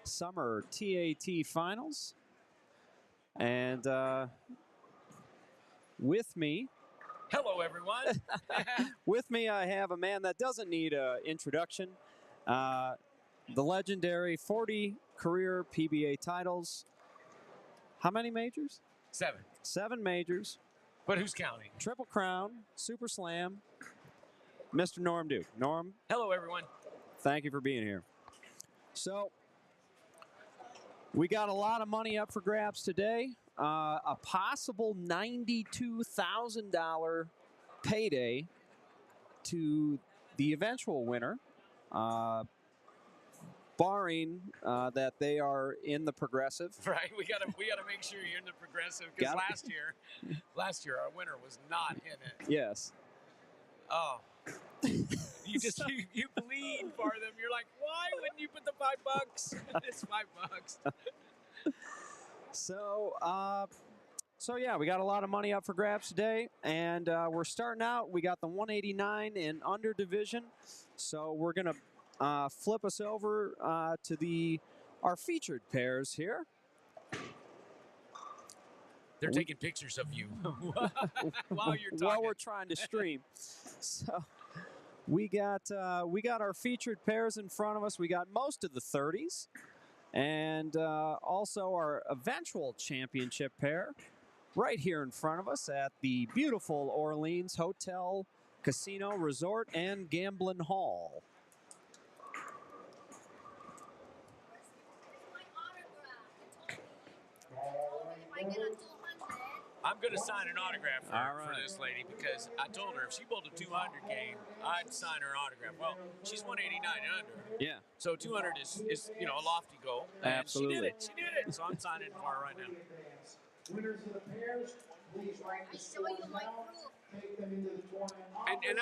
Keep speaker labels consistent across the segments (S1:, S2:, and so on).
S1: Summer TAT Finals. And with me,
S2: hello, everyone.
S1: with me, I have a man that doesn't need an introduction. The legendary 40 career PBA titles. How many majors?
S2: 7.
S1: 7 majors.
S2: But who's counting?
S1: Triple Crown, Super Slam, Mr. Norm Duke. Norm,
S2: Hello, everyone.
S1: thank you for being here. So, we got a lot of money up for grabs today. A possible $92,000 payday to the eventual winner, barring that they are in the progressive.
S2: Right, we gotta make sure you're in the progressive, because last year our winner was not in it.
S1: Yes.
S2: Oh, you just you bleed for them. You're like, why wouldn't you put the $5? It's $5.
S1: So yeah, we got a lot of money up for grabs today, and we're starting out. We got the 189 and under division, so we're gonna flip us over to our featured pairs here.
S2: They're taking pictures of you while you're talking.
S1: While we're trying to stream. So we got our featured pairs in front of us. We got most of the 30s, and also our eventual championship pair right here in front of us at the beautiful Orleans Hotel, Casino, Resort, and Gambling Hall.
S2: I'm going to sign an autograph for this lady, because I told her if she bowled a 200 game, I'd sign her autograph. Well, she's 189 and under.
S1: Yeah.
S2: So 200 is a lofty goal. And
S1: Absolutely.
S2: She did it. So I'm signing for her right now.
S3: Winners of the pairs, please write your scores down, take them into the tournament.
S2: And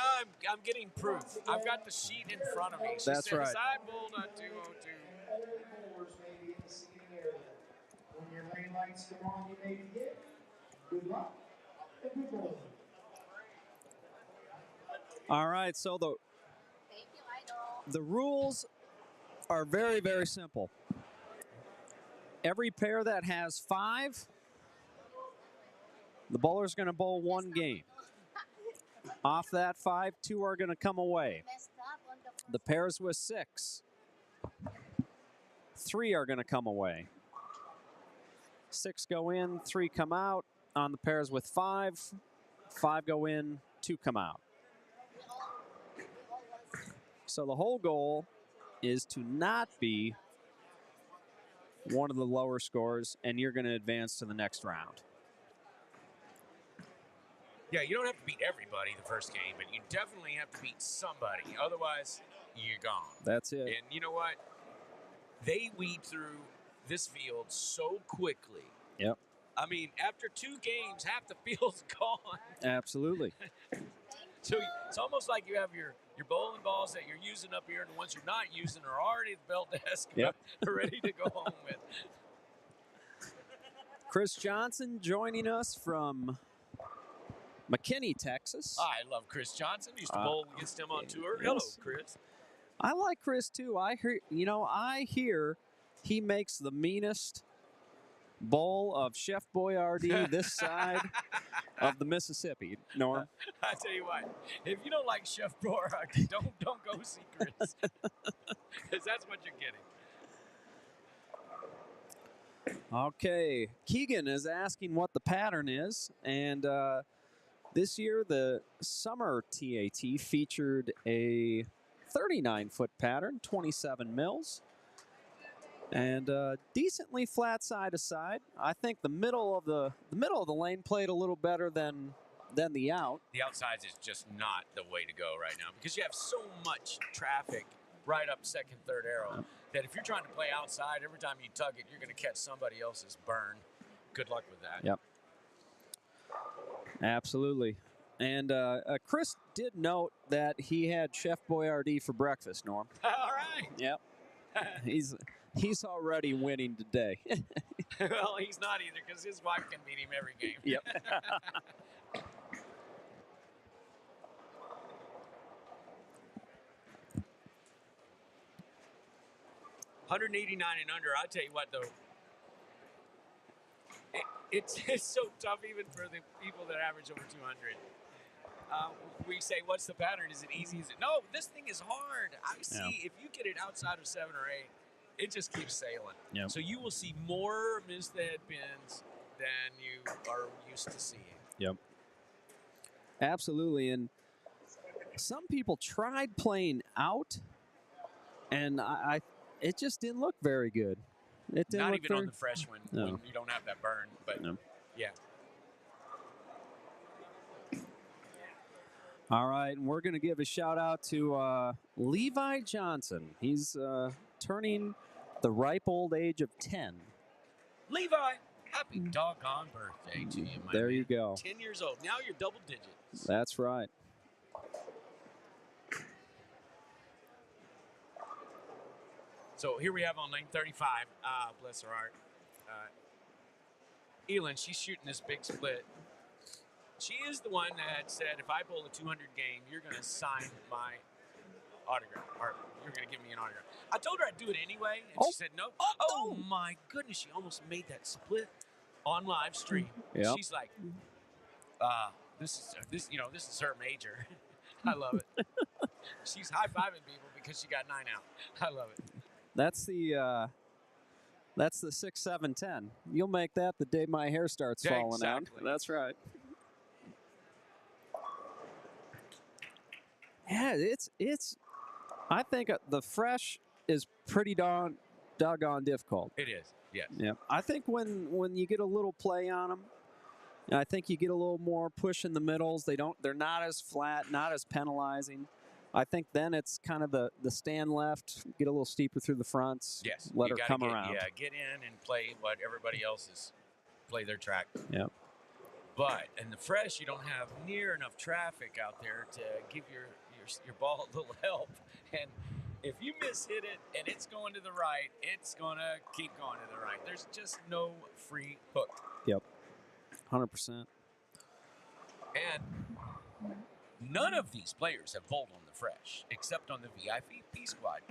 S2: I'm getting proof. I've got the sheet in front of me. She
S1: That's
S2: says
S1: right.
S2: I bowled a 202.
S3: All bowlers may be in the seating area. When your green lights come on, you may begin. Good luck and good bowling.
S1: All right, so the rules are very, very simple. Every pair that has 5, the bowler's going to bowl 1 game. Off that 5, 2 are going to come away. The pairs with 6, 3 are going to come away. 6 go in, 3 come out. On the pairs with 5, 5 go in, 2 come out. So the whole goal is to not be one of the lower scores, and you're going to advance to the next round.
S2: Yeah, you don't have to beat everybody the first game, but you definitely have to beat somebody. Otherwise, you're gone.
S1: That's it.
S2: And you know what? They weed through this field so quickly.
S1: Yep.
S2: I mean, after 2 games, half the field's gone.
S1: Absolutely.
S2: So it's almost like you have your bowling balls that you're using up here, and the ones you're not using are already at the belt desk.
S1: Yep.
S2: Ready to go home with.
S1: Chris Johnson joining us from McKinney, Texas.
S2: I love Chris Johnson. Used to bowl against him on tour.
S1: Yes.
S2: Hello, Chris.
S1: I like Chris too. I hear he makes the meanest bowl of Chef Boyardee this side of the Mississippi. Norm,
S2: I tell you what, if you don't like Chef Boyardee, don't go see Chris, because that's what you're getting.
S1: Okay, Keegan is asking what the pattern is, and this year the Summer TAT featured a 39-foot pattern, 27 mils, and decently flat side to side. I think the middle of the lane played a little better than the out.
S2: The outsides is just not the way to go right now, because you have so much traffic right up second, third arrow that if you're trying to play outside, every time you tug it, you're going to catch somebody else's burn. Good luck with that.
S1: Yep. Absolutely. And Chris did note that he had Chef Boyardee for breakfast, Norm.
S2: All right.
S1: Yep. He's already winning today.
S2: Well, he's not either, because his wife can beat him every game.
S1: Yep.
S2: 189 and under. I'll tell you what, though. It's so tough even for the people that average over 200. We say, what's the pattern? Is it easy? Is it? No, this thing is hard. I see if you get it outside of 7 or 8, it just keeps sailing.
S1: Yep.
S2: So you will see more missed head pins than you are used to seeing.
S1: Yep. Absolutely. And some people tried playing out, and it just didn't look very good. It didn't
S2: Not
S1: look
S2: even on the fresh one
S1: No.
S2: when you don't have that burn. But
S1: No.
S2: yeah.
S1: All right, and we're going to give a shout out to Levi Johnson. He's turning the ripe old age of 10.
S2: Levi, happy doggone birthday to you, my
S1: There
S2: man.
S1: you go.
S2: 10 years old. Now you're double digits.
S1: That's right.
S2: So here we have on lane 35. Bless her heart. Elin, she's shooting this big split. She is the one that said, if I bowl a 200 game, you're going to sign my autograph, or you're going to give me an autograph. I told her I'd do it anyway, and she said no. Oh my goodness, she almost made that split on live stream.
S1: Yep.
S2: She's like, this is her major. I love it. She's high-fiving people because she got 9 out. I love it.
S1: That's the 6, 7, 10. You'll make that the day my hair starts falling out.
S2: Exactly.
S1: That's right. Yeah, it's. I think the fresh is pretty doggone difficult.
S2: It is, yes.
S1: Yeah, I think when you get a little play on them, I think you get a little more push in the middles. They're not as flat, not as penalizing. I think then it's kind of the stand left, get a little steeper through the fronts.
S2: Yes.
S1: Let her come around.
S2: Yeah, get in and play what everybody else is, play their track.
S1: Yeah.
S2: But in the fresh, you don't have near enough traffic out there to give your ball a little help. And if you miss hit it and it's going to the right, it's going to keep going to the right. There's just no free hook.
S1: Yep. 100%.
S2: And none of these players have bowled on the fresh, except on the VIP squad.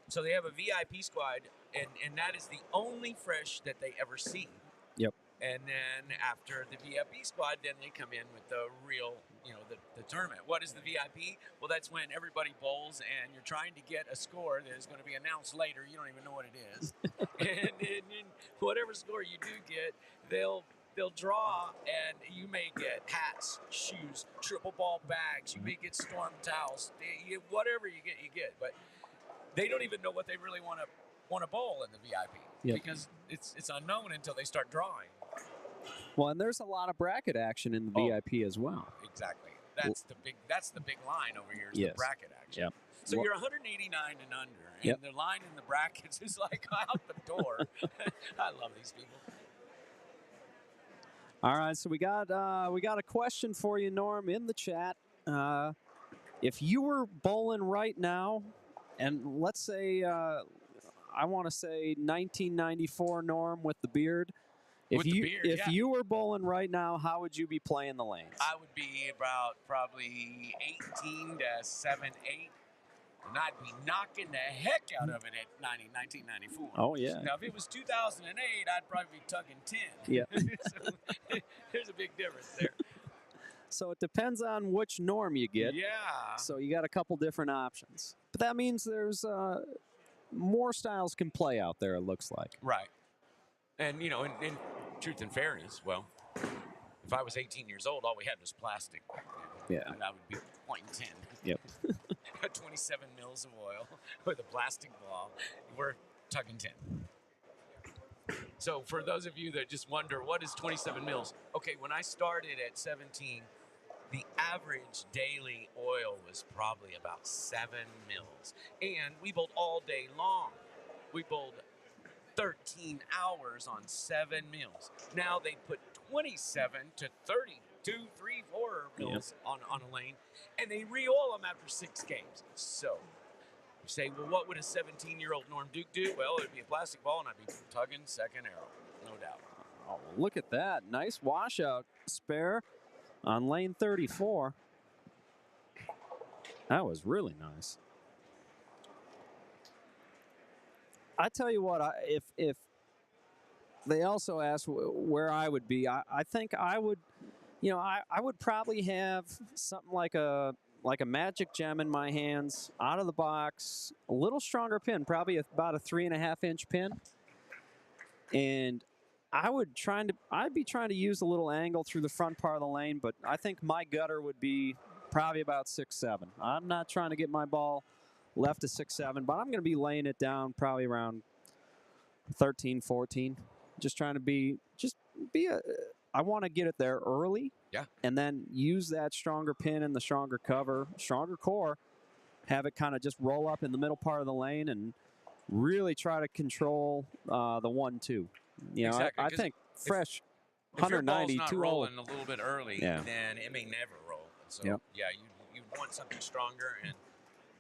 S2: So they have a VIP squad, and that is the only fresh that they ever see.
S1: Yep.
S2: And then after the VIP squad, then they come in with the real, the tournament. What is the VIP? Well, that's when everybody bowls and you're trying to get a score that is going to be announced later. You don't even know what it is. and whatever score you do get, they'll draw, and you may get hats, shoes, triple ball bags. You may get storm towels. Whatever you get. But they don't even know what they really want to bowl in the VIP because it's unknown until they start drawing.
S1: Well, and there's a lot of bracket action in the VIP as well.
S2: Exactly. That's the big line over here is the bracket action.
S1: Yep.
S2: So you're 189 and under, and the line in the brackets is like out the door. I love these people.
S1: All right, so we got a question for you, Norm, in the chat. If you were bowling right now, and let's say I want to say 1994 Norm with the beard. If you were bowling right now, how would you be playing the lanes?
S2: I would be about probably 18 to 7, 8. And I'd be knocking the heck out of it at 1994.
S1: Oh, yeah.
S2: Now, if it was 2008, I'd probably be tugging 10.
S1: Yeah.
S2: So, there's a big difference there.
S1: So it depends on which Norm you get.
S2: Yeah.
S1: So you got a couple different options. But that means there's more styles can play out there, it looks like.
S2: Right. And, in truth and fairness, well, if I was 18 years old, all we had was plastic back then.
S1: Yeah.
S2: And I would be pointing 10.
S1: Yep.
S2: 27 mils of oil with a plastic ball. We're tugging 10. So for those of you that just wonder, what is 27 mils? Okay, when I started at 17, the average daily oil was probably about 7 mils. And we bowled all day long. We bowled 13 hours on 7 mils. Now they put 27 to 32, 3, 4 mils on a lane, and they re-oil them after 6 games. So you say, well, what would a 17-year-old Norm Duke do? Well, it would be a plastic ball, and I'd be tugging second arrow, no doubt.
S1: Oh, look at that. Nice washout spare on lane 34. That was really nice. I tell you what, if they also asked where I would be, I think I would, I would probably have something like a magic gem in my hands, out of the box, a little stronger pin, probably about a 3.5-inch pin, and I'd be trying to use a little angle through the front part of the lane, but I think my gutter would be probably about 6-7. I'm not trying to get my ball left to 6-7, but I'm going to be laying it down probably around 13, 14. Just trying to be I want to get it there early.
S2: Yeah.
S1: And then use that stronger pin and the stronger cover, stronger core, have it kind of just roll up in the middle part of the lane and really try to control the 1-2. You know,
S2: Exactly,
S1: I think fresh
S2: if your ball's
S1: 190,
S2: not
S1: 2
S2: rolling a little bit early,
S1: Yeah.
S2: then it may never roll. So
S1: Yep.
S2: yeah, you want something stronger, and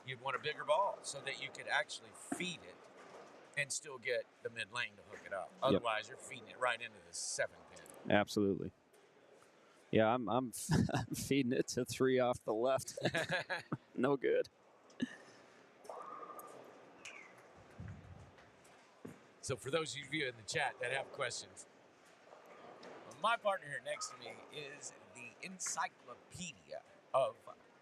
S2: you'd want a bigger ball so that you could actually feed it and still get the mid lane to hook it up. Otherwise, you're feeding it right into the 7 pin.
S1: Absolutely. Yeah, I'm feeding it to 3 off the left. No good.
S2: So for those of you in the chat that have questions, my partner here next to me is the encyclopedia of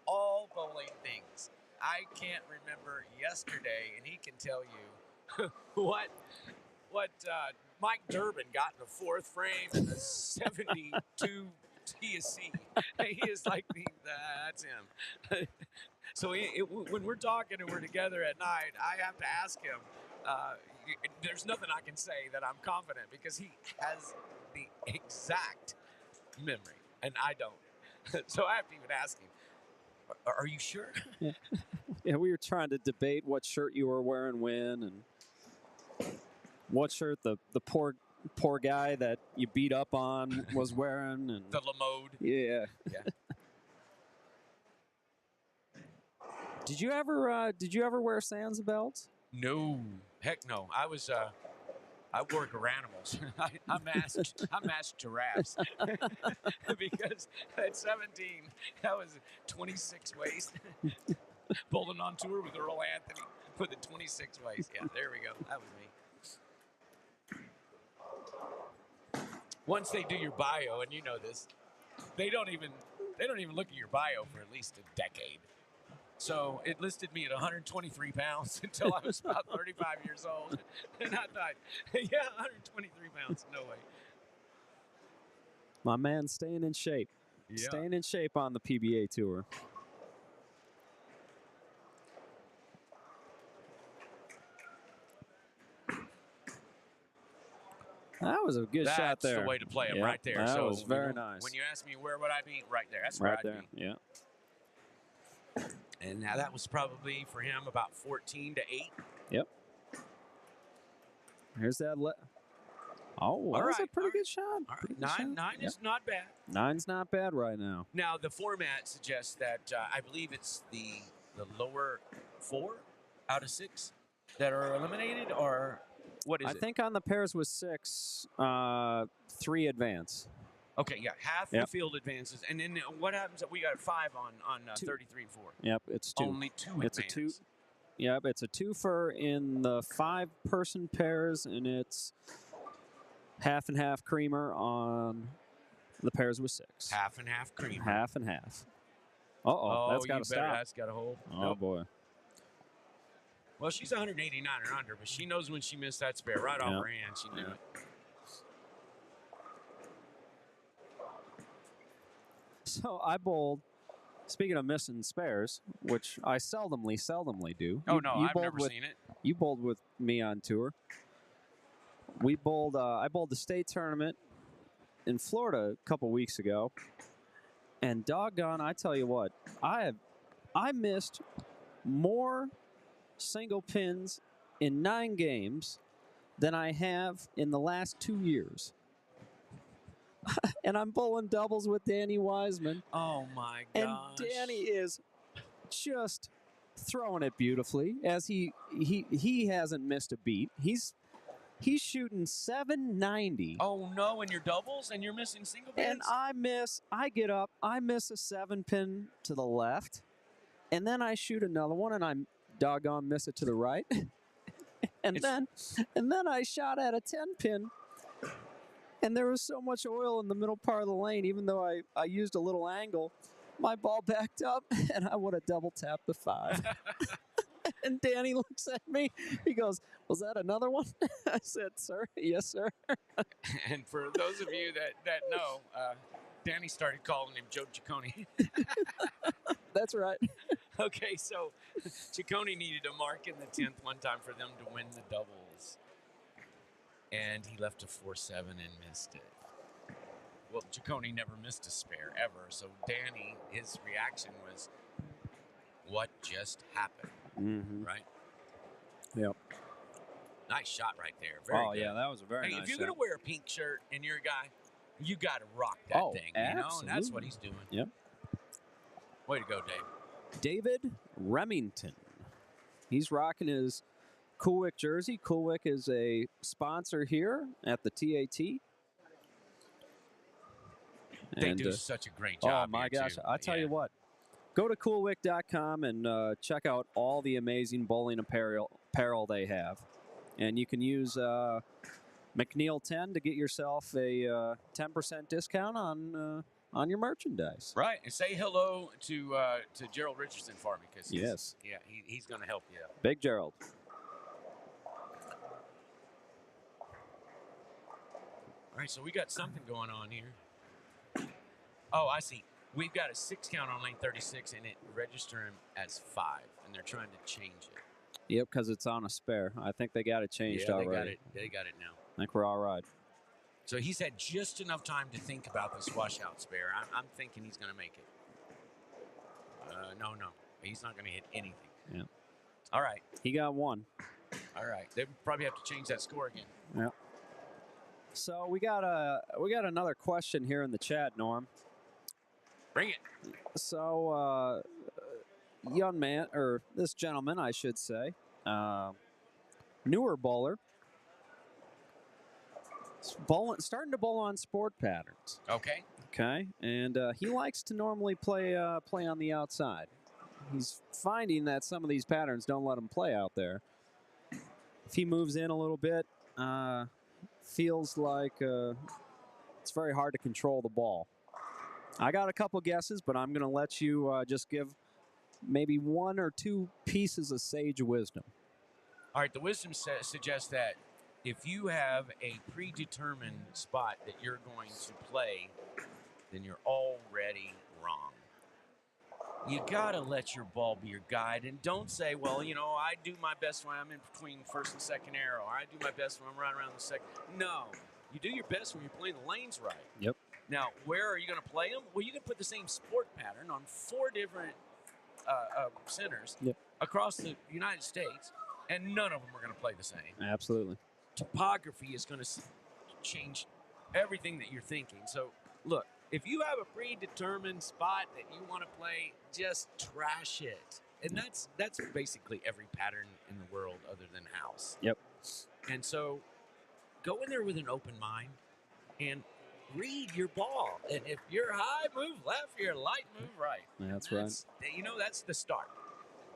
S2: all bowling things. I can't remember yesterday, and he can tell you what Mike Durbin got in the 4th frame in the 72 TSC. He is like that's him. So when we're talking and we're together at night, I have to ask him. There's nothing I can say that I'm confident because he has the exact memory and I don't. So I have to even ask him, are you sure?
S1: Yeah, we were trying to debate what shirt you were wearing when and what shirt the poor guy that you beat up on was wearing. And
S2: The Lamode.
S1: Yeah. Did you ever wear sans belts?
S2: No, heck no. I wore animals. I masked giraffes because at 17 that was 26 waist. Bowling on tour with Earl Anthony with the 26 waist. Yeah, there we go. That was me. Once they do your bio, and you know this, they don't even look at your bio for at least a decade. So it listed me at 123 pounds until I was about 35 years old. And I thought, yeah, 123 pounds, no way.
S1: My man staying in shape.
S2: Yeah.
S1: Staying in shape on the PBA tour. That was a good shot there.
S2: That's the way to play them right there.
S1: That
S2: So
S1: was very nice.
S2: When you ask me where would I be, right there. That's
S1: right
S2: where
S1: there.
S2: I'd be.
S1: Yeah.
S2: And now that was probably for him about 14 to 8.
S1: Yep. Here's that. Oh, that was a pretty good shot.
S2: Nine is not bad.
S1: 9's not bad right now.
S2: Now the format suggests that I believe it's the lower 4 out of 6 that are eliminated, or what is it?
S1: I think on the pairs with 6, 3 advance.
S2: Okay, yeah, half the field advances, and then what happens? We got 5 on 33 and 4.
S1: Yep, it's 2.
S2: Only 2
S1: It's
S2: advance.
S1: a 2. Yep, it's a 2-fer in the 5-person pairs, and it's half and half creamer on the pairs with 6.
S2: Half and half creamer.
S1: Half and half. That's got to stop.
S2: That's got to hold.
S1: Oh
S2: Nope.
S1: boy.
S2: Well, she's 189 or under, but she knows when she missed that spare right off her hand. She knew it.
S1: So I bowled. Speaking of missing spares, which I seldomly do.
S2: Oh no, I've never seen it.
S1: You bowled with me on tour. We bowled. I bowled the state tournament in Florida a couple weeks ago, and doggone, I tell you what, I missed more single pins in 9 games than I have in the last 2 years. And I'm bowling doubles with Danny Wiseman.
S2: Oh my gosh.
S1: And Danny is just throwing it beautifully, as he hasn't missed a beat. He's shooting 790.
S2: Oh no, and your doubles, and you're missing single pins.
S1: And I get up, I miss a 7-pin to the left, and then I shoot another one, and I doggone miss it to the right. And then I shot at a 10 pin, and there was so much oil in the middle part of the lane. Even though I used a little angle, my ball backed up, and I would have double tapped the 5. And Danny looks at me. He goes, "Was that another one?" I said, "Sir, yes, sir."
S2: And for those of you that know, Danny started calling him Joe Ciccone.
S1: That's right.
S2: Okay, so Ciccone needed a mark in the 10th one time for them to win the doubles. And he left a 4-7 and missed it. Well, Ciccone never missed a spare, ever. So Danny, his reaction was, what just happened?
S1: Mm-hmm.
S2: Right?
S1: Yep.
S2: Nice shot right there. Very good.
S1: Yeah, that was a very nice
S2: If you're
S1: shot.
S2: going to wear a pink shirt and you're a guy, you got to rock that thing. You know? And that's what he's doing.
S1: Yep.
S2: Way to go, Dave.
S1: David Remington. He's rocking his Coolwick jersey. Coolwick is a sponsor here at the TAT.
S2: They do such a great job.
S1: Oh, my gosh.
S2: Too.
S1: I tell you what. Go to coolwick.com and check out all the amazing bowling apparel they have. And you can use McNeil10 to get yourself a 10% discount on your merchandise.
S2: Right, and say hello to Gerald Richardson for me, because he's going to help you out.
S1: Big Gerald.
S2: All right, so we got something going on here. Oh, I see. We've got a 6 count on lane 36, and it register him as 5, and they're trying to change it.
S1: Yep, because it's on a spare. I think they got it changed already.
S2: They got it now.
S1: I think we're all right.
S2: So he's had just enough time to think about this washout spare. I'm thinking he's going to make it. No. He's not going to hit anything.
S1: Yeah.
S2: All right.
S1: He got 1.
S2: All right. They probably have to change that score again.
S1: Yeah. So we got another question here in the chat, Norm.
S2: Bring it.
S1: So, young man, or this gentleman, I should say, newer bowler, starting to bowl on sport patterns.
S2: Okay.
S1: Okay, and he likes to normally play on the outside. He's finding that some of these patterns don't let him play out there. If he moves in a little bit, feels like it's very hard to control the ball. I got a couple guesses, but I'm going to let you just give maybe 1 or 2 pieces of sage wisdom.
S2: All right, the wisdom suggests that if you have a predetermined spot that you're going to play, then you're already wrong. You got to let your ball be your guide, and don't say, well, I do my best when I'm in between first and second arrow, or I do my best when I'm right around the second. No, you do your best when you're playing the lanes right.
S1: Yep.
S2: Now, where are you going to play them? Well, you can put the same sport pattern on 4 different centers across the United States, and none of them are going to play the same.
S1: Absolutely.
S2: Topography is going to change everything that you're thinking. So, look, if you have a predetermined spot that you want to play, just trash it. And that's basically every pattern in the world other than house.
S1: Yep.
S2: And so go in there with an open mind and read your ball. And if you're high, move left. If you're light, move right.
S1: That's right.
S2: That's the start.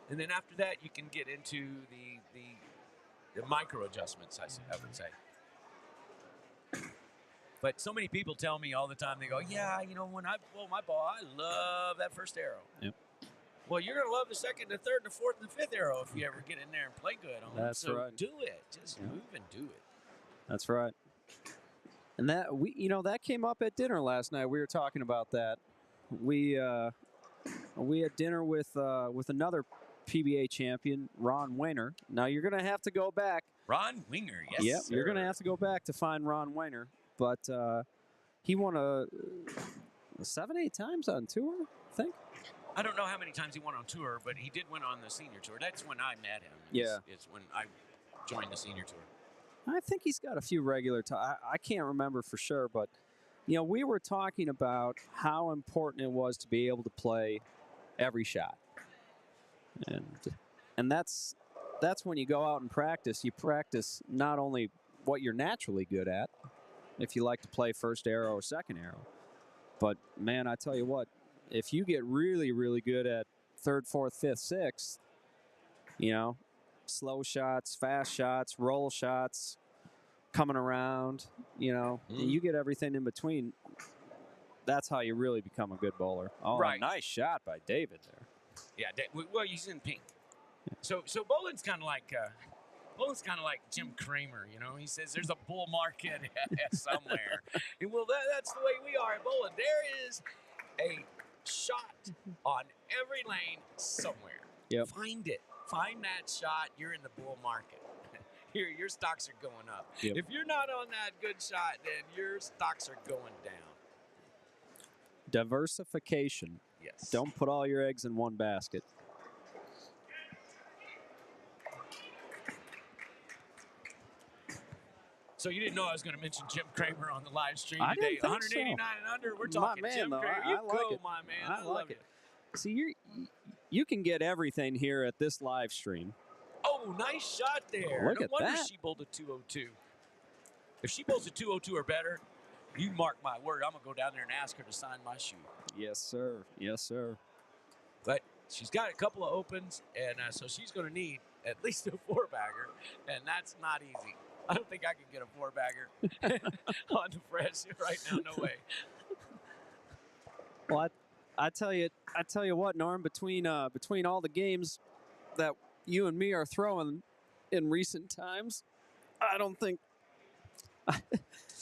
S2: And then after that, you can get into the micro adjustments, I would say. But so many people tell me all the time, they go, yeah, when I blow my ball, I love that first arrow.
S1: Yep.
S2: Well, you're going to love the second, the third, the fourth, and the fifth arrow if you ever get in there and play good on them.
S1: That's right.
S2: Do it. Just move and do it.
S1: That's right. And that that came up at dinner last night. We were talking about that. We had dinner with another PBA champion, Ron Weiner. Now you're going to have to go back.
S2: Ron Winger, yes.
S1: Yep,
S2: sir.
S1: you're going to have to go back to find Ron Weiner. But he won 7, 8 times on tour, I think.
S2: I don't know how many times he won on tour, but he did win on the senior tour. That's when I met him. It's when I joined the senior tour.
S1: I think he's got a few regular times. I can't remember for sure, but we were talking about how important it was to be able to play every shot, and that's when you go out and practice. You practice not only what you're naturally good at, if you like to play first arrow or second arrow, but man, I tell you what, if you get really, really good at third, fourth, fifth, sixth, slow shots, fast shots, roll shots, coming around. And you get everything in between. That's how you really become a good bowler. Oh,
S2: Right.
S1: nice shot by David there.
S2: Yeah, well, he's in pink. So bowling's kind of like Jim Cramer, He says there's a bull market somewhere. And well, that's the way we are at bowling. There is a shot on every lane somewhere.
S1: Yep.
S2: Find it. Find that shot. You're in the bull market. Your stocks are going up.
S1: Yep.
S2: If you're not on that good shot, then your stocks are going down.
S1: Diversification.
S2: Yes.
S1: Don't put all your eggs in one basket.
S2: So you didn't know I was going to mention Jim Cramer on the live stream
S1: I
S2: today.
S1: didn't think
S2: 189
S1: so.
S2: and under. We're talking
S1: my man,
S2: Jim
S1: though,
S2: Cramer.
S1: I like
S2: go,
S1: it.
S2: my man.
S1: I
S2: love
S1: like
S2: it.
S1: See, you can get everything here at this live stream.
S2: Oh, nice shot there.
S1: Look
S2: no
S1: at
S2: wonder
S1: that.
S2: she bowled a 202. If she bowls a 202 or better, you mark my word. I'm going to go down there and ask her to sign my shoe.
S1: Yes, sir. Yes, sir.
S2: But she's got a couple of opens, and so she's going to need at least a four-bagger, and that's not easy. I don't think I can get a four-bagger on the fresh right now. No way.
S1: Well, I tell you what, Norm. Between all the games that you and me are throwing in recent times, I don't think
S2: I'm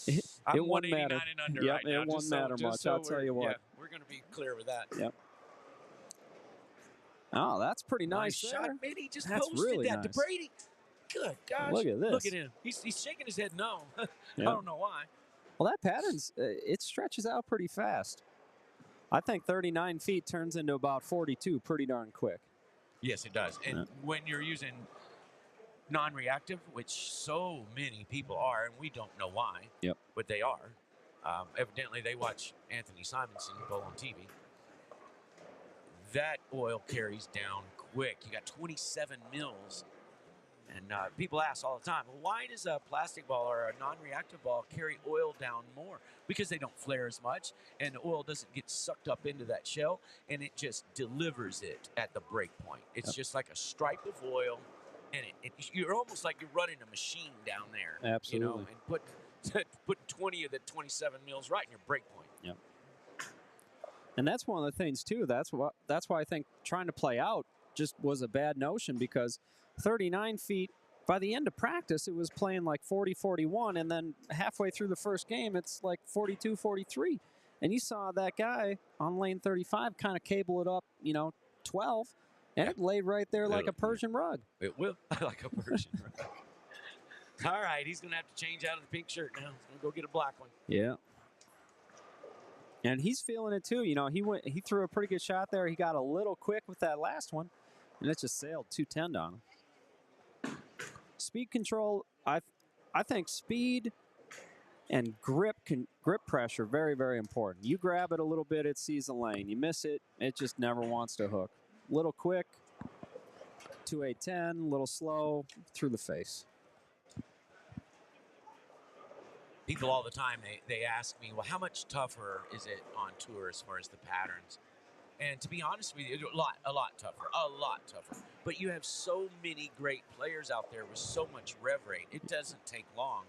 S1: it won't
S2: 189
S1: matter.
S2: and under
S1: Yep,
S2: right now.
S1: it won't matter much. I'll tell you what.
S2: Yeah, we're going to be clear with that.
S1: Yep. Oh, that's pretty nice
S2: shot,
S1: there.
S2: man. He just
S1: That's
S2: posted
S1: really
S2: that to
S1: nice.
S2: Brady. Good gosh.
S1: Look at this.
S2: Look at him. He's shaking his head no. I don't know why.
S1: Well, that pattern's it stretches out pretty fast. I think 39 feet turns into about 42 pretty darn quick.
S2: Yes, it does. And when you're using non-reactive, which so many people are, and we don't know why, but they are. Evidently, they watch Anthony Simonson bowl on TV. That oil carries down quick. You got 27 mils. And people ask all the time, well, why does a plastic ball or a non-reactive ball carry oil down more? Because they don't flare as much, and the oil doesn't get sucked up into that shell, and it just delivers it at the break point. It's just like a stripe of oil, and you're almost like you're running a machine down there.
S1: Absolutely.
S2: And put 20 of the 27 mils right in your break point.
S1: Yep. And that's one of the things too. That's why I think trying to play out just was a bad notion, because 39 feet, by the end of practice, it was playing like 40-41, and then halfway through the first game, it's like 42-43. And you saw that guy on lane 35 kind of cable it up, 12, and it laid right there like a Persian rug.
S2: It will, like a Persian rug. All right, he's going to have to change out of the pink shirt now. He's going to go get a black one.
S1: Yeah. And he's feeling it too. He threw a pretty good shot there. He got a little quick with that last one, and it just sailed 210 on him. Speed control, I think speed and grip pressure, very, very important. You grab it a little bit, it sees the lane. You miss it, it just never wants to hook. Little quick, 2-8-10, little slow, through the face.
S2: People all the time, they ask me, well, how much tougher is it on tour as far as the patterns? And to be honest with you, a lot tougher. But you have so many great players out there with so much rev rate. It doesn't take long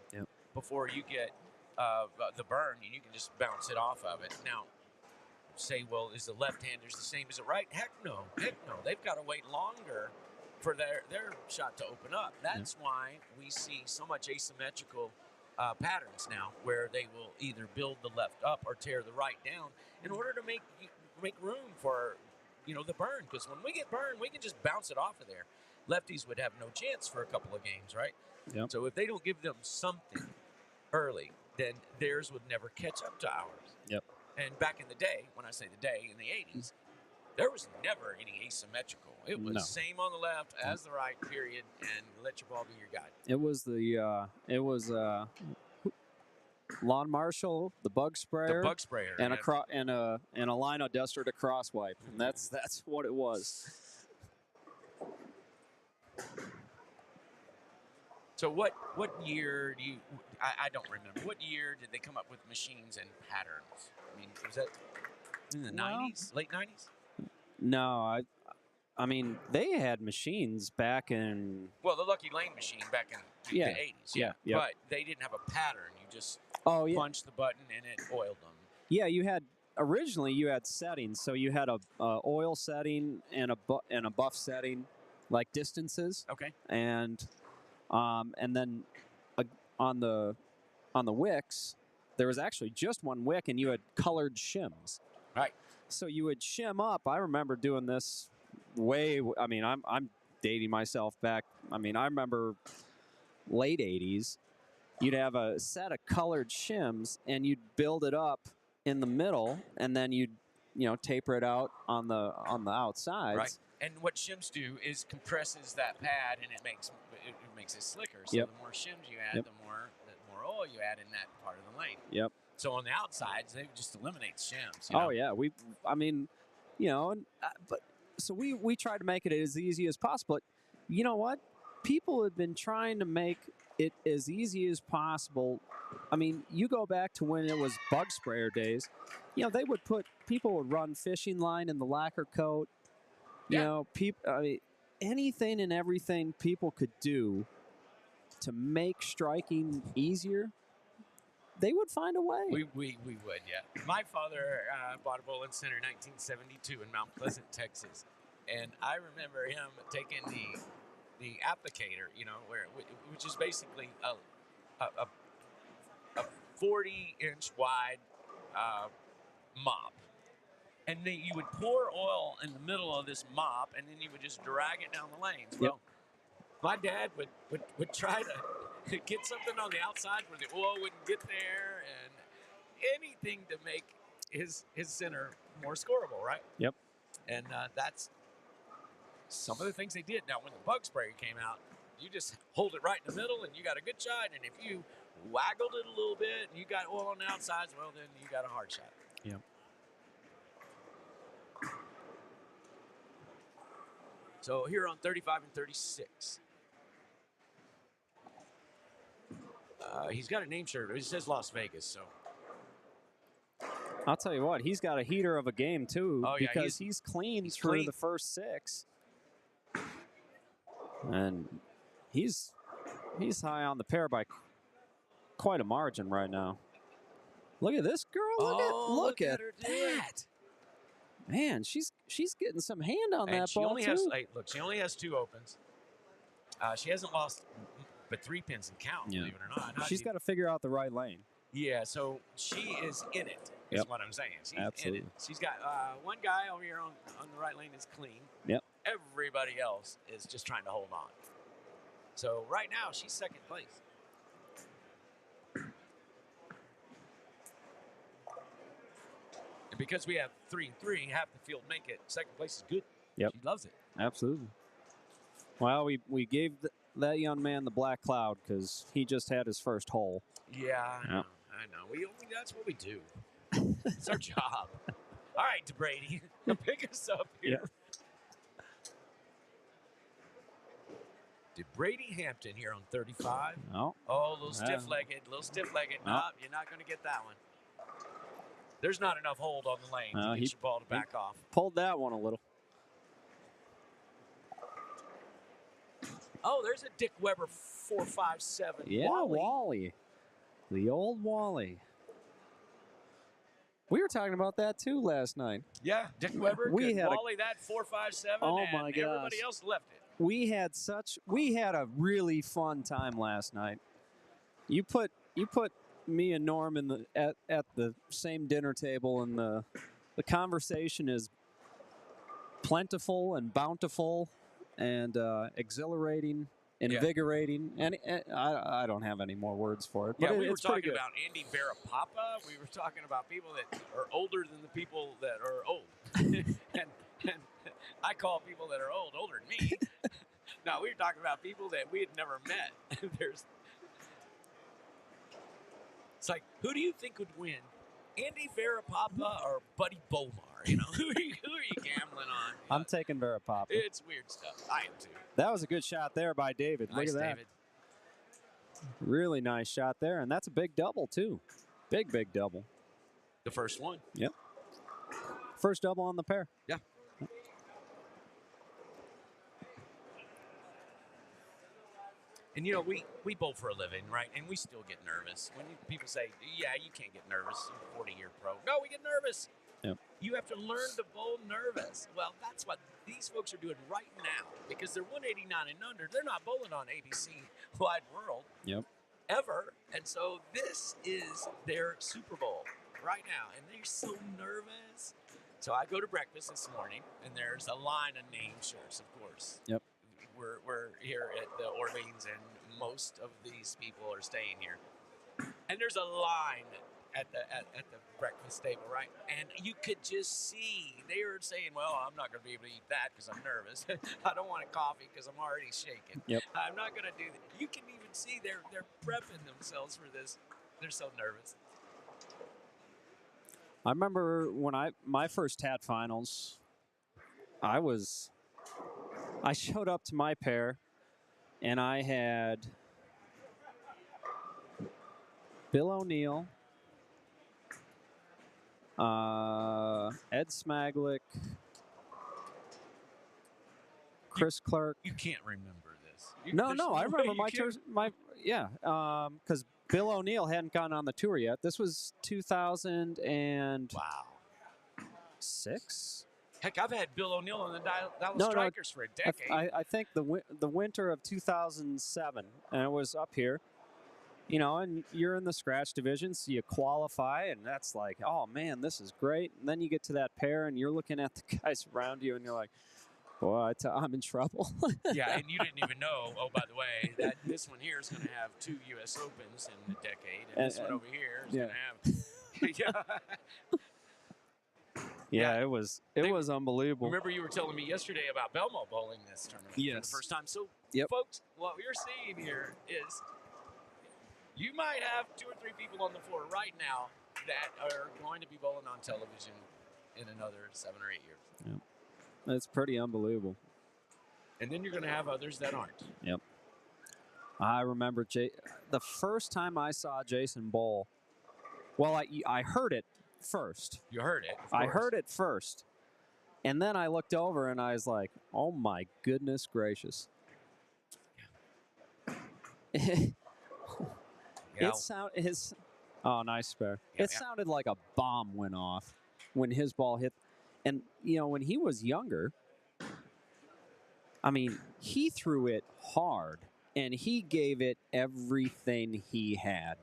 S2: before you get the burn, and you can just bounce it off of it. Now, say, well, is the left-handers the same as the right? Heck no. They've got to wait longer for their shot to open up. That's why we see so much asymmetrical patterns now, where they will either build the left up or tear the right down in order to make room for the burn. Because when we get burned, we can just bounce it off of there. Lefties would have no chance for a couple of games, right?
S1: Yep.
S2: So if they don't give them something early, then theirs would never catch up to ours.
S1: Yep.
S2: And back in the day, when I say the day, in the 80s, there was never any asymmetrical. It was same on the left as the right, period, and let your ball be your guide.
S1: It was lawn marshal, the bug sprayer, and a lino duster to cross wipe, and that's what it was.
S2: So what year do you? I don't remember. What year did they come up with machines and patterns? I mean, was that in the 90s, late 90s?
S1: No, I mean, they had machines back in.
S2: Well, the Lucky Lane machine back in
S1: Yeah.
S2: the 80s.
S1: Yeah, yep.
S2: But they didn't have a pattern. You just
S1: Oh yeah.
S2: punch the button and it oiled them.
S1: Yeah, you had originally you had settings, so you had a oil setting and a buff setting, like distances,
S2: Okay.
S1: and then on the wicks, there was actually just one wick, and you had colored shims.
S2: Right.
S1: So you would shim up. I remember doing this I mean, I'm dating myself back. I mean, I remember late 80s. You'd have a set of colored shims, and you'd build it up in the middle, and then you'd taper it out on the outsides.
S2: Right. And what shims do is compresses that pad, and it makes it slicker. So
S1: Yep.
S2: the more shims you add,
S1: Yep.
S2: the more oil you add in that part of the lane.
S1: Yep.
S2: So on the outsides, they just eliminate shims.
S1: Oh yeah, I mean, but so we tried to make it as easy as possible. But you know what? People have been trying to make it as easy as possible. I mean, you go back to when it was bug sprayer days. People would run fishing line in the lacquer coat. I mean, anything and everything people could do to make striking easier, they would find a way.
S2: We would, yeah. My father bought a bowling center in 1972 in Mount Pleasant, Texas, and I remember him taking the applicator, which is basically a 40-inch wide mop, and then you would pour oil in the middle of this mop, and then you would just drag it down the lanes.
S1: Yep.
S2: Well, my dad would try to get something on the outside where the oil wouldn't get there, and anything to make his center more scoreable, right?
S1: Yep.
S2: And that's some of the things they did. Now, when the bug sprayer came out, you just hold it right in the middle, and you got a good shot. And if you waggled it a little bit, and you got oil on the outsides, well, then you got a hard shot.
S1: Yep.
S2: So here on 35 and 36. He's got a name shirt. It says Las Vegas, so.
S1: I'll tell you what, he's got a heater of a game too,
S2: Oh, yeah,
S1: because he's clean through
S2: clean.
S1: the first 6, and he's high on the pair by quite a margin right now. Look at this girl! Look at
S2: her do
S1: that! Man, she's getting some hand on
S2: And
S1: that
S2: she
S1: ball
S2: only
S1: too.
S2: she only has 2 opens. She hasn't lost but 3 pins in count,
S1: Yeah.
S2: believe it or not.
S1: She's got to figure out the right lane.
S2: Yeah, so she is in it, is
S1: Yep.
S2: what I'm saying. She's
S1: Absolutely.
S2: in it. She's got one guy over here on the right lane is clean.
S1: Yep.
S2: Everybody else is just trying to hold on. So right now, she's second place. And because we have 3 and 3, half the field make it. Second place is good.
S1: Yep.
S2: She loves it.
S1: Absolutely. Well, we gave that young man the black cloud because he just had his first hole.
S2: Yeah, I know. That's what we do. It's our job. All right, DeBrady, pick us up here. DeBrady Hampton here on 35.
S1: No.
S2: Oh, a little stiff-legged.
S1: No.
S2: Nope, you're not going to get that one. There's not enough hold on the lane to get your ball to back off.
S1: Pulled that one a little.
S2: Oh, there's a Dick Weber 457.
S1: Yeah, Wally. The old Wally. We were talking about that too last night.
S2: Yeah, Dick Weber.
S1: We had
S2: Wally that 457.
S1: Oh,
S2: and
S1: my gosh.
S2: everybody else left it.
S1: We had a really fun time last night. You put me and Norm at the same dinner table, and the conversation is plentiful and bountiful and exhilarating, invigorating, and I don't have any more words for it. But
S2: Yeah, we were
S1: it's pretty
S2: talking
S1: good.
S2: about Andy Varapapa. We were talking about people that are older than the people that are old. and I call people that are old older than me. No, we were talking about people that we had never met. It's like, who do you think would win? Andy Varapapa or Buddy Bomar? Who are you gambling on?
S1: I'm taking Varapapa.
S2: It's weird stuff. I am too.
S1: That was a good shot there by David.
S2: Nice,
S1: Look at that.
S2: David.
S1: Really nice shot there, and that's a big double too. Big double.
S2: The first one.
S1: Yep. First double on the pair.
S2: Yeah. And, you know, we bowl for a living, right? And we still get nervous. When people say, yeah, you can't get nervous, you're a 40-year pro. No, we get nervous.
S1: Yep.
S2: You have to learn to bowl nervous. Well, that's what these folks are doing right now because they're 189 and under. They're not bowling on ABC Wide World ever. And so this is their Super Bowl right now. And they're so nervous. So I go to breakfast this morning, and there's a line of name shirts, of course.
S1: Yep.
S2: We're here at the Orleans, and most of these people are staying here. And there's a line at the breakfast table, right? And you could just see they were saying, "Well, I'm not going to be able to eat that because I'm nervous. I don't want a coffee because I'm already shaking.
S1: Yep.
S2: I'm not going to do that." You can even see they're prepping themselves for this. They're so nervous.
S1: I remember when my first TAT Finals, I showed up to my pair, and I had Bill O'Neill, Ed Smaglik, Chris Clark.
S2: You can't remember this.
S1: No,
S2: there's
S1: I remember
S2: way you can't.
S1: because Bill O'Neill hadn't gone on the tour yet. This was 2006.
S2: Wow. Heck, I've had Bill O'Neill on the Dallas Strikers for a decade.
S1: I think the winter of 2007, and it was up here. You know, and you're in the scratch division, so you qualify, and that's like, oh man, this is great. And then you get to that pair, and you're looking at the guys around you, and you're like, boy, I'm in trouble.
S2: Yeah, and you didn't even know. Oh, by the way, that this one here is going to have 2 U.S. Opens in a decade, and this one over here is going to have.
S1: Yeah, it was unbelievable.
S2: Remember, you were telling me yesterday about Belmo bowling this tournament for the first time. So, folks, what you're seeing here is you might have 2 or 3 people on the floor right now that are going to be bowling on television in another 7 or 8 years.
S1: Yep. That's pretty unbelievable.
S2: And then you're going to have others that aren't.
S1: Yep. I remember the first time I saw Jason bowl. Well, I heard it first.
S2: You heard it.
S1: I heard it first. And then I looked over and I was like, oh my goodness gracious. Oh, nice spare. It sounded like a bomb went off when his ball hit. And, you know, when he was younger, I mean, he threw it hard and he gave it everything he had.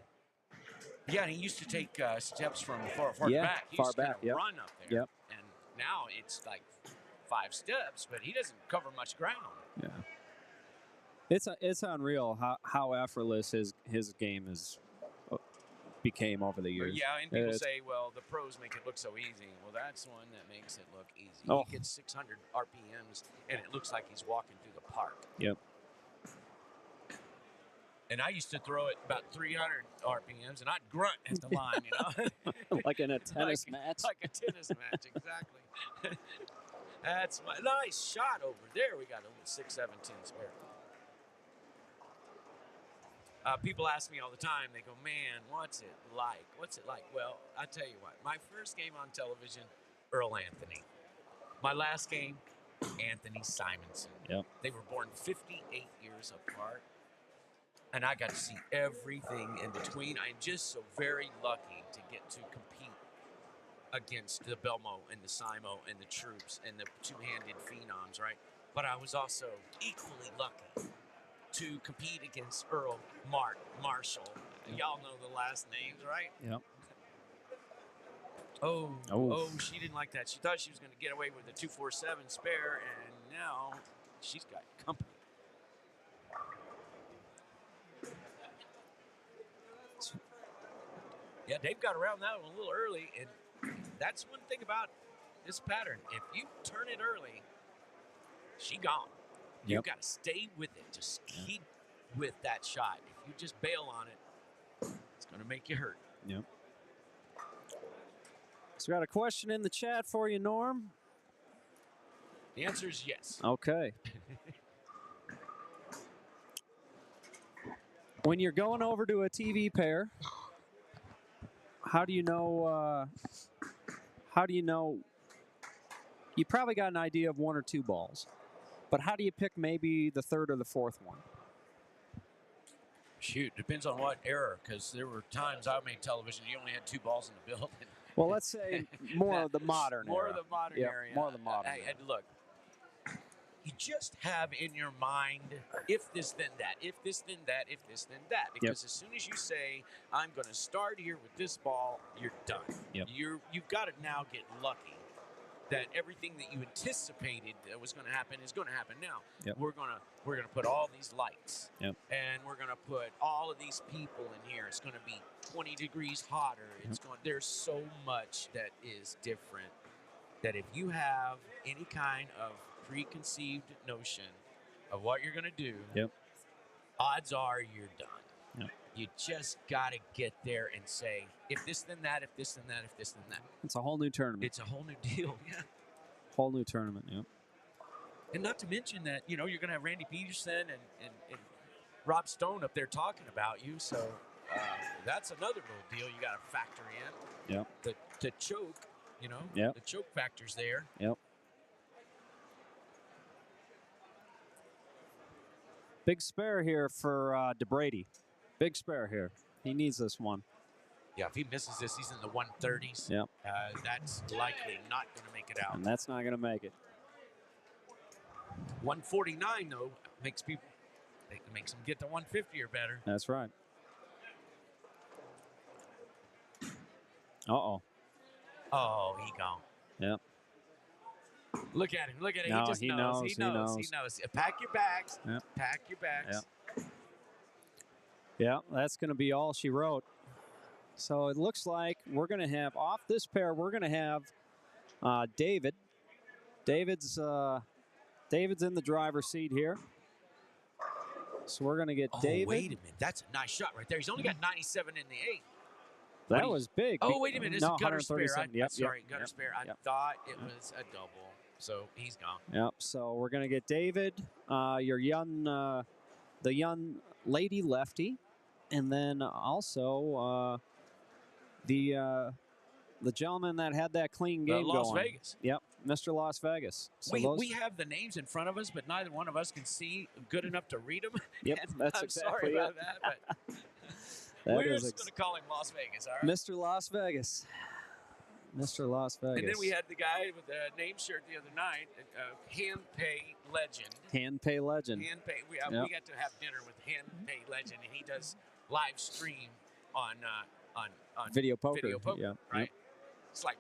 S2: Yeah, and he used to take steps from far back. He
S1: far
S2: used to
S1: back.
S2: Kind of run up there.
S1: Yep.
S2: And now it's like 5 steps, but he doesn't cover much ground.
S1: Yeah. It's unreal how effortless his game became over the years.
S2: Yeah, and people say, well, the pros make it look so easy. Well, that's one that makes it look easy.
S1: Oh.
S2: He gets 600 RPMs, and it looks like he's walking through the park.
S1: Yep.
S2: And I used to throw it about 300 RPMs, and I'd grunt at the line, you know?
S1: Like in a tennis match?
S2: Like a tennis match, exactly. That's my nice shot over there. We got a little 6, 7, 10 spare. People ask me all the time, they go, man, what's it like? What's it like? Well, I tell you what, my first game on television, Earl Anthony. My last game, Anthony Simonson.
S1: Yep.
S2: They were born 58 years apart. And I got to see everything in between. I'm just so very lucky to get to compete against the Belmo and the Simo and the Troops and the two-handed phenoms, right? But I was also equally lucky to compete against Earl, Mark, Marshall. Y'all know the last names, right?
S1: Yep.
S2: Oh, she didn't like that. She thought she was going to get away with the 247 spare, and now she's got company. Yeah, Dave got around that one a little early, and that's one thing about this pattern. If you turn it early, she gone. You got to stay with it. Just keep with that shot. If you just bail on it, it's going to make you hurt.
S1: Yep. So, got a question in the chat for you, Norm.
S2: The answer is yes.
S1: Okay. When you're going over to a TV pair, how do you know? You probably got an idea of 1 or 2 balls, but how do you pick maybe the 3rd or the 4th one?
S2: Shoot, depends on what era, because there were times I made television, you only had 2 balls in the building.
S1: Well, let's say more of the modern
S2: More
S1: era.
S2: of the modern
S1: Yep,
S2: area.
S1: more of the modern
S2: And
S1: era.
S2: look, you just have in your mind, if this, then that, if this, then that, if this, then that. Because as soon as you say, I'm going to start here with this ball, you're done.
S1: Yep.
S2: You've got to now get lucky that everything that you anticipated that was going to happen is going to happen now.
S1: Yep.
S2: We're gonna put all these lights,
S1: Yep.
S2: and we're gonna put all of these people in here. It's going to be 20 degrees hotter. It's There's so much that is different that if you have any kind of preconceived notion of what you're going to do, odds are you're done.
S1: Yep.
S2: You just got to get there and say, if this, then that, if this, then that, if this, then that.
S1: It's a whole new tournament.
S2: It's a whole new deal, yeah.
S1: Whole new tournament,
S2: And not to mention that, you're going to have Randy Peterson and Rob Stone up there talking about you. So that's another little deal you got to factor in.
S1: Yep.
S2: The choke,
S1: Yep.
S2: the choke factor's there.
S1: Yep. Big spare here for DeBrady. Big spare here. He needs this one.
S2: Yeah, if he misses this, he's in the 130s.
S1: Yep.
S2: That's likely not going to make it out.
S1: And that's not going to make it.
S2: 149, though, makes them get to 150 or better.
S1: That's right. Uh-oh.
S2: Oh, he gone.
S1: Yep.
S2: Look at him. Look at him.
S1: No,
S2: He just
S1: he
S2: knows.
S1: knows,
S2: He knows. Pack your bags.
S1: Yep.
S2: Pack your bags.
S1: Yep. Yeah, that's going to be all she wrote. So it looks like we're going to have, off this pair, we're going to have David. David's in the driver's seat here. So we're going to get David.
S2: Wait a minute. That's a nice shot right there. He's only got 97 in the 8.
S1: That was big.
S2: Oh, wait a minute. It's
S1: no,
S2: a gutter spare. Sorry, gutter
S1: yep,
S2: spare. I thought it was a double. So he's gone.
S1: Yep. So we're going to get David, your young, the young lady lefty. And then also the gentleman that had that clean game
S2: Las
S1: going.
S2: Vegas.
S1: Yep, Mr. Las Vegas. So
S2: we have the names in front of us, but neither one of us can see good enough to read them.
S1: Yep, that's
S2: I'm
S1: exactly
S2: sorry about
S1: it.
S2: that, but
S1: That
S2: we're
S1: is
S2: just going to call him Las Vegas, all right?
S1: Mr. Las Vegas. Mr. Las Vegas.
S2: And then we had the guy with the name shirt the other night, Hand Pay Legend.
S1: Hand Pay Legend.
S2: Hand Pay. We got to have dinner with Hand Pay Legend, and he does live stream on
S1: Video poker.
S2: Video poker,
S1: Yeah.
S2: right?
S1: Yep.
S2: It's like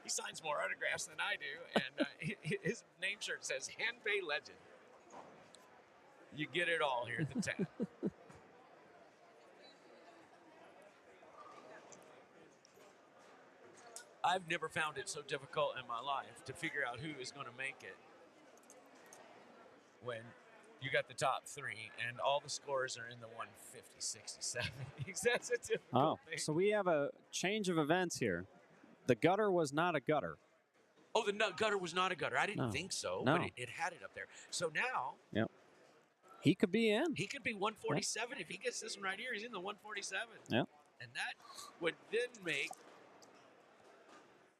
S2: he signs more autographs than I do, and his name shirt says Hand Pay Legend. You get it all here at the TAT. I've never found it so difficult in my life to figure out who is going to make it when you got the top 3 and all the scores are in the 150, 60, 70s. That's a difficult thing.
S1: So we have a change of events here. The gutter was not a gutter.
S2: Oh, the gutter was not a gutter. I didn't think so,
S1: No.
S2: but it had it up there. So now
S1: he could be in.
S2: he could be 147. If he gets this one right here, he's in the 147.
S1: Yep.
S2: And that would then make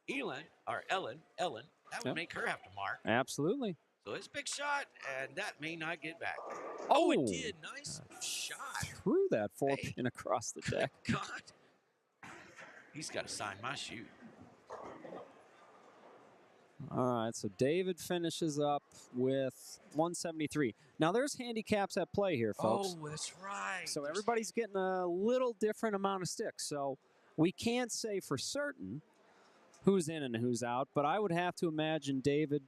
S2: Ellen, that would make her have to mark.
S1: Absolutely.
S2: So it's a big shot, and that may not get back. Oh, it did. Nice shot.
S1: Threw that 4-pin across the deck.
S2: God. He's got to sign my shoe.
S1: All right, so David finishes up with 173. Now, there's handicaps at play here, folks.
S2: Oh, that's right.
S1: So everybody's getting a little different amount of sticks. So we can't say for certain who's in and who's out, but I would have to imagine David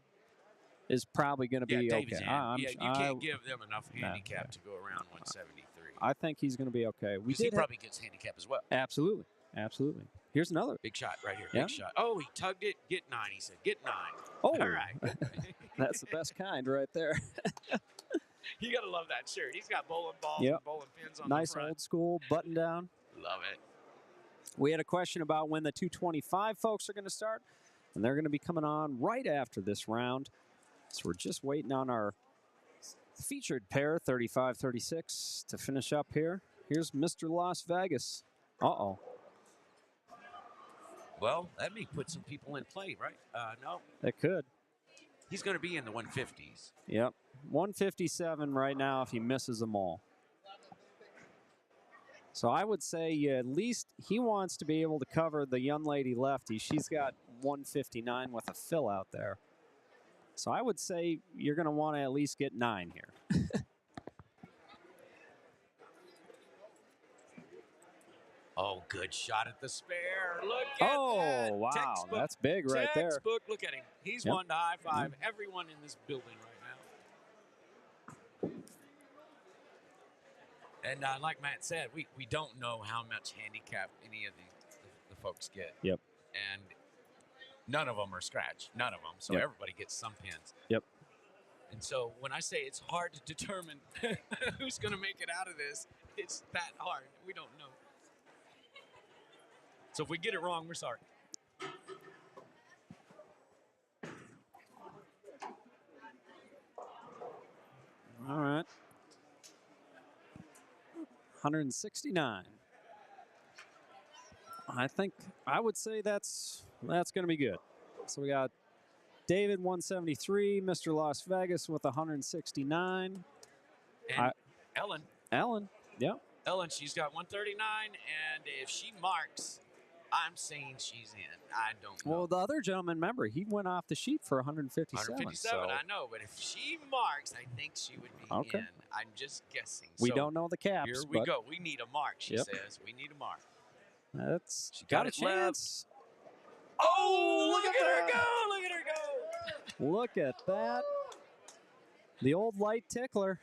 S1: is probably going to be
S2: David's
S1: okay.
S2: in. You can't give them enough handicap to go around 173.
S1: I think he's going to be okay.
S2: He probably gets handicap as well.
S1: Absolutely. Absolutely. Here's another.
S2: Big shot right here.
S1: Yeah.
S2: Big shot. Oh, he tugged it. Get 9, he said. Get 9.
S1: Oh.
S2: All right.
S1: That's the best kind right there.
S2: You got to love that shirt. He's got bowling balls and bowling pins on the
S1: nice
S2: front.
S1: old school button down.
S2: Love it.
S1: We had a question about when the 225 folks are going to start, and they're going to be coming on right after this round. So we're just waiting on our featured pair, 35-36, to finish up here. Here's Mr. Las Vegas. Uh-oh.
S2: Well, that may put some people in play, right? No.
S1: It could.
S2: He's going to be in the 150s.
S1: Yep. 157 right now if he misses them all. So I would say at least he wants to be able to cover the young lady lefty. She's got 159 with a fill out there. So I would say you're going to want to at least get 9 here.
S2: Oh, good shot at the spare. Look at that.
S1: Oh, wow.
S2: Textbook.
S1: That's big right there.
S2: Textbook. Look at him. He's one to high five everyone in this building right now. And like Matt said, we don't know how much handicap any of the folks get.
S1: Yep.
S2: And none of them are scratch. None of them. So everybody gets some pins.
S1: Yep.
S2: And so when I say it's hard to determine who's going to make it out of this, it's that hard. We don't know. So if we get it wrong, we're sorry.
S1: All right. 169. I would say that's going to be good. So we got David 173, Mr. Las Vegas with 169.
S2: And Ellen,
S1: yep.
S2: Ellen, she's got 139, and if she marks, I'm saying she's in. I don't know.
S1: Well, the other gentleman, remember, he went off the sheet for 157.
S2: 157,
S1: so.
S2: I know, but if she marks, I think she would be in. I'm just guessing.
S1: We don't know the caps.
S2: Here we go. We need a mark, she says. We need a mark.
S1: That's
S2: she got
S1: a chance.
S2: Left. Oh, look at her go. Look at her go.
S1: Look at that. The old light tickler.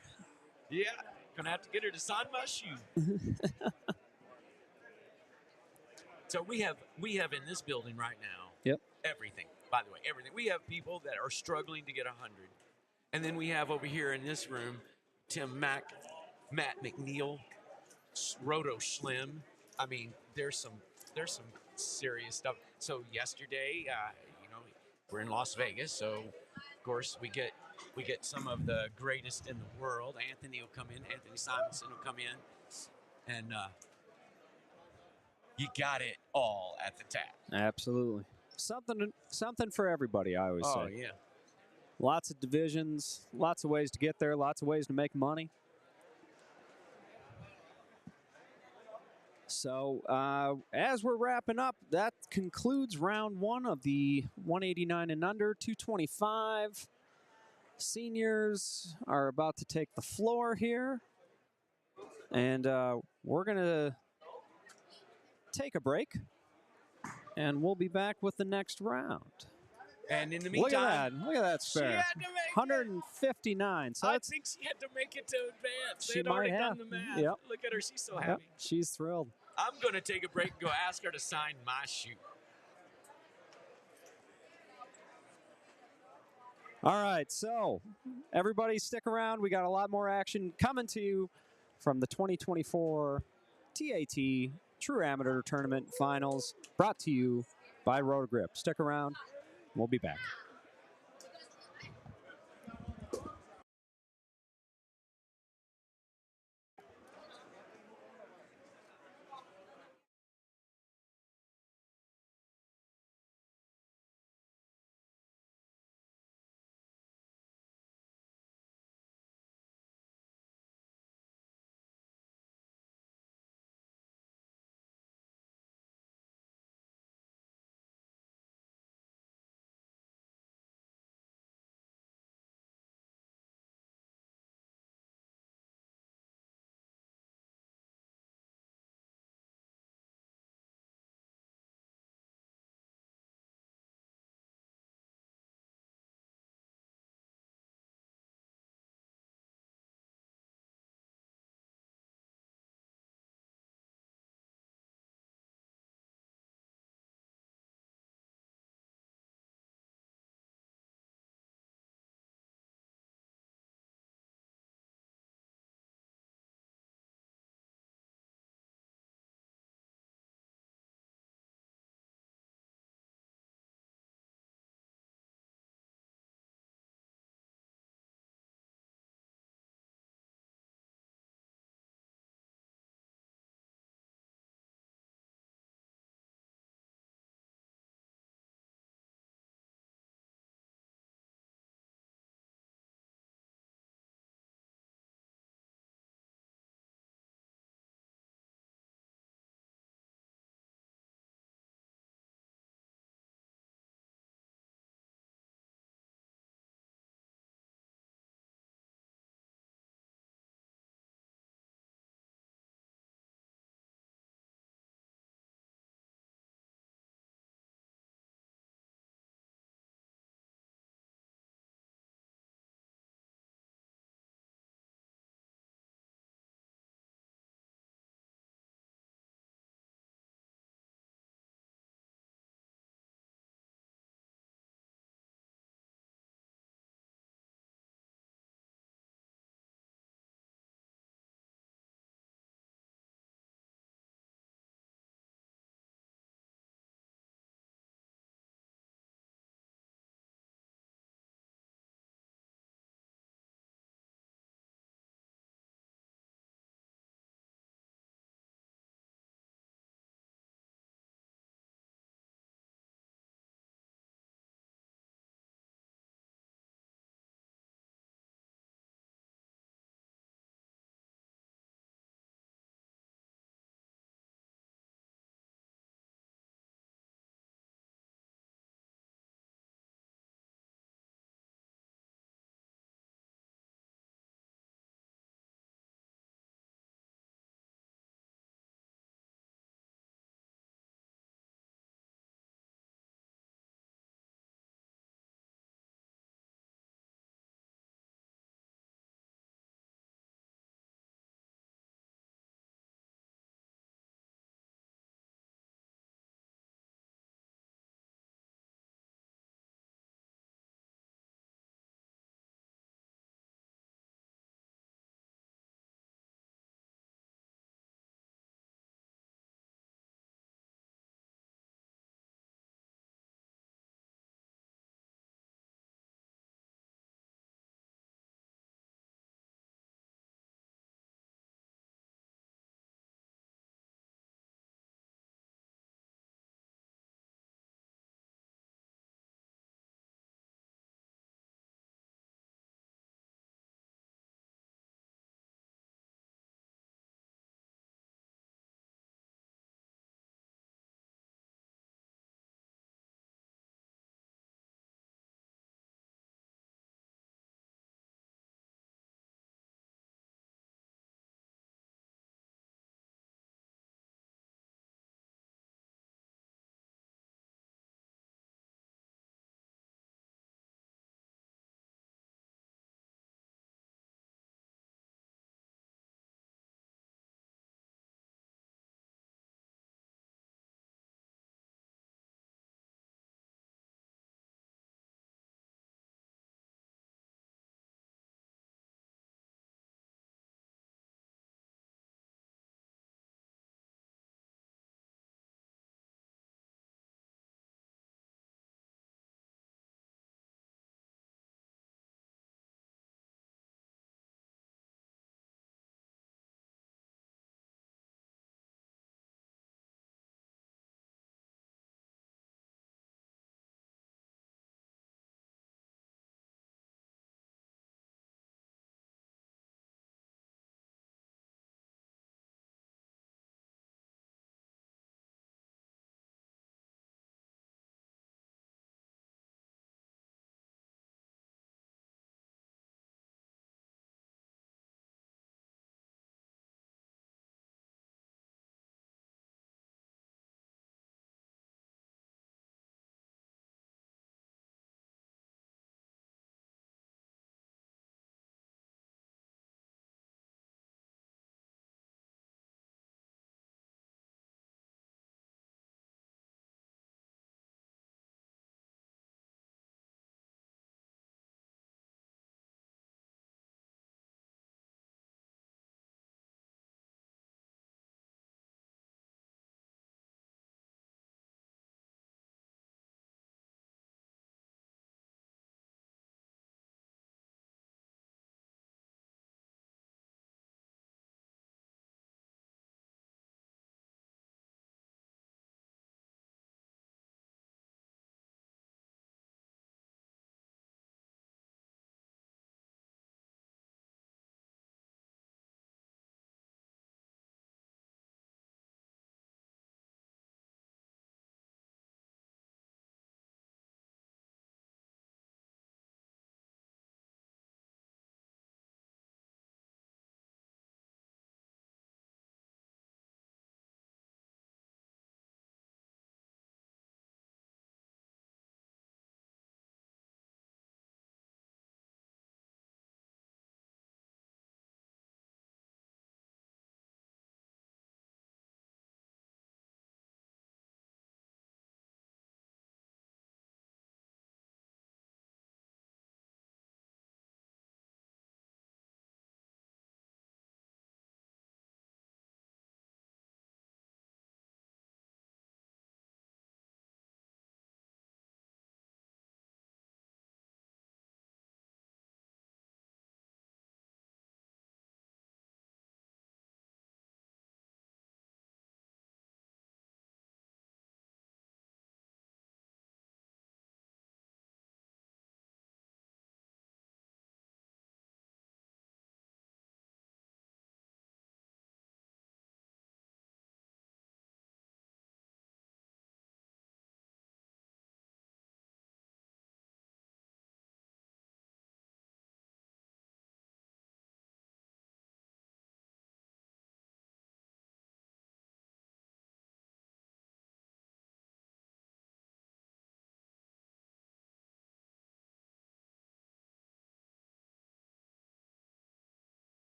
S2: Yeah. Gonna have to get her to sign my shoe. So we have in this building right now. Everything. By the way, everything. We have people that are struggling to get 100, and then we have over here in this room, Tim Mack, Matt McNeil, Roto Schlim. I mean, there's some serious stuff. So yesterday, we're in Las Vegas, so of course we get some of the greatest in the world. Anthony will come in. Anthony Simonson will come in. And you got it all at the TAT.
S1: Absolutely. Something for everybody, I always say.
S2: Oh, yeah.
S1: Lots of divisions, lots of ways to get there, lots of ways to make money. So as we're wrapping up, that concludes round 1 of the 189 and under, 225. Seniors are about to take the floor here. And we're going to take a break. And we'll be back with the next round.
S2: And in the meantime,
S1: look at that spare.
S2: She had to make
S1: 159. So
S2: I think she had to make it to advance.
S1: She
S2: They had
S1: might
S2: already
S1: have.
S2: done the math.
S1: Yep.
S2: Look at her. She's so happy.
S1: She's thrilled.
S2: I'm going to take a break and go ask her to sign my shoe.
S1: All right, so everybody stick around. We got a lot more action coming to you from the 2024 TAT True Amateur Tournament Finals, brought to you by Roto Grip. Stick around. We'll be back.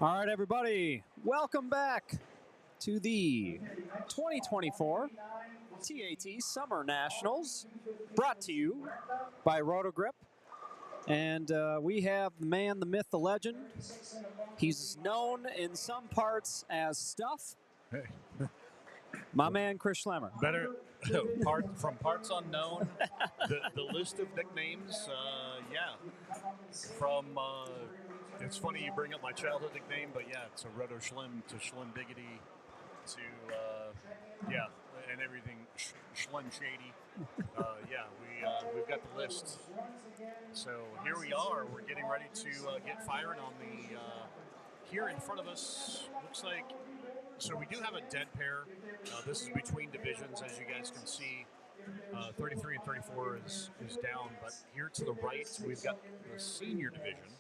S1: All right, everybody, welcome back to the 2024 TAT Summer Nationals, brought to you by Rotogrip. And we have the man, the myth, the legend. He's known in some parts as Stuff.
S4: Hey.
S1: My man, Chris Schlemmer.
S4: Better from parts unknown. The list of nicknames, yeah. From it's funny you bring up my childhood nickname, but yeah, it's a Roto Schlim to Schlim Diggity to yeah, and everything Schlim Shady. Yeah, we've got the list. So here we are. We're getting ready to get firing on the. Here in front of us looks like. So we do have a dead pair. This is between divisions, as you guys can see. 33 and 34 is down, but here to the right, we've got the senior division.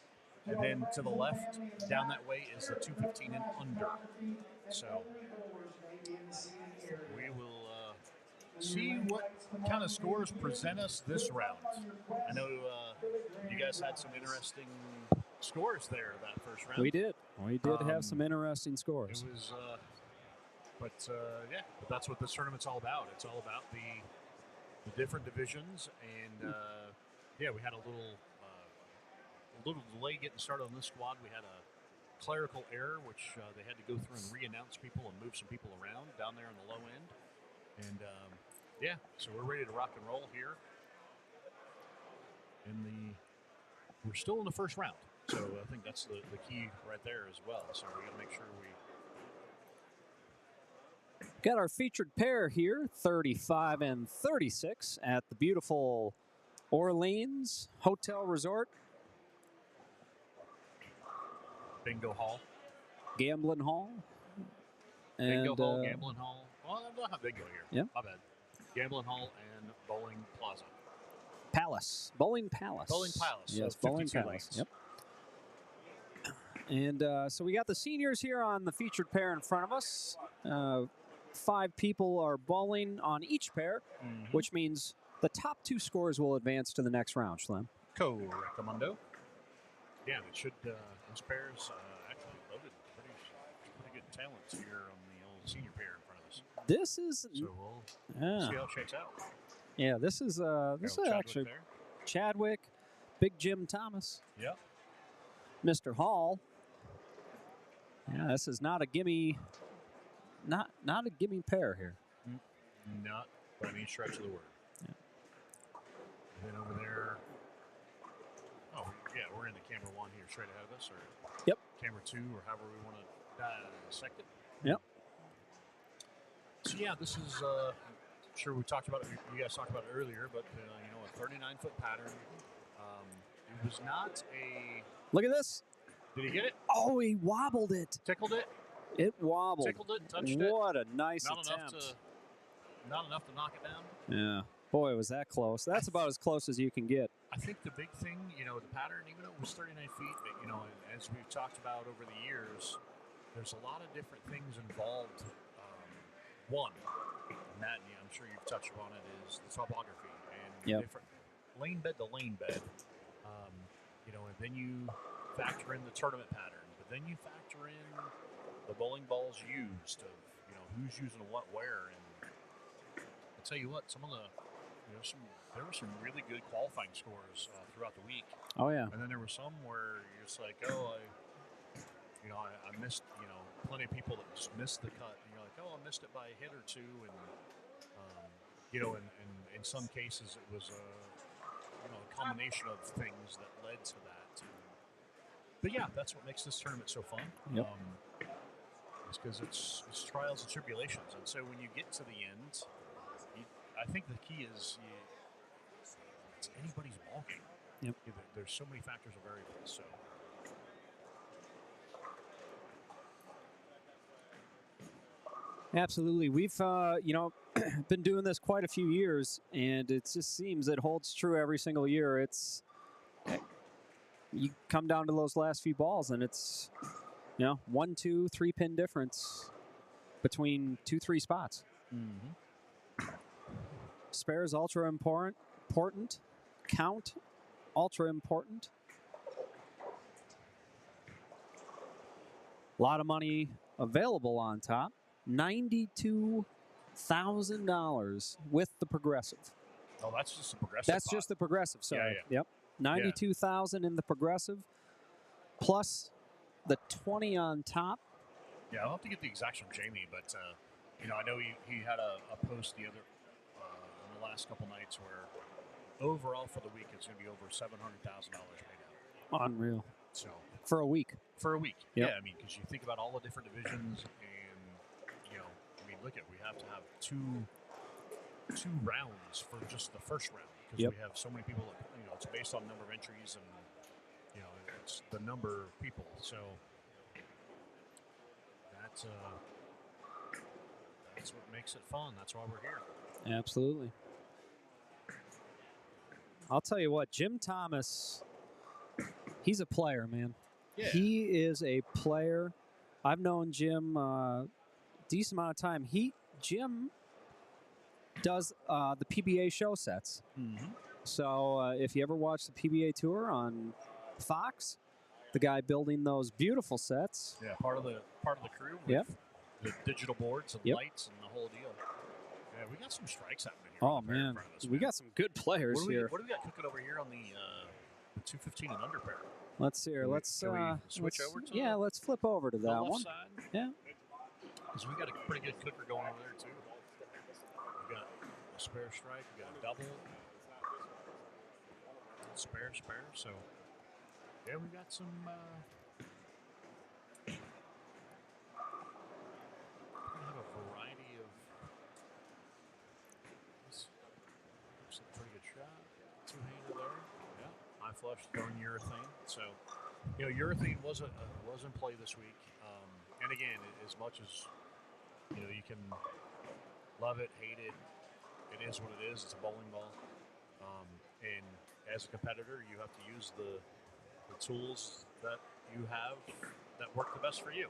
S4: And then to the left, down that way, is the 215 and under. So we will see what kind of scores present us this round. I know you guys had some interesting scores there that first round.
S1: We did. We did have some interesting scores.
S4: It was, yeah, but that's what this tournament's all about. It's all about the different divisions, and yeah, we had a little delay getting started on this squad. We had a clerical error, which they had to go through and re-announce people and move some people around down there on the low end, and yeah, so we're ready to rock and roll here. We're still in the first round. So I think that's the key right there as well. So we got to make sure we
S1: got our featured pair here, 35 and 36, at the beautiful Orleans Hotel Resort.
S4: Bingo Hall.
S1: Gambling Hall.
S4: Bingo
S1: And,
S4: Hall, Gambling Hall. Well, I don't have bingo here.
S1: Yeah.
S4: My bad. Gambling Hall and Bowling Plaza.
S1: Palace. Bowling Palace.
S4: Bowling Palace.
S1: Yes,
S4: so
S1: Bowling
S4: 52
S1: Palace.
S4: lanes.
S1: Yep. And so we got the seniors here on the featured pair in front of us. 5 people are bowling on each pair, which means the top 2 scores will advance to the next round, Schlem.
S4: Correctamundo. Yeah, it should. Those pairs actually loaded pretty good talents here on the old senior pair in front of us.
S1: This is.
S4: So we'll see how it shakes out.
S1: Yeah, this is actually
S4: there.
S1: Chadwick, Big Jim Thomas.
S4: Yep.
S1: Mr. Hall. Yeah, this is not a gimme. Not a gimme pair here.
S4: Not by any stretch of the word.
S1: Yeah.
S4: And then over there. Oh, yeah, we're in the camera 1 here straight ahead of us, or
S1: Yep.
S4: camera 2, or however we want to dissect it.
S1: Yep.
S4: So yeah, this is. I'm sure we talked about it. You guys talked about it earlier, but you know, a 39-foot pattern. It was not a.
S1: Look at this.
S4: Did he get it?
S1: Oh, he wobbled it.
S4: Tickled it?
S1: It wobbled.
S4: Tickled it? Touched it?
S1: What a nice
S4: Not
S1: attempt.
S4: Not enough to knock it down.
S1: Yeah. Boy, was that close. That's about as close as you can get.
S4: I think the big thing, you know, the pattern, even though it was 39 feet, but, you know, as we've talked about over the years, there's a lot of different things involved. One, and that, you know, I'm sure you've touched upon it, is the topography and different lane bed to lane bed. You know, and then you factor in the tournament pattern, but then you factor in the bowling balls used, of, you know, who's using what where, and I'll tell you what, some of the, you know, there were some really good qualifying scores throughout the week.
S1: Oh yeah.
S4: And then there were some where you're just like, oh, I missed, you know, plenty of people that just missed the cut. And you're like, oh, I missed it by a hit or two, and you know, and in some cases it was a combination of things that led to that. But yeah, that's what makes this tournament so fun.
S1: Yep.
S4: It's because it's trials and tribulations, and so when you get to the end, I think the key is it's anybody's ball game.
S1: Yep.
S4: There's so many factors and variables. So.
S1: Absolutely. We've, you know, been doing this quite a few years, and it just seems it holds true every single year. It's, you come down to those last few balls, and it's, you know, 1, 2, 3 pin difference between 2, 3 spots. Spares ultra important. Count ultra important. A lot of money available on top. $92,000 with the progressive.
S4: Oh, that's just the progressive.
S1: That's
S4: pot.
S1: just the progressive. Sorry.
S4: Yeah.
S1: Yep. 92,000 in the progressive, plus the 20 on top.
S4: Yeah, I'll have to get the exacts from Jamie, but I know he had a post the other in the last couple nights where overall for the week it's going to be over $700,000 paid out.
S1: Unreal.
S4: So
S1: For a week.
S4: for a week,
S1: Yep.
S4: yeah. I mean, because you think about all the different divisions, and look at we have to have two rounds for just the first round because
S1: Yep.
S4: we have so many people. It's based on number of entries and it's the number of people. So that's what makes it fun. That's why we're here.
S1: Absolutely. I'll tell you what, Jim Thomas, he's a player, man.
S4: Yeah.
S1: He is a player. I've known Jim a decent amount of time. Jim does the PBA show sets.
S4: Mm-hmm.
S1: So if you ever watch the PBA tour on Fox, the guy building those beautiful sets.
S4: Yeah, part of the crew with
S1: Yep.
S4: the digital boards and
S1: Yep.
S4: lights and the whole deal. Yeah, we got some strikes happening here.
S1: Oh,
S4: on the pair in
S1: man.
S4: front of us,
S1: We
S4: man.
S1: got some good players
S4: What do
S1: here.
S4: we got cooking over here on the 215 and under pair?
S1: Let's see here.
S4: Can we-
S1: Let's
S4: can we switch over to
S1: yeah, let's flip over to
S4: The
S1: that
S4: left
S1: one.
S4: side?
S1: Yeah.
S4: Because we got a pretty good cooker going over there too. We got a spare strike, we got a double, spare. So yeah, we got some. We have a variety of. This looks like a pretty good shot. Two-hander there. Yeah, high flush, throwing urethane. So urethane was in play this week. And again, as much as you can love it, hate it, it is what it is. It's a bowling ball, and as a competitor, you have to use the tools that you have that work the best for you.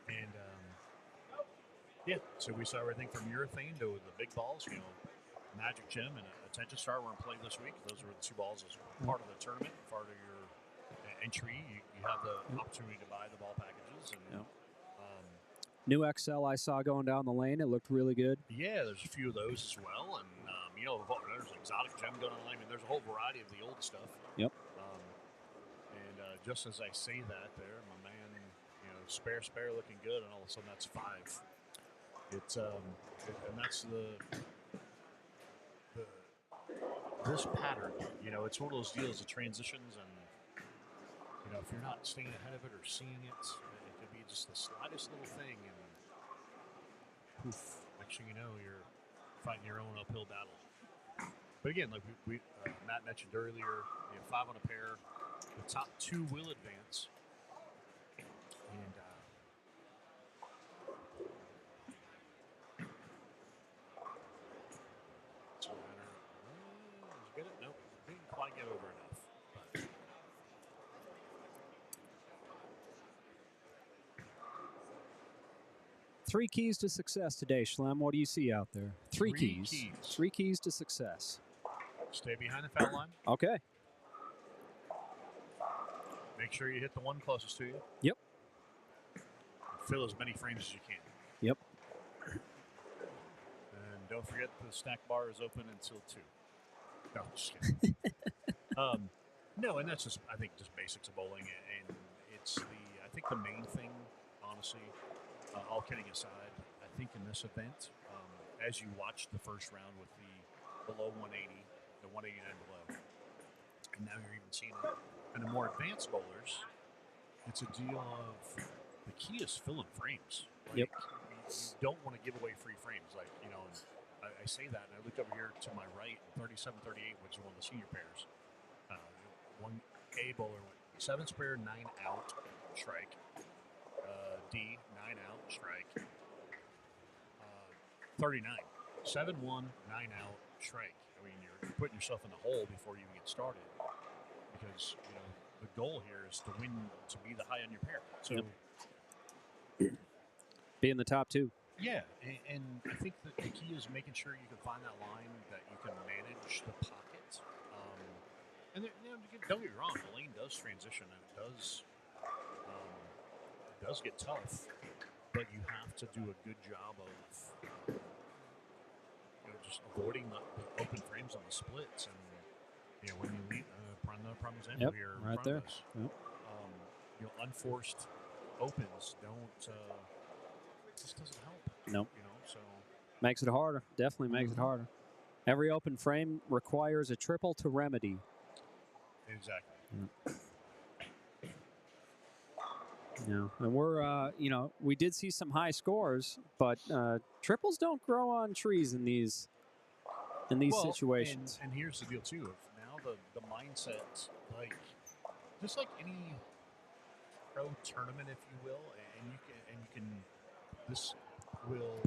S4: And yeah, so we saw everything from urethane to the big balls. Magic Gem and Attention Star were in play this week. Those were the two balls as part of the tournament, part of your entry. You have the opportunity to buy the ball packages. And
S1: New XL I saw going down the lane. It looked really good.
S4: yeah, there's a few of those as well. And there's exotic gem going on. I mean, there's a whole variety of the old stuff.
S1: Yep.
S4: And just as I say that, there, my man, spare looking good, and all of a sudden that's 5. It's and that's this pattern. It's one of those deals of transitions, and if you're not staying ahead of it or seeing it, it could be just the slightest little thing, and poof, next thing you know, you're fighting your own uphill battle. But again, like we Matt mentioned earlier, 5 on a pair. The top 2 will advance, and it's a matter. Did you get it? Nope, didn't quite get over enough. But
S1: 3 keys to success today, Schlem. What do you see out there? 3 keys. 3 keys to success.
S4: Stay behind the foul line.
S1: Okay.
S4: Make sure you hit the one closest to you.
S1: Yep.
S4: Fill as many frames as you can.
S1: Yep.
S4: And don't forget the snack bar is open until 2. No, just kidding. No, and that's I think just basics of bowling, and it's I think the main thing, honestly, all kidding aside, I think in this event, as you watch the first round with the below 180, the 189 below, and now you're even seeing it, and the more advanced bowlers, it's a deal of the key is filling frames.
S1: Yep.
S4: You don't want to give away free frames, and I say that, and I look over here to my right, 37-38, which is one of the senior pairs. One A bowler went 7 spare, 9 out, strike. D, 9 out, strike. 39, 7-1, 9 out, strike. I mean, you're putting yourself in the hole before you even get started, because the goal here is to win, to be the high on your pair. So,
S1: Yep. Be in the top 2.
S4: Yeah, and I think that the key is making sure you can find that line that you can manage the pocket. And don't get me wrong, the lane does transition and it does get tough, but you have to do a good job of just avoiding the open frames on the splits. And when you leave, prime example here in
S1: right
S4: front
S1: there.
S4: of us,
S1: Yep.
S4: unforced opens don't just doesn't help.
S1: Nope.
S4: So
S1: Makes it harder. Definitely makes it harder. Every open frame requires a triple to remedy.
S4: exactly.
S1: Yeah, and we're we did see some high scores, but triples don't grow on trees in these situations.
S4: And here's the deal too. Of now the mindset, like just like any pro tournament, if you will, and you can this will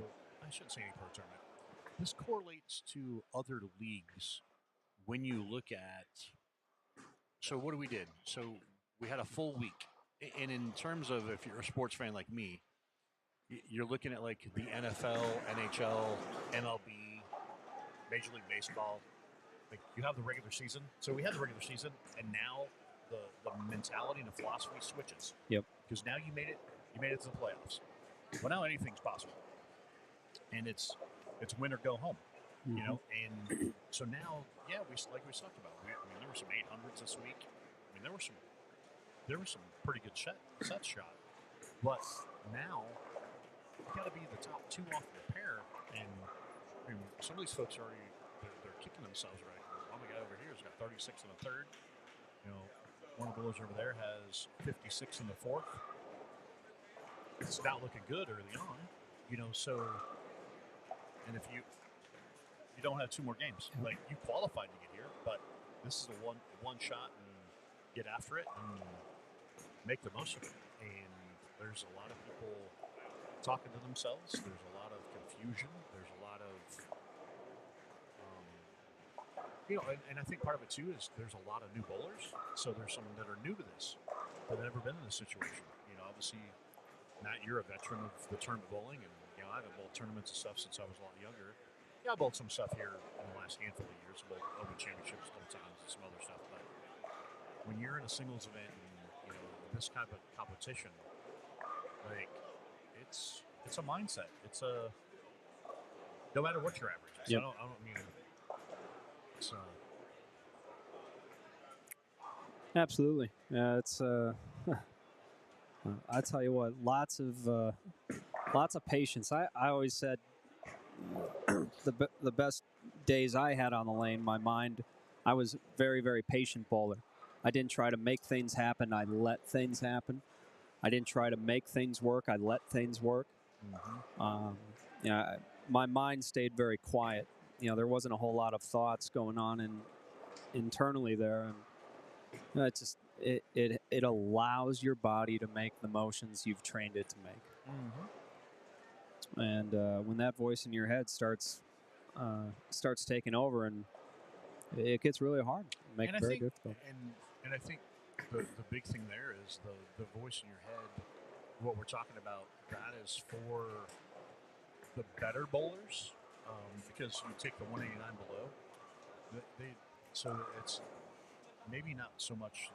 S4: I shouldn't say any pro tournament. This correlates to other leagues when you look at. So what we did? So we had a full week, and in terms of if you're a sports fan like me, you're looking at like the NFL, NHL, MLB, Major League Baseball. Like you have the regular season. So we had the regular season, and now the mentality and the philosophy switches.
S1: Yep.
S4: Because now you made it to the playoffs. Well, now anything's possible, and it's win or go home.
S1: Mm-hmm.
S4: And so now, we talked about. There were some 800s this week. There were some pretty good sets shot, but now you got to be the top two off the pair, and some of these folks are already they're kicking themselves right. One guy over here has got 36 in the third. One of the bowlers over there has 56 in the fourth. It's not looking good early on, So, and if you don't have two more games, like you qualified to get here, but this is a one shot and get after it and make the most of it. And there's a lot of people talking to themselves. There's a lot of confusion. There's a lot of and I think part of it too is there's a lot of new bowlers. So there's some that are new to this that have never been in this situation. Obviously, Matt, you're a veteran of the tournament bowling, and I haven't bowled tournaments and stuff since I was a lot younger. Yeah, I bowled some stuff here in the last handful of years. I bowled Open Championships a couple times and some other stuff. But when you're in a singles event and this kind of competition, like it's a mindset. It's a no matter what your average is.
S1: Yep.
S4: I don't mean it's
S1: Absolutely. It's I tell you what, lots of patience. I always said the best days I had on the lane, my mind, I was very, very patient bowler. I didn't try to make things happen. I let things happen. I didn't try to make things work. I let things work. My mind stayed very quiet. There wasn't a whole lot of thoughts going on internally there, and it allows your body to make the motions you've trained it to make. And when that voice in your head starts taking over, and it gets really hard, make it very difficult.
S4: And I think the big thing there is the voice in your head. What we're talking about, that is for the better bowlers, because you take the 189 below. So it's maybe not so much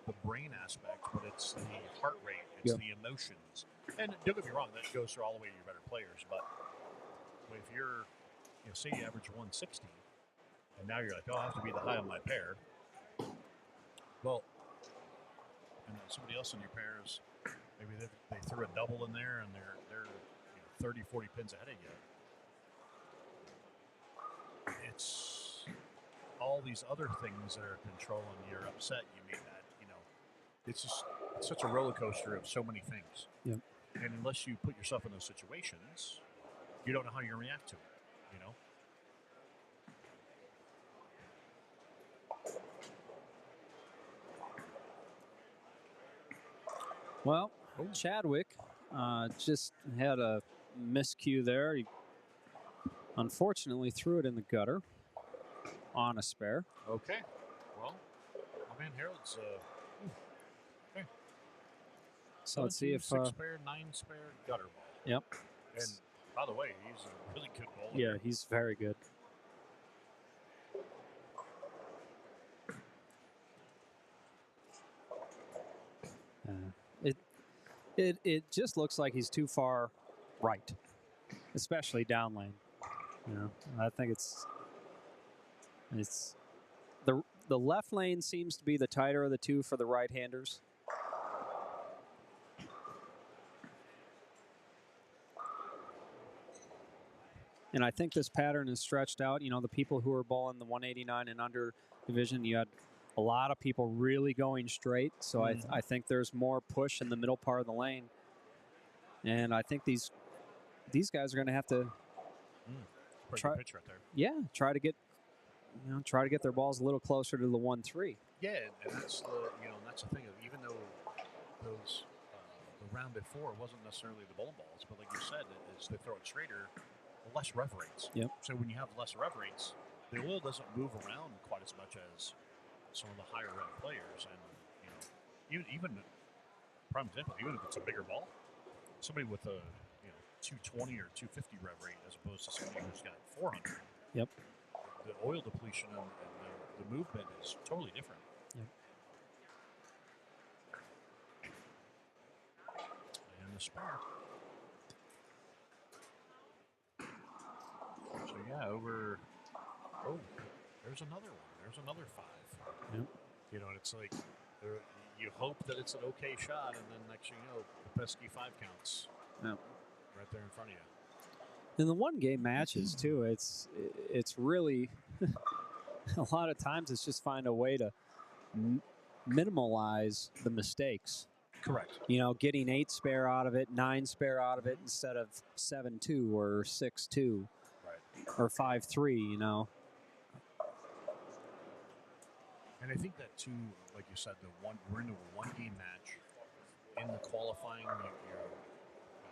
S4: the brain aspect, but it's the heart rate, it's the emotions. And don't get me wrong, that goes through all the way to your better players. But if you're, say you average 160, and now you're like, I have to be the high on my pair. Well, and somebody else in your pairs, maybe they threw a double in there, and they're 30, 40 pins ahead of you. It's all these other things that are controlling you're upset. You made that, it's such a roller coaster of so many things.
S1: Yep.
S4: And unless you put yourself in those situations, you don't know how you're going to react to it,
S1: Well, Chadwick just had a miscue there. He unfortunately threw it in the gutter on a spare.
S4: Okay. Well, my man Harold's okay.
S1: So let's see if
S4: 6 spare, 9 spare gutter ball.
S1: Yep.
S4: And by the way, he's a really good bowler.
S1: Yeah, he's very good. It just looks like he's too far right, especially down lane. You know, I think it's the left lane seems to be the tighter of the two for the right-handers. And I think this pattern is stretched out. You know, the people who are bowling the 189 and under division, you had a lot of people really going straight. So I think there's more push in the middle part of the lane. And I think these guys are going to have to
S4: Pretty good pitch right there.
S1: Yeah, try to get their balls a little closer to the 1-3.
S4: Yeah, and that's that's the thing. Even though those the round before wasn't necessarily the bowling balls, but like you said, as they throw it straighter, less rev rates.
S1: Yep.
S4: So when you have less rev rates, the oil doesn't move around quite as much as some of the higher rev players. And even prime example, even if it's a bigger ball, somebody with a 220 or 250 rev rate as opposed to somebody who's got 400.
S1: Yep.
S4: The oil depletion and the movement is totally different.
S1: Yep.
S4: And the spare. So yeah, over. Oh, there's another one. There's another 5.
S1: Yep.
S4: You know, and it's like you hope that it's an okay shot, and then next thing you know, the pesky 5 counts.
S1: Yep.
S4: Right there in front of you.
S1: In the one-game matches too, it's really a lot of times it's just find a way to minimalize the mistakes.
S4: Correct.
S1: You know, getting 8 spare out of it, 9 spare out of it instead of 7-2 or 6-2,
S4: right,
S1: or 5-3. You know.
S4: And I think that too, like you said, we're into a one-game match. In the qualifying,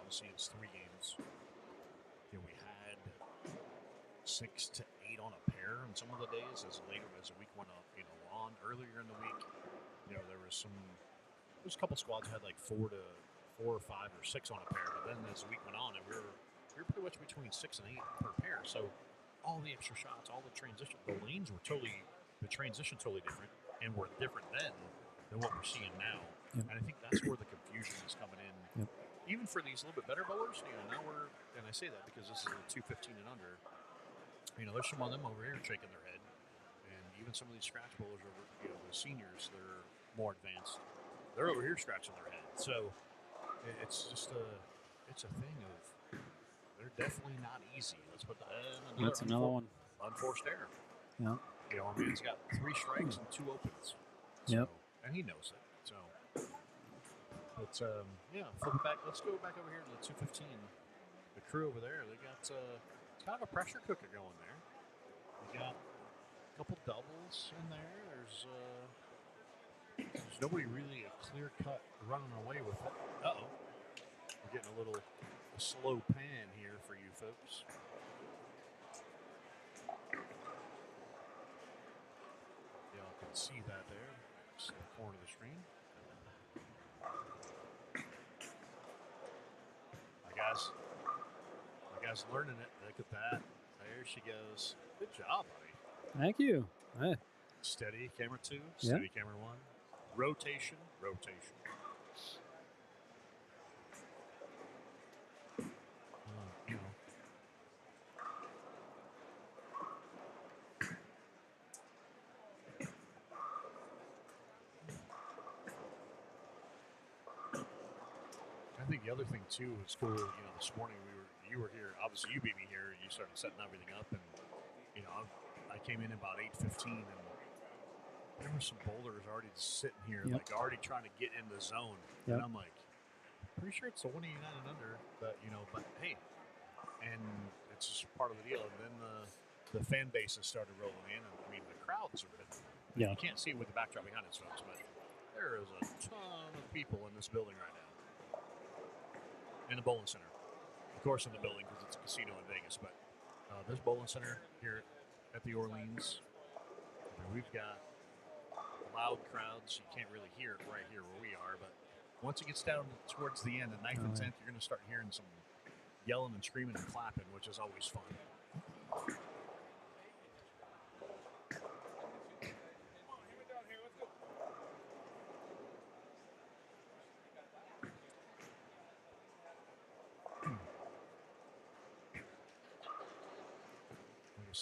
S4: obviously it's 3 games. We had 6 to 8 on a pair on some of the days as the week went up. On earlier in the week, there was a couple squads that had like 4 or 5 or 6 on a pair. But then as the week went on, and we were pretty much between 6 and 8 per pair. So all the extra shots, all the transition, the lanes were the transition totally different, and were different then than what we're seeing now.
S1: Yep.
S4: And I think that's where the confusion is coming in.
S1: Yep.
S4: Even for these little bit better bowlers, now and I say that because this is a 215 and under. There's some of them over here shaking their head, and even some of these scratch bowlers over, the seniors, they're more advanced. They're over here scratching their head. So it's just it's a thing of they're definitely not easy. Let's put that.
S1: That's another one.
S4: Unforced error.
S1: Yeah.
S4: Our man's got 3 strikes and 2 opens. So,
S1: Yep.
S4: And he knows it. So. But flip it back. Let's go back over here to the 215. The crew over there, they got kind of a pressure cooker going there. They got a couple doubles in there. There's nobody really a clear cut running away with it. Uh-oh. We're getting a slow pan here for you folks. Y'all can see that there. It's in the corner of the screen. My guy's learning it. Look at that. There she goes. Good job, buddy.
S1: Thank you. Hey.
S4: Steady, camera 2. Steady, camera 1. Rotation. I think the other thing too was cool. This morning you were here. Obviously, you beat me here. You started setting everything up, and I came in about 8:15, and there were some boulders already sitting here, like already trying to get in the zone.
S1: Yep.
S4: And I'm like, pretty sure it's the 189 and under, but but hey, and it's just part of the deal. And then the fan bases started rolling in, and the crowds are. You can't see it with the backdrop behind us, folks, but there is a ton of people in this building right now. In the bowling center. Of course, in the building because it's a casino in Vegas, but this bowling center here at the Orleans, we've got loud crowds. You can't really hear it right here where we are, but once it gets down towards the end, the 9th and 10th, you're going to start hearing some yelling and screaming and clapping, which is always fun.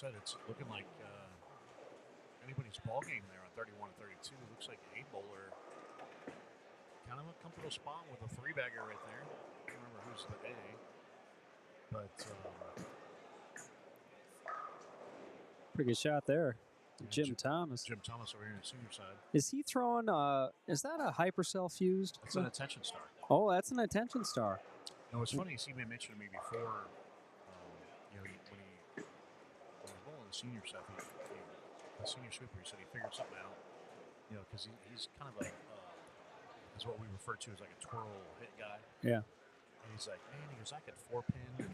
S4: said, it's looking like anybody's ball game there on 31 and 32. Looks like a bowler, kind of a comfortable spot with a three-bagger right there. I can't remember who's the A, but
S1: Pretty good shot there.
S4: yeah,
S1: Jim Thomas.
S4: Jim Thomas over here on the senior side.
S1: Is he throwing, is that a hypercell fused?
S4: It's an attention star.
S1: Oh, that's an attention star.
S4: No, it's funny. He mentioned to me before, you know, when he was bowling the senior stuff, the senior sweeper, he said he figured something out, you know, because he's kind of a, is what we refer to as like a twirl hit guy.
S1: Yeah.
S4: And he's like, man, he goes, I could 4-pin, and,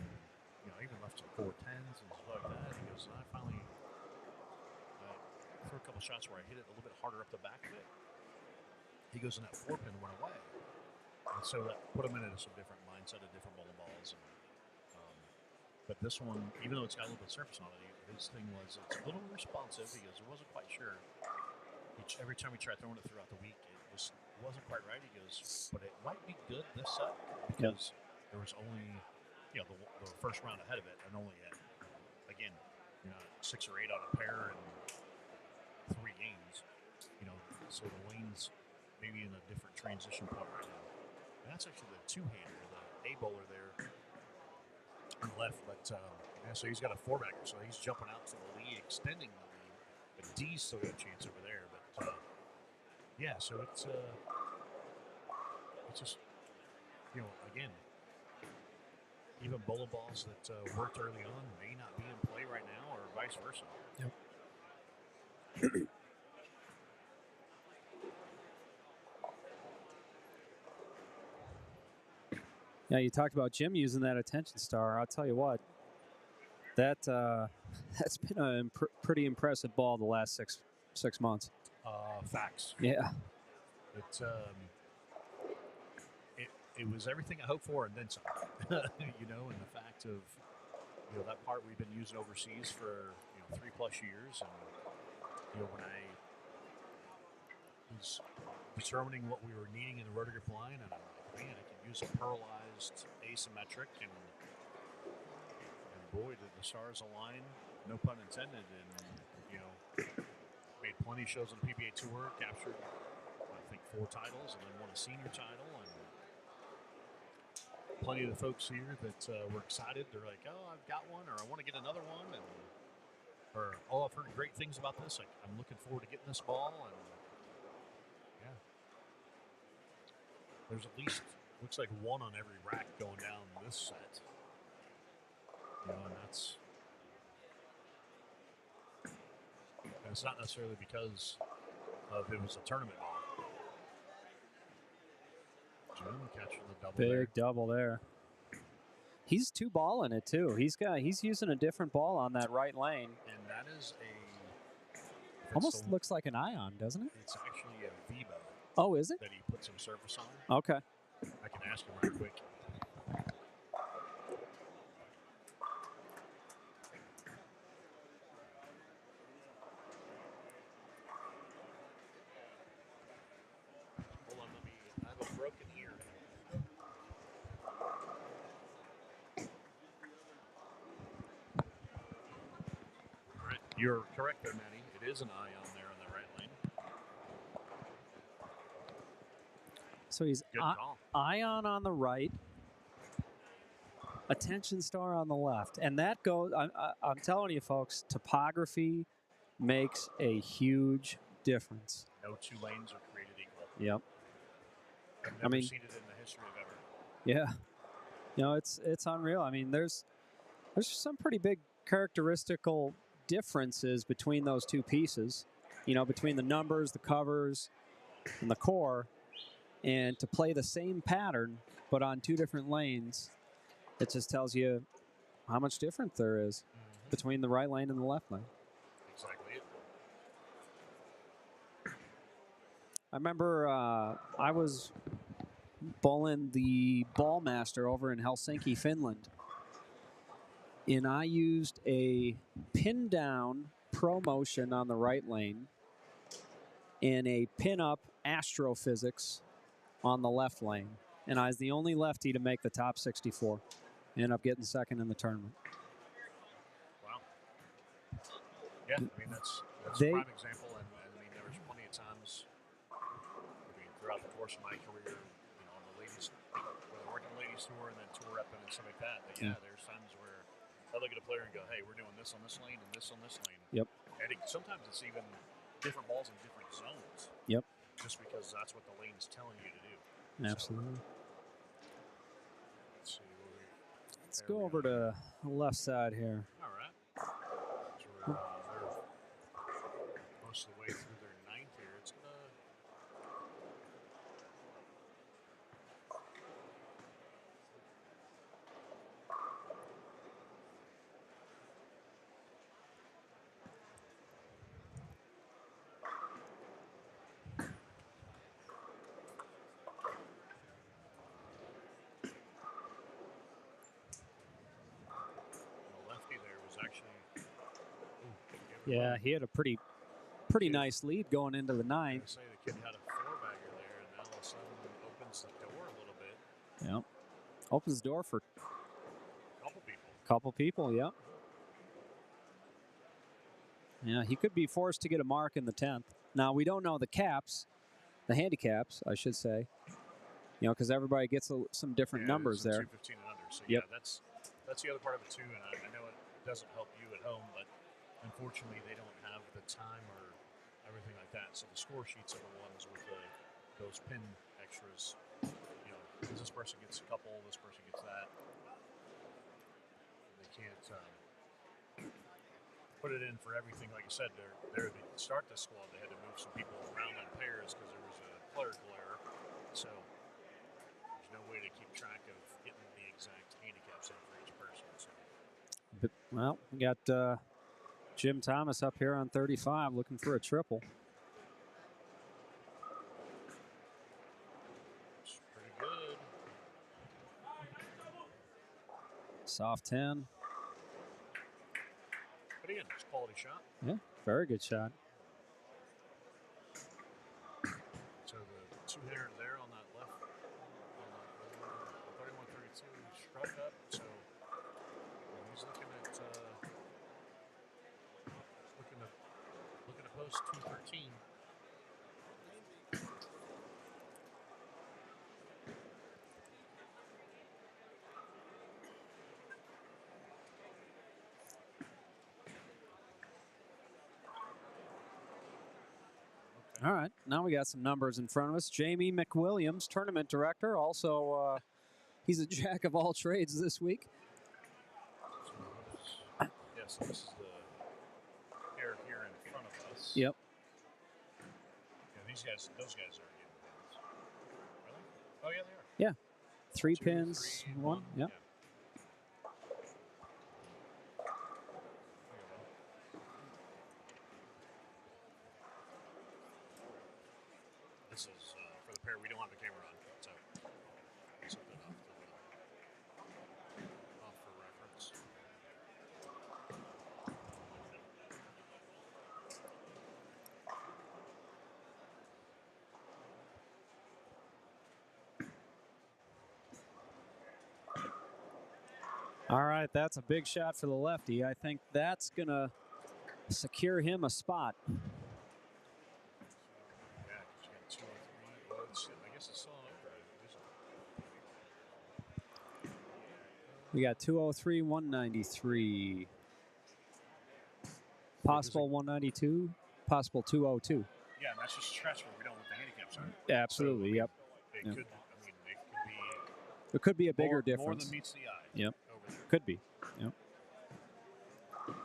S4: you know, I even left some 4-10s and stuff like that. He goes, and I finally threw a couple shots where I hit it a little bit harder up the back of it. He goes, and that 4-pin went away. And so that put him into some different mindset of different bowling balls. And, but this one, even though it's got a little bit of surface on it, his thing was it's a little responsive because he wasn't quite sure. Every time he tried throwing it throughout the week, it just wasn't quite right. He goes, but it might be good this set because there was only, you know, the first round ahead of it, and only at, again, you know, 6 or 8 on a pair and 3 games. You know, so the lane's maybe in a different transition point right now. And that's actually the two-hander, the A bowler there on the left. But yeah, so he's got a 4-bagger, so he's jumping out to the lead, extending the lead. But D's still got a chance over there. But yeah, so it's just, you know, again, even bowling balls that worked early on may not be in play right now, or vice versa.
S1: Yep. Yeah, you talked about Jim using that attention star. I'll tell you what, that's been a pretty impressive ball the last six months.
S4: Facts.
S1: Yeah.
S4: It was everything I hoped for and then some. You know, and the fact of, you know, that part we've been using overseas for, you know, 3+ years, and, you know, when I was determining what we were needing in the rotor grip line, and I'm like, man, I can use a pearlized asymmetric, and boy, did the stars align, no pun intended, and, you know, made plenty of shows on the PBA Tour, captured, I think, 4 titles, and then won a senior title, and plenty of the folks here that were excited. They're like, oh, I've got one, or I want to get another one, and or, oh, I've heard great things about this. Like, I'm looking forward to getting this ball, and yeah. There's at least, looks like one on every rack going down this set. You know, and that's, and it's not necessarily because of it was a tournament ball. Jim catching the double
S1: Big
S4: there.
S1: double there. He's 2-balling it too. He's using a different ball on that right lane.
S4: And that is
S1: Almost looks like an ion, doesn't it?
S4: It's actually a Vibo.
S1: Oh, is it?
S4: That he put some surface on.
S1: Okay.
S4: I can ask him right quick. Hold on, I have a broken ear. All right, you're correct there, Matty. It is an ion there on the right lane.
S1: So he's
S4: Good call.
S1: ion on the right, attention star on the left, and that goes. I'm telling you, folks, topography makes a huge difference.
S4: No 2 lanes are created equal.
S1: Yep.
S4: I've never seen it in the history of ever.
S1: Yeah. You know, it's unreal. I mean, there's some pretty big characteristical differences between those two pieces. You know, between the numbers, the covers, and the core. And to play the same pattern, but on 2 different lanes, it just tells you how much difference there is between the right lane and the left lane.
S4: Exactly it.
S1: I remember I was bowling the Ballmaster over in Helsinki, Finland. And I used a pin down Pro Motion on the right lane and a pin up Astrophysics on the left lane. And I was the only lefty to make the top 64. Ended up getting second in the tournament.
S4: Wow. Yeah, I mean that's
S1: They-
S4: a prime example, and I mean there was plenty of times. I mean throughout the course of my career, on the ladies, whether working the ladies tour and then tour repping and stuff like that. But yeah, there's times where I look at a player and go, "Hey, we're doing this on this lane and this on this lane."
S1: Yep.
S4: And sometimes it's even different balls in different zones.
S1: Yep.
S4: Just because that's what the lane's telling you to do.
S1: Absolutely.
S4: So, let's see.
S1: Let's go over to the left side here.
S4: All right. So they're most of the way through their ninth here. It's gonna. The lefty there was actually.
S1: Yeah, he had a pretty nice lead going into the
S4: I
S1: ninth.
S4: say the kid had a four-bagger there, and now all of a sudden opens the door a little bit.
S1: Yep. Opens the door for
S4: A couple people.
S1: couple people, yep. Yeah, he could be forced to get a mark in the 10th. Now, we don't know the caps, the handicaps, I should say, because everybody gets some different numbers there.
S4: 215 and under. So,
S1: Yep.
S4: yeah, that's the other part of it, too. And I know it doesn't help you at home, but unfortunately, they don't have the time or everything like that. So, the score sheets are the ones with those pin extras. Because this person gets a couple, this person gets that. They can't put it in for everything. Like you said, to start this squad, they had to move some people around in pairs because there was a clerical error. So there's no way to keep track of getting the exact handicaps in for each person. So.
S1: But, well, we got Jim Thomas up here on 35 looking for a triple.
S4: It's pretty good.
S1: Soft 10.
S4: But again, it's a quality shot.
S1: Yeah, very good shot.
S4: So the two-hitter there on that left, on that 31-32 struck up. So he's looking at looking to post 213.
S1: All right, now we got some numbers in front of us. Jamie McWilliams, tournament director. Also, he's a jack of all trades this week.
S4: So this is the pair here in front of us.
S1: Yep.
S4: Yeah, those guys are getting pins. Really? Oh, yeah, they are.
S1: Yeah. Three
S4: 2,
S1: pins,
S4: 3,
S1: one. Yep.
S4: Yeah. This is for the pair we don't have the camera on, so something off for reference.
S1: All right, that's a big shot for the lefty. I think that's going to secure him a spot.
S4: Yeah, because you got 2 or 3. Well, I guess it's still on over.
S1: We got 203, 193. Possible 192, possible 202.
S4: Yeah, and that's just a stretch where we don't know what the handicaps are.
S1: Absolutely,
S4: So,
S1: yep.
S4: It
S1: Yep.
S4: could, I mean, it could be
S1: There could be a bigger
S4: more
S1: difference.
S4: than meets the eye.
S1: Yep.
S4: Over there.
S1: Could be. Yep.
S4: That's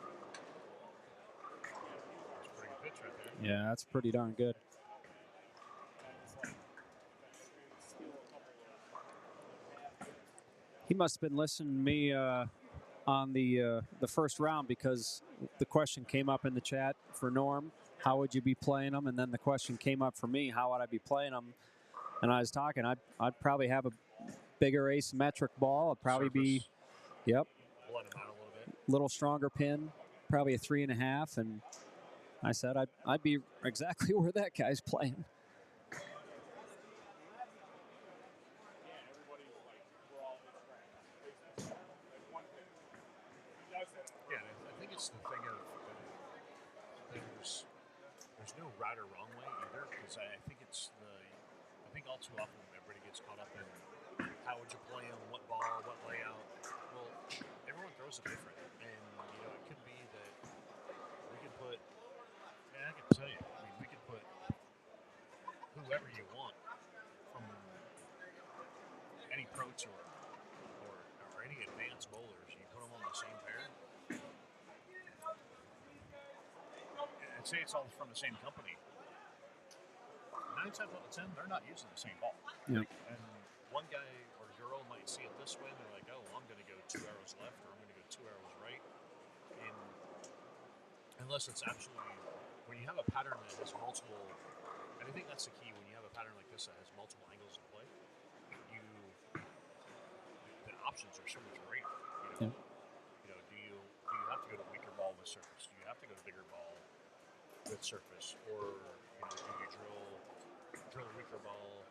S4: a pretty good pitch right there.
S1: Yeah, that's pretty darn good. He must have been listening to me on the first round because the question came up in the chat for Norm, how would you be playing them? And then the question came up for me, how would I be playing them? And I was talking, I'd probably have a bigger asymmetric ball. It'd probably be, yep,
S4: Blood him out a little bit.
S1: little stronger pin, probably a 3.5. And I said I'd be exactly where that guy's playing.
S4: Yeah, I think it's the thing of no right or wrong way either, because I think I think all too often everybody gets caught up in how would you play them, what ball, what layout. Well, everyone throws it different, and it could be that we could put. Man, I can tell you, I mean, we could put whoever you want from any pro tour or any advanced bowlers. You put them on the same pair. And say it's all from the same company. 9 times out of 10, they're not using the same ball.
S1: Yep.
S4: And one guy or girl might see it this way, and they're like, "Oh, well, I'm going to go 2 arrows left, or I'm going to go 2 arrows right." And unless it's absolutely, when you have a pattern that has multiple, and I think that's the key. When you have a pattern like this that has multiple angles of play, the options are so much greater.
S1: Yep.
S4: Do you have to go to weaker ball with surface? Do you have to go to bigger ball with surface, or do you drill a weaker ball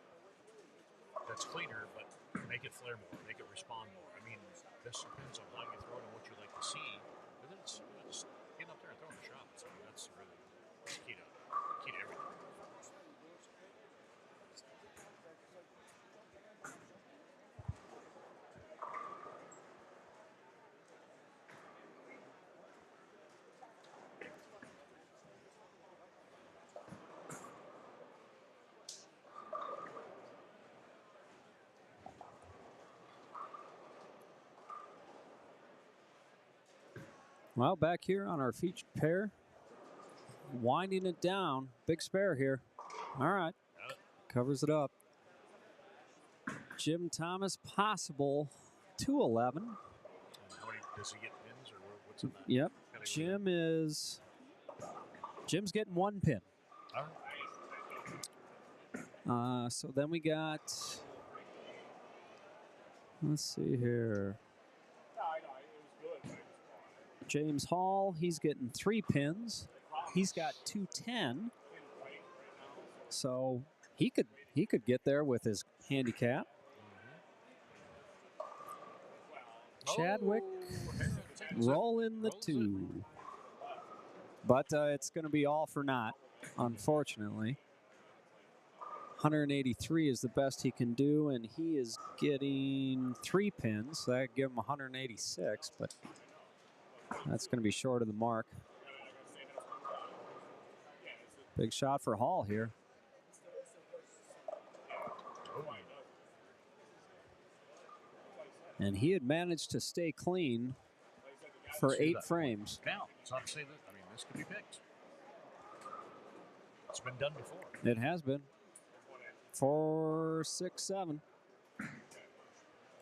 S4: that's cleaner, but make it flare more, make it respond more? I mean, this depends on how you throw it and what you like to see. But then it's just getting up there and throwing the shots. I mean, that's really key to everything.
S1: Well, back here on our featured pair, winding it down. Big spare here. All right. Covers it up. Jim Thomas, possible 211.
S4: And how many does he get pins, or what's in that?
S1: Yep.
S4: category?
S1: Jim's getting 1 pin.
S4: All right.
S1: So then we got, let's see here. James Hall, he's getting 3 pins. He's got 210. So he could get there with his handicap. Chadwick rolling the 2. But it's going to be all for naught, unfortunately. 183 is the best he can do, and he is getting 3 pins. So that give him 186, but that's going to be short of the mark. Big shot for Hall here. And he had managed to stay clean for 8 frames.
S4: Now, it's not to say that, I mean, this could be picked. It's been done before.
S1: It has been. 4, 6, 7.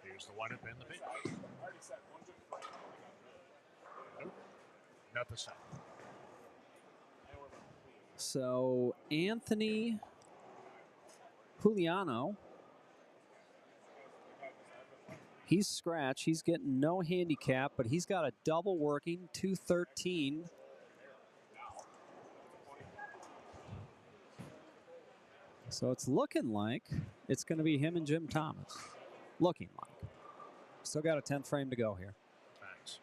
S4: Here's the windup and the pitch. Nope. Not the same.
S1: So Anthony Juliano, he's scratched. He's getting no handicap, but he's got a double working, 213. So it's looking like it's going to be him and Jim Thomas. Looking like. Still got a 10th frame to go here.
S4: Thanks.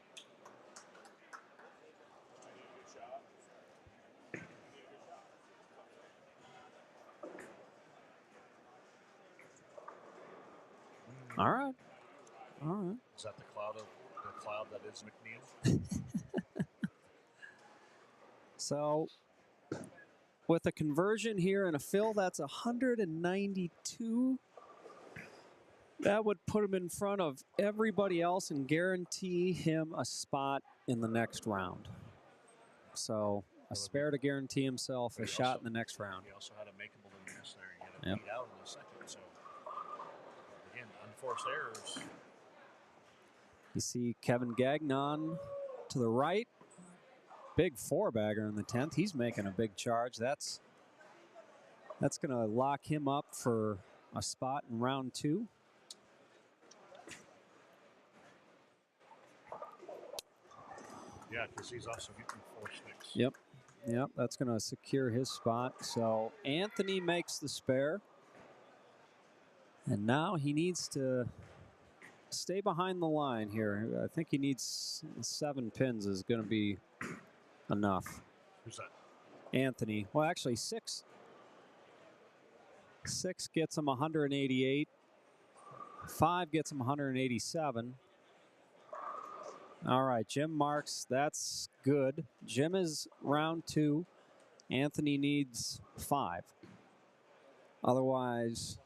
S1: All right. All right.
S4: Is that the cloud that is McNeil?
S1: So with a conversion here and a fill, that's 192. That would put him in front of everybody else and guarantee him a spot in the next round. So a spare to guarantee himself a shot in the next round.
S4: He also had a makeable in this there. He had a beat out in the second. So, again, unforced errors.
S1: You see Kevin Gagnon to the right. Big 4-bagger in the 10th. He's making a big charge. That's going to lock him up for a spot in round 2.
S4: Yeah, because he's also getting 4 sticks.
S1: Yep. Yep, that's going to secure his spot. So Anthony makes the spare. And now he needs to stay behind the line here. I think he needs 7 pins is going to be enough.
S4: Who's that?
S1: Anthony. Well, actually, 6 gets him 188. 5 gets him 187. All right, Jim marks. That's good. Jim is round 2. Anthony needs 5. Otherwise,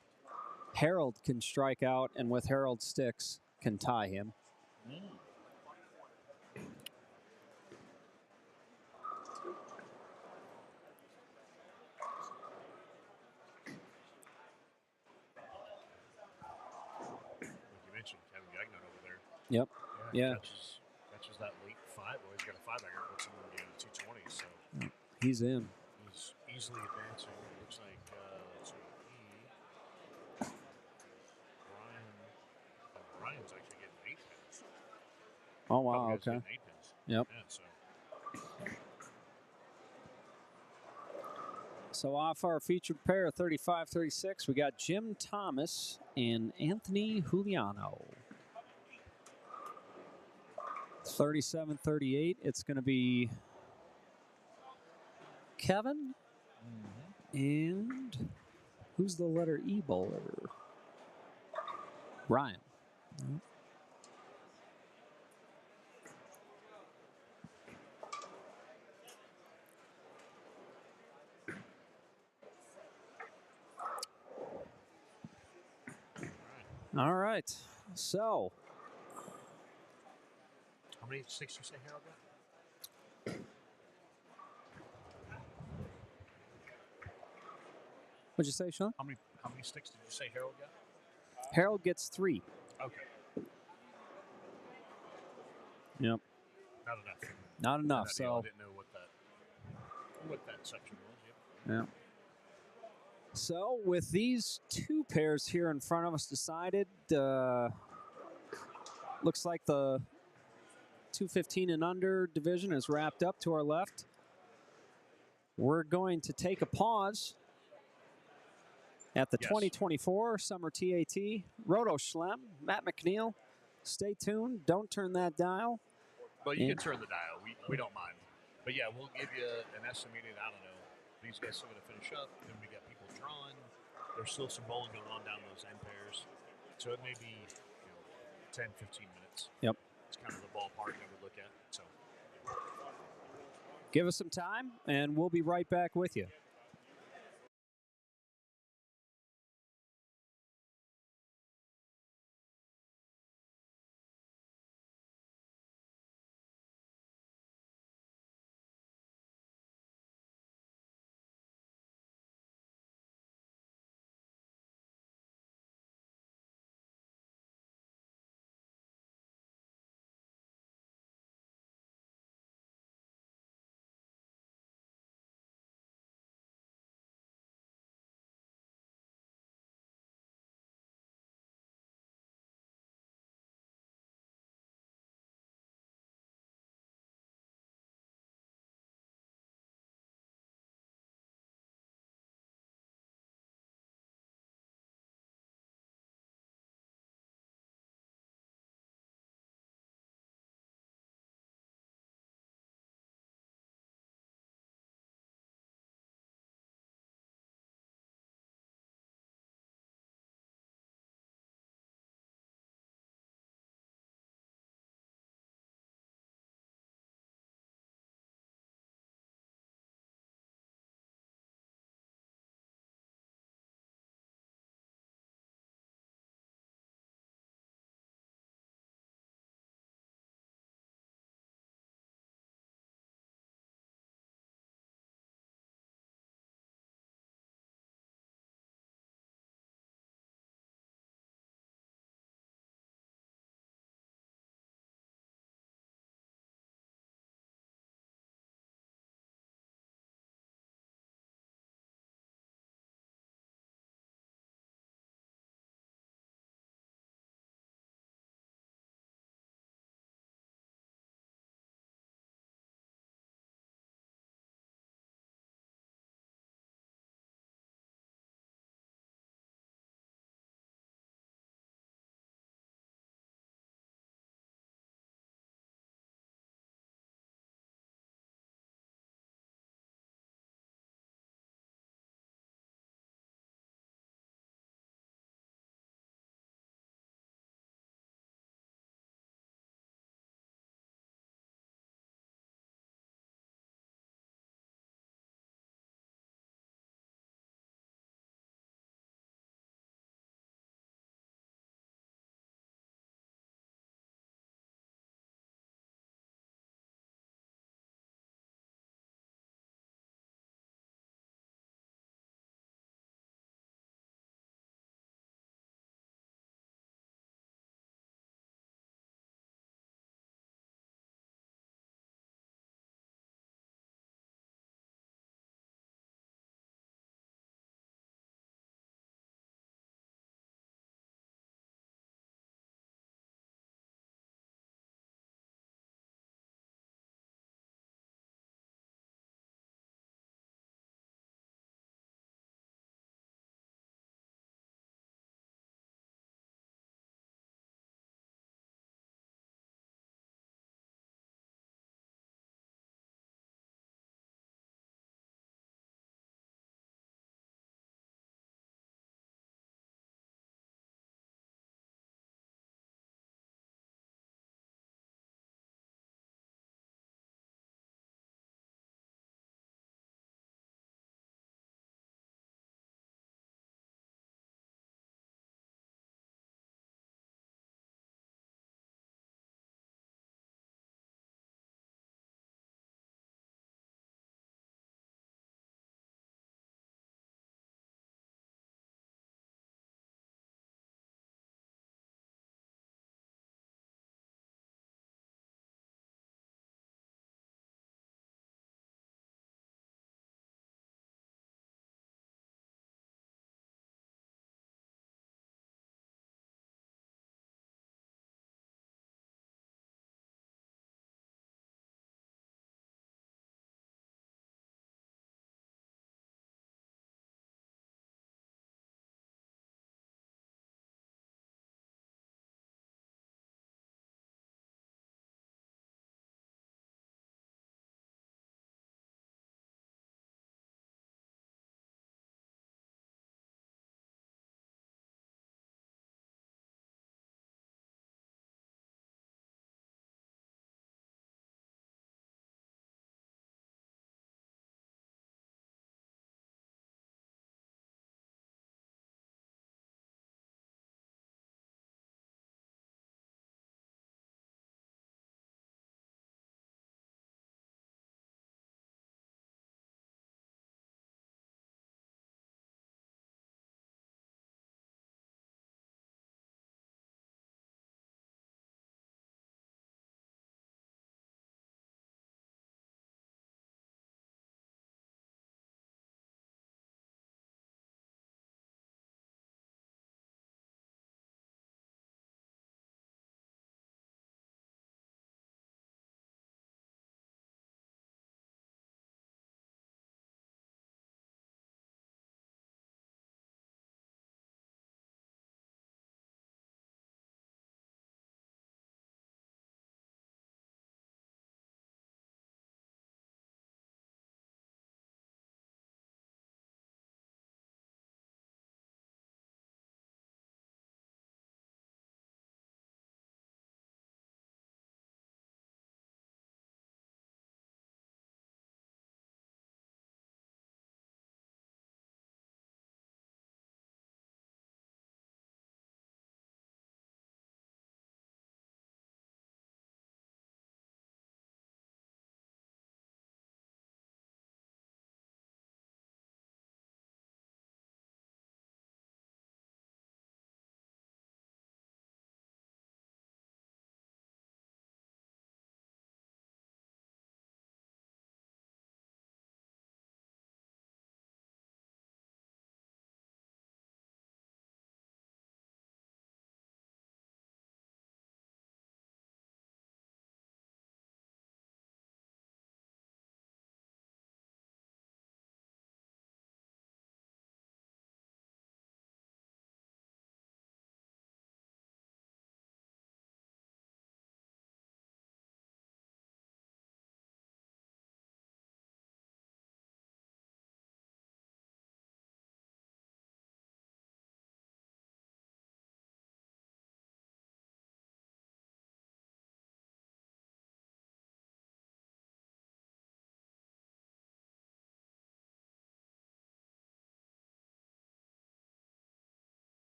S1: Harold can strike out, and with Harold sticks, can tie him. Yep. Yeah.
S4: Catches that late 5. Well, he's got a 5-bagger, puts him in the 220. So
S1: he's in.
S4: He's easily advancing. It looks like let's see, Brian's actually getting 8 pins.
S1: Oh wow. Okay.
S4: 8 pins.
S1: Yep.
S4: Yeah,
S1: so off our featured pair of 35-36, we got Jim Thomas and Anthony Juliano. 37-38. It's going to be Kevin. And who's the letter E bowler? Brian. All right. So.
S4: How many sticks you say Harold got?
S1: What'd you say, Sean?
S4: How many sticks did you say Harold got?
S1: Harold gets 3.
S4: Okay.
S1: Yep.
S4: Not enough.
S1: Not enough. So
S4: I didn't know what that section was. Yep.
S1: Yeah. So with these 2 pairs here in front of us decided, looks like the 215 and under division is wrapped up to our left. We're going to take a pause at the 2024 Summer TAT Roto Schlem. Matt McNeil, stay tuned. Don't turn that dial.
S4: Well, you can turn the dial. We don't mind. But yeah, we'll give you an estimated, I don't know, these guys still going to finish up. Then we got people drawing. There's still some bowling going on down those end pairs. So it may be 10, 15 minutes.
S1: Yep.
S4: It's kind of the ballpark I would look at. So
S1: give us some time, and we'll be right back with you.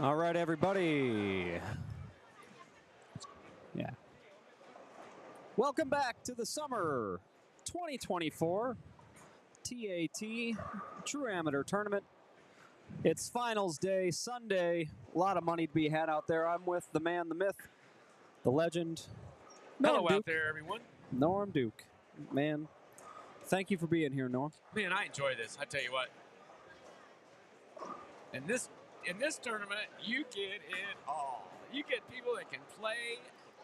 S1: All right, everybody. Yeah. Welcome back to the Summer 2024 TAT True Amateur Tournament. It's finals day, Sunday. A lot of money to be had out there. I'm with the man, the myth, the legend. Norm
S2: Hello
S1: Duke.
S2: out there, everyone.
S1: Norm Duke. Man, thank you for being here, Norm.
S2: Man, I enjoy this. I tell you what. In this tournament, you get it all. You get people that can play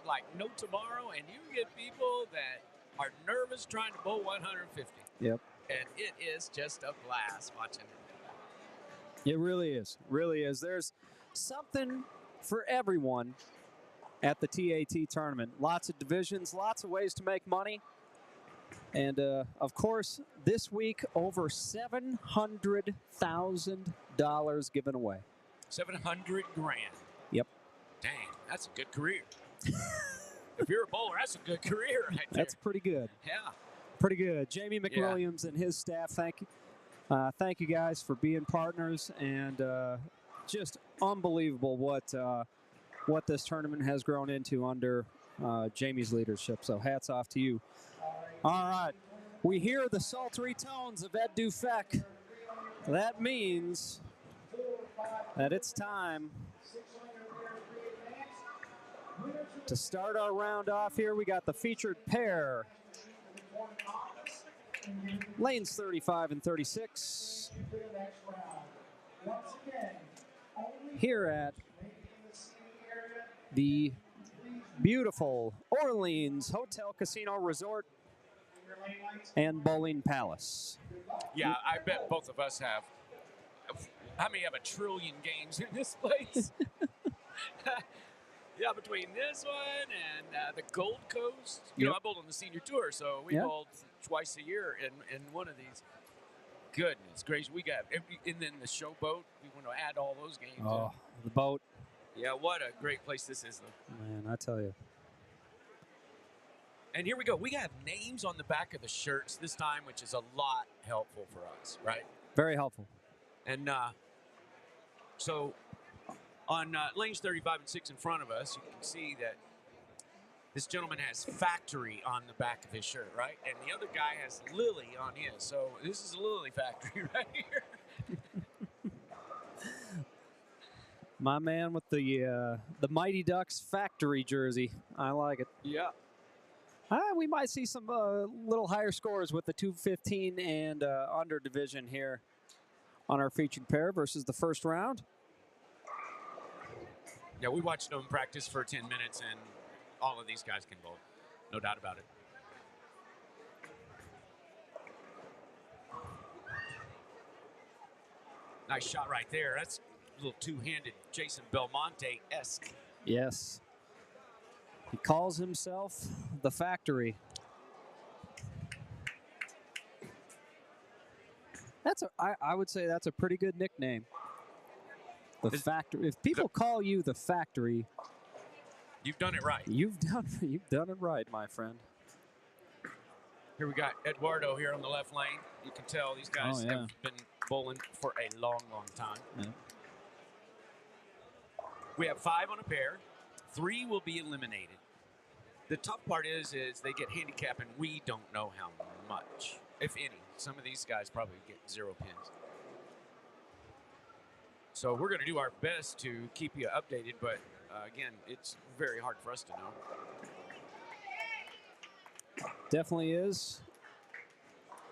S2: like no tomorrow, and you get people that are nervous trying to bowl 150.
S1: Yep.
S2: And it is just a blast watching it.
S1: It really is. Really is. There's something for everyone at the TAT tournament. Lots of divisions, lots of ways to make money. And, of course, this week, over $700,000 given away.
S2: 700 grand.
S1: Yep.
S2: Dang, that's a good career. If you're a bowler, that's a good career right there.
S1: That's pretty good.
S2: Yeah.
S1: Pretty good. Jamie McWilliams and his staff, thank you. Thank you guys for being partners, and just unbelievable what this tournament has grown into under Jamie's leadership. So hats off to you. All right, we hear the sultry tones of Ed Dufek. That means that it's time to start our round off here. We got the featured pair. Lanes 35 and 36 here at the beautiful Orleans Hotel Casino Resort and Bowling Palace.
S2: Yeah, I bet both of us have. How many have a trillion games in this place? Yeah, between this one and the Gold Coast. You know, I bowled on the senior tour, so we bowled twice a year in one of these. Goodness gracious, we got, and then the showboat. We want to add all those games.
S1: Oh, the boat.
S2: Yeah, what a great place this is, though.
S1: Man, I tell you.
S2: And here we go. We have names on the back of the shirts this time, which is a lot helpful for us, right?
S1: Very helpful.
S2: And so on lanes 35 and 6 in front of us, you can see that this gentleman has factory on the back of his shirt, right? And the other guy has Lily on his. So this is a Lily factory right here.
S1: My man with the Mighty Ducks factory jersey. I like it.
S2: Yeah.
S1: We might see some little higher scores with the 215 and under division here on our featured pair versus the first round.
S2: Yeah, we watched them practice for 10 minutes, and all of these guys can bowl. No doubt about it. Nice shot right there. That's a little two-handed Jason Belmonte-esque.
S1: Yes. He calls himself the factory. I would say that's a pretty good nickname. The factory. If people call you the factory,
S2: you've done it right.
S1: You've done it right, my friend.
S2: Here we got Eduardo here on the left lane. You can tell these guys have been bowling for a long, long time.
S1: Yeah.
S2: We have 5 on a pair. 3 will be eliminated. The tough part is they get handicap, and we don't know how much, if any. Some of these guys probably get 0 pins. So we're going to do our best to keep you updated, but again, it's very hard for us to know.
S1: Definitely is.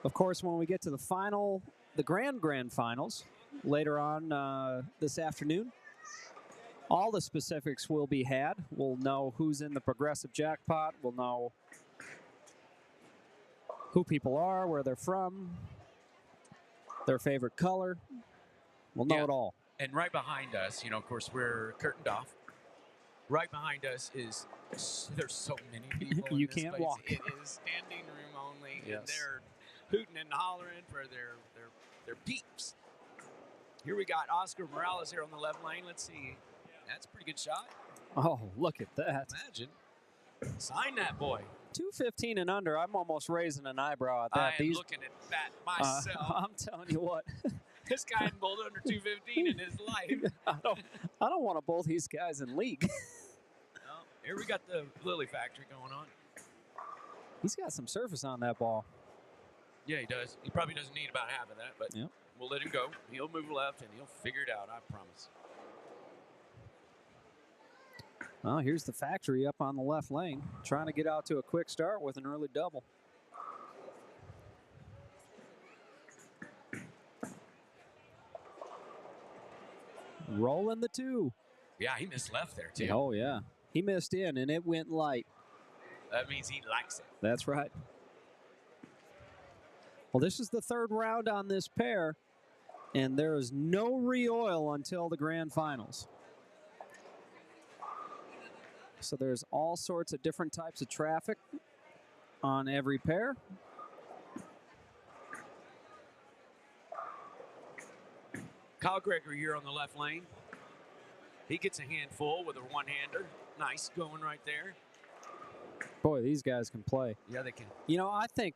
S1: Of course, when we get to the final, the grand finals later on this afternoon, all the specifics will be had. We'll know who's in the progressive jackpot. We'll know who people are, where they're from, their favorite color. We'll know it all.
S2: And right behind us, you know, of course, we're curtained off. Right behind us is, there's so many people
S1: You
S2: in this
S1: can't
S2: place.
S1: walk.
S2: It is standing room only.
S1: Yes.
S2: And they're hooting and hollering for their peeps. Here we got Oscar Morales here on the left lane. Let's see. That's a pretty good shot.
S1: Oh, look at that.
S2: Imagine. Sign that boy.
S1: 215 and under, I'm almost raising an eyebrow at that.
S2: I am looking at that myself.
S1: I'm telling you what,
S2: This guy hadn't bowled under 215 in his life.
S1: I don't want to bowl these guys in league.
S2: Well, here we got the Lily Factory going on.
S1: He's got some surface on that ball.
S2: Yeah, he does. He probably doesn't need about half of that, but
S1: Yep.
S2: we'll let him go. He'll move left, and he'll figure it out, I promise.
S1: Well, here's the Factory up on the left lane, trying to get out to a quick start with an early double. Rolling the 2.
S2: Yeah, he missed left there, too.
S1: Oh, yeah. He missed in, and it went light.
S2: That means he likes it.
S1: That's right. Well, this is the 3rd round on this pair, and there is no re-oil until the grand finals. So there's all sorts of different types of traffic on every pair.
S2: Kyle Gregory here on the left lane. He gets a handful with a one-hander. Nice going right there.
S1: Boy, these guys can play.
S2: Yeah, they can.
S1: You know, I think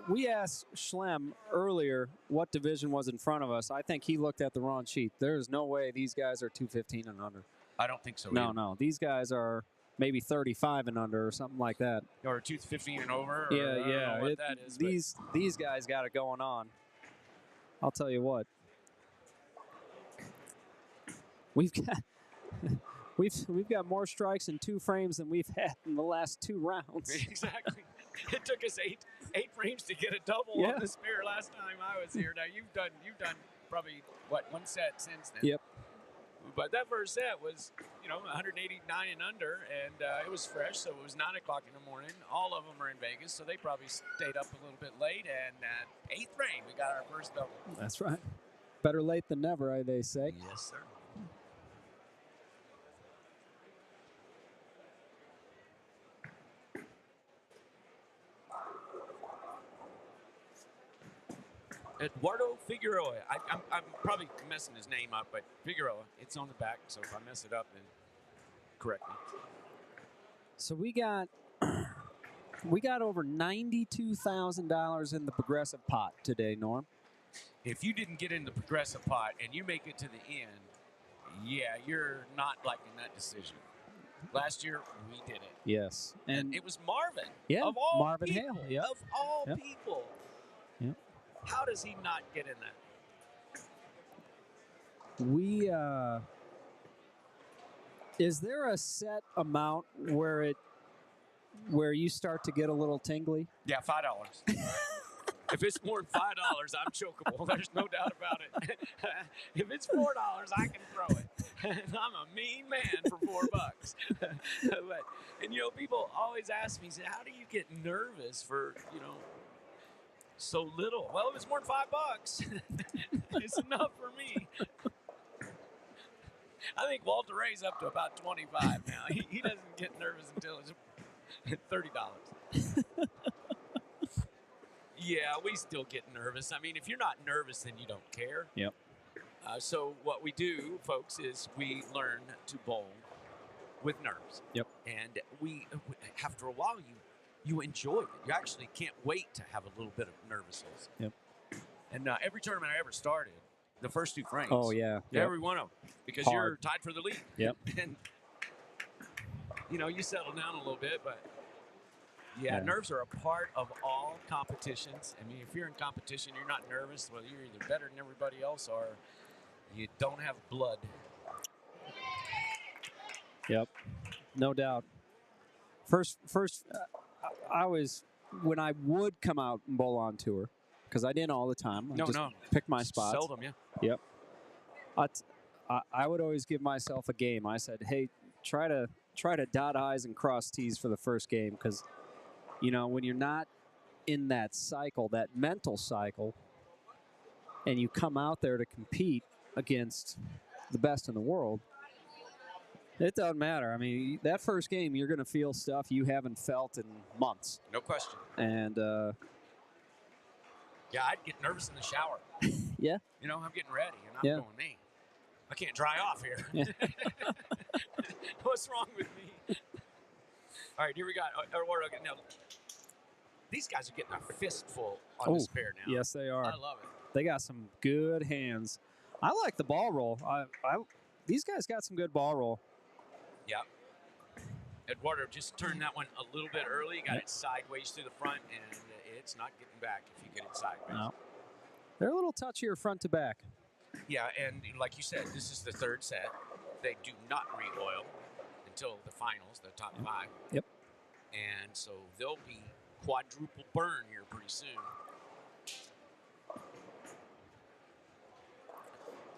S1: we asked Schlem earlier what division was in front of us. I think he looked at the wrong sheet. There's no way these guys are 215 and under.
S2: I don't think so.
S1: No,
S2: either.
S1: no. These guys are maybe 35 and under or something like that.
S2: Or 215 and over. Or
S1: Yeah,
S2: I don't
S1: yeah.
S2: know what that is,
S1: These guys got it going on. I'll tell you what. We've got more strikes in 2 frames than we've had in the last 2 rounds.
S2: Exactly. It took us eight frames to get a double on this pair last time I was here. Now you've done probably what, 1 set since then.
S1: Yep.
S2: But that first set was, 189 and under, and it was fresh, so it was 9 o'clock in the morning. All of them are in Vegas, so they probably stayed up a little bit late. And 8th frame, we got our first double.
S1: That's right. Better late than never, they say.
S2: Yes, sir. Eduardo Figueroa. I'm probably messing his name up, but Figueroa. It's on the back, so if I mess it up, then correct me.
S1: So we got over $92,000 in the progressive pot today, Norm.
S2: If you didn't get in the progressive pot and you make it to the end, yeah, you're not liking that decision. Last year, we did it.
S1: Yes.
S2: And it was Marvin.
S1: Yeah,
S2: of all
S1: Marvin
S2: people,
S1: Hale. Yep.
S2: Of all
S1: Yep.
S2: people.
S1: Yep.
S2: How does he not get in that?
S1: Is there a set amount where you start to get a little tingly?
S2: Yeah, $5. If it's more than $5, I'm chokeable. There's no doubt about it. If it's $4, I can throw it. And I'm a mean man for $4. And people always ask me, how do you get nervous for, so little? Well, if it's more than $5, it's enough for me. I think Walter Ray's up to about 25 now. He doesn't get nervous until it's $30. Yeah, we still get nervous. I mean, if you're not nervous, then you don't care.
S1: Yep.
S2: So what we do, folks, is we learn to bowl with nerves.
S1: Yep.
S2: And we after a while, you enjoy it. You actually can't wait to have a little bit of nervousness.
S1: Yep.
S2: And every tournament I ever started, the first 2 frames.
S1: Oh, yeah.
S2: Every one of them. Because
S1: Hard.
S2: you're tied for the lead.
S1: Yep.
S2: And, you settle down a little bit, but yeah, nerves are a part of all competitions. I mean, if you're in competition, you're not nervous. Well, you're either better than everybody else or you don't have blood.
S1: Yep, no doubt. First, when I would come out and bowl on tour, because I didn't all the time. I just pick my spots.
S2: Seldom, yeah.
S1: Yep. I would always give myself a game. I said, hey, try to dot I's and cross T's for the first game, because when you're not in that cycle, that mental cycle, and you come out there to compete against the best in the world, it doesn't matter. I mean, that first game, you're going to feel stuff you haven't felt in months.
S2: No question.
S1: And
S2: yeah, I'd get nervous in the shower.
S1: Yeah.
S2: I'm getting ready, and I'm going, man, I can't dry off here.
S1: Yeah.
S2: What's wrong with me? All right, here we got Eduardo. Now, These guys are getting a fistful on this pair now.
S1: Yes, they are.
S2: I love it.
S1: They got some good hands. I like the ball roll. These guys got some good ball roll.
S2: Yeah. Eduardo just turned that one a little bit early. Got it sideways through the front, and it's not getting back if you get it sideways.
S1: No. They're a little touchier front to back.
S2: Yeah, and like you said, this is the third set. They do not re-oil until the finals, the top 5.
S1: Yep.
S2: And so they'll be quadruple burn here pretty soon.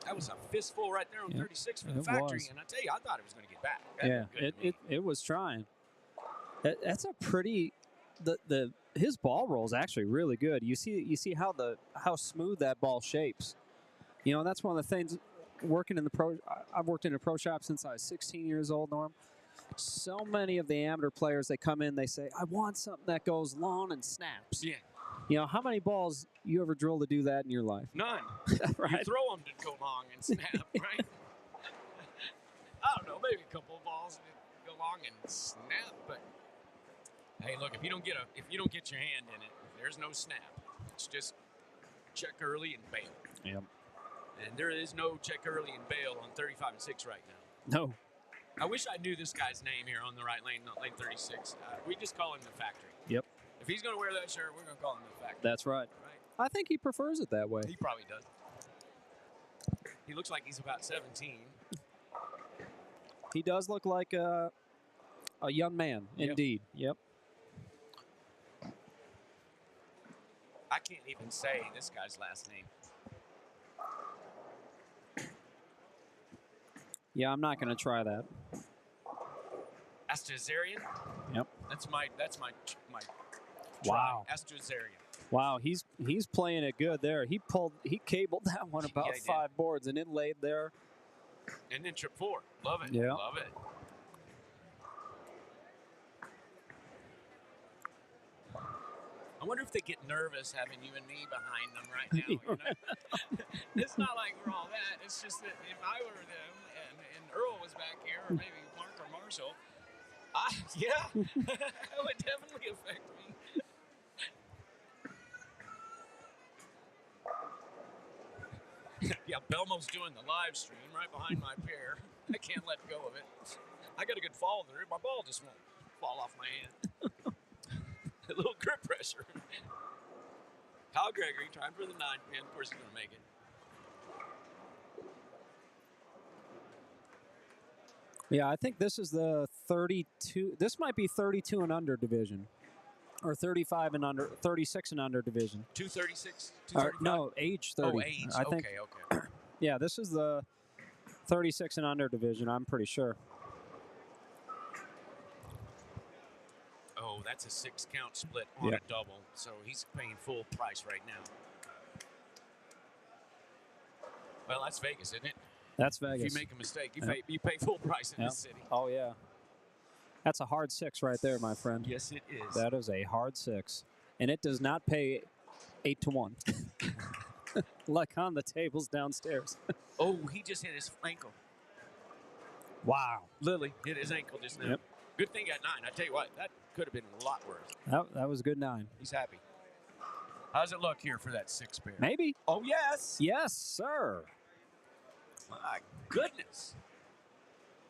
S2: That was a fistful right there on 36 for the factory, and I tell you, I thought it was going to get back.
S1: It was trying. That's a pretty his ball roll is actually really good. You see how smooth that ball shapes. You know, that's one of the things. Working in the pro, I've worked in a pro shop since I was 16 years old, Norm. So many of the amateur players, they come in, they say, I want something that goes long and snaps.
S2: Yeah.
S1: You know, how many balls you ever drilled to do that in your life?
S2: None.
S1: Right?
S2: You throw them to go long and snap, right? I don't know, maybe a couple of balls that go long and snap, but hey, look, if you don't get your hand in it, there's no snap. It's just check early and bail.
S1: Yep.
S2: And there is no check early and bail on 35 and 6 right now.
S1: No.
S2: I wish I knew this guy's name here on the right lane, not lane 36. We just call him the factory.
S1: Yep.
S2: If he's going to wear that shirt, we're going to call him the factory.
S1: That's right. I think he prefers it that way.
S2: He probably does. He looks like he's about 17.
S1: He does look like a young man, indeed. Yep.
S2: I can't even say this guy's last name.
S1: Yeah, I'm not going to try that.
S2: Astuzarian?
S1: Yep.
S2: That's my
S1: Wow.
S2: Astuzarian.
S1: Wow, he's playing it good there. He cabled that one about 5 boards, and it laid there.
S2: And then trip 4. Love it.
S1: Yeah.
S2: Love it. I wonder if they get nervous having you and me behind them right now. You know? It's not like we're all that. It's just that if I were them and Earl was back here, or maybe Mark or Marshall, that would definitely affect me. Yeah, Belmo's doing the live stream right behind my pair. I can't let go of it. I got a good fall through. My ball just won't fall off my hand. A little grip pressure. Kyle Gregory trying for the 9 pin. Of course, he's going to make it.
S1: Yeah, I think this is the 32. This might be 32 and under division, or 35 and under, 36 and under division.
S2: 236.
S1: No, age 30.
S2: Oh, age.
S1: I think,
S2: Okay.
S1: Yeah, this is the 36 and under division. I'm pretty sure.
S2: Oh, that's a 6 count split on a double, so he's paying full price right now. Well, that's Vegas, isn't it?
S1: That's Vegas.
S2: If you make a mistake, you pay full price in this city.
S1: Oh, yeah. That's a hard 6 right there, my friend.
S2: Yes, it is.
S1: That is a hard 6. And it does not pay 8 to 1. Like on the tables downstairs.
S2: Oh, he just hit his ankle.
S1: Wow.
S2: Lily hit his ankle just now.
S1: Yep.
S2: Good thing at 9. I tell you what, that could have been a lot worse.
S1: That was a good 9.
S2: He's happy. How's it look here for that 6 pair?
S1: Maybe.
S2: Oh, yes.
S1: Yes, sir.
S2: My goodness.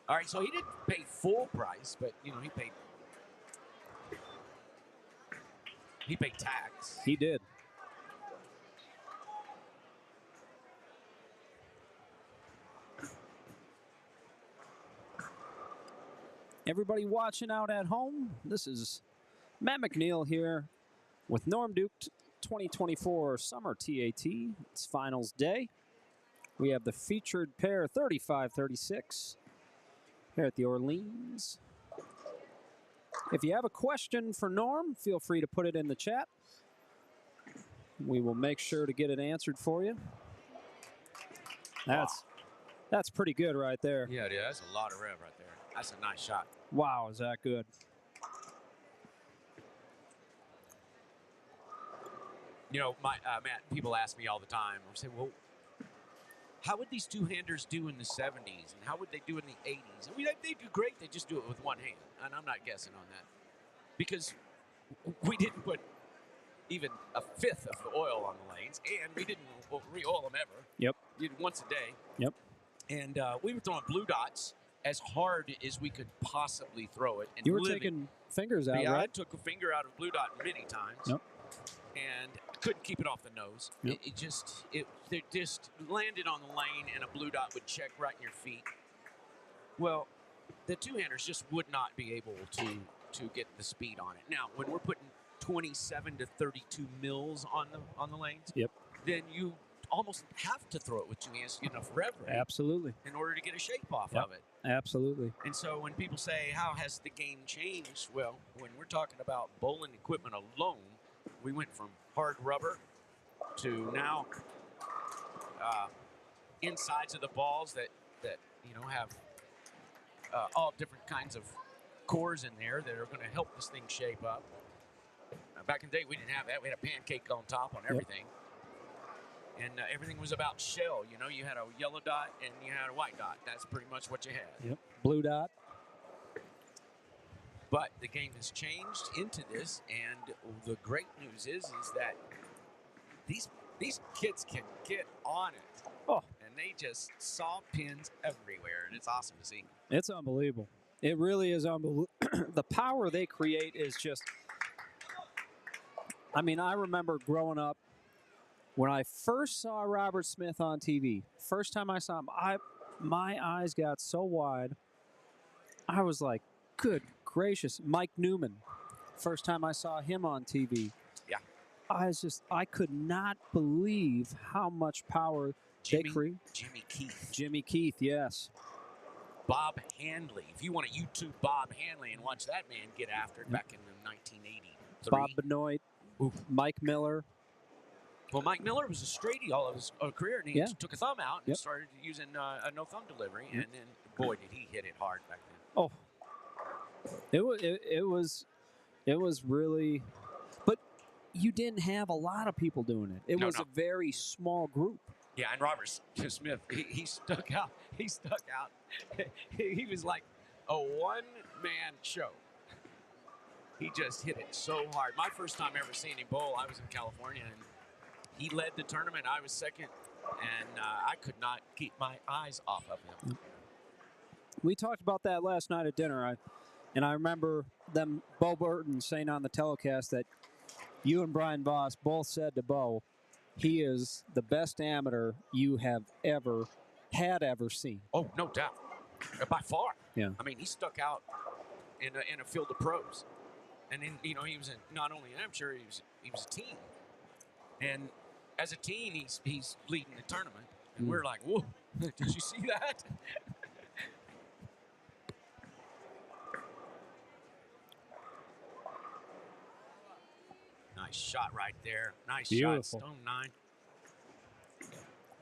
S2: All right, so he didn't pay full price, but, you know, he paid tax.
S1: He did. Everybody watching out at home, this is Matt McNeil here with Norm Duke 2024 Summer TAT. It's finals day. We have the featured pair 35-36 here at the Orleans. If you have a question for Norm, feel free to put it in the chat. We will make sure to get it answered for you. That's pretty good right there.
S2: Yeah, dude, that's a lot of rev right there. That's a nice shot.
S1: Wow, is that good?
S2: You know, Matt, people ask me all the time, I say, well, how would these two-handers do in the 70s, and how would they do in the 80s? I mean, they do great. They just do it with one hand, and I'm not guessing on that. Because we didn't put even a fifth of the oil on the lanes, and we didn't re-oil them ever.
S1: Yep.
S2: We did once a day.
S1: Yep.
S2: And we were throwing blue dots as hard as we could possibly throw it. And
S1: You were taking fingers out,
S2: yeah,
S1: right?
S2: I took a finger out of blue dot many times.
S1: Yep.
S2: And couldn't keep it off the nose.
S1: Yep.
S2: It just landed on the lane, and a blue dot would check right in your feet. Well, the two-handers just would not be able to get the speed on it. Now, when we're putting 27 to 32 mils on the lanes,
S1: Yep.
S2: then you almost have to throw it with two hands to get enough rev rate
S1: Absolutely.
S2: in order to get a shape off
S1: Yep.
S2: of it.
S1: Absolutely.
S2: And so when people say, how has the game changed? Well, when we're talking about bowling equipment alone, we went from hard rubber to now insides of the balls that have all different kinds of cores in there that are going to help this thing shape up. Back in the day, we didn't have that. We had a pancake on top on everything. And everything was about shell. You had a yellow dot and you had a white dot. That's pretty much what you had.
S1: Yep. Blue dot.
S2: But the game has changed into this, and the great news is that these kids can get on it.
S1: Oh.
S2: And they just saw pins everywhere, and it's awesome to see.
S1: It's unbelievable. It really is unbelievable. The power they create is just. I mean, I remember growing up when I first saw Robert Smith on TV. First time I saw him, my eyes got so wide. I was like, good gracious. Mike Newman. First time I saw him on TV.
S2: Yeah.
S1: I could not believe how much power they create.
S2: Jimmy Keith.
S1: Jimmy Keith, yes.
S2: Bob Handley. If you want to YouTube Bob Handley and watch that man get after it back in 1983.
S1: Bob Benoit.
S2: Oof.
S1: Mike Miller.
S2: Well, Mike Miller was a straightie all of his career, and he took a thumb out and started using a no thumb delivery, and then boy did he hit it hard back then.
S1: Oh, it was really, but you didn't have a lot of people doing it. It was a very small group.
S2: Yeah, and Robert Smith, he stuck out. He stuck out. He was like a one-man show. He just hit it so hard. My first time ever seeing him bowl, I was in California, and he led the tournament. I was second, and I could not keep my eyes off of him.
S1: We talked about that last night at dinner, and I remember Bo Burton saying on the telecast that you and Brian Voss both said to Bo, he is the best amateur you have ever seen.
S2: Oh, no doubt, by far.
S1: Yeah.
S2: I mean, he stuck out in a field of pros, and then he was not only an amateur, he was a teen, and as a teen, he's leading the tournament, and we're like, whoa, did you see that? Nice shot right there. Nice shot, Stone 9.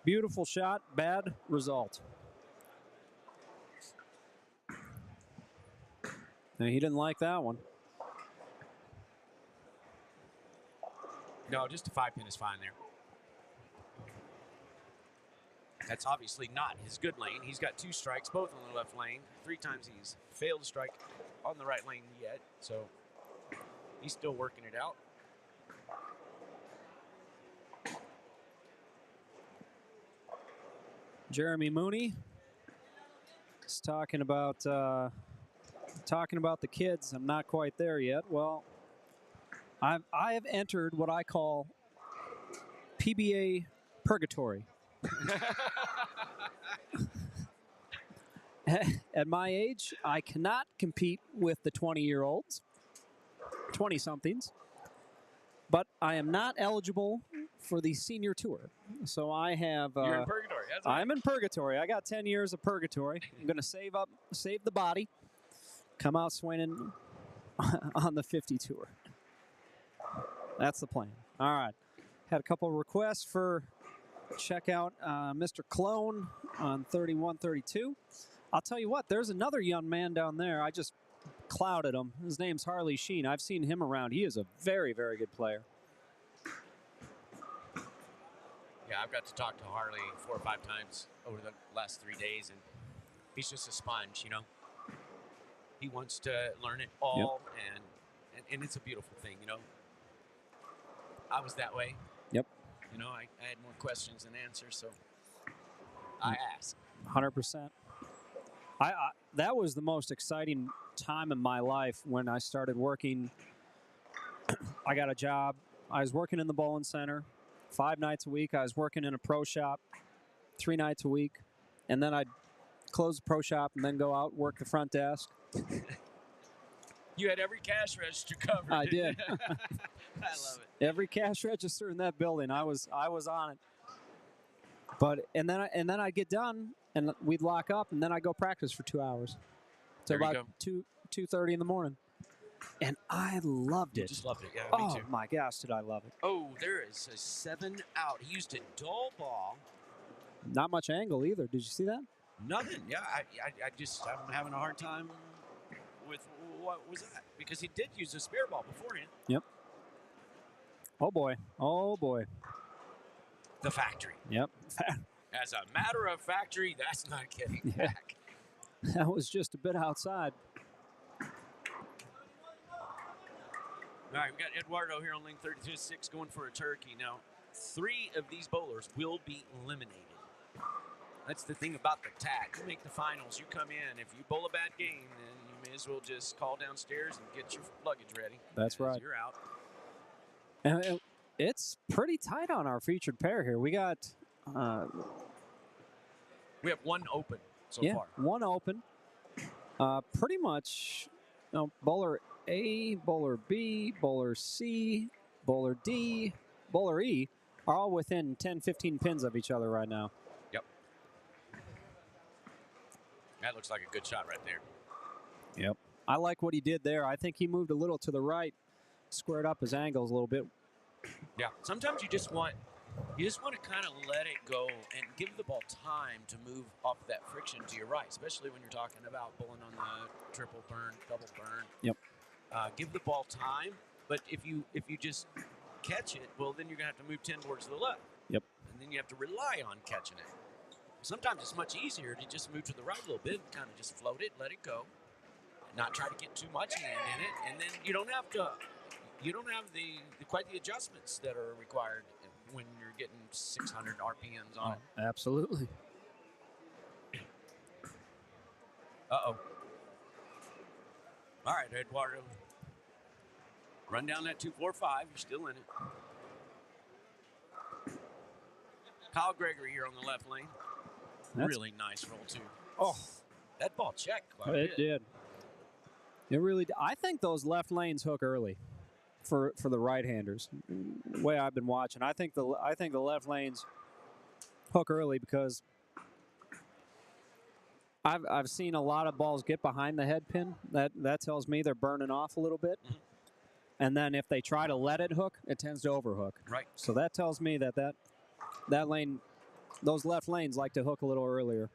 S1: Beautiful shot, bad result. Now, he didn't like that one.
S2: No, just a 5-pin is fine there. That's obviously not his good lane. He's got 2 strikes, both on the left lane. 3 times he's failed to strike on the right lane yet, so he's still working it out.
S1: Jeremy Mooney is talking about the kids. I'm not quite there yet. Well, I have entered what I call PBA purgatory. At my age, I cannot compete with the 20-year-olds, 20-somethings, but I am not eligible for the senior tour. So I have...
S2: You're in purgatory. That's
S1: I'm in purgatory. I got 10 years of purgatory. I'm going to save the body, come out swinging on the 50 tour. That's the plan. All right. Had a couple of requests for check out Mr. Clone on 3132. I'll tell you what, there's another young man down there. I just clouded him. His name's Harley Sheen. I've seen him around. He is a very, very good player.
S2: Yeah, I've got to talk to Harley 4 or 5 times over the last 3 days, and he's just a sponge, He wants to learn it all, and it's a beautiful thing, I was that way.
S1: Yep.
S2: You know, I had more questions than answers, so I asked.
S1: 100%. That was the most exciting time in my life when I started working. I got a job. I was working in the bowling center 5 nights a week. I was working in a pro shop 3 nights a week. And then I'd close the pro shop and then go out and work the front desk.
S2: You had every cash register covered.
S1: I did.
S2: I love it.
S1: Every cash register in that building, I was on it. But and then I'd get done and we'd lock up and then I'd go practice for 2 hours.
S2: There you
S1: About
S2: go.
S1: 2:30 in the morning. And I loved
S2: You
S1: it.
S2: just loved it. Yeah, me
S1: Oh
S2: too.
S1: my gosh, did I love it.
S2: Oh, there is a 7 out. He used a dull ball.
S1: Not much angle either. Did you see that?
S2: Nothing. Yeah, I'm having a hard time with what was that? Because he did use a spare ball beforehand.
S1: Yep. Oh boy. Oh boy.
S2: The factory.
S1: Yep.
S2: As a matter of factory, that's not getting
S1: Yeah.
S2: back.
S1: That was just a bit outside.
S2: All right, we got Eduardo here on lane 32-6 going for a turkey. Now, 3 of these bowlers will be eliminated. That's the thing about the TAT. You make the finals, you come in. If you bowl a bad game, then you may as well just call downstairs and get your luggage ready.
S1: That's right.
S2: You're out.
S1: And it's pretty tight on our featured pair here. We got
S2: We have 1 open so far.
S1: 1 open. Pretty much bowler A, bowler B, bowler C, bowler D, bowler E are all within 10, 15 pins of each other right now.
S2: Yep. That looks like a good shot right there.
S1: Yep. I like what he did there. I think he moved a little to the right, squared up his angles a little bit.
S2: Yeah. Sometimes you just want to kind of let it go and give the ball time to move off that friction to your right, especially when you're talking about bowling on the triple burn, double burn.
S1: Yep.
S2: Give the ball time, but if you just catch it, well, then you're gonna have to move 10 boards to the left.
S1: Yep.
S2: And then you have to rely on catching it. Sometimes it's much easier to just move to the right a little bit, and kind of just float it, let it go, not try to get too much hand in it, and then you don't have the quite the adjustments that are required when you're getting 600 RPMs on it.
S1: Absolutely.
S2: Uh-oh. All right, Eduardo. Run down that 245. You're still in it. Kyle Gregory here on the left lane. Really nice roll, too.
S1: Oh,
S2: That ball checked quite a
S1: it
S2: bit.
S1: did. It really did. I think those left lanes hook early for the right-handers. The way I've been watching, I think the left lanes hook early because I've seen a lot of balls get behind the head pin. That tells me they're burning off a little bit.
S2: Mhm.
S1: And then if they try to let it hook, it tends to overhook.
S2: Right.
S1: So that tells me that lane, those left lanes like to hook a little earlier.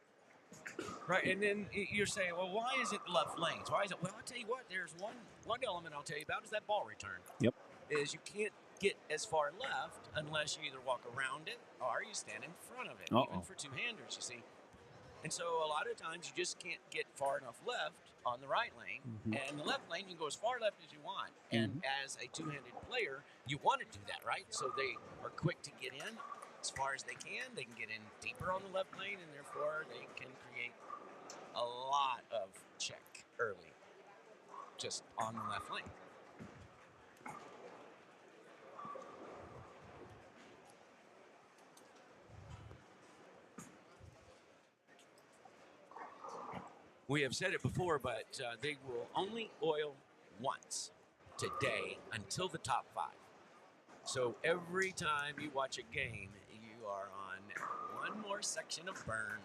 S2: Right, and then you're saying, well, why is it left lanes? Why is it? Well, I'll tell you what, there's one element I'll tell you about is that ball return.
S1: Yep.
S2: Is you can't get as far left unless you either walk around it or you stand in front of it, even for two-handers, you see. And so a lot of times you just can't get far enough left on the right lane. And the left lane, you can go as far left as you want. And as a two-handed player, you want to do that, right? So they are quick to get in as far as they can. They can get in deeper on the left lane, and therefore they can create a lot of check early just on the left lane. We have said it before, but they will only oil once today until the top 5. So every time you watch a game, you are on one more section of burn.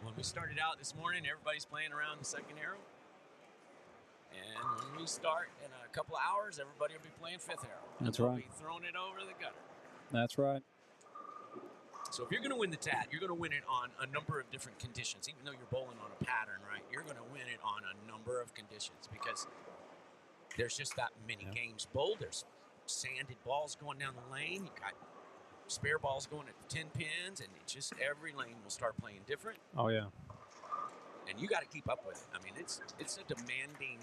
S2: When we started out this morning, everybody's playing around the second arrow. And when we start in a couple of hours, everybody will be playing fifth arrow.
S1: That's
S2: and
S1: right.
S2: They'll be throwing it over the gutter.
S1: That's right.
S2: So if you're going to win the TAT, you're going to win it on a number of different conditions. Even though you're bowling on a pattern, right? You're going to win it on a number of conditions because there's just that many games bowled. There's sanded balls going down the lane. You got spare balls going at 10 pins, and it's just every lane will start playing different.
S1: Oh yeah.
S2: And you got to keep up with it. I mean, it's a demanding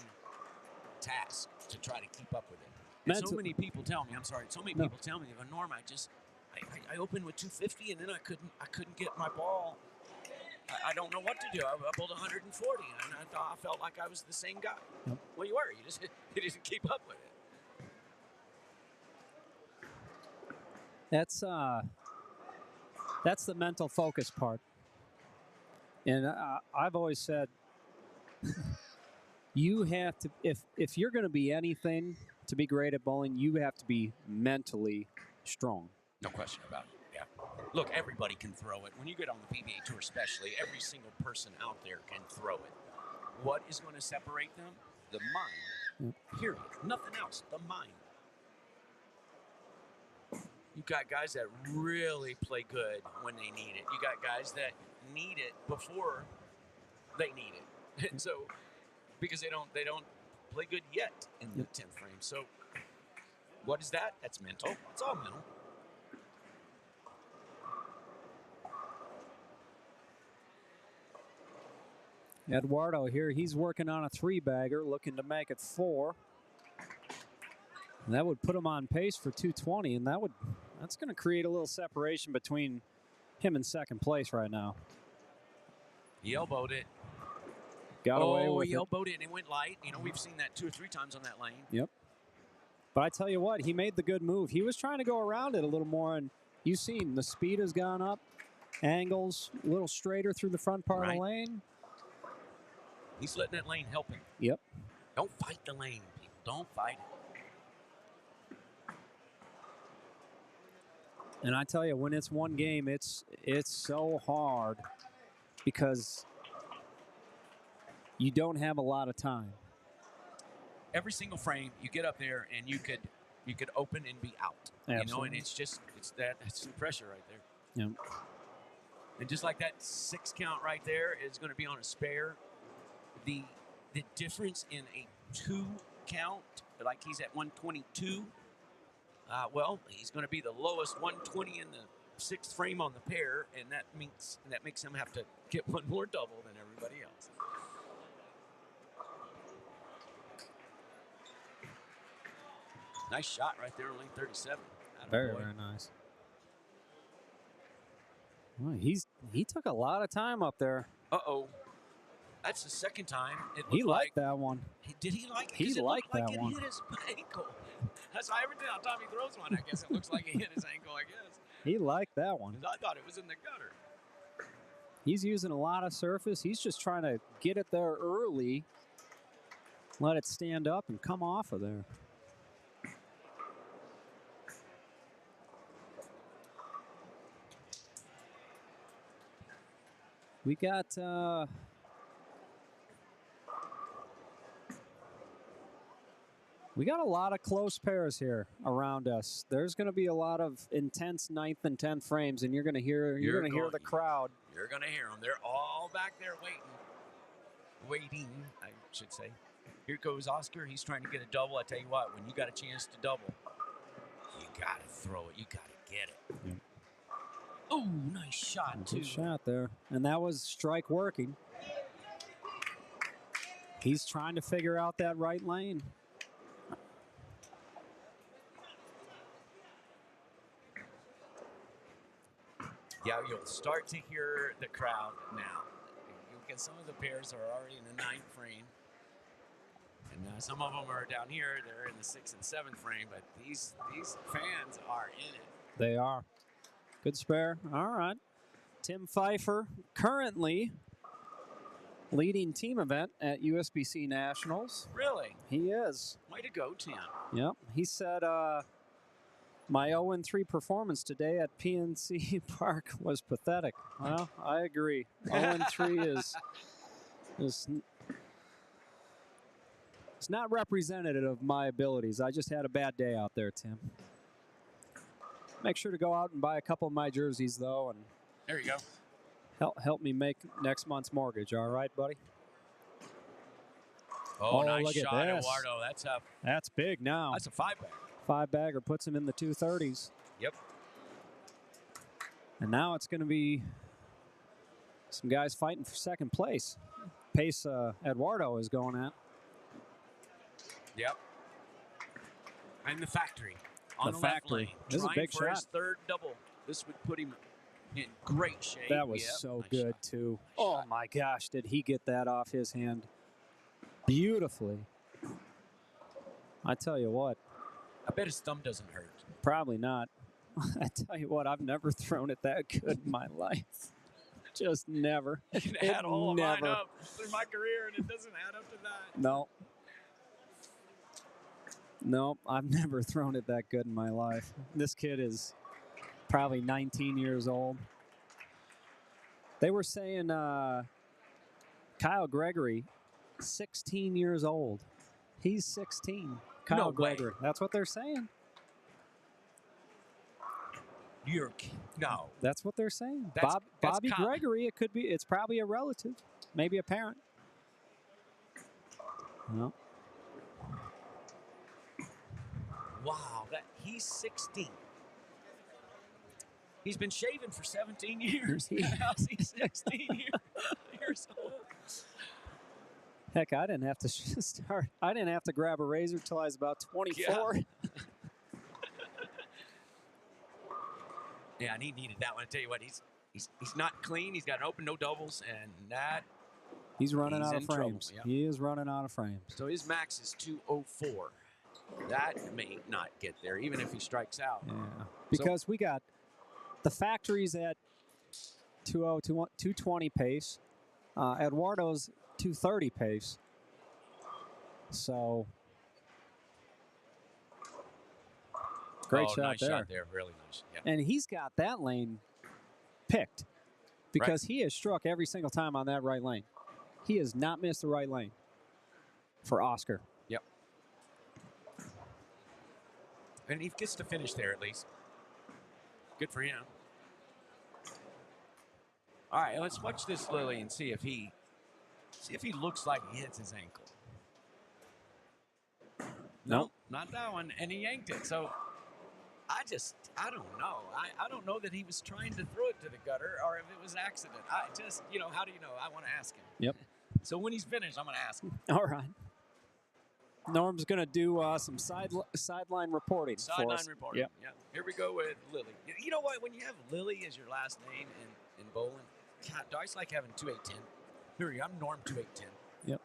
S2: task to try to keep up with it. And so many people tell me, I'm sorry, so many people tell me, Norm, I opened with 250 and then I couldn't get my ball. I don't know what to do. I pulled 140 and I felt like I was the same guy.
S1: Yep.
S2: Well, you were. You didn't keep up with it.
S1: That's the mental focus part. And I've always said, you have to, if you're going to be anything to be great at bowling, you have to be mentally strong.
S2: No question about it. Yeah. Look, everybody can throw it. When you get on the PBA Tour especially, every single person out there can throw it. What is going to separate them? The mind. Period. Nothing else. The mind. You got guys that really play good when they need it. You got guys that need it before they need it. And so, because they don't play good yet in the 10th frame. So, what is that? That's mental. It's all mental.
S1: Eduardo here, he's working on a 3-bagger, looking to make it 4. And that would put him on pace for 220, and that's going to create a little separation between him and second place right now.
S2: He elbowed it.
S1: Got away with it.
S2: He elbowed it and it went light. You know, we've seen that 2 or 3 times on that lane.
S1: Yep. But I tell you what, he made the good move. He was trying to go around it a little more, and you've seen the speed has gone up, angles a little straighter through the front part of the lane.
S2: He's letting that lane help him.
S1: Yep.
S2: Don't fight the lane, people. Don't fight it.
S1: And I tell you, when it's one game, it's so hard because you don't have a lot of time.
S2: Every single frame, you get up there and you could open and be out.
S1: Absolutely.
S2: You know, and that's the pressure right there.
S1: Yep.
S2: And just like that 6 count right there is going to be on a spare. The difference in a 2 count, like he's at 122. Well, he's going to be the lowest 120 in the 6th frame on the pair, and that makes him have to get one more double than everybody else. Nice shot right there on lane 37.
S1: Very nice. Well, he took a lot of time up there.
S2: Uh-oh. That's the second time.
S1: He liked that one.
S2: Did he like it?
S1: He liked that
S2: it
S1: one.
S2: Hit his ankle. That's why every time he throws one, I guess it looks like he hit his ankle, I guess.
S1: He liked that one.
S2: I thought it was in the gutter.
S1: He's using a lot of surface. He's just trying to get it there early, let it stand up, and come off of there. We got a lot of close pairs here around us. There's going to be a lot of intense 9th and 10th frames, and you're going to hear the crowd.
S2: You're going to hear them. They're all back there waiting, I should say. Here goes Oscar. He's trying to get a double. I tell you what, when you got a chance to double, you got to throw it. You got to get it. Yeah. Oh, nice shot, too.
S1: Good shot there. And that was strike working. He's trying to figure out that right lane.
S2: Yeah, you'll start to hear the crowd now. Some of the pairs are already in the 9th frame. And some of them are down here. They're in the 6th and 7th frame. But these fans are in it.
S1: They are. Good spare. All right. Tim Pfeiffer currently leading team event at USBC Nationals.
S2: Really?
S1: He is.
S2: Way to go, Tim.
S1: Yep. He said, my 0-3 performance today at PNC Park was pathetic. Well, I agree. 0-3 is it's not representative of my abilities. I just had a bad day out there, Tim. Make sure to go out and buy a couple of my jerseys, though, and
S2: there you go.
S1: Help me make next month's mortgage. All right, buddy?
S2: Oh, nice shot, Eduardo.
S1: That's big now.
S2: That's a 5-bagger.
S1: 5-bagger puts him in the 230s.
S2: Yep.
S1: And now it's going to be some guys fighting for second place. Pace Eduardo is going at.
S2: Yep. And the factory on the
S1: factory.
S2: left lane.
S1: This is a
S2: trying
S1: big
S2: for his
S1: shot.
S2: third double. This would put him in great shape.
S1: That was
S2: Yep,
S1: so
S2: nice
S1: good,
S2: shot.
S1: too.
S2: Nice
S1: Oh,
S2: shot.
S1: my gosh, did he get that off his hand beautifully. I tell you what,
S2: I bet his thumb doesn't hurt.
S1: probably not. I tell you what, I've never thrown it that good in my life. Just never.
S2: You can
S1: It
S2: add all of mine
S1: never.
S2: up through my career, and it doesn't add up to that.
S1: No. No, I've never thrown it that good in my life. This kid is probably 19 years old. They were saying Kyle Gregory, 16 years old. He's 16. Kyle
S2: No way.
S1: Gregory. That's what they're saying.
S2: No.
S1: That's what they're saying.
S2: That's
S1: Bobby
S2: Kyle.
S1: Gregory, it could be, it's probably a relative, maybe a parent. No.
S2: Wow, he's 16. He's been shaving for 17 years. How's he 16 years old?
S1: Heck, I didn't have to start. I didn't have to grab a razor till I was about 24.
S2: Yeah, and he needed that one. I tell you what, he's not clean. He's got an open, no doubles, and that.
S1: He's running
S2: He's
S1: out of
S2: in trouble,
S1: frames.
S2: yeah.
S1: He is running out of frames.
S2: So his max is 204. That may not get there, even if he strikes out.
S1: Yeah, because we got the factories at 220 pace, Eduardo's 230 pace. So great shot
S2: nice
S1: there.
S2: shot there, really nice. Yeah.
S1: And he's got that lane picked because he has struck every single time on that right lane. He has not missed the right lane for Oscar.
S2: Yep. And he gets to finish there at least. Good for him. All right, let's watch this Lily and see if he looks like he hits his ankle. Nope, not that one. And he yanked it. So I don't know. I don't know that he was trying to throw it to the gutter or if it was accident. How do you know? I want to ask him.
S1: Yep.
S2: So when he's finished, I'm going to ask him.
S1: All right. Norm's going to do some sideline reporting.
S2: Sideline reporting.
S1: Yep.
S2: Yeah. Here we go with Lily. You know what? When you have Lily as your last name in bowling, God, I just like having 2810. Here we go. I'm Norm 2810.
S1: Yep.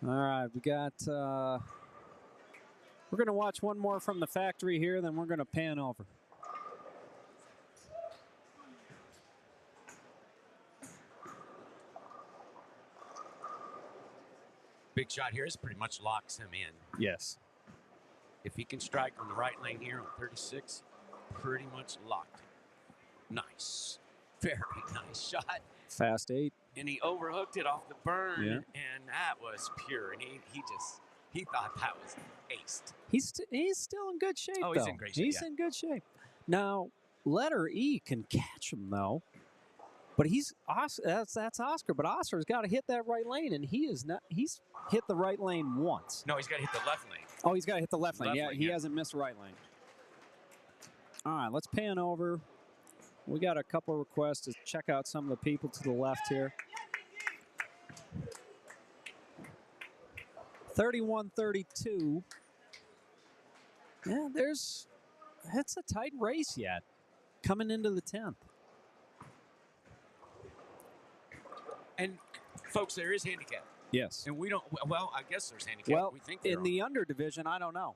S1: All right, we got. We're going to watch one more from the factory here, then we're going to pan over.
S2: Big shot here is pretty much locks him in.
S1: Yes.
S2: If he can strike on the right lane here on 36, pretty much locked. Nice. Very nice shot.
S1: Fast 8.
S2: And he overhooked it off the burn,
S1: Yeah.
S2: and that was pure. And he thought that was aced.
S1: He's still in good shape,
S2: Oh,
S1: though.
S2: he's in great shape,
S1: He's
S2: yeah.
S1: in good shape. Now, letter E can catch him, though. But that's Oscar. But Oscar's got to hit that right lane, and he is not. He's hit the right lane once.
S2: No, he's got to hit the left lane.
S1: Oh, he's got to hit the left lane.
S2: Left
S1: Yeah,
S2: lane,
S1: he
S2: yeah.
S1: hasn't missed the right lane. All right, let's pan over. We got a couple of requests to check out some of the people to the left here. 31-32. Yeah, it's a tight race yet. Coming into the 10th.
S2: And, folks, there is handicap.
S1: Yes.
S2: And we don't, well, I guess there's handicap.
S1: Well,
S2: we think
S1: in the under division, I don't know.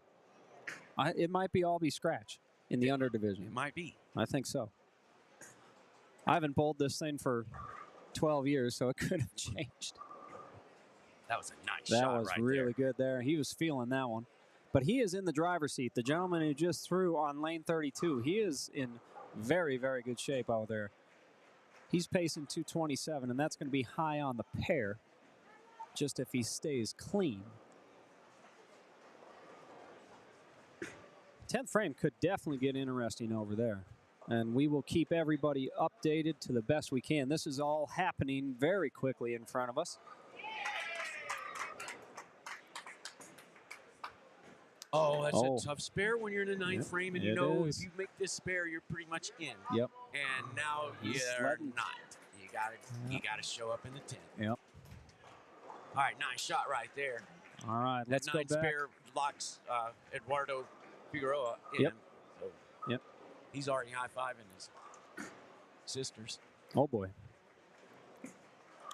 S1: It might be all be scratch in the under division.
S2: It might be.
S1: I think so. I haven't bowled this thing for 12 years, so it could have changed.
S2: That was a nice
S1: That
S2: shot
S1: was
S2: right
S1: really
S2: there.
S1: good there. He was feeling that one. But he is in the driver's seat. The gentleman who just threw on lane 32, he is in very, very good shape out there. He's pacing 227, and that's going to be high on the pair, just if he stays clean. 10th frame could definitely get interesting over there. And we will keep everybody updated to the best we can. This is all happening very quickly in front of us.
S2: Oh, that's a tough spare when you're in the ninth frame, and you know
S1: is.
S2: if you make this spare, you're pretty much in.
S1: Yep.
S2: And now
S1: He's
S2: you're
S1: sledding.
S2: not. You gotta show up in the 10th.
S1: Yep.
S2: All right, nice shot right there.
S1: All right, let's
S2: that
S1: go
S2: 9
S1: back.
S2: spare locks Eduardo Figueroa in.
S1: Yep.
S2: So
S1: Yep.
S2: he's already high-fiving his sisters.
S1: Oh, boy.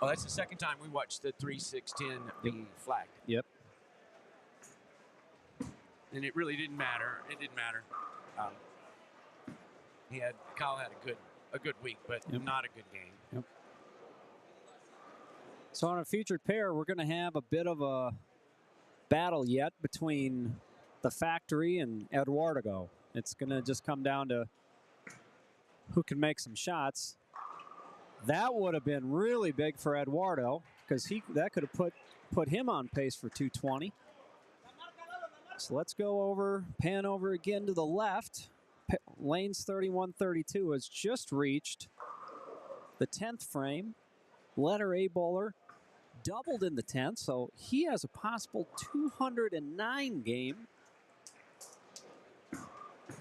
S2: Oh, that's the second time we watched the 3-6-10 be flagged.
S1: Yep.
S2: And it really didn't matter. It didn't matter. Kyle had a good week, but not a good game.
S1: Yep. So on a featured pair, we're going to have a bit of a battle yet between the Factory and Eduardo. It's going to just come down to who can make some shots. That would have been really big for Eduardo because that could have put him on pace for 220. So let's pan over again to the left. Lanes 31-32 has just reached the 10th frame. Letter A bowler doubled in the 10th, so he has a possible 209 game.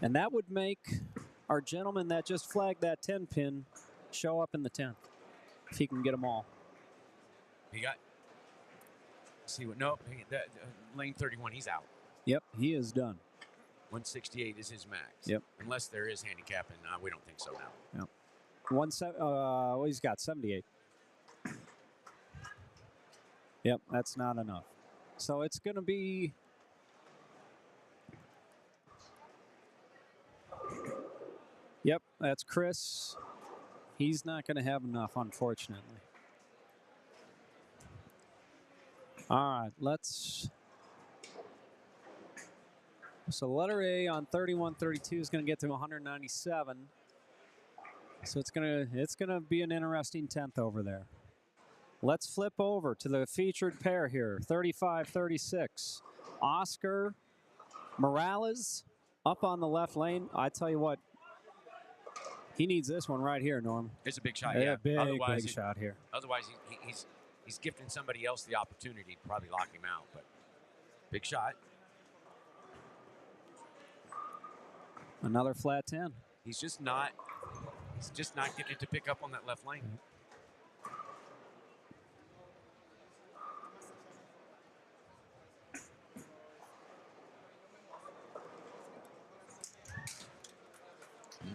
S1: And that would make our gentleman that just flagged that 10 pin show up in the 10th if he can get them all.
S2: Lane 31, he's out.
S1: Yep, he is done.
S2: 168 is his max.
S1: Yep.
S2: Unless there is handicapping, we don't think so now.
S1: Yep. He's got 78. Yep, that's not enough. So it's going to be. Yep, that's Chris. He's not going to have enough, unfortunately. All right, let's. So letter A on 31-32 is going to get to 197. So it's gonna be an interesting 10th over there. Let's flip over to the featured pair here, 35-36. Oscar Morales up on the left lane. I tell you what, he needs this one right here, Norm.
S2: It's a big shot,
S1: Yeah,
S2: yeah.
S1: big shot here.
S2: Otherwise, he's gifting somebody else the opportunity to probably lock him out. But big shot.
S1: Another flat 10.
S2: He's just not getting it to pick up on that left lane.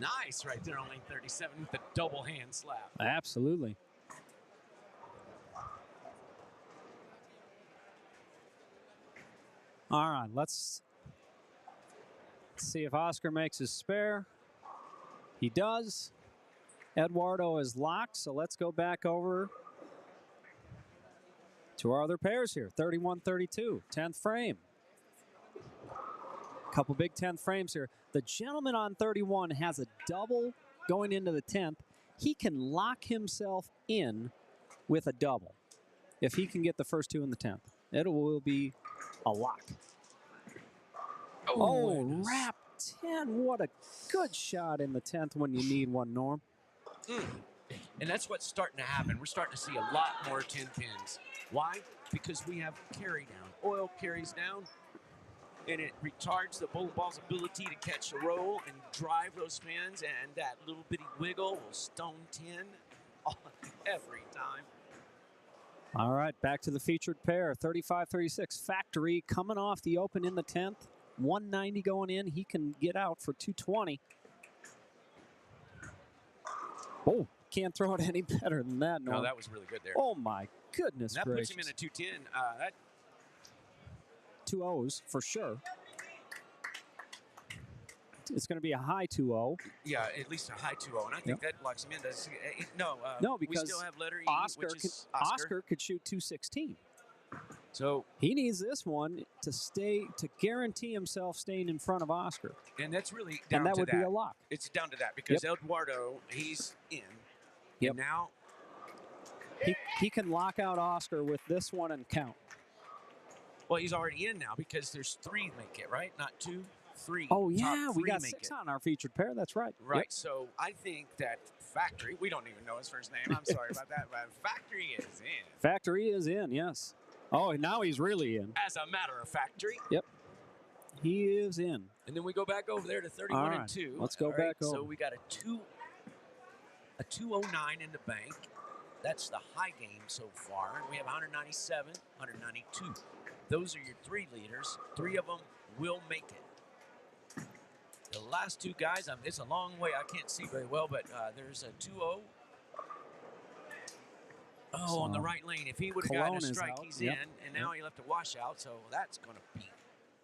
S2: Nice right there on lane 37 with the double hand slap.
S1: Absolutely. All right, let's see if Oscar makes his spare. He does. Eduardo is locked, so let's go back over to our other pairs here. 31-32, 10th frame. Couple big 10th frames here. The gentleman on 31 has a double going into the 10th. He can lock himself in with a double if he can get the first two in the 10th. It will be a lock. Oh, wrap 10. What a good shot in the 10th when you need one, Norm.
S2: And that's what's starting to happen. We're starting to see a lot more 10 pins. Why? Because we have carry down. Oil carries down, and it retards the bowling ball's ability to catch a roll and drive those fans, and that little bitty wiggle will stone 10 every time.
S1: All right, back to the featured pair. 35-36. Factory coming off the open in the 10th. 190 going in. He can get out for 220. Oh, can't throw it any better than that, Norm.
S2: No, that was really good there.
S1: Oh, my goodness
S2: that
S1: gracious.
S2: puts him in a 210. That
S1: 2 O's for sure. It's going to be a high 2-0.
S2: Yeah, at least a high 2-0, and I think that locks him in.
S1: No, because
S2: we still have letter E,
S1: Oscar
S2: which is Oscar.
S1: could shoot 216.
S2: So
S1: he needs this one to guarantee himself staying in front of Oscar.
S2: And that's really down
S1: and that
S2: to
S1: would
S2: that.
S1: be a lock.
S2: It's down to that because Eduardo, he's in.
S1: Yep.
S2: And now
S1: he can lock out Oscar with this one and count.
S2: Well, he's already in now because there's 3 make it, right? Not 2, 3.
S1: Oh, yeah,
S2: Top
S1: we
S2: 3
S1: got
S2: make
S1: 6
S2: it.
S1: on our featured pair. That's right.
S2: Right.
S1: Yep.
S2: So I think that Factory, we don't even know his first name. I'm sorry about that, but Factory is in.
S1: Factory is in, yes. Oh, now he's really in.
S2: As a matter of Factory.
S1: Yep. He is in.
S2: And then we go back over there to 31 and 2.
S1: Let's go back over.
S2: So we got a 209 in the bank. That's the high game so far. We have 197, 192. those are your 3 leaders. 3 of them will make it. The last 2 guys, it's a long way. I can't see very well, but there's a 2-0. Oh,
S1: So
S2: on the right lane. If he would have gotten a
S1: Cologne is
S2: strike,
S1: out.
S2: he's
S1: Yep.
S2: in. And now he left a washout, so that's going to beat.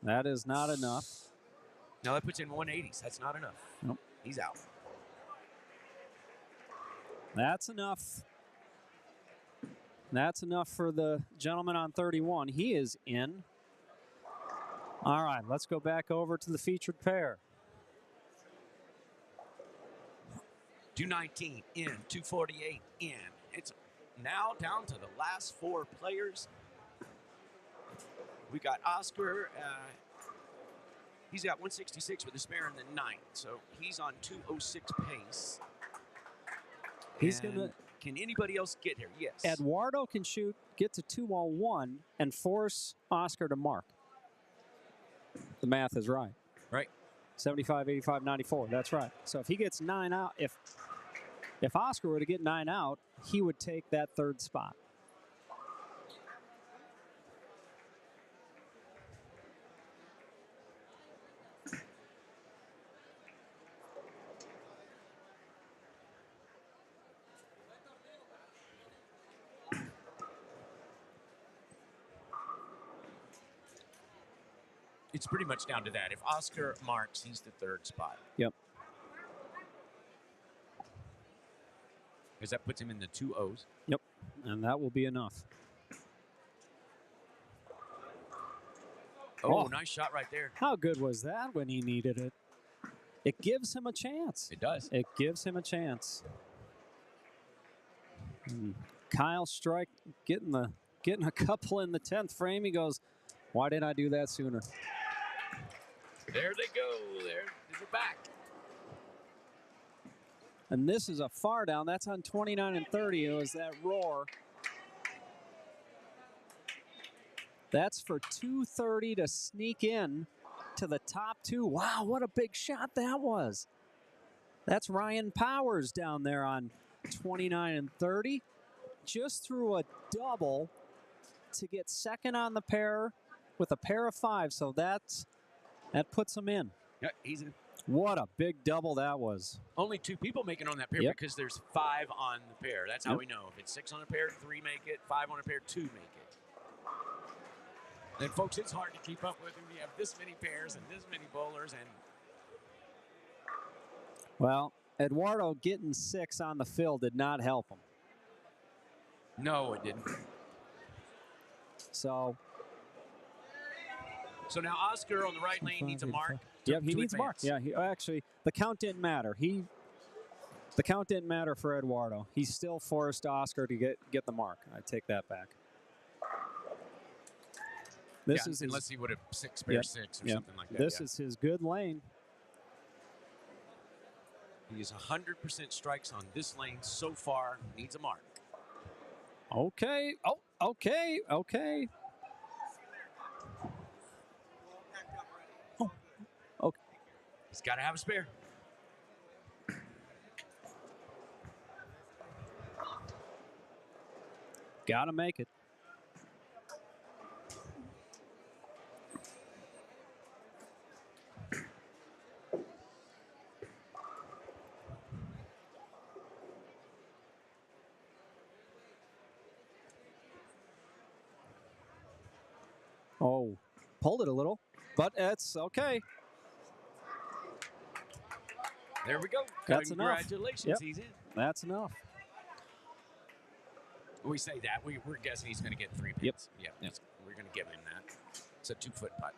S1: That is not enough.
S2: No, that puts in 180s. That's not enough.
S1: Nope.
S2: He's out.
S1: That's enough. That's enough for the gentleman on 31. He is in. All right, let's go back over to the featured pair.
S2: 219 in, 248 in. It's now down to the last 4 players. We got Oscar. He's got 166 with a spare in the 9th, so he's on 206 pace.
S1: He's
S2: And
S1: gonna.
S2: Can anybody else get here? Yes.
S1: Eduardo can get to 201 and force Oscar to mark. The math is right.
S2: Right.
S1: 75, 85, 94. That's right. So if he gets 9 out, if Oscar were to get 9 out, he would take that 3rd spot.
S2: It's pretty much down to that. If Oscar marks, he's the 3rd spot.
S1: Yep.
S2: Because that puts him in the 2 O's.
S1: Yep. And that will be enough.
S2: Oh,
S1: Oh.
S2: nice shot right there.
S1: How good was that when he needed it? It gives him a chance.
S2: It does.
S1: It gives him a chance. Kyle Strike getting a couple in the 10th frame. He goes, why didn't I do that sooner?
S2: There they go. They're back.
S1: And this is a far down. That's on 29 and 30. It was that roar. That's for 230 to sneak in to the top 2. Wow, what a big shot that was. That's Ryan Powers down there on 29 and 30. Just threw a double to get 2nd on the pair with a pair of 5. So that puts him in.
S2: Yeah, he's in.
S1: What a big double that was.
S2: Only 2 people make it on that pair
S1: Yep.
S2: because there's 5 on the pair. That's how
S1: Yep.
S2: we know. If it's 6 on a pair, 3 make it. 5 on a pair, 2 make it. And folks, it's hard to keep up with when you have this many pairs and this many bowlers. And
S1: Well, Eduardo getting 6 on the fill did not help him.
S2: no, it didn't.
S1: So
S2: now Oscar on the right lane needs a mark.
S1: yeah, he
S2: to
S1: needs a mark.
S2: advance.
S1: Yeah, actually, the count didn't matter. The count didn't matter for Eduardo. He still forced Oscar to get the mark. I take that back. This
S2: Yeah,
S1: is
S2: unless he would have 6 pair
S1: Yep.
S2: 6 or
S1: Yep.
S2: something like that.
S1: This
S2: yeah.
S1: is his good lane.
S2: He is 100% strikes on this lane so far. Needs a mark.
S1: Okay. Oh, okay. Okay. Oh, okay.
S2: He's got to have a spare.
S1: Gotta make it. Oh, pulled it a little, but it's okay.
S2: There we go.
S1: That's enough.
S2: Congratulations,
S1: Yep.
S2: he's in.
S1: That's enough.
S2: We say that. We're guessing he's going to get 3 pins.
S1: Yep.
S2: Yeah,
S1: Yep.
S2: we're going to give him that. It's a 2-foot putt.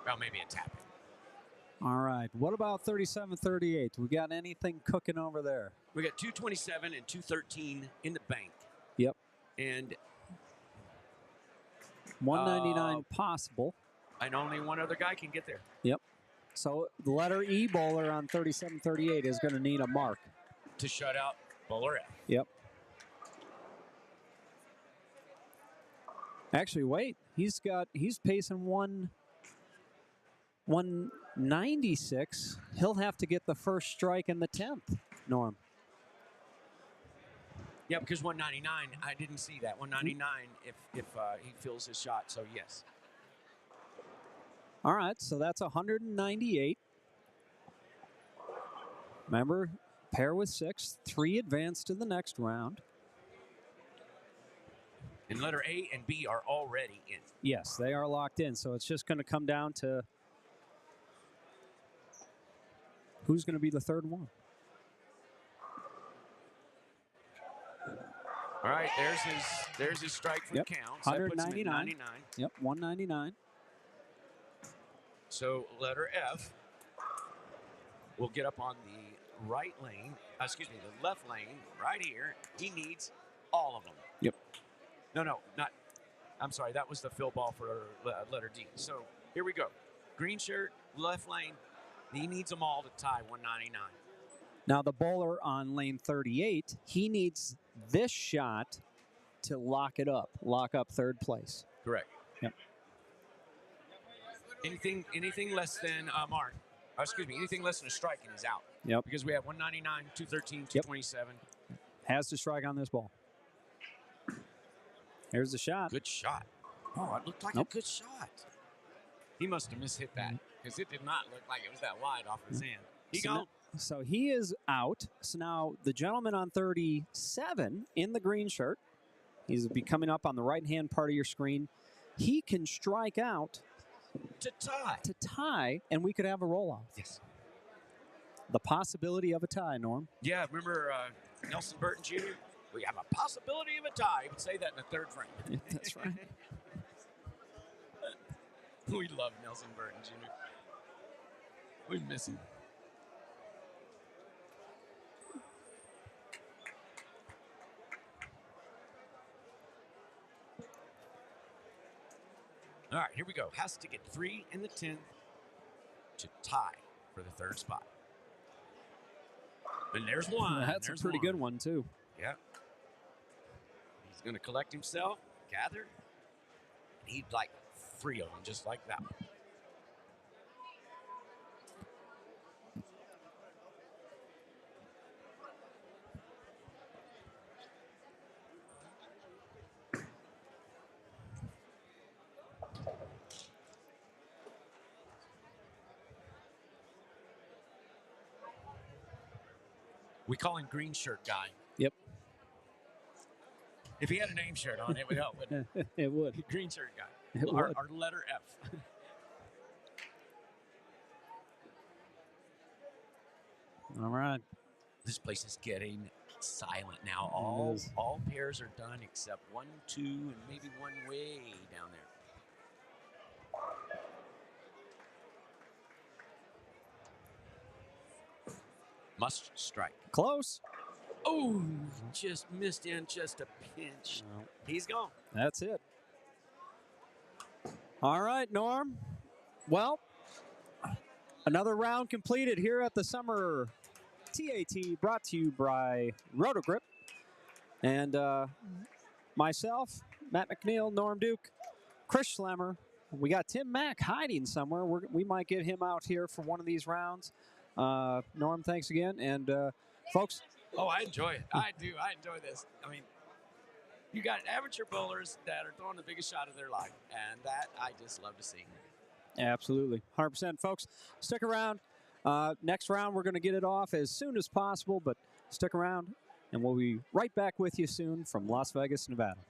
S2: Well, maybe a tap in.
S1: All right. What about 37-38? We got anything cooking over there?
S2: We got 227 and 213 in the bank.
S1: Yep.
S2: And
S1: 199 possible.
S2: and only one other guy can get there.
S1: Yep. So the letter E bowler on 37-38 is going to need a mark
S2: to shut out bowler F.
S1: Yep. Actually, wait. He's pacing 196. He'll have to get the first strike in the 10th, Norm.
S2: Yeah, because 199, I didn't see that. 199 if he fills his shot, so yes.
S1: All right, so that's 198. Remember, pair with 6, 3 advance to the next round.
S2: And letter A and B are already in.
S1: Yes, they are locked in, so it's just going to come down to who's going to be the third one.
S2: All right, there's his strike for
S1: Yep.
S2: counts. That puts him at 99.
S1: Yep, 199.
S2: So letter F will get up on the right lane, the left lane right here. He needs all of them.
S1: Yep.
S2: No, not. I'm sorry, that was the fill ball for letter D. So here we go. Green shirt, left lane. He needs them all to tie 199.
S1: Now the bowler on lane 38, he needs this shot to lock up third place.
S2: Correct.
S1: Yep.
S2: Anything less than anything less than a strike and he's out.
S1: Yep.
S2: Because we have 199, 213, 227.
S1: Has to strike on this ball. Here's the shot.
S2: Good shot. Oh, it looked like a good shot. He must have mishit that because it did not look like it was that wide off his hand.
S1: So he is out. So now the gentleman on 37 in the green shirt, he's be coming up on the right-hand part of your screen. He can strike out
S2: to
S1: tie, and we could have a roll-off.
S2: Yes.
S1: The possibility of a tie, Norm.
S2: Yeah, remember Nelson Burton Jr.? We have a possibility of a tie. He would say that in the third frame.
S1: That's right.
S2: We love Nelson Burton Jr. We miss him. All right, here we go. Has to get 3 and the 10th to tie for the third spot. And there's one.
S1: That's a pretty good one, too.
S2: Yeah. He's going to collect himself, gather. He'd like 3 of them, just like that. We call him Green Shirt Guy.
S1: Yep.
S2: If he had a name shirt on, it would help, wouldn't it?
S1: It would.
S2: Green Shirt Guy.
S1: It
S2: Our
S1: would.
S2: letter F.
S1: All right.
S2: This place is getting silent now. All pairs are done except 1, 2, and maybe one way down there. Must strike.
S1: Close.
S2: Oh, just missed in just a pinch.
S1: No.
S2: He's gone.
S1: That's it. All right, Norm. Well, another round completed here at the Summer TAT, brought to you by Rotogrip. And myself, Matt McNeil, Norm Duke, Chris Schlemmer. We got Tim Mack hiding somewhere. We might get him out here for one of these rounds. Norm, thanks again. And folks.
S2: Oh, I enjoy it. I do. I enjoy this. I mean, you got amateur bowlers that are throwing the biggest shot of their life, and that I just love to see.
S1: Absolutely. 100%. Folks, stick around. Next round, we're going to get it off as soon as possible, but stick around, and we'll be right back with you soon from Las Vegas, Nevada.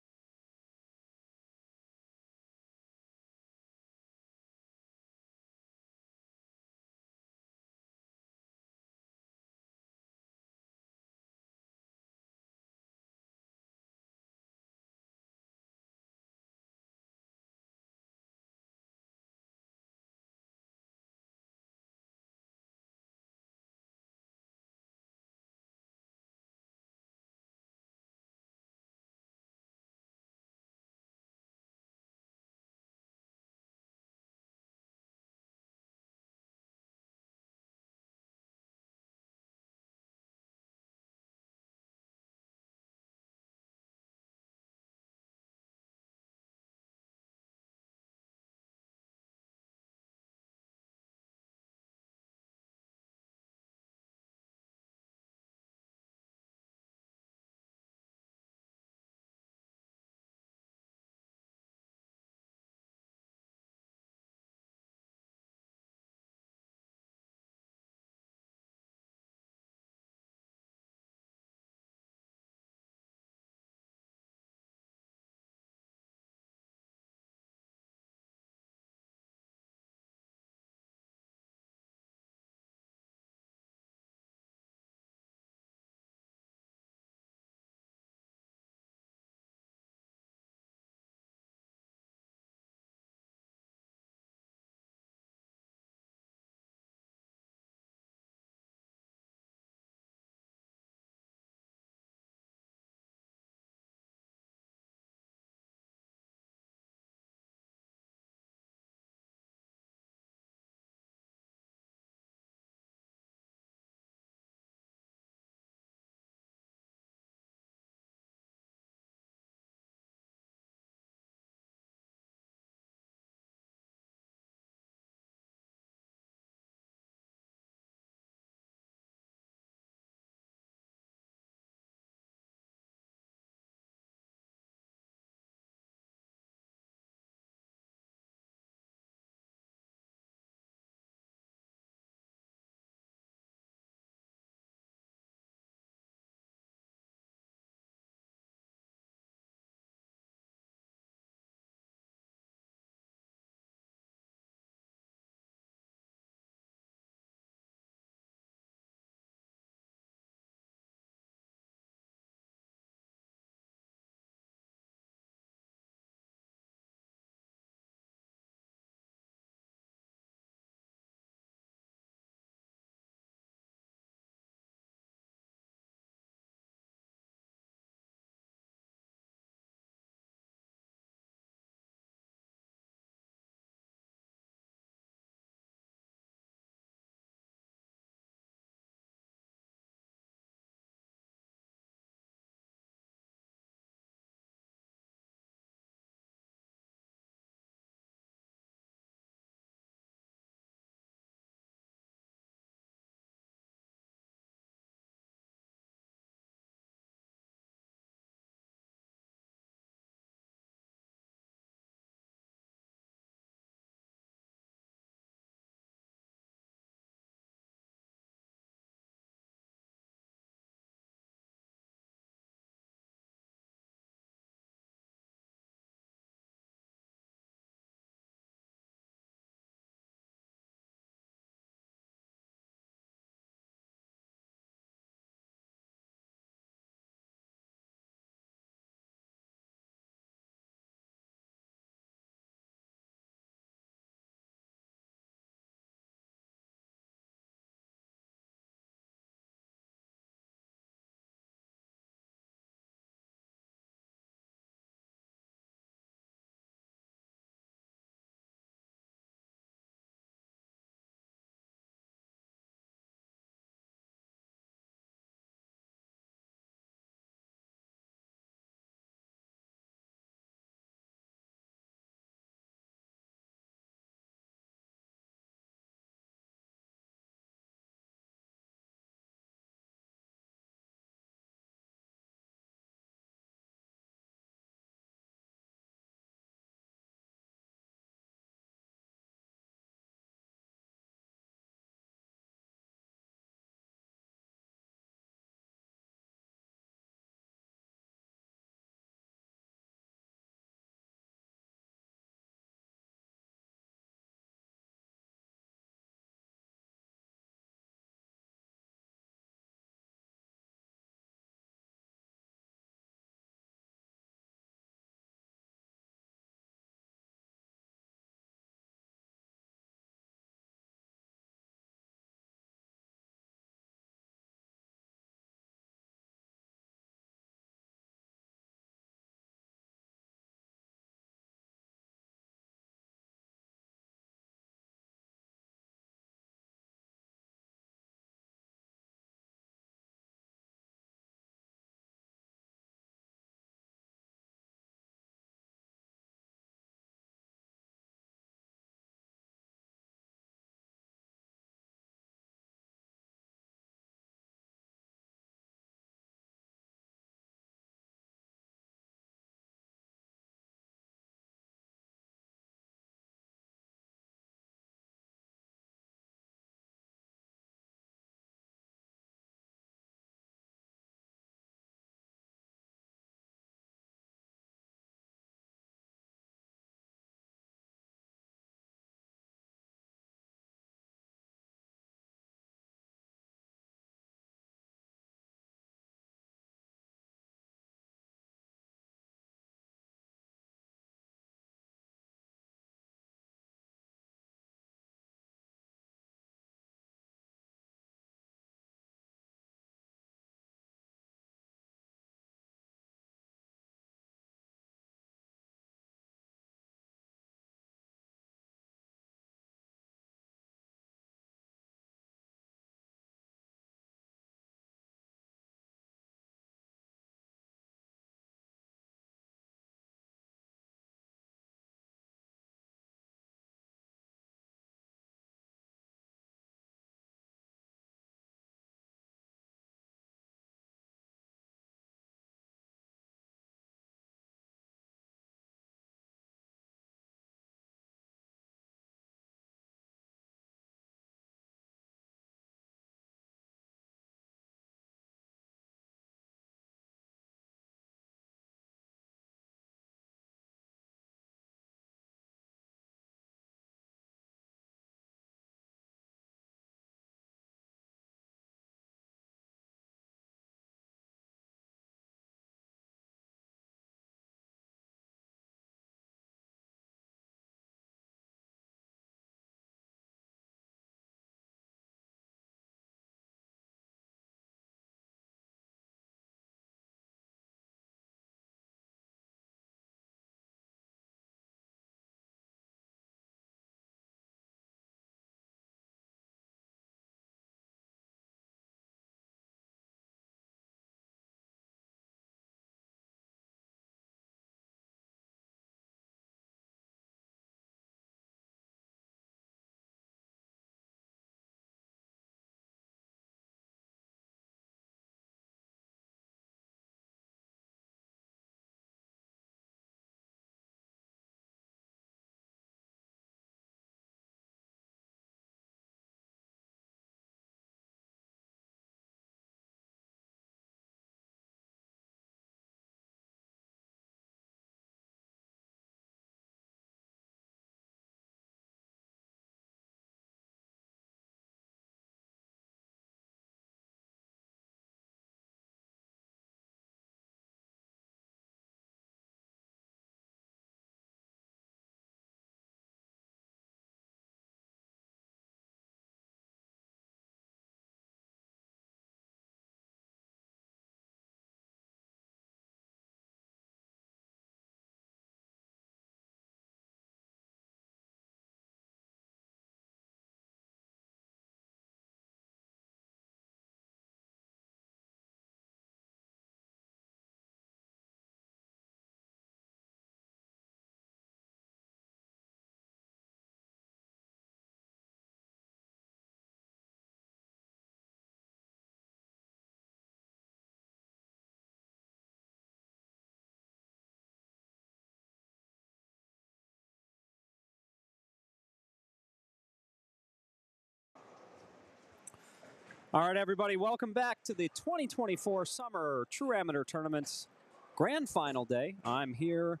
S1: All right, everybody, welcome back to the 2024 Summer True Amateur Tournaments Grand Final Day. I'm here,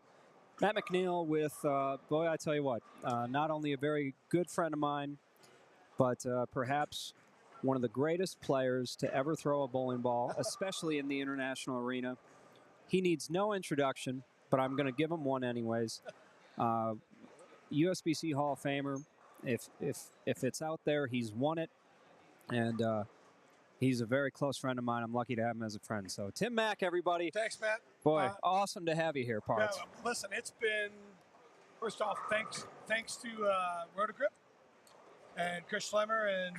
S1: Matt McNeil, with, boy, I tell you what, not only a very good friend of mine, but perhaps one of the greatest players to ever throw a bowling ball, especially in the international arena. He needs no introduction, but I'm going to give him one anyways. USBC Hall of Famer. If it's out there, he's won it, and he's a very close friend of mine. I'm lucky to have him as a friend. So Tim Mack, everybody.
S5: Thanks, Matt.
S1: Boy, awesome to have you here, Parts.
S5: Yeah, listen, it's been, first off, thanks to Rotogrip and Chris Schlemmer and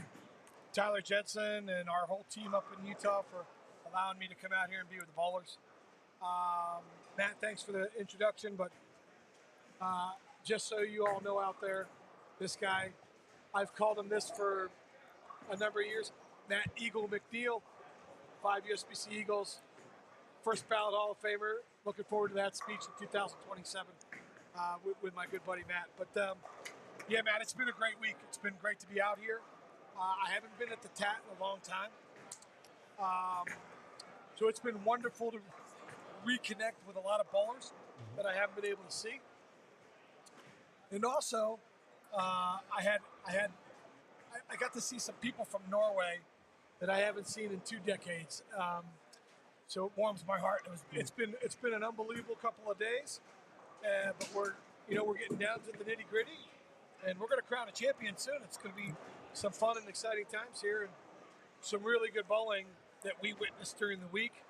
S5: Tyler Jensen and our whole team up in Utah for allowing me to come out here and be with the bowlers. Matt, thanks for the introduction, but just so you all know out there, this guy, I've called him this for a number of years. Matt Eagle McNeil, 5 USBC Eagles, first ballot Hall of Famer. Looking forward to that speech in 2027 with my good buddy Matt. But yeah, Matt, it's been a great week. It's been great to be out here. I haven't been at the TAT in a long time. So it's been wonderful to reconnect with a lot of bowlers that I haven't been able to see. And also, I got to see some people from Norway that I haven't seen in 2 decades. So it warms my heart. It's been an unbelievable couple of days, but we're getting down to the nitty gritty, and we're going to crown a champion soon. It's going to be some fun and exciting times here, and some really good bowling that we witnessed during the week.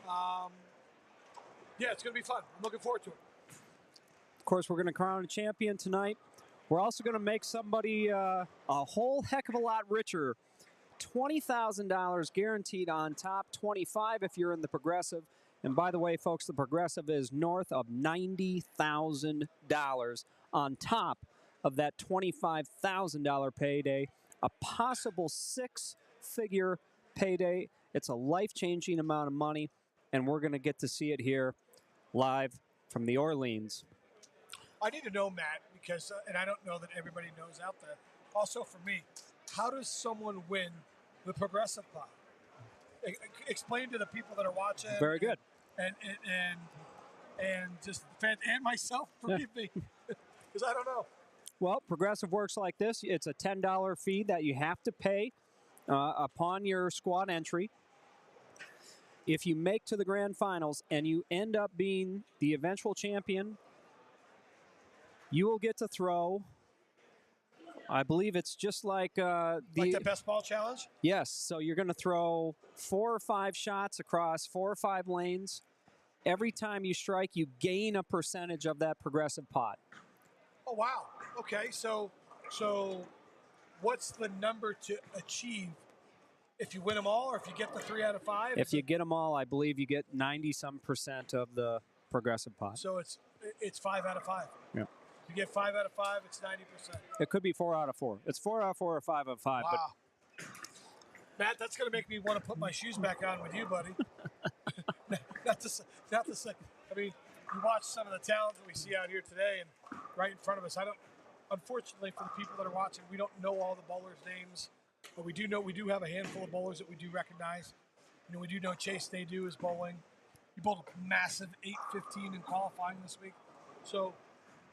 S5: Yeah, it's going to be fun. I'm looking forward to it.
S1: Of course, we're going to crown a champion tonight. We're also going to make somebody a whole heck of a lot richer. $20,000 guaranteed on top, 25 if you're in the Progressive. And by the way, folks, the Progressive is north of $90,000 on top of that $25,000 payday, a possible 6-figure payday. It's a life-changing amount of money, and we're going to get to see it here live from the Orleans.
S5: I need to know, Matt, because, and I don't know that everybody knows out there, also for me, how does someone win the Progressive pot? Explain to the people that are watching.
S1: Very good.
S5: And just fans and myself, forgive me, because I don't know.
S1: Well, Progressive works like this. It's a $10 fee that you have to pay upon your squad entry. If you make to the grand finals and you end up being the eventual champion, you will get to throw, I believe it's just like the
S5: best ball challenge?
S1: Yes. So you're going to throw 4 or 5 shots across 4 or 5 lanes. Every time you strike, you gain a percentage of that Progressive pot.
S5: Oh, wow. Okay. So what's the number to achieve if you win them all, or if you get the 3 out of 5?
S1: If you get them all, I believe you get 90-some% of the Progressive pot.
S5: So it's 5 out of 5.
S1: Yeah.
S5: You get 5 out of 5, it's 90%.
S1: It could be 4 out of 4. It's 4 out of 4 or 5 out of 5.
S5: Wow.
S1: But
S5: Matt, that's going to make me want to put my shoes back on with you, buddy. not to say. I mean, you watch some of the talent that we see out here today, and right in front of us. Unfortunately, for the people that are watching, we don't know all the bowlers' names, but we do have a handful of bowlers that we do recognize. We do know Chase Nadeau is bowling. He bowled a massive 8-15 in qualifying this week, so.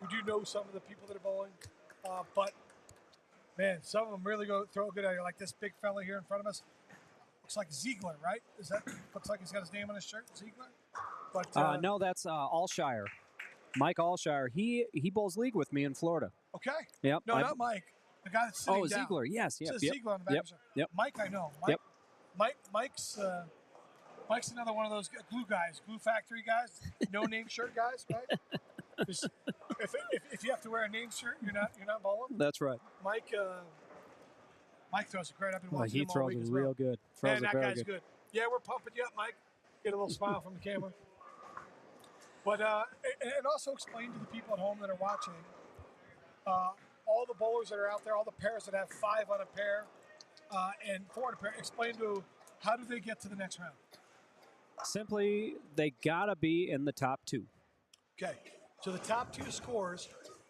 S5: We do know some of the people that are bowling, but man, some of them really throw a good idea. Like this big fella here in front of us, looks like Ziegler, right? Looks like he's got his name on his shirt, Ziegler? But
S1: no, that's Alshire. Mike Alshire. He bowls league with me in Florida.
S5: Okay.
S1: Yep.
S5: No, not Mike. The guy that's sitting down.
S1: Ziegler. Yes.
S5: It
S1: Yep.
S5: says Ziegler on the back of his shirt.
S1: Yep.
S5: Mike, I know. Mike's another one of those glue guys, glue factory guys, no name shirt guys, right? If you have to wear a name shirt, you're not bowling.
S1: That's right.
S5: Mike throws it great. I've been watching him all
S1: throws
S5: week
S1: it
S5: as well.
S1: real good.
S5: Man, that guy's good. Yeah, we're pumping you up, Mike. Get a little smile from the camera. But and also explain to the people at home that are watching, all the bowlers that are out there, all the pairs that have 5 on a pair and 4 on a pair. Explain to how do they get to the next round?
S1: Simply, they gotta be in the top 2.
S5: Okay. So the top 2 scores,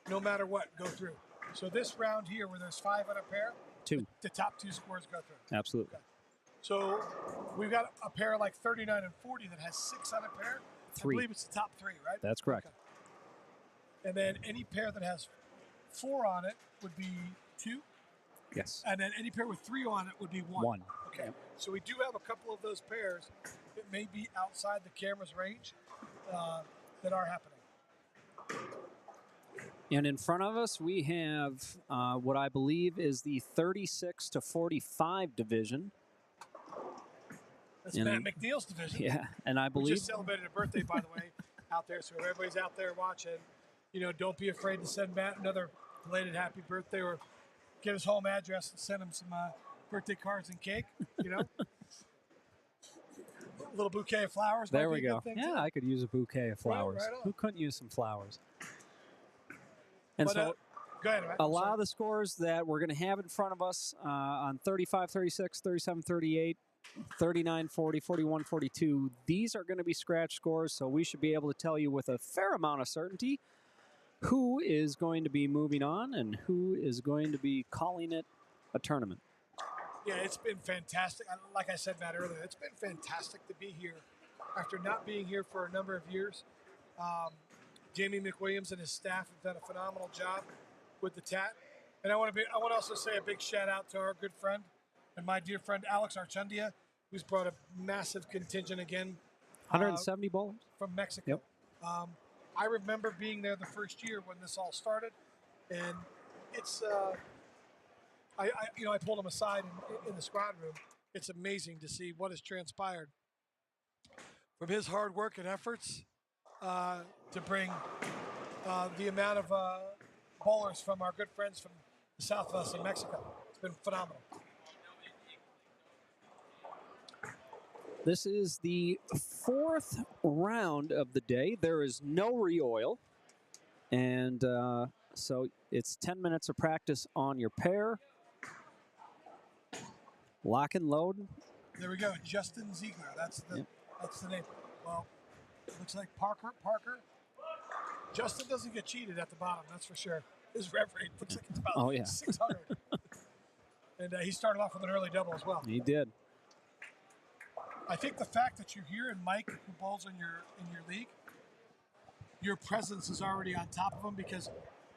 S5: no matter what, go through. So this round here, where there's 5 on a pair,
S1: 2.
S5: the top 2 scores go through.
S1: Absolutely.
S5: Okay. So we've got a pair like 39 and 40 that has 6 on a pair.
S1: 3.
S5: I believe it's the top 3, right?
S1: That's correct.
S5: Okay. And then any pair that has 4 on it would be 2.
S1: Yes.
S5: And then any pair with 3 on it would be 1.
S1: 1.
S5: Okay.
S1: Yep.
S5: So we do have a couple of those pairs that may be outside the camera's range that are happening.
S1: And in front of us, we have what I believe is the 36 to 45 division.
S5: That's Matt McNeil's division.
S1: Yeah, and I
S5: We
S1: believe
S5: just celebrated a birthday, by the way, out there. So everybody's out there watching, don't be afraid to send Matt another belated happy birthday or get his home address and send him some birthday cards and cake. A little bouquet of flowers.
S1: There
S5: might
S1: we
S5: be a
S1: go.
S5: good thing,
S1: Yeah,
S5: too.
S1: I could use a bouquet of flowers.
S5: right on.
S1: Who couldn't use some flowers? And
S5: But,
S1: so
S5: go ahead, Matt.
S1: a lot of the scores that we're going to have in front of us on 35, 36, 37, 38, 39, 40, 41, 42, these are going to be scratch scores, so we should be able to tell you with a fair amount of certainty who is going to be moving on and who is going to be calling it a tournament.
S5: Yeah, it's been fantastic. Like I said, Matt, earlier, it's been fantastic to be here after not being here for a number of years. Jamie McWilliams and his staff have done a phenomenal job with the TAT. And I want to also say a big shout out to our good friend and my dear friend Alex Archundia, who's brought a massive contingent again.
S1: 170 bowlers?
S5: From Mexico.
S1: Yep.
S5: I remember being there the first year when this all started, and it's I pulled him aside in the squad room. It's amazing to see what has transpired from his hard work and efforts to bring the amount of bowlers from our good friends from the southwest of Mexico. It's been phenomenal.
S1: This is the 4th round of the day. There is no re-oil, and so it's 10 minutes of practice on your pair. Lock and load.
S5: There we go, Justin Ziegler. That's the name. Well, it looks like Parker. Justin doesn't get cheated at the bottom, that's for sure. His rev rate looks like it's about 600. And he started off with an early double as well.
S1: He did.
S5: I think the fact that you're here and Mike, who bowls in your league, your presence is already on top of him because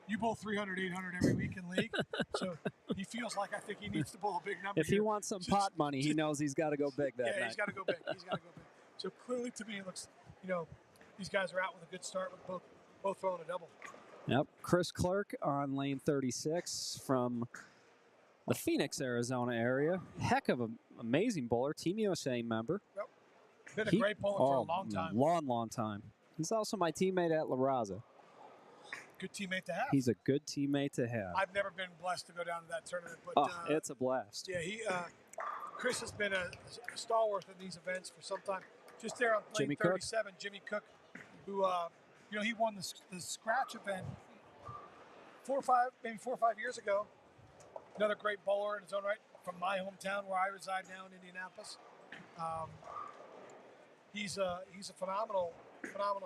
S5: you bowl 300, 800 every week in league. So he feels like I think he needs to bowl a big number.
S1: If he wants some pot money, he knows he's got to go big that night.
S5: Yeah, he's got to go big. So clearly, to me, it looks, these guys are out with a good start with both throwing a double.
S1: Yep. Chris Clark on lane 36 from the Phoenix, Arizona area. Heck of an amazing bowler, Team USA member.
S5: Yep. Been a great bowler for a long time.
S1: Long time. He's also my teammate at La Raza.
S5: Good teammate to have.
S1: He's a good teammate to have.
S5: I've never been blessed to go down to that tournament, but
S1: it's a blast.
S5: Yeah, Chris has been a stalwart in these events for some time. Just there on lane 37, Jimmy Cook, who he won the scratch event 4 or 5 years ago. Another great bowler in his own right from my hometown where I reside now in Indianapolis. He's a phenomenal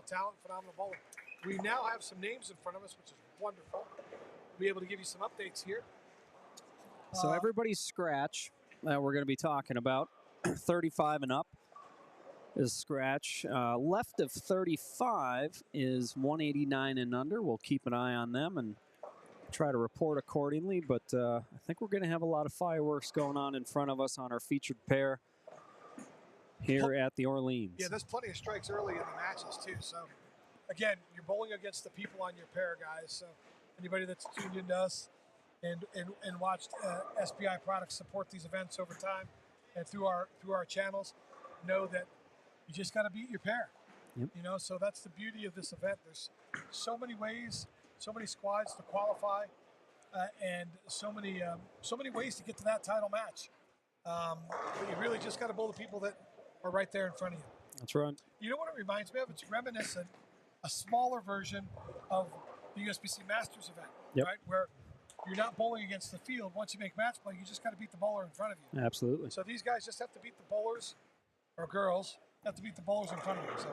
S5: talent, phenomenal bowler. We now have some names in front of us, which is wonderful. We'll be able to give you some updates here.
S1: So everybody's scratch that we're going to be talking about, 35 and up, is scratch. Left of 35 is 189 and under. We'll keep an eye on them and try to report accordingly, but I think we're going to have a lot of fireworks going on in front of us on our featured pair here at the Orleans.
S5: Yeah, there's plenty of strikes early in the matches too. So again, you're bowling against the people on your pair, guys. So anybody that's tuned into us and watched SPI products support these events over time and through our channels, know that you just got to beat your pair.
S1: Yep.
S5: So that's the beauty of this event. There's so many ways, so many squads to qualify, and so many ways to get to that title match. You really just got to bowl the people that are right there in front of you.
S1: That's right.
S5: You know what it reminds me of? It's reminiscent, a smaller version of the USBC Masters event, right? Where you're not bowling against the field. Once you make match play, you just got to beat the bowler in front of you.
S1: Absolutely.
S5: So these guys just have to beat the bowlers, or girls, have to beat the bowlers in front of them. So.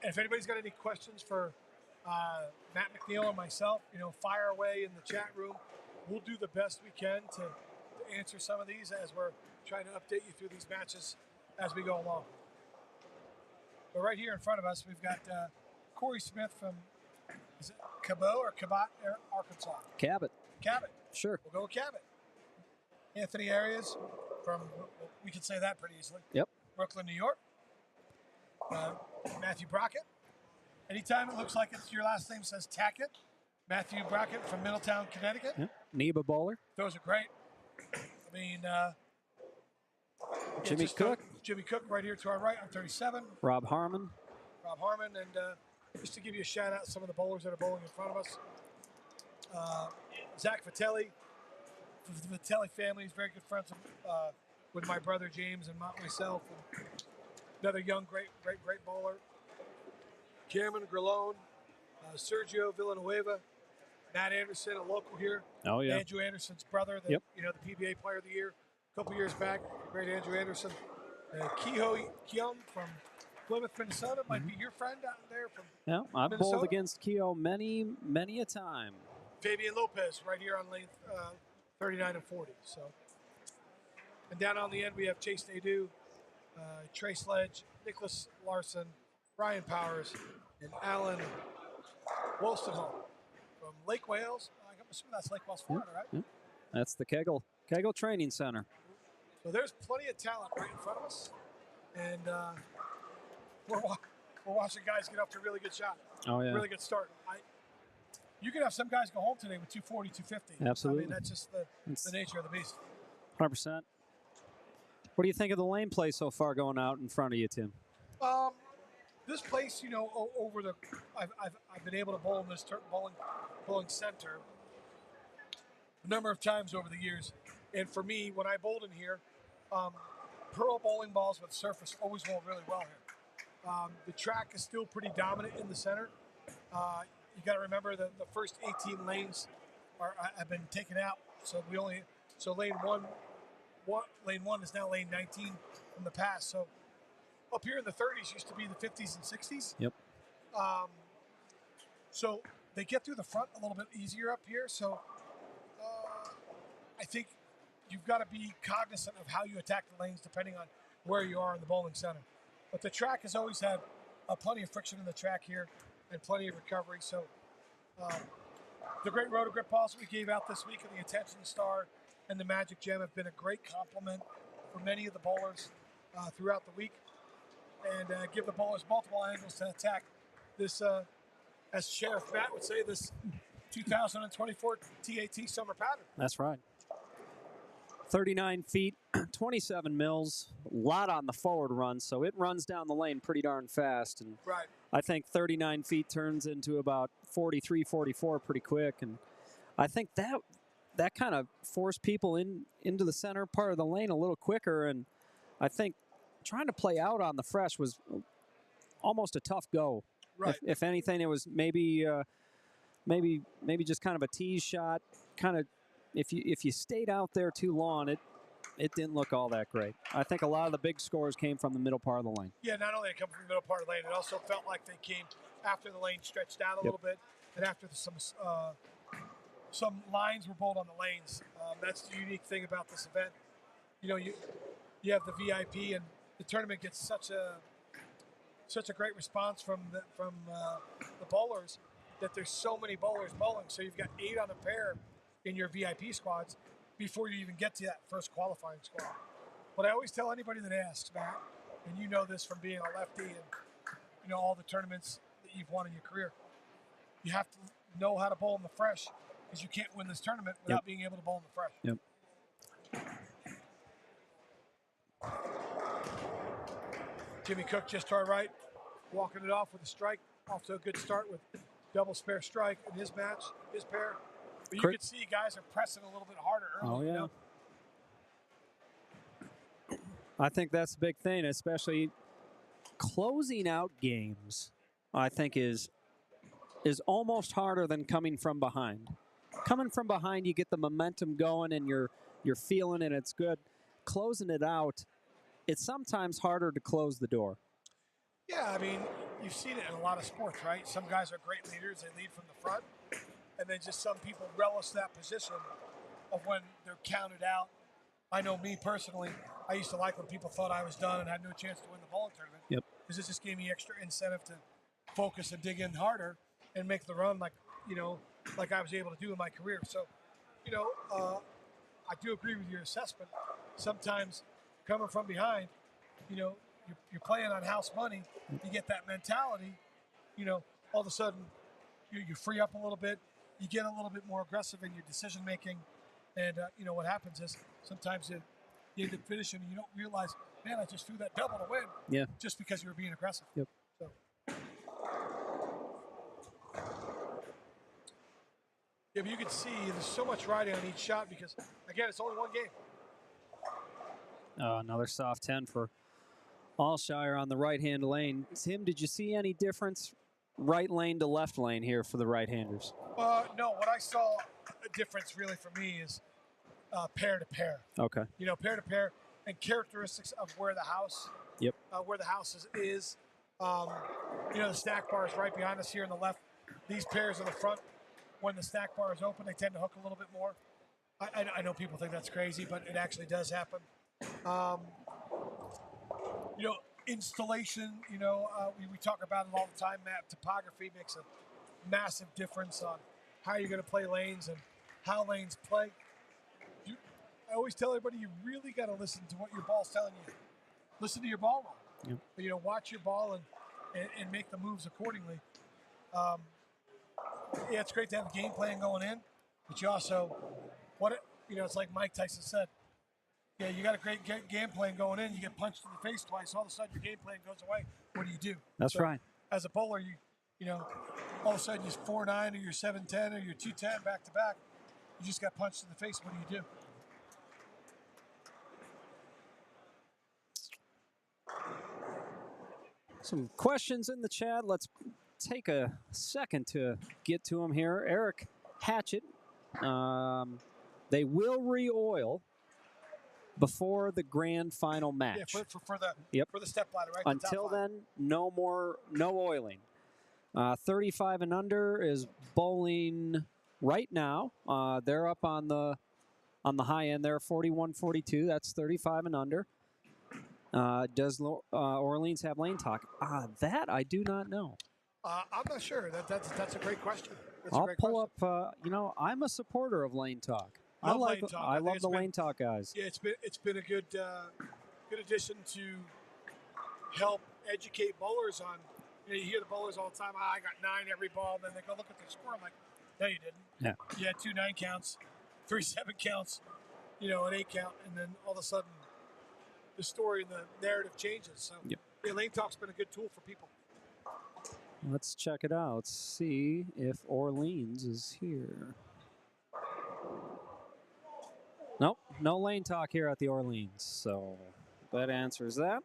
S5: And if anybody's got any questions for Matt McNeil and myself, fire away in the chat room. We'll do the best we can to answer some of these as we're trying to update you through these matches as we go along. But right here in front of us, we've got Corey Smith from, is it Cabot or Cabot, Arkansas?
S1: Cabot.
S5: Cabot.
S1: Sure.
S5: We'll go with Cabot. Anthony Arias from, we can say that pretty easily.
S1: Yep.
S5: Brooklyn, New York. Matthew Brockett. Anytime it looks like it's your last name says Tackett. Matthew Brockett from Middletown, Connecticut.
S1: Yep. Neba Bowler.
S5: Those are great. I mean,
S1: Jimmy Cook.
S5: Jimmy Cook right here to our right on 37.
S1: Rob Harmon.
S5: Rob Harmon. And just to give you a shout out, some of the bowlers that are bowling in front of us. Zach Vitelli. The Vitelli family is very good friends with my brother James and myself. And another young, great bowler. Cameron Grillone, Sergio Villanueva, Matt Anderson, a local here.
S1: Oh, yeah.
S5: Andrew Anderson's brother, the PBA Player of the Year a couple years back. Great Andrew Anderson. Kehoe Keum from Plymouth, Minnesota. Might be your friend out there from
S1: I've
S5: Minnesota.
S1: bowled against Kehoe many a time.
S5: Fabian Lopez right here on lane 39 and 40. So, and down on the end we have Chase Nadeau, Trey Sledge, Nicholas Larson, Brian Powers, and Alan Wolstenholme from Lake Wales. I'm assuming that's Lake Wales, Florida, right?
S1: Yep. That's the Kegel Training Center.
S5: So there's plenty of talent right in front of us, and we're watching guys get off to a really good shot.
S1: Oh, yeah.
S5: Really good start. You could have some guys go home today with 240, 250.
S1: Absolutely.
S5: I mean, that's just the nature of the beast.
S1: 100%. What do you think of the lane play so far going out in front of you, Tim?
S5: This place, I've been able to bowl in this bowling center a number of times over the years. And for me, when I bowled in here, pearl bowling balls with surface always roll really well here. The track is still pretty dominant in the center. You got to remember that the first 18 lanes have been taken out. So lane one is now lane 19 from the past. So up here in the 30s used to be the 50s and 60s.
S1: Yep.
S5: So they get through the front a little bit easier up here. So I think you've got to be cognizant of how you attack the lanes depending on where you are in the bowling center. But the track has always had plenty of friction in the track here and plenty of recovery. So the great rotor grip balls we gave out this week and the Attention Star and the Magic Gem have been a great compliment for many of the bowlers throughout the week, and give the bowlers multiple angles to attack this, as Sheriff Matt would say, this 2024 TAT Summer pattern.
S1: That's right. 39 feet, 27 mils, a lot on the forward run, so it runs down the lane pretty darn fast. And
S5: Right.
S1: I think 39 feet turns into about 43, 44 pretty quick. And I think that kind of forced people into the center part of the lane a little quicker. And I think trying to play out on the fresh was almost a tough go.
S5: Right.
S1: If anything, it was maybe just kind of a tease shot. Kind of, if you stayed out there too long, it didn't look all that great. I think a lot of the big scores came from the middle part of the lane.
S5: Yeah, not only did it come from the middle part of the lane, it also felt like they came after the lane stretched out a little bit, and after some lines were bowled on the lanes. That's the unique thing about this event. You have the VIP, and the tournament gets such a great response from the bowlers that there's so many bowlers bowling. So you've got 8 on a pair in your VIP squads before you even get to that first qualifying squad. But I always tell anybody that asks, Matt, and you know this from being a lefty and all the tournaments that you've won in your career, you have to know how to bowl in the fresh, because you can't win this tournament without being able to bowl in the fresh.
S1: Yep.
S5: Jimmy Cook just to our right, walking it off with a strike. Off to a good start with double spare strike in his match, his pair. But you can see guys are pressing a little bit harder early.
S1: Oh, yeah. I think that's the big thing, especially closing out games, I think is almost harder than coming from behind. Coming from behind, you get the momentum going and you're feeling it, it's good. Closing it out, it's sometimes harder to close the door.
S5: Yeah, I mean, you've seen it in a lot of sports, right? Some guys are great leaders; they lead from the front, and then just some people relish that position of when they're counted out. I know me personally, I used to like when people thought I was done and had no chance to win the bowling tournament.
S1: Yep.
S5: Because it just gave me extra incentive to focus and dig in harder and make the run like I was able to do in my career. So, I do agree with your assessment. Sometimes coming from behind, you're playing on house money. You get that mentality. All of a sudden, you free up a little bit. You get a little bit more aggressive in your decision making, and what happens is sometimes you end up finishing and you don't realize, man, I just threw that double to win.
S1: Yeah.
S5: Just because you were being aggressive.
S1: Yep.
S5: So. Yeah, but you can see there's so much riding on each shot because, again, it's only one game.
S1: Another soft 10 for Alshire on the right-hand lane. Tim, did you see any difference right lane to left lane here for the right-handers?
S5: No, what I saw a difference really for me is pair to pair.
S1: Okay.
S5: Pair to pair and characteristics of where the house.
S1: Yep.
S5: Where the house is. The stack bar is right behind us here on the left. These pairs in the front, when the stack bar is open, they tend to hook a little bit more. I know people think that's crazy, but it actually does happen. Installation, we talk about it all the time, Matt. Topography makes a massive difference on how you're going to play lanes and how lanes play. I always tell everybody you really got to listen to what your ball's telling you. Listen to your ball roll.
S1: Yep.
S5: Watch your ball and make the moves accordingly. It's great to have a game plan going in, but you also, it's like Mike Tyson said. Yeah, you got a great game plan going in. You get punched in the face twice. All of a sudden, your game plan goes away. What do?
S1: That's right.
S5: As a bowler, all of a sudden you're 4-9 or you're 7-10 or you're 2-10 back to back. You just got punched in the face. What do?
S1: Some questions in the chat. Let's take a second to get to them here. Eric Hatchett. They will re-oil before the grand final match.
S5: Yeah, for the step ladder, right?
S1: Until then, no oiling. 35 and under is bowling right now. They're up on the high end there, 41-42. That's 35 and under. Does Orleans have lane talk? That I do not know.
S5: I'm not sure. That's a great question.
S1: I'll pull up. I'm a supporter of lane talk. I love the lane talk guys.
S5: Yeah, it's been a good addition to help educate bowlers on. You hear the bowlers all the time. I got 9 every ball. Then they go look at their score. I'm like, no, you didn't.
S1: Yeah.
S5: You had 2 9 counts, 3 7 counts, an 8 count, and then all of a sudden, the story and the narrative changes. So, lane talk's been a good tool for people.
S1: Let's check it out. Let's see if Orleans is here. Nope, no lane talk here at the Orleans. So that answers that.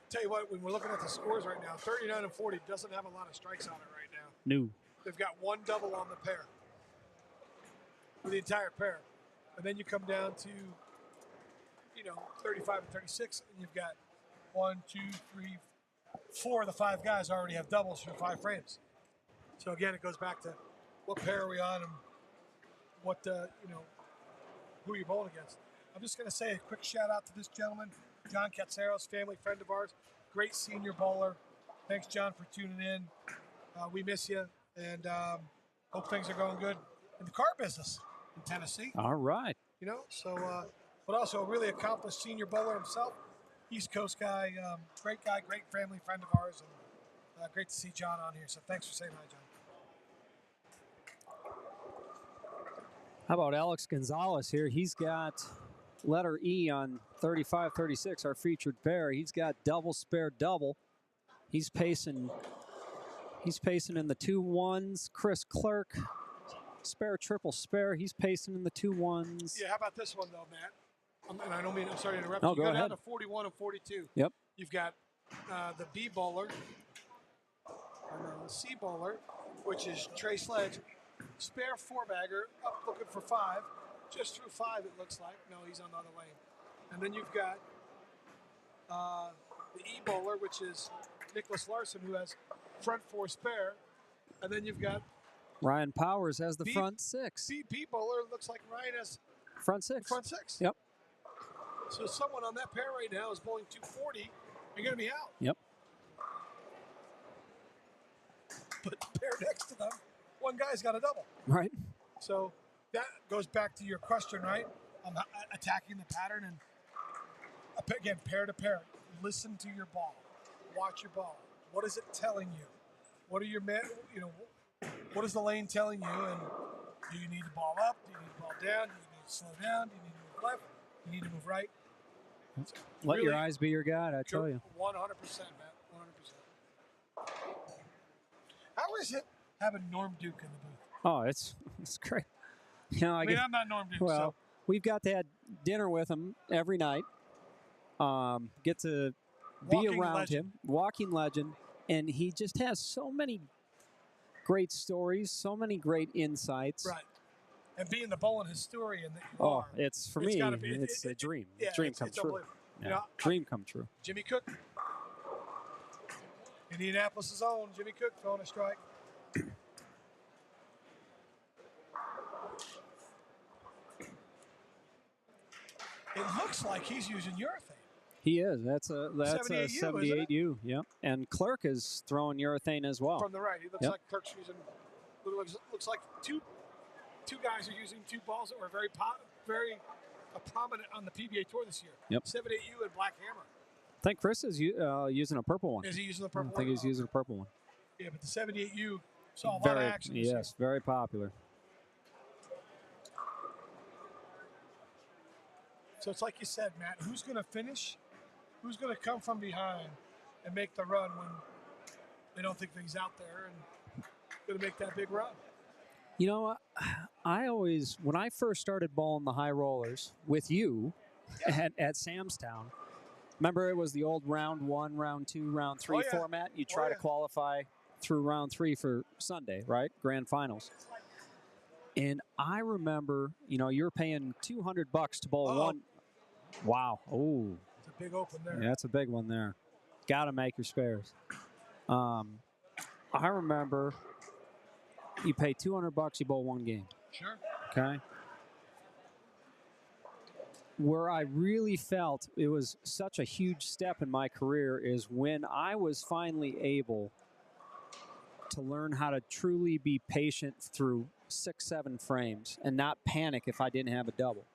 S5: Tell you what, when we're looking at the scores right now, 39 and 40 doesn't have a lot of strikes on it right now.
S1: No.
S5: They've got 1 double on the pair. For the entire pair. And then you come down to 35 and 36, and you've got 1, 2, 3, 4 of the 5 guys already have doubles through 5 frames. So again, it goes back to what pair are we on and what who you're bowling against. I'm just going to say a quick shout out to this gentleman, John Katseros, family friend of ours, great senior bowler. Thanks, John, for tuning in. We miss you, and hope things are going good in the car business in Tennessee.
S1: All right.
S5: But also a really accomplished senior bowler himself. East Coast guy, great family friend of ours, and great to see John on here. So thanks for saying hi, John.
S1: How about Alex Gonzalez here? He's got letter E on 35-36, our featured pair. He's got double, spare, double. He's pacing in the 2-1s. Chris Clerk, spare, triple, spare. He's pacing in the 2-1s.
S5: Yeah, how about this one, though, Matt? I'm sorry to interrupt.
S1: No,
S5: you
S1: go
S5: go
S1: ahead.
S5: down to 41 and 42.
S1: Yep.
S5: You've got the B bowler, the C bowler, which is Trey Sledge, spare 4-bagger, up looking for 5, just through 5, it looks like. No, he's on the other lane. And then you've got the E-bowler, which is Nicholas Larson, who has front 4 spare. And then you've got
S1: Ryan Powers has the front 6.
S5: B-bowler. Looks like Ryan has
S1: Front 6.
S5: front 6.
S1: Yep.
S5: So someone on that pair right now is bowling 240. You're going to be out.
S1: Yep.
S5: But the pair next to them, one guy's got a double.
S1: Right.
S5: So that goes back to your question, right? Attacking the pattern and again, pair to pair. Listen to your ball. Watch your ball. What is it telling you? What are your what is the lane telling you? And do you need the ball up? Do you need the ball down? Do you need to slow down? Do you need to move left? Do you need to move right? So
S1: Let
S5: really,
S1: your eyes be your guide, I tell you.
S5: 100%, Matt. 100%. How is it having Norm Duke in the booth?
S1: Oh, it's great. You know,
S5: I mean, I'm not Norm Duke,
S1: well,
S5: so.
S1: we've got to have dinner with him every night. Get to be
S5: Walking
S1: around
S5: legend.
S1: him, walking legend, and he just has so many great stories, so many great insights.
S5: Right. And being the bowling historian that you
S1: Oh,
S5: are.
S1: it's for
S5: it's
S1: me.
S5: gotta be-
S1: It's a dream.
S5: Yeah,
S1: dream
S5: it's
S1: come true.
S5: unbelievable.
S1: Yeah.
S5: You know,
S1: Dream come true.
S5: Jimmy Cook. Indianapolis' own Jimmy Cook throwing a strike. It looks like he's using urethane.
S1: He is. That's a
S5: 78U,
S1: 78U. Yep. And Clerk is throwing urethane as well.
S5: From the right. He looks like Kirk's using. Looks like two guys are using 2 balls that were very prominent on the PBA Tour this year.
S1: Yep.
S5: 78U and Black Hammer.
S1: I think Chris is using a purple one.
S5: Is he using the purple
S1: I think
S5: one?
S1: he's using a purple one.
S5: Yeah, but the 78U saw a lot of action this year.
S1: Yes, very popular.
S5: So it's like you said, Matt, who's going to finish? Who's going to come from behind and make the run when they don't think he's out there and going to make that big run?
S1: You know, I always, when I first started bowling the high rollers with you at Samstown, remember it was the old round 1, round 2, round 3 format? You try to qualify through round 3 for Sunday, right? Grand finals. And I remember, you're paying $200 to bowl one. Wow. Oh.
S5: It's a big open there.
S1: Yeah, that's a big one there. Got to make your spares. I remember you pay $200, you bowl 1 game.
S5: Sure.
S1: Okay. Where I really felt it was such a huge step in my career is when I was finally able to learn how to truly be patient through 6, 7 frames and not panic if I didn't have a double.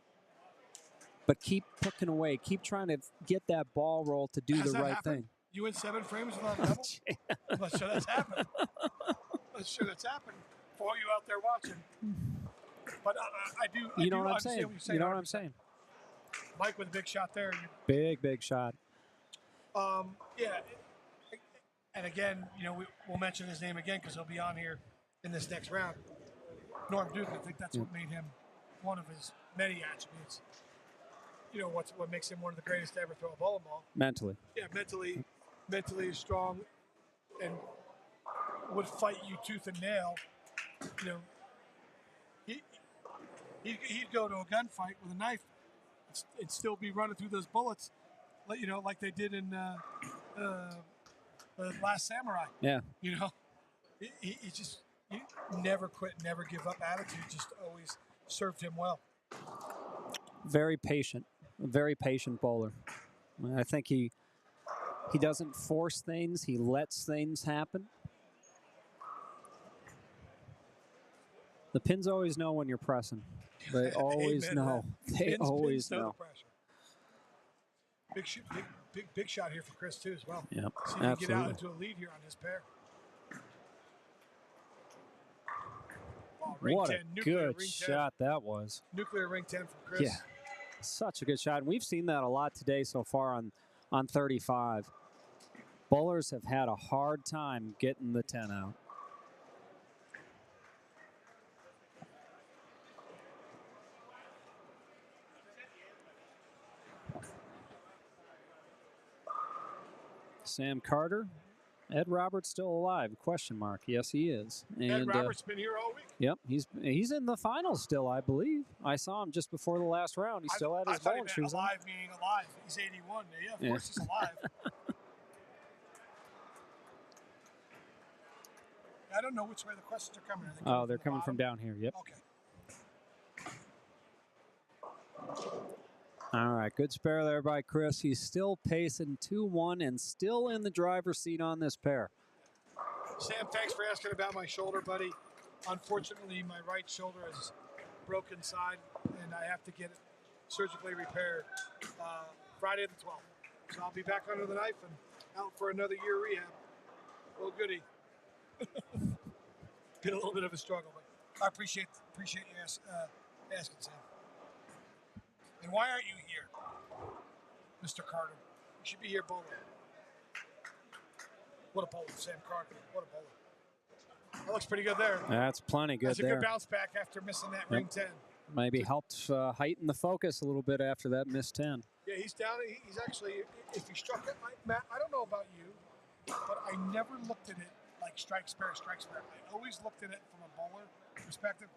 S1: But keep picking away, keep trying to get that ball roll to do the right thing.
S5: You win 7 frames without a double? I'm not sure that's happened. For all you out there watching. But I do.
S1: You know what I'm saying? You know what I'm saying?
S5: Mike with a big shot there.
S1: Big shot.
S5: Yeah. And again, we'll mention his name again because he'll be on here in this next round. Norm Duke, I think that's what made him one of his many attributes. What makes him one of the greatest to ever throw a bowling ball.
S1: Mentally.
S5: Yeah, mentally strong and would fight you tooth and nail. He'd go to a gunfight with a knife and still be running through those bullets, like they did in the Last Samurai.
S1: Yeah.
S5: He never quit, never give up attitude, just always served him well.
S1: Very patient bowler. I think he doesn't force things, he lets things happen. The pins always know when you're pressing. They always
S5: Amen,
S1: know.
S5: man.
S1: They
S5: Pins
S1: always
S5: know
S1: know.
S5: the pressure. Big shot here for Chris too as well.
S1: Yep,
S5: See if he can get out
S1: absolutely.
S5: into a lead here on his pair.
S1: What
S5: 10,
S1: a good shot that was.
S5: Nuclear ring 10 from Chris.
S1: Yeah, such a good shot. And we've seen that a lot today so far on 35. Bowlers have had a hard time getting the 10 out. Sam Carter Ed Roberts still alive? Question mark. Yes, he is. And
S5: Ed Roberts been here all week.
S1: Yep, he's in the finals still, I believe. I saw him just before the last round. He still had his bowling shoes on.
S5: Alive meaning alive. He's 81. Yeah, of course he's alive. I don't know which way the questions are coming.
S1: They're coming from down here. Yep.
S5: Okay.
S1: All right, good spare there by Chris. He's still pacing 2-1 and still in the driver's seat on this pair.
S5: Sam, thanks for asking about my shoulder, buddy. Unfortunately, my right shoulder is broken side, and I have to get it surgically repaired Friday the 12th. So I'll be back under the knife and out for another year rehab. Oh, goody. Been a little bit of a struggle, but I appreciate you asking, Sam. And why aren't you here, Mr. Carter? You should be here bowling. What a bowler, Sam Carter. What a bowler. That looks pretty good there.
S1: That's plenty good
S5: That's a
S1: there.
S5: good bounce back after missing that ring 10.
S1: Maybe helped heighten the focus a little bit after that missed 10.
S5: Yeah, he's down. He's actually, if he struck it like Matt, I don't know about you, but I never looked at it like strike spare, strike spare. I always looked at it from a bowler perspective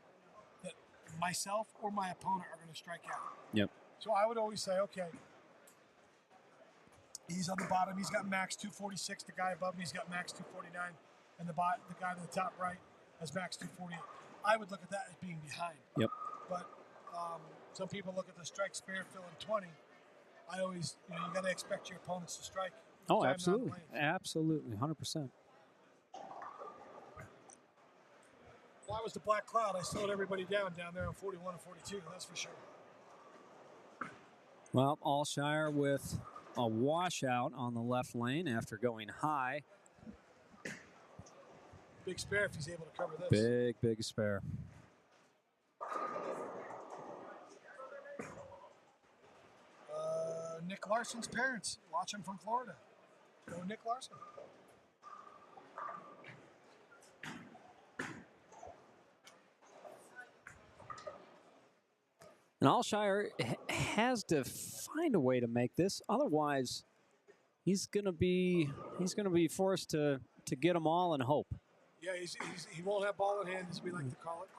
S5: that myself or my opponent are going to strike out.
S1: Yep.
S5: So I would always say, okay, he's on the bottom. He's got max 246. The guy above me, he's got max 249. And the guy to the top right has max 248. I would look at that as being behind.
S1: Yep.
S5: But some people look at the strike spare filling 20. I always, you got to expect your opponents to strike.
S1: Oh, absolutely. Absolutely. 100%.
S5: Well, I was the black cloud. I slowed everybody down there on 41 and 42. That's for sure.
S1: Well, Alshire with a washout on the left lane after going high.
S5: Big spare if he's able to cover this.
S1: Big spare.
S5: Nick Larson's parents watch him from Florida. Go Nick Larson.
S1: And Alshire has to find a way to make this. Otherwise, he's gonna be forced to get them all and hope.
S5: Yeah, he won't have ball in hand, as we like to call it,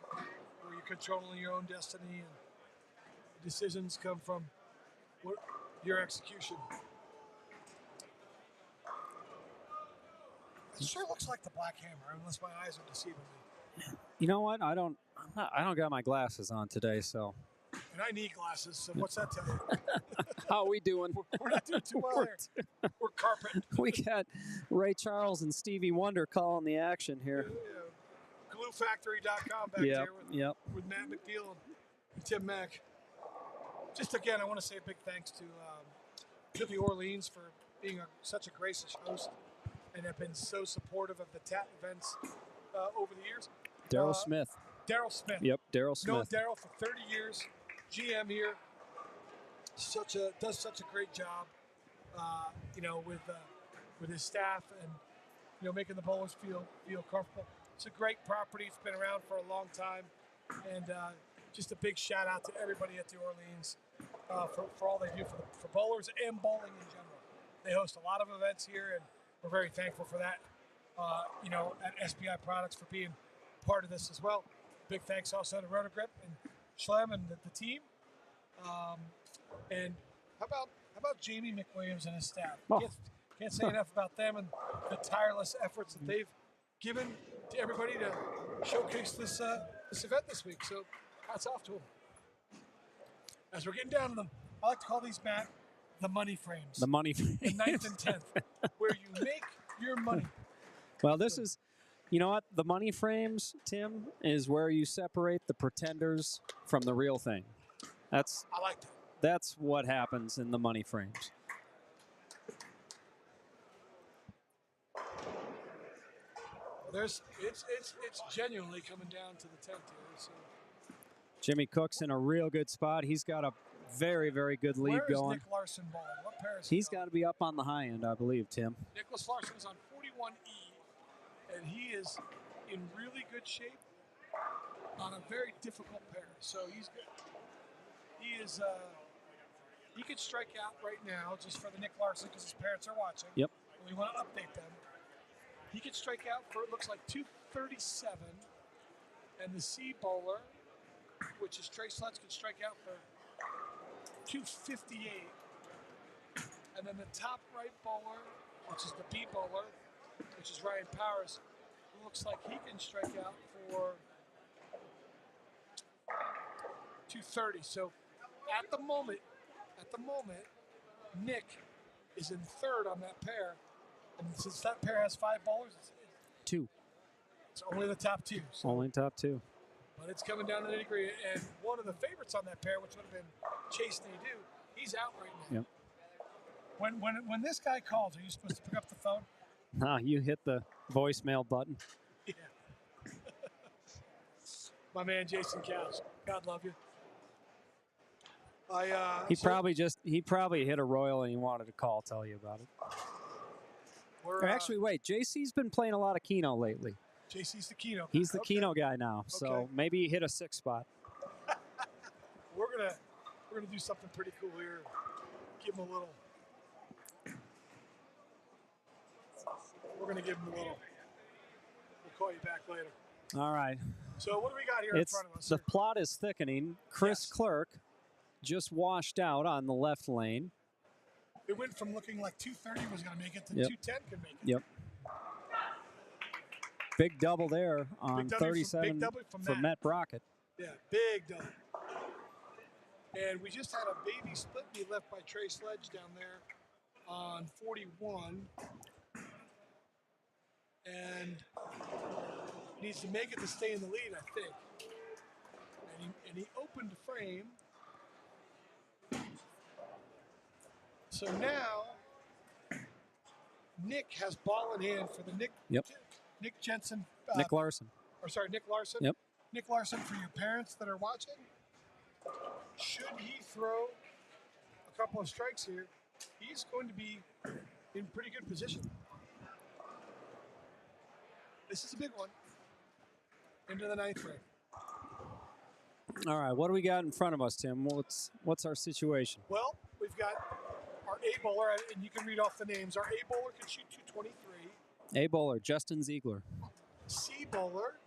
S5: where you're controlling your own destiny and decisions come from your execution. It sure looks like the Black Hammer, unless my eyes are deceiving me.
S1: You know what? I don't got my glasses on today, so.
S5: And I need glasses, so what's that tell you?
S1: How are we doing?
S5: We're not doing too well here. We're carpet.
S1: We got Ray Charles and Stevie Wonder calling the action here.
S5: Gluefactory.com back there with Matt McNeil and Tim Mack. Just again, I want to say a big thanks to the Orleans for being such a gracious host and have been so supportive of the TAT events over the years.
S1: Daryl Smith.
S5: Daryl Smith.
S1: Yep, Daryl Smith.
S5: Known Daryl for 30 years. GM here. Does such a great job, with his staff and making the bowlers feel comfortable. It's a great property. It's been around for a long time, and just a big shout out to everybody at the Orleans for all they do for bowlers and bowling in general. They host a lot of events here, and we're very thankful for that. At SPI Products for being part of this as well. Big thanks also to Rotogrip and Schlem and the team. And how about Jamie McWilliams and his staff? Can't say enough about them and the tireless efforts that they've given to everybody to showcase this event this week. So hats off to them. As we're getting down to them, I like to call these, Matt, the money frames.
S1: The money frames.
S5: The 9th and 10th, where you make your money.
S1: Well, this is, you know what? The money frames, Tim, is where you separate the pretenders from the real thing.
S5: I like that.
S1: That's what happens in the money frames.
S5: It's genuinely coming down to the 10th here. So.
S1: Jimmy Cook's in a real good spot. He's got a very, very good lead going.
S5: Where is Nick Larson bowling? What pair is
S1: He's got to be up on the high end, I believe, Tim.
S5: Nicholas Larson is on 41E, and he is in really good shape on a very difficult pair. So he's good. He could strike out right now just for the Nick Larson because his parents are watching.
S1: Yep.
S5: We want to update them. He can strike out for, it looks like, 237. And the C bowler, which is Trey Sledge, can strike out for 258. And then the top right bowler, which is the B bowler, which is Ryan Powers, looks like he can strike out for 230. So at the moment, Nick is in third on that pair. And since that pair has 5 bowlers,
S1: Two.
S5: it's only the top 2. So,
S1: Only top 2.
S5: but it's coming down to the nitty-gritty. And one of the favorites on that pair, which would have been Chase Nadeau, he's out right now.
S1: Yep.
S5: When this guy calls, are you supposed to pick up the phone?
S1: Nah, you hit the voicemail button.
S5: Yeah. My man Jason Couch. God love you.
S1: He probably hit a royal and he wanted to tell you about it. Or actually, wait, JC's been playing a lot of Keno lately.
S5: JC's the Keno.
S1: He's the Keno guy now, so maybe he hit a 6 spot.
S5: We're gonna do something pretty cool here. Give him a little. We're gonna give him a little. We'll call you back later.
S1: All right.
S5: So what do we got here in front of us?
S1: The plot is thickening. Chris Clerk just washed out on the left lane.
S5: It went from looking like 230 was going to make it to 210 could make it.
S1: Yep. Big double there on 37 for Matt Brockett.
S5: Yeah, big double. And we just had a baby split bee left by Trey Sledge down there on 41. And needs to make it to stay in the lead, I think. And he opened the frame. So now Nick has ball in hand for the Nick Jensen.
S1: Nick Larson.
S5: Nick Larson.
S1: Yep.
S5: Nick Larson, for your parents that are watching, should he throw a couple of strikes here, he's going to be in pretty good position. This is a big one. Into the 9th frame.
S1: All right, what do we got in front of us, Tim? What's our situation?
S5: Well, we've got our A bowler, and you can read off the names. Our A bowler can shoot 223.
S1: A bowler, Justin Ziegler.
S5: C bowler,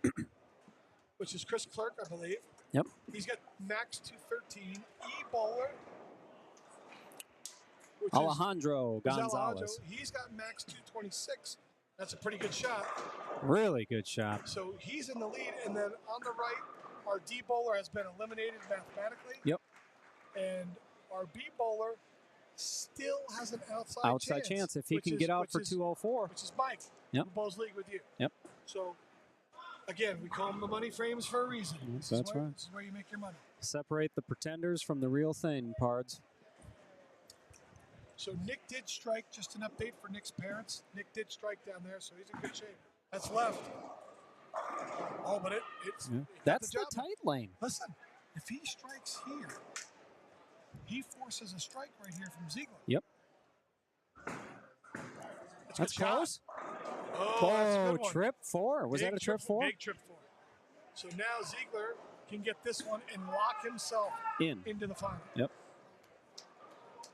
S5: which is Chris Clerk, I believe.
S1: Yep.
S5: He's got max 213. E bowler, which
S1: Alejandro Gonzalez.
S5: Alejandro. He's got max 226. That's a pretty good shot.
S1: Really good shot.
S5: So he's in the lead, and then on the right, our D bowler has been eliminated mathematically.
S1: Yep.
S5: And our B bowler still has an outside
S1: chance if he can get out for 204.
S5: Which is Mike, who bowls league with you.
S1: Yep.
S5: So, again, we call them the money frames for a reason.
S1: Yes, that's right.
S5: This is where you make your money.
S1: Separate the pretenders from the real thing, Pards.
S5: So Nick did strike, just an update for Nick's parents. Nick did strike down there, so he's in good shape. That's left. Oh, but it's
S1: that's the tight lane.
S5: Listen, if he strikes here, he forces a strike right here from Ziegler.
S1: Yep.
S5: That's
S1: close.
S5: Oh, that's a good one.
S1: Trip 4. Was that a trip 4?
S5: Big trip 4. So now Ziegler can get this one and lock himself into the final.
S1: Yep.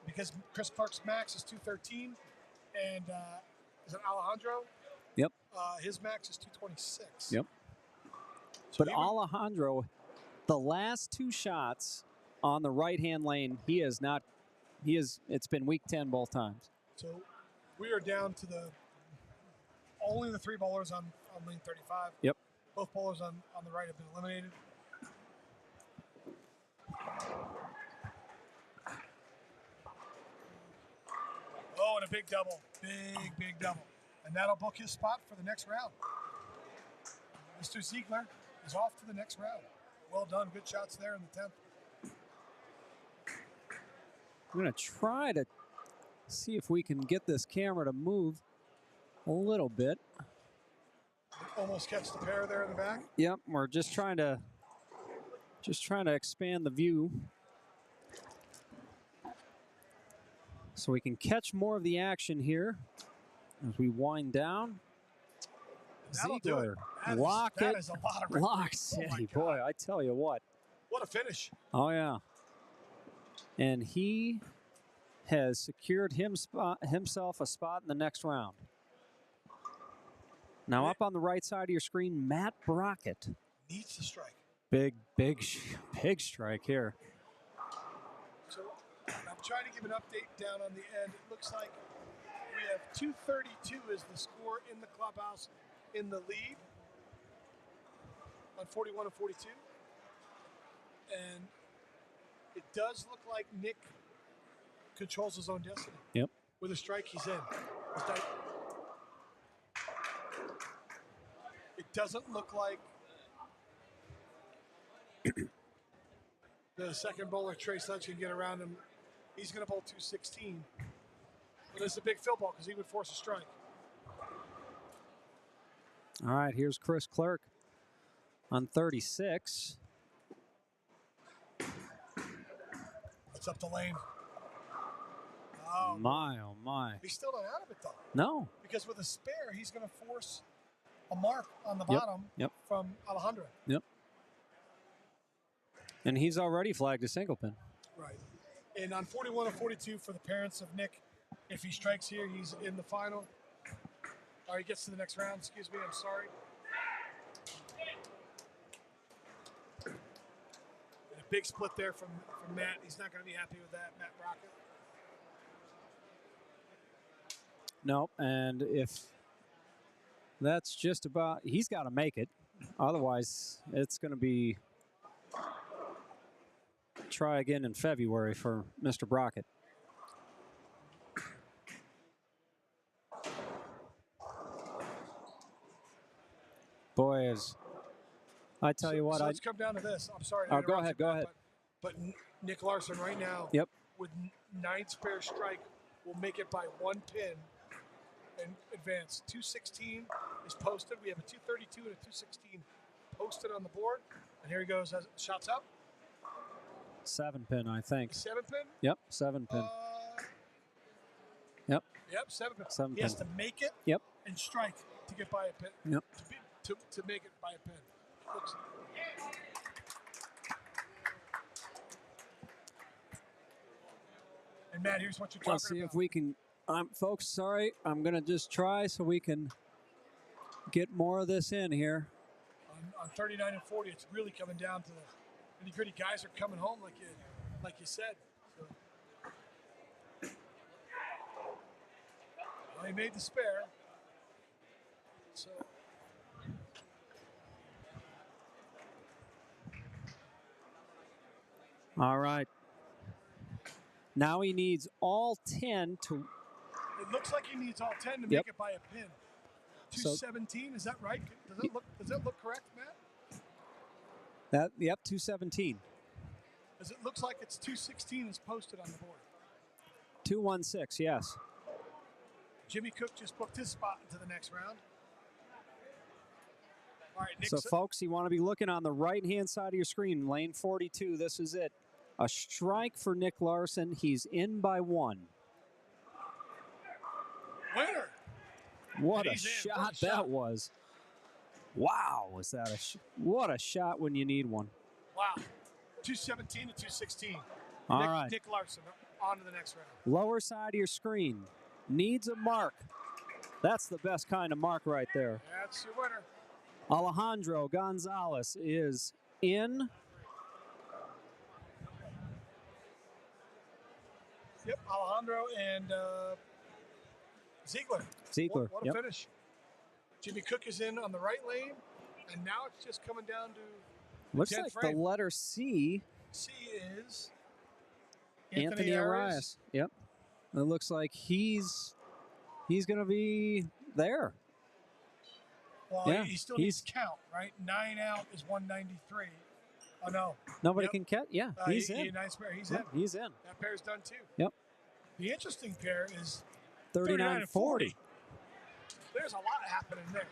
S5: Because Chris Clark's max is 213, and is it Alejandro?
S1: Yep.
S5: His max is 226.
S1: Yep.
S5: So
S1: but Alejandro, the last 2 shots on the right-hand lane, it's been week 10 both times.
S5: So we are down to only the 3 bowlers on lane 35.
S1: Yep.
S5: Both bowlers on the right have been eliminated. Oh, and a big double. Big double. And that'll book his spot for the next round. Mr. Ziegler is off to the next round. Well done. Good shots there in the 10th.
S1: I'm going to try to see if we can get this camera to move a little bit.
S5: Almost catch the pair there in the back.
S1: Yep, we're just trying to expand the view so we can catch more of the action here as we wind down. Ziegler, lock it, lock city. Boy, I tell you what.
S5: What a finish.
S1: Oh, yeah. And he has secured himself a spot in the next round. Now up on the right side of your screen, Matt Brockett.
S5: Needs to strike.
S1: Big strike here.
S5: So I'm trying to give an update down on the end. It looks like we have 232 is the score in the clubhouse in the lead on 41 and 42. And it does look like Nick controls his own destiny.
S1: Yep.
S5: With a strike, he's in. It doesn't look like the second bowler, Trey Sledge, can get around him. He's going to bowl 216. But it's a big field ball because he would force a strike.
S1: All right, here's Chris Clerk on 36.
S5: It's up the lane. Oh,
S1: My.
S5: he's still not out of it, though.
S1: No.
S5: Because with a spare, he's going to force a mark on the
S1: Yep,
S5: bottom
S1: yep.
S5: from Alejandro.
S1: Yep. And he's already flagged a single pin.
S5: Right. And on 41 and 42 for the parents of Nick, if he strikes here, he's in the final. Or he gets to the next round. Excuse me, I'm sorry. And a big split there from Matt. He's not going to be happy with that, Matt Brockett.
S1: No, and if that's just about, he's got to make it. Otherwise, it's going to be try again in February for Mr. Brockett. Boy, as I tell you what,
S5: so let's come down to this. I'm sorry.
S1: Oh, go ahead.
S5: But Nick Larson right now,
S1: Yep.
S5: with 9 spare strike, will make it by 1 pin and advance. 216 is posted. We have a 232 and a 216 posted on the board. And here he goes. Shots up.
S1: 7 pin, I think.
S5: 7 pin?
S1: Yep, 7 pin. Yep.
S5: Yep, 7 pin.
S1: 7
S5: He has
S1: pin.
S5: to make it
S1: Yep.
S5: and strike to get by a pin.
S1: Yep.
S5: To make it by a pin. Looks, and Matt, here's what you're talking
S1: Let's see
S5: about.
S1: if we can. Folks, sorry, I'm going to just try so we can get more of this in here.
S5: On 39 and 40, it's really coming down to the nitty-gritty. Guys are coming home, like you said. So, well, he made the spare. So.
S1: All right. Now he needs all 10 to.
S5: It looks like he needs all 10 to
S1: Yep.
S5: make it by a pin.
S1: So-
S5: 217, is that right? Does that look correct, Matt?
S1: Yep, 217.
S5: Because it looks like it's 216 is posted on the board.
S1: 216, yes.
S5: Jimmy Cook just booked his spot into the next round. All right, Nick.
S1: So, folks, you want to be looking on the right-hand side of your screen, lane 42. This is it. A strike for Nick Larson. He's in by 1.
S5: Winner.
S1: What
S5: And
S1: a
S5: he's in.
S1: shot
S5: What a
S1: that
S5: shot.
S1: was. Wow, was that what a shot when you need one.
S5: Wow. 217 to 216.
S1: All right.
S5: Nick Larson on to the next round.
S1: Lower side of your screen. Needs a mark. That's the best kind of mark right there.
S5: That's your winner.
S1: Alejandro Gonzalez is in.
S5: Yep, Alejandro and Ziegler.
S1: Ziegler,
S5: What a
S1: yep.
S5: finish. Jimmy Cook is in on the right lane, and now it's just coming down to the
S1: Looks
S5: 10th
S1: like
S5: frame.
S1: the letter C.
S5: C is
S1: Anthony Arias. Yep. It looks like he's going to be there.
S5: Well,
S1: Yeah,
S5: he still needs to count, right? 9 out is 193. Oh, no.
S1: Nobody
S5: Yep.
S1: can catch. Yeah, he's in.
S5: Nice pair. He's
S1: Yep,
S5: in.
S1: he's in.
S5: That pair's done, too.
S1: Yep.
S5: The interesting pair is
S1: 39 40.
S5: There's a lot happening there.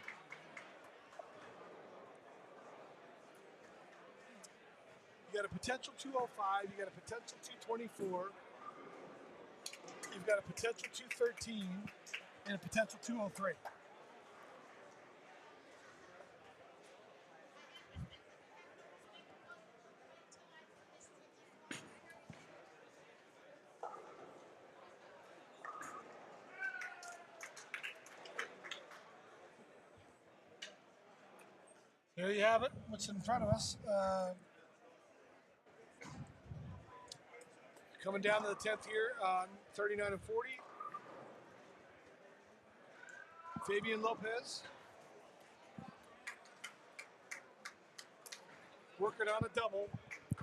S5: You got a potential 205. You got a potential 224. You've got a potential 213 and a potential 203. There you have it. What's in front of us? Coming down to the 10th here on 39 and 40. Fabian Lopez working on a double.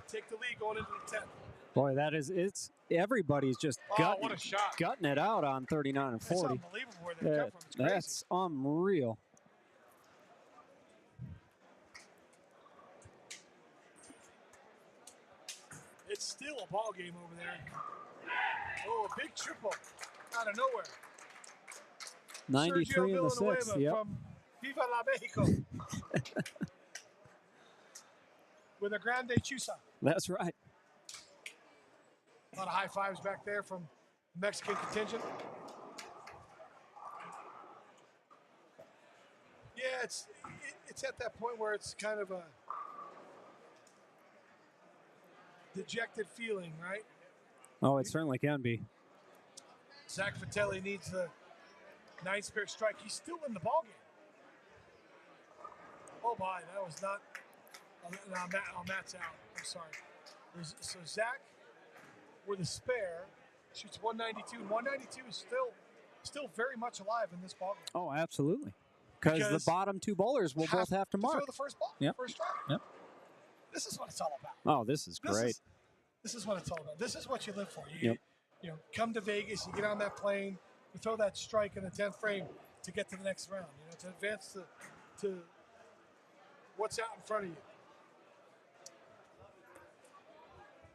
S5: Take the lead going into the 10th.
S1: Boy, it's everybody's just
S5: What a shot.
S1: gutting it out on 39 and 40.
S5: It's unbelievable where they come from. It's crazy.
S1: That's unreal.
S5: It's still a ball game over there. Oh, a big triple out of nowhere.
S1: 93 in the
S5: Sergio
S1: sixth.
S5: Villanueva
S1: Yep.
S5: from Viva la Mexico. With a grande chusa.
S1: That's right.
S5: A lot of high fives back there from Mexican contingent. Yeah, it's at that point where it's kind of a dejected feeling, right?
S1: Oh, it certainly can be.
S5: Zach Vitelli needs the 9 spirit strike. He's still in the ballgame. Oh my, that was not. Matt's out. I'm sorry. So Zach, with a spare, shoots 192. And 192 is still very much alive in this ballgame.
S1: Oh, absolutely. Because the bottom two bowlers will both have to mark.
S5: Throw the first ball.
S1: Yep.
S5: First strike.
S1: Yep.
S5: This is what it's all about.
S1: Oh, this is great.
S5: This is what it's all about. This is what you live for. You come to Vegas, you get on that plane, you throw that strike in the 10th frame to get to the next round. To advance to what's out in front of you.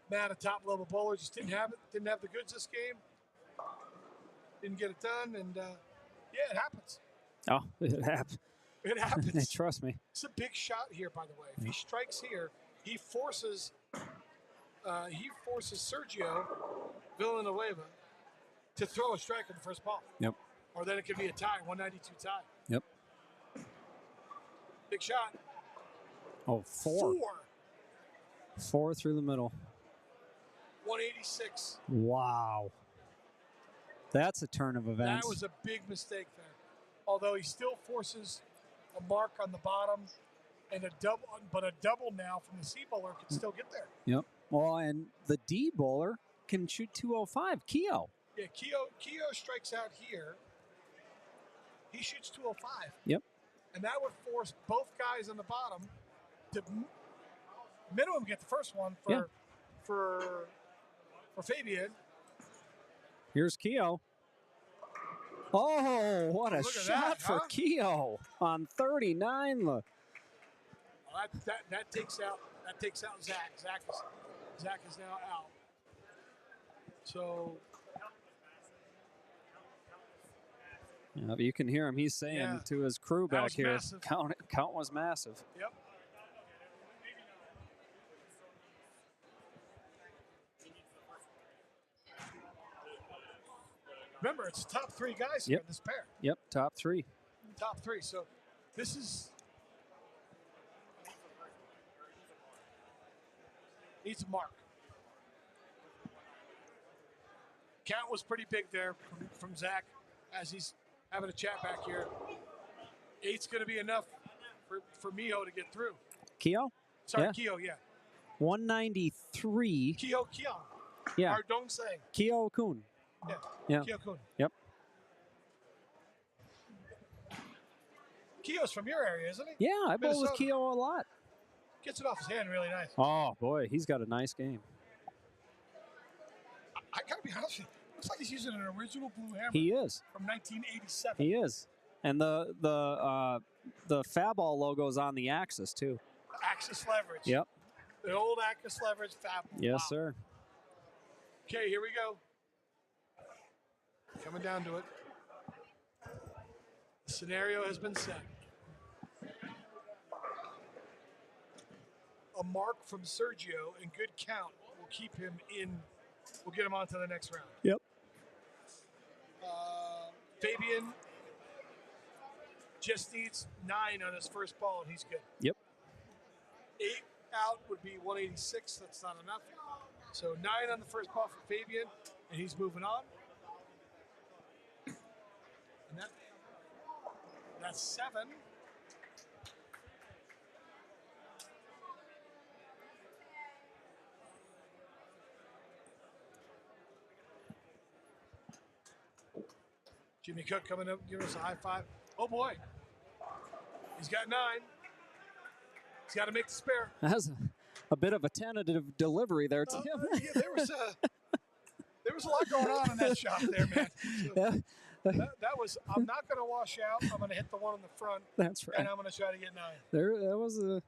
S5: Matt, a top level bowler, just didn't have it. Didn't have the goods this game. Didn't get it done, and it happens.
S1: Oh, it happens.
S5: It happens.
S1: Trust me.
S5: It's a big shot here, by the way. If he strikes here, he forces Sergio Villanueva to throw a strike on the first ball.
S1: Yep.
S5: Or then it could be a tie, 192 tie.
S1: Yep.
S5: Big shot.
S1: Oh, four. 4 through the middle.
S5: 186.
S1: Wow. That's a turn of events.
S5: That was a big mistake there. Although he still forces a mark on the bottom and a double, but a double now from the C bowler can still get there.
S1: Yep. Well, and the D bowler can shoot 205. Keogh.
S5: Yeah, Keogh strikes out here. He shoots 205.
S1: Yep.
S5: And that would force both guys on the bottom to minimum get the first one for Fabian.
S1: Here's Keogh. Oh, what a shot for Keogh on 39. Look.
S5: Well, that takes out Zach. Zach is now out. So
S1: yeah, you can hear him. He's saying to his crew back here, count was massive.
S5: Yep. Remember, it's top 3 guys here in this pair.
S1: Yep, top 3.
S5: Top 3. So this is needs a mark. Count was pretty big there from Zach as he's having a chat back here. 8's going to be enough for Miho to get through.
S1: Keogh?
S5: Sorry, Keogh,
S1: 193.
S5: Keogh.
S1: Yeah.
S5: Ardong saying.
S1: Keogh Kun.
S5: Yeah. Keogh Kun.
S1: Yep.
S5: Keogh's from your area, isn't he?
S1: Yeah, I bowl with Keogh a lot.
S5: Gets it off his hand really nice.
S1: Oh, boy, he's got a nice game.
S5: I got to be honest with you. Looks like he's using an original blue hammer.
S1: He is.
S5: From 1987.
S1: He is. And the Faball logo's on the Axis, too.
S5: Axis leverage.
S1: Yep.
S5: The old Axis leverage Faball.
S1: Yes, sir.
S5: Okay, here we go. Coming down to it. The scenario has been set. A mark from Sergio and good count will keep him in. We'll get him on to the next round.
S1: Yep.
S5: Fabian just needs 9 on his first ball, and he's good.
S1: Yep.
S5: 8 out would be 186. That's not enough. So 9 on the first ball for Fabian, and he's moving on. And that's 7. Jimmy Cook coming up, giving us a high five. Oh boy, he's got 9. He's got to make the spare.
S1: That's a bit of a tentative delivery there, Tim.
S5: Yeah, there was a lot going on in that shot there, man. So
S1: Yeah.
S5: that was. I'm not going to wash out. I'm going to hit the one in the front.
S1: That's right.
S5: And I'm going to try to get 9.
S1: That was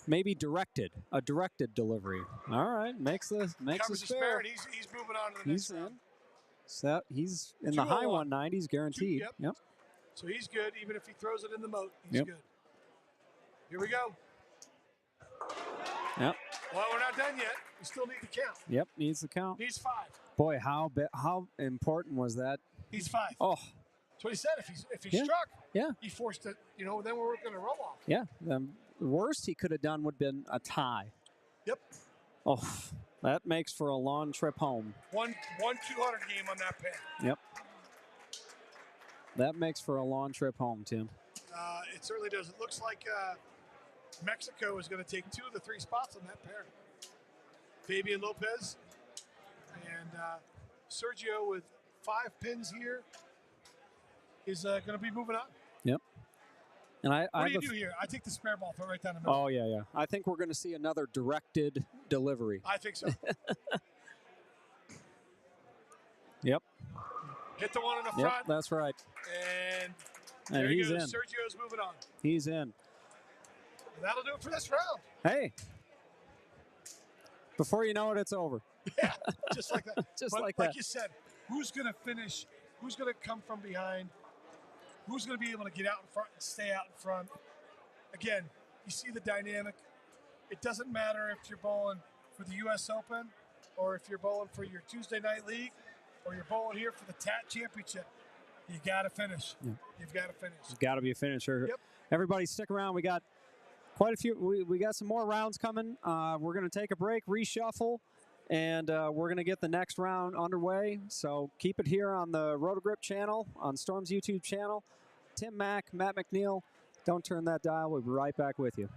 S1: maybe a directed delivery. All right, makes the
S5: Covers the spare,
S1: spare.
S5: and he's moving on to the
S1: He's
S5: next round.
S1: in. So he's in the high
S5: 201.
S1: 190s, guaranteed.
S5: Yep. So he's good, even if he throws it in the moat. He's
S1: Yep.
S5: good. Here we go.
S1: Yep.
S5: Well, we're not done yet. We still need to count.
S1: Yep. Needs the count.
S5: Needs 5.
S1: Boy, how important was that?
S5: He's 5.
S1: Oh,
S5: That's what he said. If he
S1: Yeah.
S5: struck,
S1: yeah,
S5: he forced it. You know, then we're going to roll off.
S1: yeah. The worst he could have done would have been a tie.
S5: Yep.
S1: Oh, that makes for a long trip home.
S5: One 200 game on that pin.
S1: Yep. That makes for a long trip home, Tim.
S5: It certainly does. It looks like Mexico is going to take 2 of the 3 spots on that pair. Fabian Lopez and Sergio with 5 pins here is going to be moving on.
S1: Yep. And
S5: What do you do here? I take the spare ball, throw it right down the middle.
S1: Oh, yeah. I think we're going to see another directed delivery.
S5: I think so.
S1: Yep.
S5: Hit the one in the
S1: Yep,
S5: front.
S1: that's right.
S5: And
S1: And
S5: there he
S1: he's
S5: goes.
S1: in.
S5: Sergio's moving on.
S1: He's in.
S5: And that'll do it for this round.
S1: Hey. Before you know it, it's over.
S5: Yeah, just like that.
S1: Just
S5: But
S1: like
S5: like
S1: that.
S5: you said, who's going to finish? Who's going to come from behind? Who's going to be able to get out in front and stay out in front? Again, you see the dynamic. It doesn't matter if you're bowling for the U.S. Open or if you're bowling for your Tuesday night league or you're bowling here for the TAT Championship. You got to finish.
S1: Yeah.
S5: You've got to finish.
S1: There's got to be a finisher.
S5: Yep.
S1: Everybody stick around. We got quite a few. We got some more rounds coming. We're going to take a break, reshuffle, and we're going to get the next round underway. So keep it here on the Rotogrip channel, on Storm's YouTube channel. Tim Mack, Matt McNeil. Don't turn that dial. We'll be right back with you.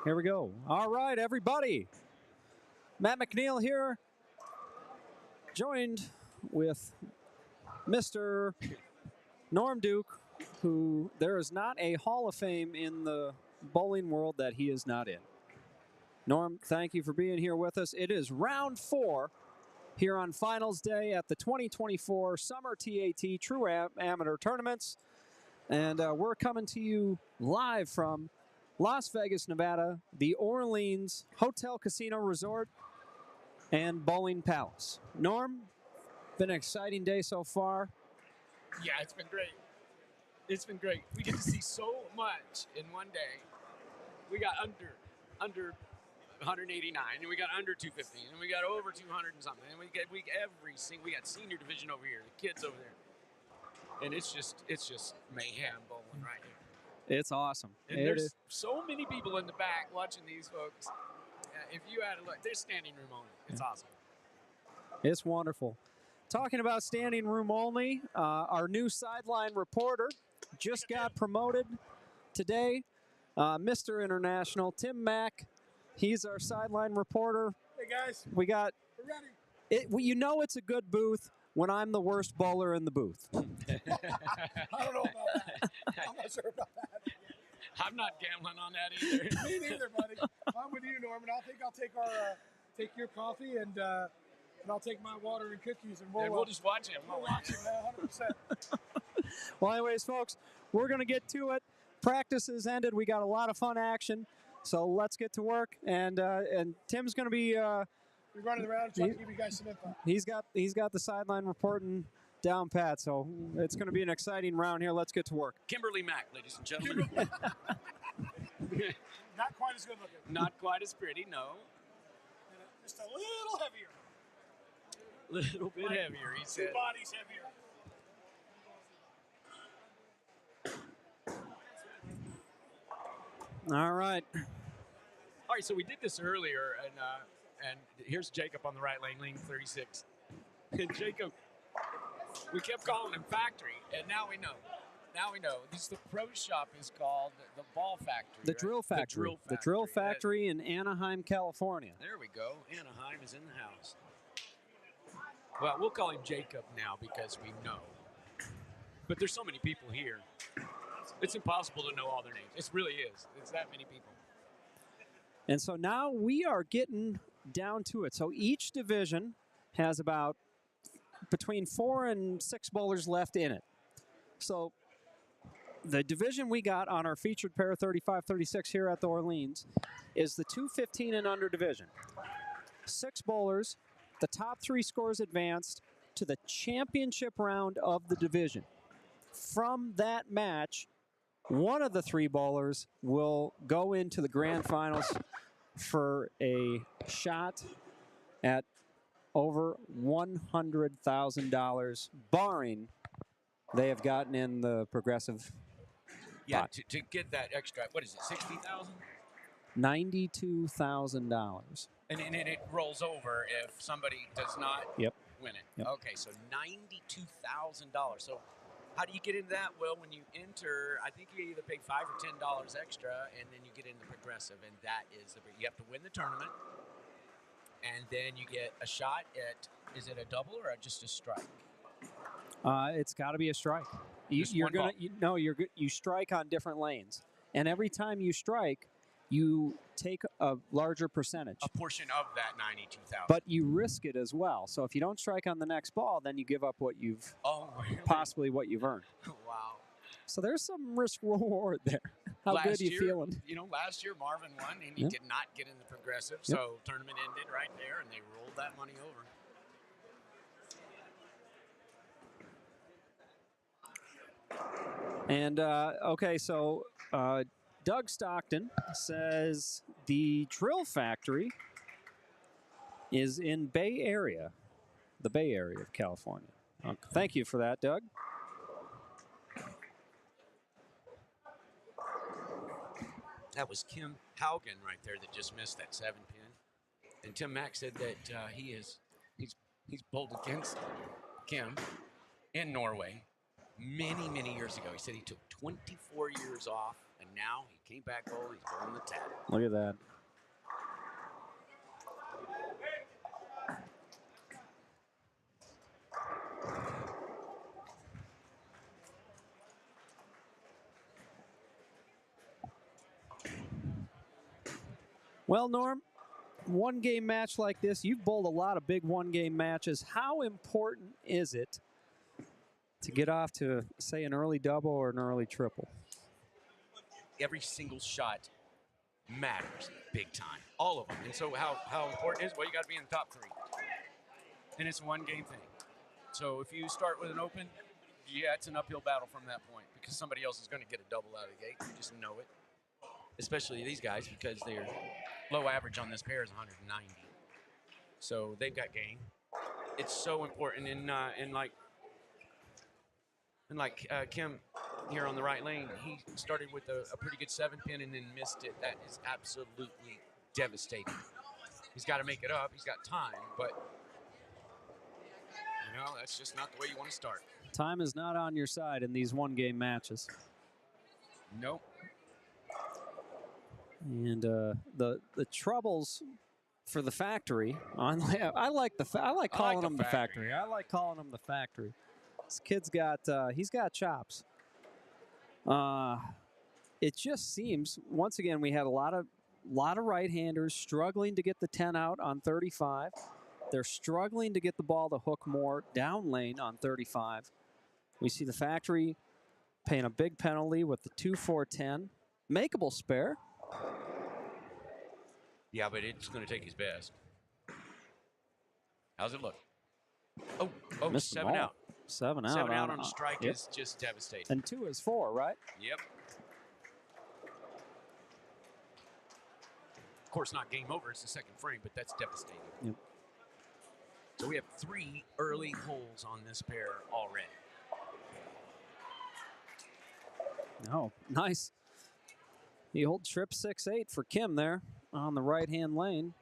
S1: Here we go. All right, everybody. Matt McNeil here, joined with Mr. Norm Duke, who there is not a Hall of Fame in the bowling world that he is not in. Norm, thank you for being here with us. It is round 4 here on Finals Day at the 2024 Summer TAT True Amateur Tournaments. And we're coming to you live from Las Vegas, Nevada, the Orleans Hotel Casino Resort and Bowling Palace. Norm, been an exciting day so far.
S2: Yeah, it's been great. It's been great. We get to see so much in one day. We got under 189, and we got under 250, and we got over 200 and something, and we got senior division over here, the kids over there, and it's just mayhem bowling right here.
S1: It's awesome.
S2: And there's so many people in the back watching these folks. If you had a look, there's standing room only. It's awesome.
S1: It's wonderful. Talking about standing room only, our new sideline reporter just got promoted today. Mr. International, Tim Mack. He's our sideline reporter.
S5: Hey guys,
S1: We got
S5: we're ready.
S1: you know it's a good booth when I'm the worst bowler in the booth.
S5: I don't know about that. I'm not sure about that.
S2: I'm not gambling on that either.
S5: Me neither, buddy. I'm with you, Norman. I'll take your coffee and I'll take my water and cookies and
S2: And we'll just watch it.
S5: we'll watch it, man, 100%.
S1: Well, anyways, folks, we're going to get to it. Practice is ended. We got a lot of fun action. So let's get to work. And Tim's going to be
S5: We're running around trying to give you guys some info.
S1: he's got the sideline reporting down pat. So it's going to be an exciting round here. Let's get to work.
S2: Kimberly Mack, ladies and gentlemen.
S5: Not quite as good looking.
S2: Not quite as pretty, no.
S5: Just a little heavier.
S2: Little bit heavier, he
S5: Two
S2: said.
S5: bodies heavier.
S1: All right.
S2: All right, so we did this earlier, and here's Jacob on the right lane, lane 36. And Jacob, we kept calling him Factory, and now we know. Now we know. The pro shop is called the Ball Factory.
S1: The
S2: right?
S1: Drill Factory.
S2: The Drill Factory.
S1: Factory in Anaheim, California.
S2: There we go. Anaheim is in the house. Well, we'll call him Jacob now because we know. But there's so many people here. It's impossible to know all their names. It really is. It's that many people.
S1: And so now we are getting down to it. So each division has about between 4 and 6 bowlers left in it. So the division we got on our featured pair 35-36 here at the Orleans is the 215 and under division. 6 bowlers, the top 3 scores advanced to the championship round of the division. From that match, one of the 3 bowlers will go into the grand finals for a shot at over $100,000, barring they have gotten in the progressive
S2: Yeah,
S1: pot.
S2: to get that extra, what is it, 60,000?
S1: $92,000.
S2: And it rolls over if somebody does not
S1: Yep.
S2: win it.
S1: Yep.
S2: Okay, so $92,000. So how do you get into that? Well, when you enter, I think you either pay $5 or $10 extra, and then you get in the progressive, and that is you have to win the tournament, and then you get a shot at, is it a double or just a strike?
S1: It's got to be a strike.
S2: Just
S1: You're
S2: one
S1: gonna
S2: ball.
S1: you strike on different lanes, and every time you strike, you take a larger percentage.
S2: A portion of that 92,000.
S1: But you risk it as well. So if you don't strike on the next ball, then you give up what you've
S2: really?
S1: possibly what you've earned.
S2: Wow.
S1: So there's some risk reward there. How
S2: last
S1: good are you
S2: year,
S1: feeling?
S2: Last year Marvin won, and he
S1: Yep.
S2: did not get in the progressive.
S1: Yep.
S2: So tournament ended right there, and they rolled that money over.
S1: And okay, so Doug Stockton says the Drill Factory is in Bay Area, the Bay Area of California. Thank you for that, Doug.
S2: That was Kim Haugen right there that just missed that 7-pin. And Tim Mack said that he's bowled against Kim in Norway many, many years ago. He said he took 24 years off, and now he came back home. He's bowling the TAT.
S1: Look at that. Well, Norm, one-game match like this, you've bowled a lot of big one-game matches. How important is it to get off to, say, an early double or an early triple?
S2: Every single shot matters big time. All of them. And so how important is it? Well, you got to be in the top 3. And it's a one-game thing. So if you start with an open, yeah, it's an uphill battle from that point because somebody else is going to get a double out of the gate. You just know it. Especially these guys because their low average on this pair is 190. So they've got game. It's so important in like Kim here on the right lane, he started with a pretty good 7-pin and then missed it. That is absolutely devastating. He's got to make it up. He's got time, but that's just not the way you want to start.
S1: Time is not on your side in these one-game matches.
S2: Nope.
S1: And the troubles for the factory on I like calling them the factory. I like calling them the factory. This kid's got he's got chops. It just seems once again we had a lot of right-handers struggling to get the 10 out on 35. They're struggling to get the ball to hook more down lane on 35. We see the factory paying a big penalty with the 2-4-10. Makeable spare.
S2: Yeah, but it's going to take his best. How's it look? Oh, 7 out.
S1: 7 out.
S2: 7 out on a strike is just devastating.
S1: And 2 is 4, right?
S2: Yep. Of course, not game over. It's the second frame, but that's devastating.
S1: Yep.
S2: So we have 3 early holes on this pair already.
S1: Oh, nice. The old trip 6-8 for Kim there on the right-hand lane.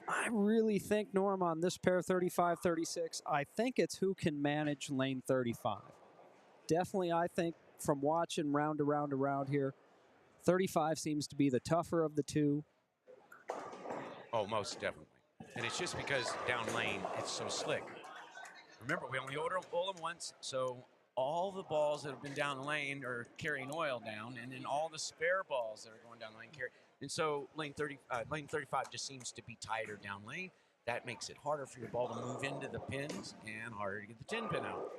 S1: I really think, Norm, on this pair 35-36, I think it's who can manage lane 35. Definitely, I think, from watching round to round to round here, 35 seems to be the tougher of the two.
S2: Oh, most definitely. And it's just because down lane, it's so slick. Remember, we only bowl them once, so all the balls that have been down the lane are carrying oil down, and then all the spare balls that are going down the lane carry. And so lane 35 just seems to be tighter down lane. That makes it harder for your ball to move into the pins and harder to get the 10 pin out.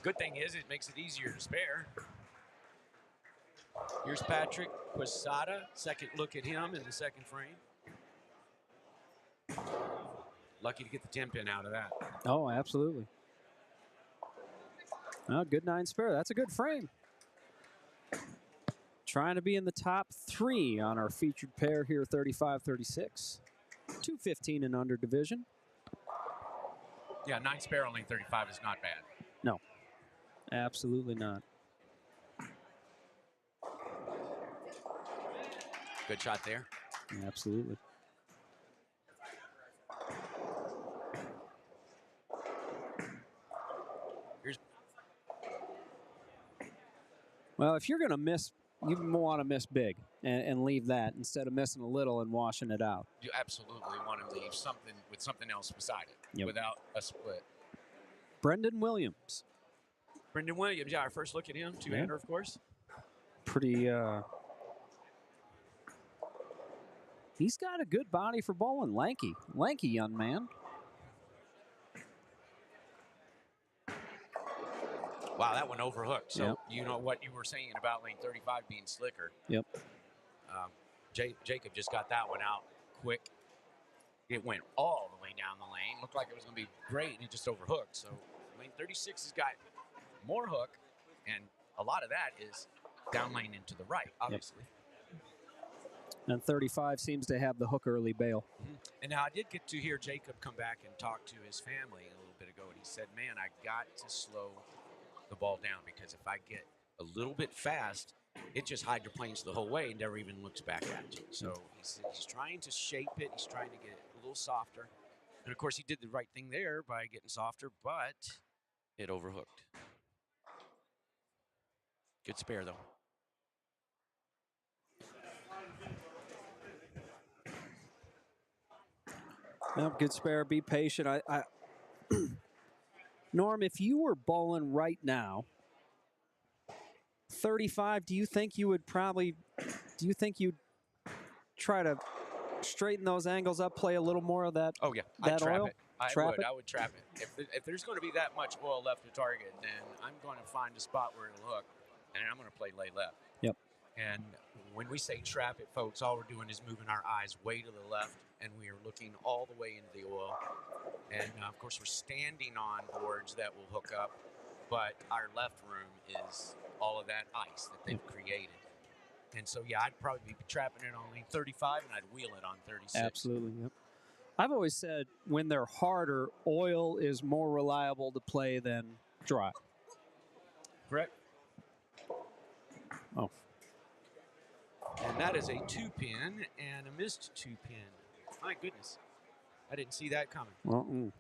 S2: Good thing is it makes it easier to spare. Here's Patrick Quesada. Second look at him in the second frame. Lucky to get the 10 pin out of that.
S1: Oh, absolutely. Oh, good 9 spare. That's a good frame. Trying to be in the top 3 on our featured pair here, 35-36. 215 and under division.
S2: Yeah, 9 spare on lane 35 is not bad.
S1: No, absolutely not.
S2: Good shot there.
S1: Absolutely. Well, if you're going to miss, you want to miss big and leave that instead of missing a little and washing it out.
S2: You absolutely want to leave something with something else beside it,
S1: Yep.
S2: without a split.
S1: Brendan Williams.
S2: Brendan Williams, yeah, our first look at him, two-hander, of course.
S1: Pretty, he's got a good body for bowling. Lanky young man.
S2: Wow, that one overhooked. So
S1: Yep.
S2: you know what you were saying about lane 35 being slicker.
S1: Yep.
S2: Jacob just got that one out quick. It went all the way down the lane. Looked like it was going to be great, and it just overhooked. So lane 36 has got more hook, and a lot of that is down lane into the right, obviously.
S1: Yep. And 35 seems to have the hook early bail.
S2: Mm-hmm. And now I did get to hear Jacob come back and talk to his family a little bit ago, and he said, man, I got to slow the ball down because if I get a little bit fast, it just hydroplanes the whole way and never even looks back at you. So he's trying to shape it. He's trying to get it a little softer. And, of course, he did the right thing there by getting softer, but It overhooked. Good spare, though.
S1: Yep, good spare. Be patient. Norm, if you were bowling right now, 35, do you think you'd try to straighten those angles up, play a little more of that?
S2: Oh, yeah. I'd trap
S1: oil?
S2: it. I
S1: Trap it?
S2: would trap it. If there's going to be that much oil left to target, then I'm going to find a spot where it'll hook, and I'm going to play lay left.
S1: Yep.
S2: And when we say trap it, folks, all we're doing is moving our eyes way to the left, and we are looking all the way into the oil. And, of course, we're standing on boards that will hook up, but our left room is all of that ice that they've created. And so, yeah, I'd probably be trapping it on lane 35, and I'd wheel it on 36.
S1: Absolutely, yep. I've always said when they're harder, oil is more reliable to play than dry.
S2: Correct.
S1: Oh.
S2: And that is a 2-pin and a missed 2-pin. My goodness. I didn't see that coming.
S1: Well,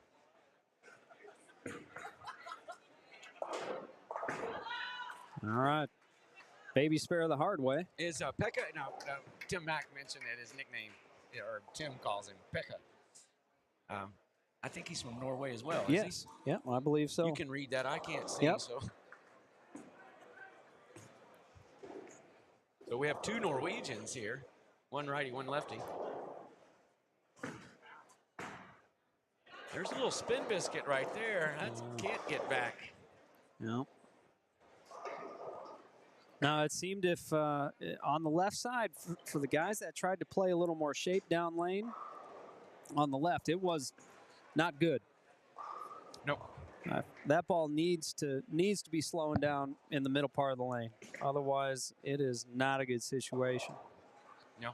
S1: All right. Baby spare the hard way.
S2: Is Pekka? No, Tim Mack mentioned that his nickname, or Tim calls him Pekka. I think he's from Norway as well.
S1: Yes. Yeah, I believe so.
S2: You can read that. I can't see.
S1: Yep.
S2: So we have two Norwegians here. One righty, one lefty. There's a little spin biscuit right there. That can't get back.
S1: No. Now, it seemed if on the left side, for the guys that tried to play a little more shape down lane, on the left, it was not good.
S2: Nope.
S1: That ball needs to be slowing down in the middle part of the lane. Otherwise, it is not a good situation.
S2: No.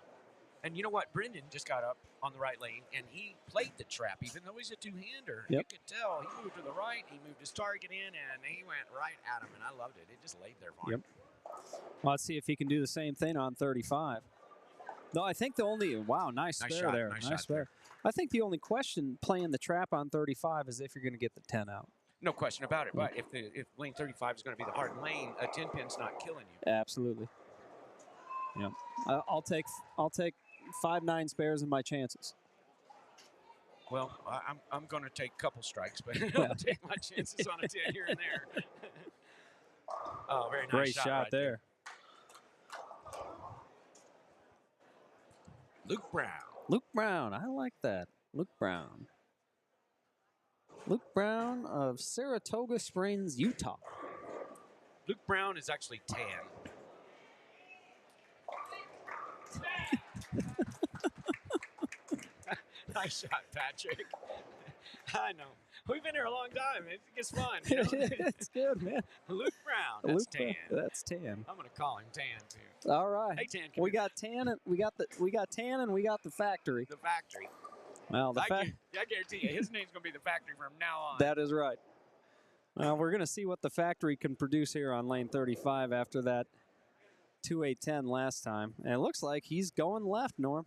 S2: And you know what? Brendan just got up on the right lane, and he played the trap, even though he's a two-hander.
S1: Yep.
S2: You could tell he moved to the right, he moved his target in, and he went right at him, and I loved it. It just laid there for him.
S1: Well, let's see if he can do the same thing on 35. No, I think the only nice spare
S2: shot,
S1: there.
S2: nice
S1: Nice
S2: shot
S1: spare.
S2: there.
S1: I think the only question playing the trap on 35 is if you're going to get the 10 out.
S2: No question about it. But if lane 35 is going to be the hard lane, a 10-pin's not killing you.
S1: Absolutely. Yeah. I'll take 5-9 spares in my chances.
S2: Well, I'm going to take a couple strikes, but
S1: Yeah.
S2: I'll take my chances on a 10 here and there. Oh, very nice
S1: Great shot
S2: right
S1: there.
S2: Luke Brown.
S1: Luke Brown. I like that. Luke Brown. Luke Brown of Saratoga Springs, Utah.
S2: Luke Brown is actually tan. Nice shot, Patrick. I know. We've been here a long time. It gets fun. You know?
S1: It's good, man.
S2: Luke Brown. That's
S1: Luke
S2: tan.
S1: That's tan.
S2: I'm gonna call him Tan too.
S1: All right.
S2: Hey, Tan. come
S1: We
S2: here.
S1: got tan. We got tan, and we got the factory.
S2: The factory.
S1: Well,
S2: I guarantee you, his name's gonna be the factory from now on.
S1: that is right. Well, we're going to see what the factory can produce here on lane 35 after that 2-8-10 last time. And it looks like he's going left, Norm.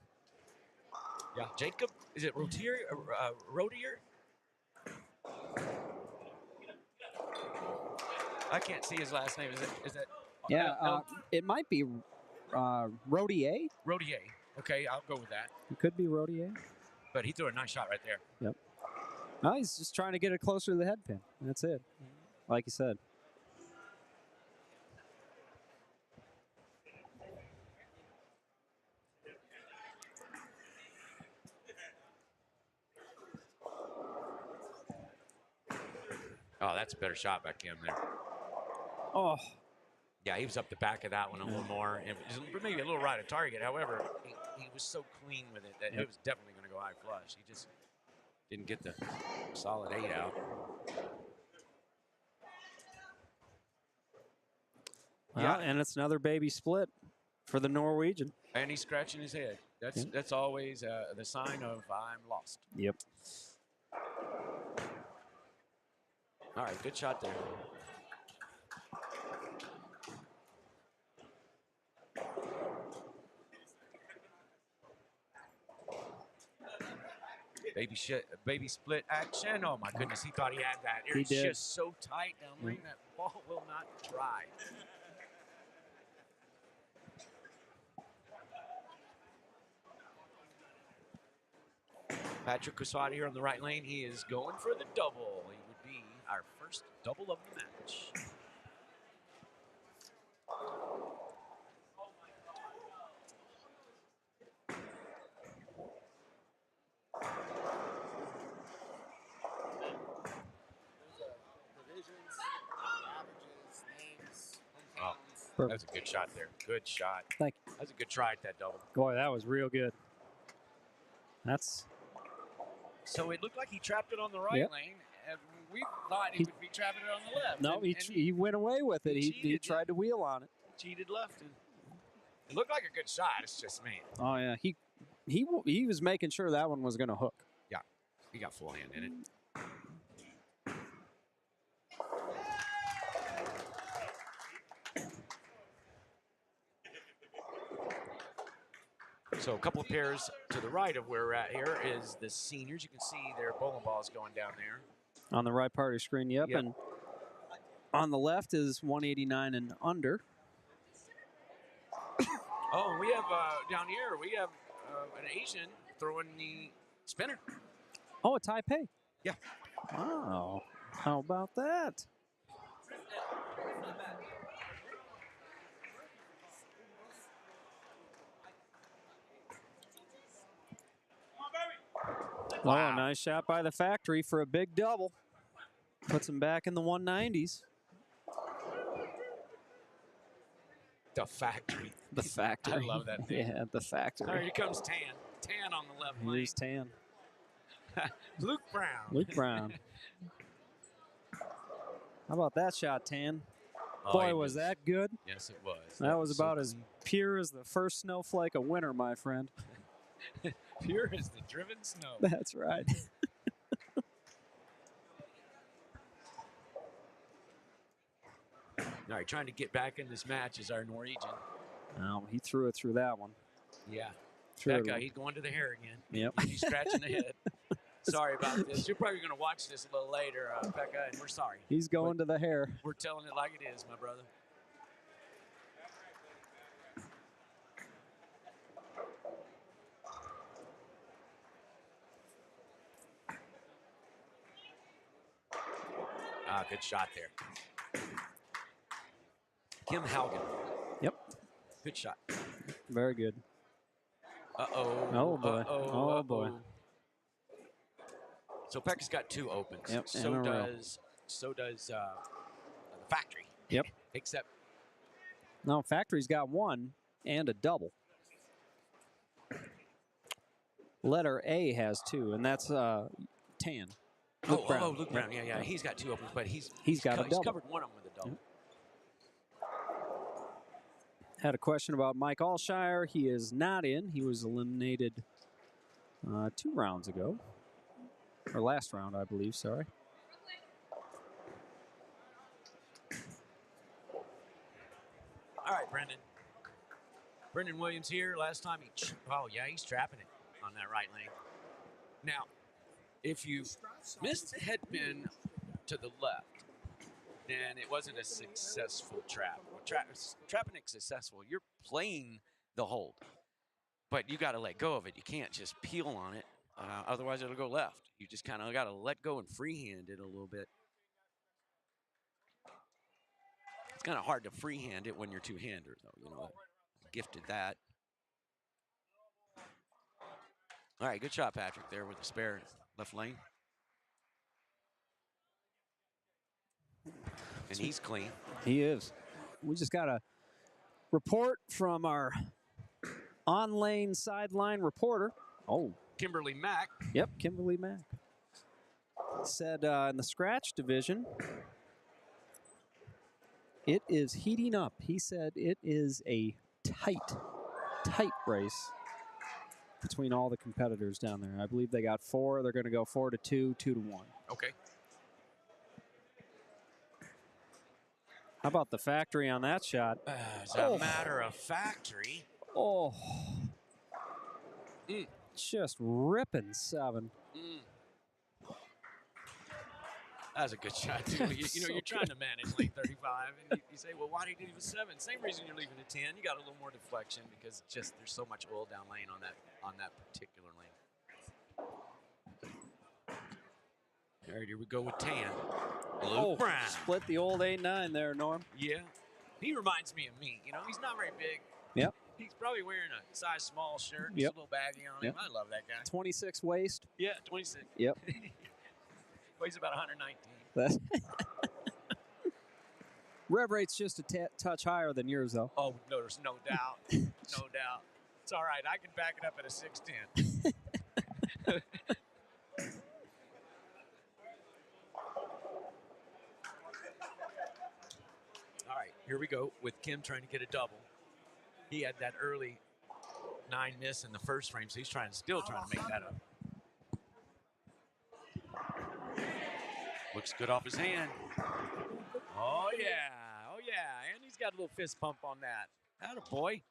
S2: Yeah, Jacob. Is it Rotier? Rodier? I can't see his last name. Is that?
S1: Yeah, it might be Rodier.
S2: Rodier. Okay, I'll go with that.
S1: It could be Rodier.
S2: But he threw a nice shot right there.
S1: Yep. No, he's just trying to get it closer to the head pin. That's it. Like you said.
S2: Oh, that's a better shot back in there.
S1: Oh,
S2: Yeah, he was up the back of that one a little more. And maybe a little right of target. However, he was so clean with it that it was definitely going to go high flush. He just didn't get the solid 8 out.
S1: yeah, and it's another baby split for the Norwegian.
S2: And he's scratching his head. That's always the sign of I'm lost.
S1: Yep.
S2: All right, good shot there. baby split action. Oh my goodness, he thought he had that.
S1: He
S2: It's
S1: did.
S2: just so tight down lane. That ball will not dry. Patrick Casada here on the right lane. He is going for the double. He would be our first double of the match. Oh, that's a good shot there. Good shot.
S1: Thank you.
S2: That's a good try at that double.
S1: Boy, that was real good. That's
S2: So it looked like he trapped it on the right lane, and we thought he would be trapping it on the left.
S1: no.
S2: and
S1: He went away with it. He
S2: cheated,
S1: tried to wheel on it.
S2: cheated left. And it looked like a good shot. It's just, man.
S1: Oh yeah. He was making sure that one was going to hook.
S2: Yeah, he got full hand in it. So a couple of pairs to the right of where we're at here is the seniors. You can see their bowling balls going down there.
S1: On the right part of your screen, yep.
S2: Yep.
S1: And on the left is 189 and under.
S2: Oh, we have down here, we have an Asian throwing the spinner.
S1: Oh, a Taipei.
S2: Yeah.
S1: Wow. How about that?
S2: Wow.
S1: Oh, nice shot by the factory for a big double. Puts him back in the 190s.
S2: The factory.
S1: The factory.
S2: I love that name.
S1: Yeah, the factory.
S2: All right, here comes Tan. Tan on the left lane.
S1: Here's Tan.
S2: Luke Brown.
S1: Luke Brown. How about that shot, Tan?
S2: Oh,
S1: Boy,
S2: he
S1: was that good.
S2: Yes, it was.
S1: That was
S2: so
S1: about as pure as the first snowflake of winter, my friend.
S2: pure as the driven snow.
S1: That's right.
S2: All right, trying to get back in this match is our Norwegian.
S1: Oh, he threw it through that one.
S2: Yeah.
S1: Threw
S2: That
S1: it
S2: guy,
S1: in.
S2: he's going to the hair again.
S1: Yep.
S2: He's scratching the head. Sorry about this. You're probably going to watch this a little later, Becca, and we're sorry.
S1: He's going to the hair.
S2: We're telling it like it is, my brother. Ah, good shot there. Kim Haugen.
S1: Yep.
S2: Good shot.
S1: Very good.
S2: Uh-oh.
S1: Oh, boy.
S2: Uh-oh.
S1: Oh, boy.
S2: Uh-oh. So Pekka's got two opens.
S1: Yep,
S2: So
S1: in a row.
S2: does the factory.
S1: Yep.
S2: Except
S1: No, factory's got one and a double. Letter A has two, and that's Tan. Luke Brown.
S2: Luke Brown. Yeah. He's got two opens, but he's
S1: got a
S2: he's
S1: double.
S2: covered one of them with a double.
S1: Yep. Had a question about Mike Alshire. He is not in. He was eliminated 2 rounds ago. Or last round, I believe, sorry.
S2: All right, Brendan. Brendan Williams here. Last time he's trapping it on that right lane. Now, if you missed the head pin to the left, then it wasn't a successful trap. Trapping it successful, you're playing the hold, but you got to let go of it. You can't just peel on it, otherwise it'll go left. You just kind of got to let go and freehand it a little bit. It's kind of hard to freehand it when you're two-hander, though. You know, I gifted that. All right, good shot, Patrick, there with the spare left lane. And he's clean.
S1: He is. We just got a report from our on-lane sideline reporter. Oh,
S2: Kimberly Mack.
S1: yep, Kimberly Mack. Said in the scratch division, it is heating up. He said it is a tight race between all the competitors down there. I believe they got 4. They're going to go 4-2, 2-1.
S2: Okay.
S1: How about the factory on that shot?
S2: As a matter of factory.
S1: Oh, just ripping 7.
S2: That was a good shot, too. You know,
S1: So
S2: you're trying to manage lane 35, and you say, well, why did you leave a 7? Same reason you're leaving a 10. You got a little more deflection because just there's so much oil down lane on that particular lane. All right, here we go with Tan. Luke Brown.
S1: Split the old 8-9 there, Norm.
S2: Yeah. He reminds me of me. You know, he's not very big.
S1: Yep.
S2: He's probably wearing a size small shirt.
S1: Yep.
S2: Just a little baggy on him. I love that guy.
S1: 26 waist.
S2: Yeah, 26.
S1: Yep.
S2: Weighs about 119.
S1: That's rev rate's just a touch higher than yours, though.
S2: Oh, no, there's no doubt. No doubt. It's all right. I can back it up at a 610. All right, here we go with Kim trying to get a double. He had that early 9 miss in the first frame, so he's still trying to make that up. Looks good off his hand. Oh, yeah. Oh, yeah. And he's got a little fist pump on that. Atta boy.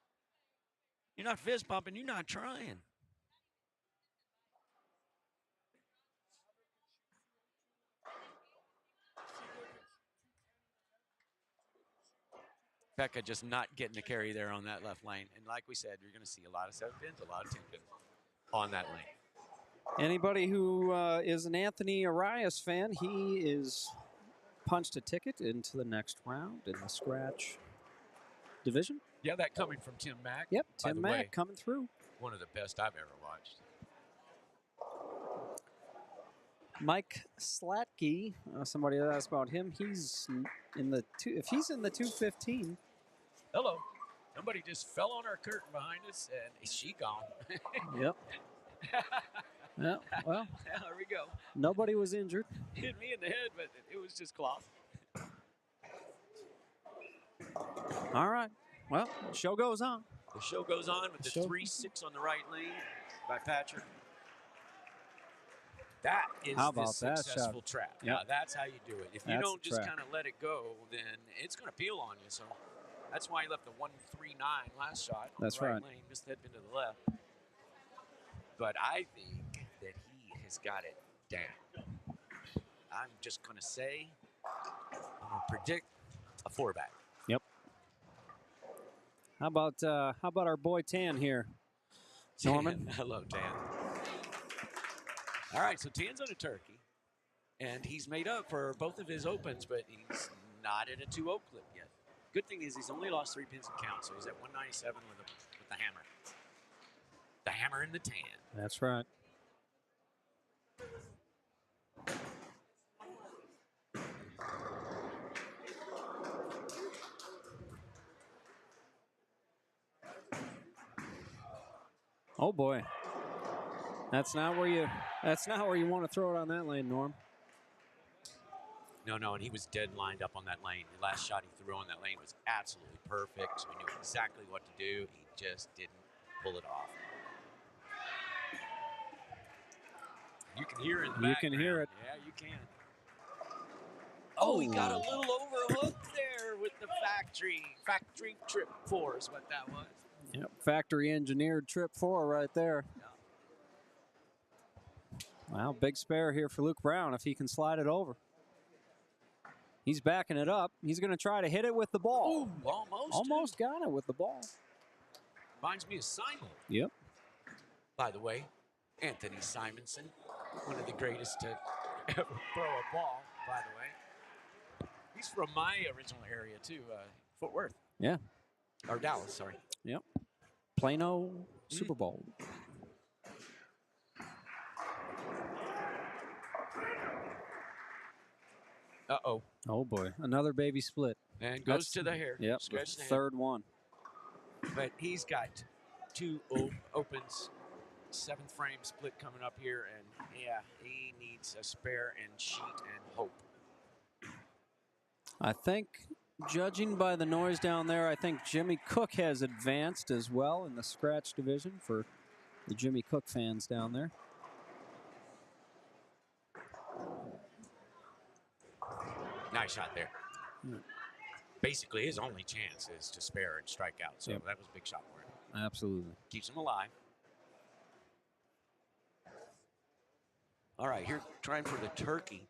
S2: You're not fist pumping. You're not trying. Becca just not getting the carry there on that left lane. And like we said, you're going to see a lot of 7 pins, a lot of 10 pins on that lane.
S1: Anybody who is an Anthony Arias fan, he is punched a ticket into the next round in the scratch division.
S2: Yeah, that coming from Tim Mack.
S1: Yep,
S2: By
S1: Tim
S2: the
S1: Mack
S2: way,
S1: coming through.
S2: one of the best I've ever watched.
S1: Mike Slatke, somebody asked about him. He's in the if he's in the 215.
S2: Hello. Somebody just fell on our curtain behind us, and is she gone?
S1: Yep. Yeah, well,
S2: Yeah, there we go.
S1: nobody was injured.
S2: Hit me in the head, but it was just cloth.
S1: All right. Well, the show goes on.
S2: The show goes on with the 3-6 on the right lane by Patrick. That is
S1: How
S2: the
S1: about that
S2: successful
S1: shot?
S2: trap.
S1: Yep.
S2: Now, that's how you do it. If you
S1: That's
S2: don't
S1: the
S2: just
S1: trap.
S2: kind of let it go, then it's going to peel on you. So that's why he left the 1-3-9 last shot. On
S1: That's
S2: the right
S1: right.
S2: lane, missed the headpin to the left. But I think that he has got it down. I'm just going to say, I'm going to predict a 4-back.
S1: Yep. How about our boy Tan here, Norman?
S2: Hello, Tan. All right, so Tan's on a turkey, and he's made up for both of his opens, but he's not at a 2-0 clip yet. Good thing is he's only lost 3 pins in count, so he's at 197 with the hammer. The hammer and the tan.
S1: That's right. Oh boy. That's not where you want to throw it on that lane, Norm.
S2: No, and he was dead lined up on that lane. The last shot he threw on that lane was absolutely perfect, so he knew exactly what to do. He just didn't pull it off. You can hear it in the
S1: You can hear it.
S2: Yeah, you can. Oh, he got a little overhooked there with the factory trip 4 is what that was.
S1: Yep. Factory engineered trip 4 right there. Well, big spare here for Luke Brown if he can slide it over. He's backing it up. He's going to try to hit it with the ball.
S2: Ooh, almost.
S1: Almost got it with the ball.
S2: Reminds me of Simon.
S1: Yep.
S2: By the way, Anthony Simonson, one of the greatest to ever throw a ball, by the way. He's from my original area, too, Fort Worth.
S1: Yeah.
S2: Or Dallas, sorry.
S1: Yep. Plano Super Bowl.
S2: Uh-oh.
S1: Oh, boy. Another baby split.
S2: And goes to the hair.
S1: Yep.
S2: Scratch the hand.
S1: Third one.
S2: But he's got 2 opens, 7th frame split coming up here, and yeah, he needs a spare and sheet and hope.
S1: I think, judging by the noise down there, I think Jimmy Cook has advanced as well in the scratch division for the Jimmy Cook fans down there.
S2: Nice shot there. Basically, his only chance is to spare and strike out. So
S1: Yep.
S2: that was a big shot for him.
S1: Absolutely.
S2: Keeps him alive. All right, here trying for the turkey.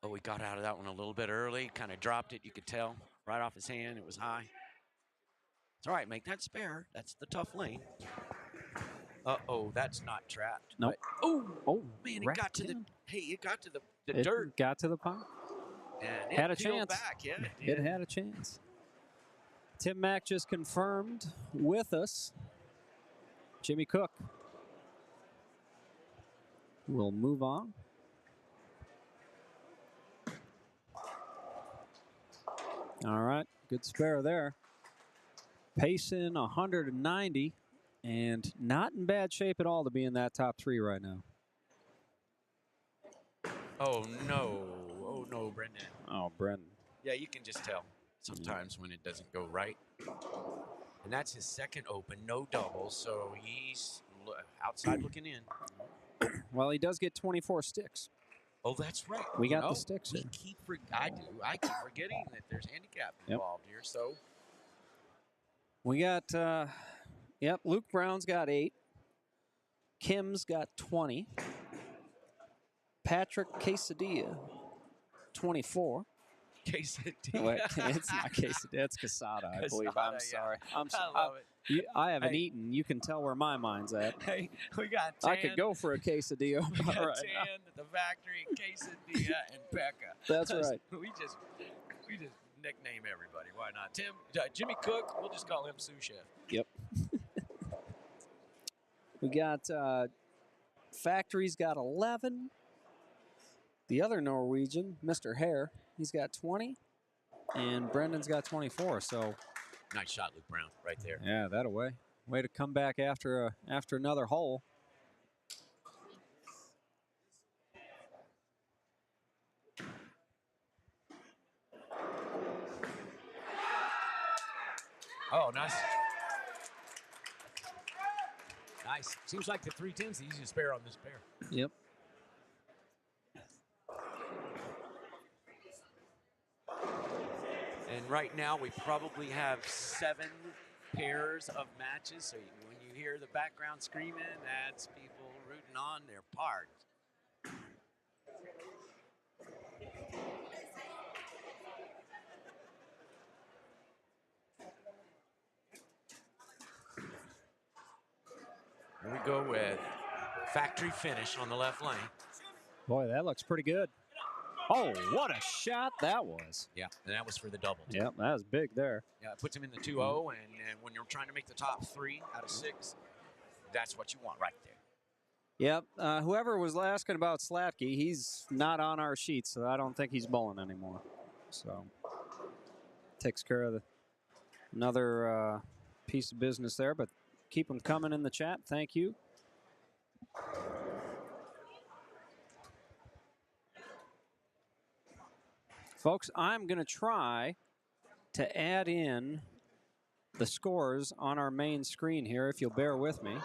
S2: Oh, we got out of that one a little bit early. Kind of dropped it. You could tell right off his hand. It was high. It's all right. Make that spare. That's the tough lane. Uh-oh, that's not trapped.
S1: Nope.
S2: Oh, man, it got to the.
S1: in.
S2: Hey, it got to the
S1: It
S2: dirt.
S1: got to the pond.
S2: And
S1: Had a
S2: it peeled
S1: chance.
S2: back. Yeah,
S1: It had a chance. Tim Mack just confirmed with us. Jimmy Cook will move on. All right, good spare there. Pacing 190 and not in bad shape at all to be in that top 3 right now.
S2: Oh, no. Oh, no, Brendan.
S1: Oh, Brendan.
S2: Yeah, you can just tell sometimes when it doesn't go right. And that's his second open, no double, so he's outside looking in.
S1: Well, he does get 24 sticks.
S2: Oh, that's right.
S1: We got the sticks
S2: we
S1: here.
S2: I keep forgetting that there's handicap involved here, so.
S1: We got, Luke Brown's got 8. Kim's got 20. Patrick Quesadilla, 24.
S2: Quesadilla.
S1: Wait, it's not quesadilla. It's casada, I believe. I'm sorry. I'm sorry.
S2: I love it.
S1: I haven't eaten. You can tell where my mind's at.
S2: Hey, we got Tan.
S1: I could go for a quesadilla.
S2: We got
S1: right now.
S2: Tan at the factory, Quesadilla, and Becca.
S1: That's right.
S2: We just nickname everybody. Why not? Tim, Jimmy Cook. We'll just call him sous chef.
S1: Yep. We got Factory's got 11. The other Norwegian, Mr. Hare, he's got 20, and Brendan's got 24. So
S2: nice shot, Luke Brown, right there.
S1: Yeah, that away. Way to come back after another hole.
S2: Oh, nice. Nice. Seems like the 310's the easiest pair on this pair.
S1: Yep.
S2: And right now we probably have 7 pairs of matches. So when you hear the background screaming, that's people rooting on their part. Here we go with factory finish on the left lane.
S1: Boy, that looks pretty good. Oh, what a shot that was.
S2: Yeah, and that was for the double.
S1: Yep, that was big there.
S2: Yeah, it puts him in the 2-0, and when you're trying to make the top 3 out of 6, that's what you want right there.
S1: Yep, whoever was asking about Slatke, he's not on our sheet, so I don't think he's bowling anymore. So, takes care of another piece of business there, but keep them coming in the chat. Thank you. Folks, I'm going to try to add in the scores on our main screen here, if you'll bear with me.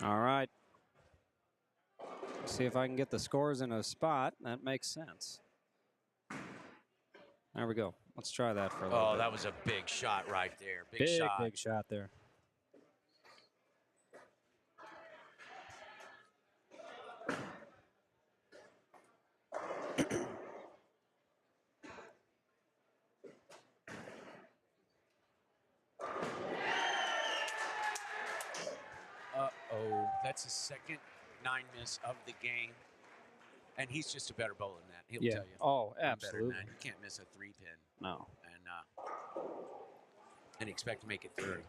S1: All right. See if I can get the scores in a spot. That makes sense. There we go. Let's try that for a little bit.
S2: Oh, that was a big shot right there. Big shot.
S1: Big shot there.
S2: Uh-oh, that's his second 9 miss of the game. And he's just a better bowler than that. He'll tell you.
S1: Oh,
S2: I'm better than
S1: absolutely.
S2: that. You can't miss a 3-pin.
S1: No.
S2: And expect to make it through.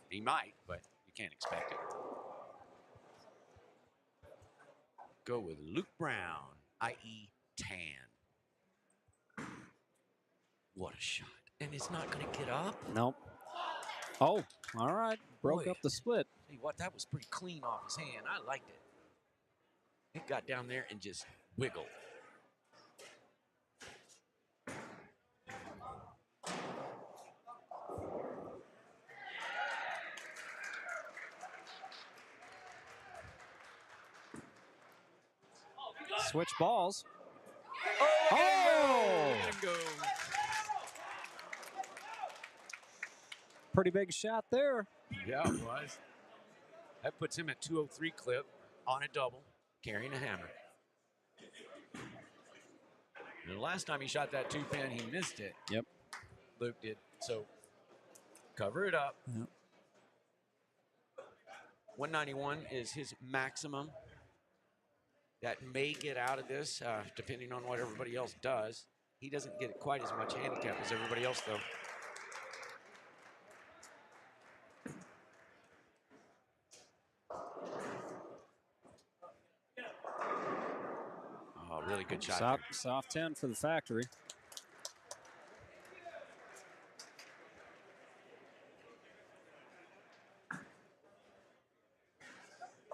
S2: He might, but you can't expect it. Go with Luke Brown, i.e. Tan. What a shot. And it's not going to get up.
S1: Nope. Oh, all right. Broke
S2: Boy.
S1: up the split.
S2: Tell you what, that was pretty clean off his hand. I liked it. It got down there and just wiggle.
S1: Switch balls.
S2: Oh! Look at him go.
S1: Pretty big shot there.
S2: Yeah, it was. That puts him at 203 clip on a double, carrying a hammer. And the last time he shot that 2-pin, he missed it.
S1: Yep.
S2: Luke did. So cover it up.
S1: Yep.
S2: 191 is his maximum. That may get out of this, depending on what everybody else does. He doesn't get quite as much handicap as everybody else, though. Oh, really good shot.
S1: Soft 10 for the factory.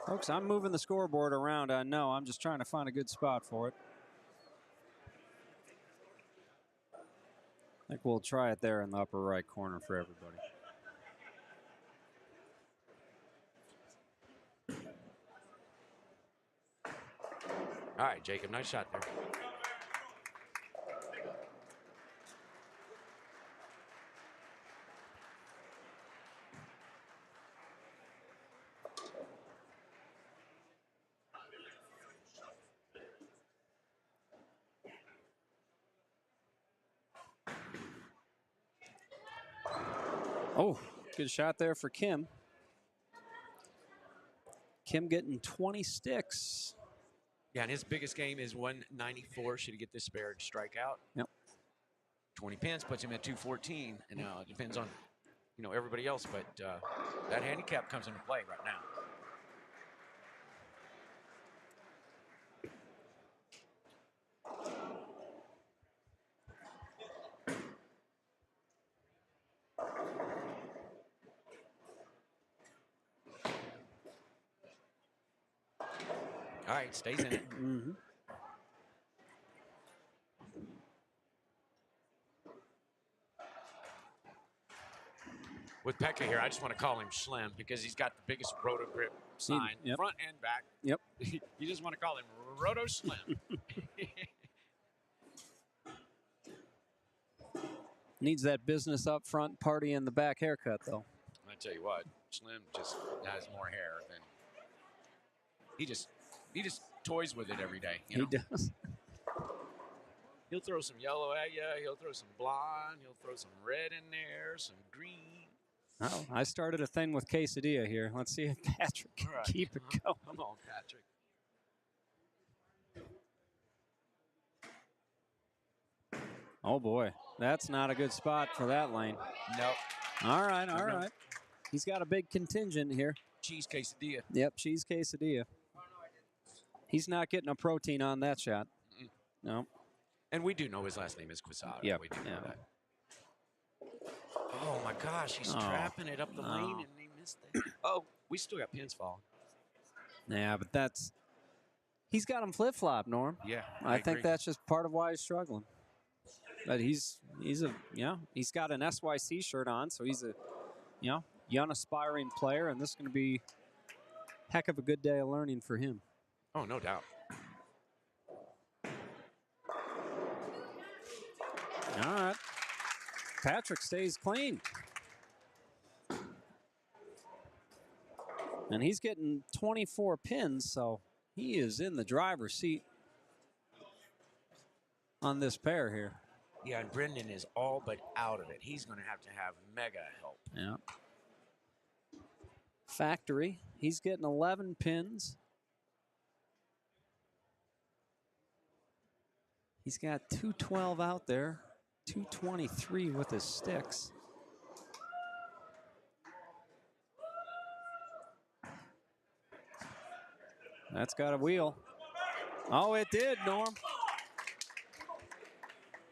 S1: Folks, I'm moving the scoreboard around. I know. I'm just trying to find a good spot for it. I think we'll try it there in the upper right corner for everybody.
S2: All right, Jacob, nice shot there.
S1: Oh, good shot there for Kim. Kim getting 20 sticks.
S2: Yeah, and his biggest game is 194. Should he get this spared strikeout?
S1: Yep.
S2: 20 pins puts him at 214. And now it depends on, everybody else, but that handicap comes into play right now. All right, stays in it.
S1: Mm-hmm.
S2: With Pekka here, I just want to call him Slim because he's got the biggest roto grip sign,
S1: Yep.
S2: front and back.
S1: Yep.
S2: You just want to call him Roto Slim.
S1: Needs that business up front, party in the back haircut, though.
S2: I tell you what, Slim just has more hair than he just toys with it every day.
S1: He does.
S2: He'll throw some yellow at you. He'll throw some blonde. He'll throw some red in there, some green.
S1: Oh, I started a thing with quesadilla here. Let's see if Patrick can keep it going.
S2: Come on, Patrick.
S1: Oh, boy. That's not a good spot for that lane.
S2: Nope.
S1: All right, all right. He's got a big contingent here.
S2: Cheese quesadilla.
S1: Yep, cheese quesadilla. He's not getting a protein on that shot.
S2: Mm-mm.
S1: No.
S2: And we do know his last name is Quesada.
S1: Yep.
S2: We do know that. Oh, my gosh. He's trapping it up the lane, and he missed it. Oh, we still got pins falling.
S1: Yeah, but that's... He's got him flip-flop, Norm.
S2: Yeah,
S1: I think
S2: agree.
S1: that's just part of why he's struggling. But he's got an SYC shirt on, so he's a, young aspiring player, and this is going to be a heck of a good day of learning for him.
S2: Oh, no doubt.
S1: All right. Patrick stays clean. And he's getting 24 pins, so he is in the driver's seat on this pair here.
S2: Yeah, and Brendan is all but out of it. He's going to have mega help.
S1: Yeah. Factory, he's getting 11 pins. He's got 212 out there, 223 with his sticks. That's got a wheel. Oh, it did, Norm.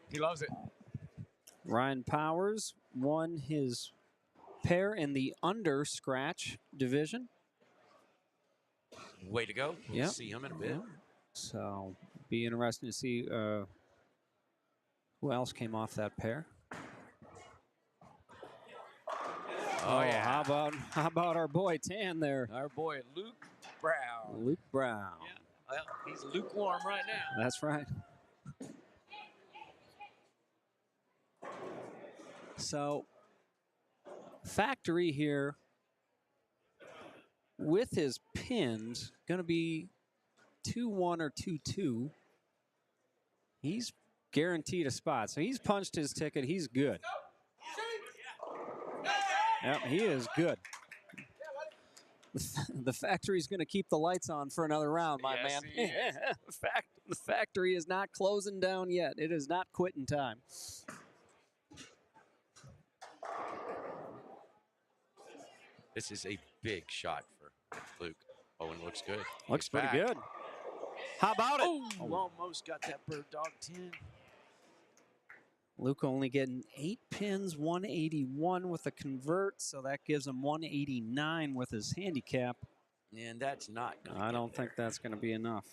S2: He loves it.
S1: Ryan Powers won his pair in the under scratch division.
S2: Way to go. We'll
S1: Yep.
S2: see him in a bit.
S1: So Be interesting to see who else came off that pair.
S2: Oh, yeah.
S1: How about our boy Tan there?
S2: Our boy Luke Brown.
S1: Luke Brown.
S2: Yeah. Well, he's lukewarm right now.
S1: That's right. So, Factory here with his pins going to be 2-1 or 2-2. He's guaranteed a spot. So he's punched his ticket. He's good. Yep, he is good. The Factory's going to keep the lights on for another round, my
S2: Yes,
S1: man.
S2: he is.
S1: The Factory is not closing down yet. It is not quitting time.
S2: This is a big shot for Luke. Oh, and looks good.
S1: Looks
S2: He's
S1: pretty
S2: back.
S1: good. How about it?
S2: Oh, almost got that bird dog 10.
S1: Luke only getting 8 pins, 181 with a convert, so that gives him 189 with his handicap.
S2: And that's not going
S1: I don't think that's going to be enough.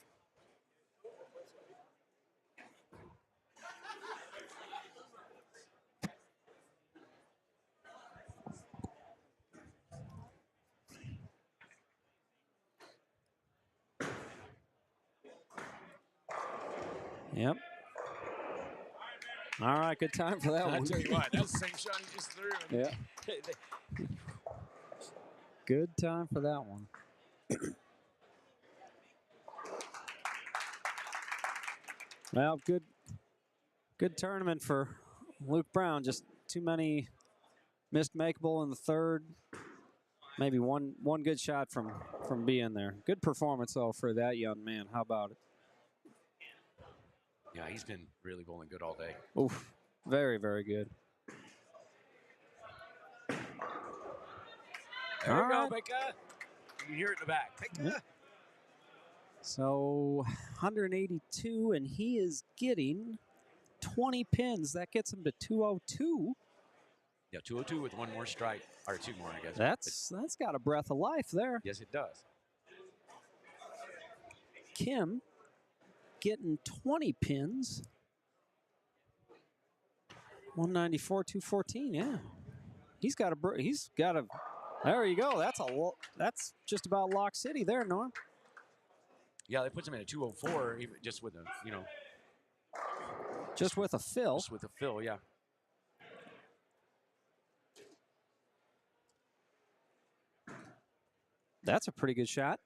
S1: Yep. All right, good time for that
S2: I'll
S1: one.
S2: tell you what, that was the same shot he just threw.
S1: Yeah. Good time for that one. Well, good tournament for Luke Brown. Just too many missed makeable in the third. Maybe one good shot from being there. Good performance though for that young man. How about it?
S2: Yeah, he's been really bowling good all day.
S1: Oof, very, very good.
S2: There
S1: All
S2: you go,
S1: right.
S2: Becca. You can hear it in the back. Becca.
S1: Yep. So 182, and he is getting 20 pins. That gets him to 202.
S2: Yeah, 202 with one more strike, or two more, I guess.
S1: That's got a breath of life there.
S2: Yes, it does.
S1: Kim getting 20 pins. 194, 214. Yeah, he's got a. There you go. That's just about Lock City there, Norm.
S2: Yeah, that puts him in a 204, even just with a
S1: Just with a fill.
S2: just with a fill. Yeah.
S1: That's a pretty good shot.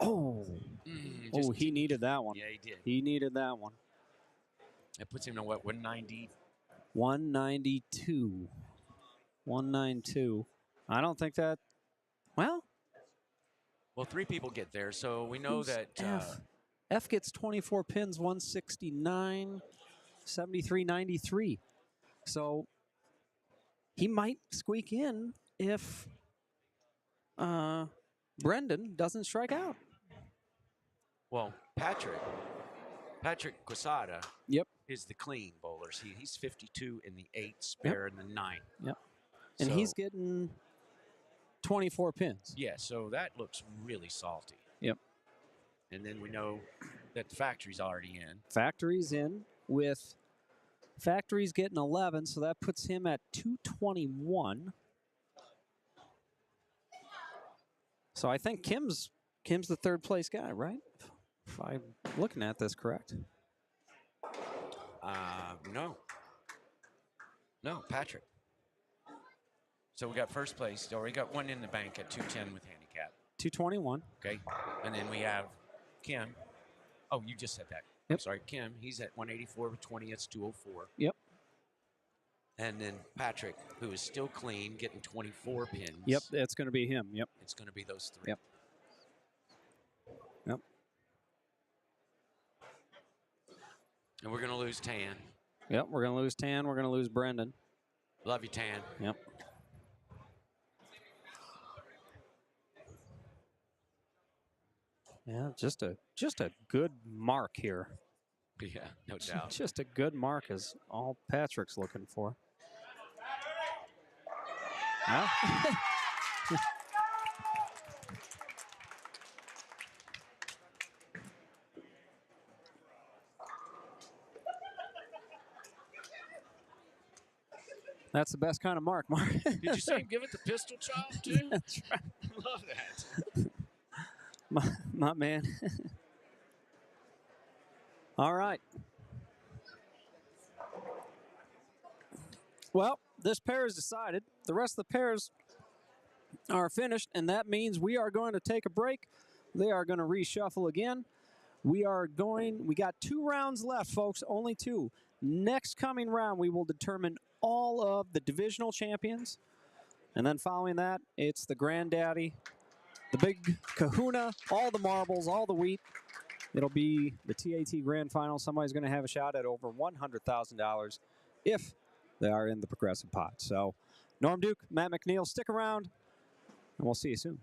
S1: Oh, he needed that one.
S2: Yeah, he did.
S1: He needed that one.
S2: That puts him in what, 190?
S1: 192. 192. I don't think that. Well,
S2: Well, 3 people get there, so we know
S1: who's
S2: that.
S1: F? F gets 24 pins, 169, 73, 93. So he might squeak in if Brendan doesn't strike out.
S2: Well, Patrick Quesada
S1: Yep.
S2: is the clean bowler. He's 52 in the 8, spare in the 9.
S1: Yep. And
S2: So-
S1: he's getting 24 pins.
S2: Yeah, so that looks really salty.
S1: Yep.
S2: And then we know that the factory's already in.
S1: Factory's in with Factory's getting 11, so that puts him at 221. So I think Kim's the third place guy, right? If I'm looking at this correct.
S2: No, Patrick. So we got first place. So we got one in the bank at 210 with handicap.
S1: 221.
S2: Okay. And then we have Kim. Oh, you just said that. I'm
S1: Yep.
S2: sorry. Kim, he's at 184 with 20. It's 204.
S1: Yep.
S2: And then Patrick, who is still clean, getting 24 pins.
S1: Yep, it's going to be him. Yep.
S2: It's going to be those 3.
S1: Yep. Yep.
S2: And we're going to lose Tan.
S1: Yep, we're going to lose Tan. We're going to lose Brendan.
S2: Love you, Tan.
S1: Yep. Yeah, just a good mark here.
S2: Yeah, no doubt.
S1: Just a good mark is all Patrick's looking for. Well, That's the best kind of mark, Mark.
S2: Did you see him give it the pistol chop too?
S1: That's right.
S2: I love that.
S1: My man. All right. Well, this pair is decided. The rest of the pairs are finished, and that means we are going to take a break. They are going to reshuffle again. We got 2 rounds left, folks, only 2. Next coming round, we will determine all of the divisional champions. And then following that, it's the granddaddy, the big kahuna, all the marbles, all the wheat. It'll be the TAT Grand Final. Somebody's going to have a shot at over $100,000 if they are in the progressive pot. So, Norm Duke, Matt McNeil, stick around, and we'll see you soon.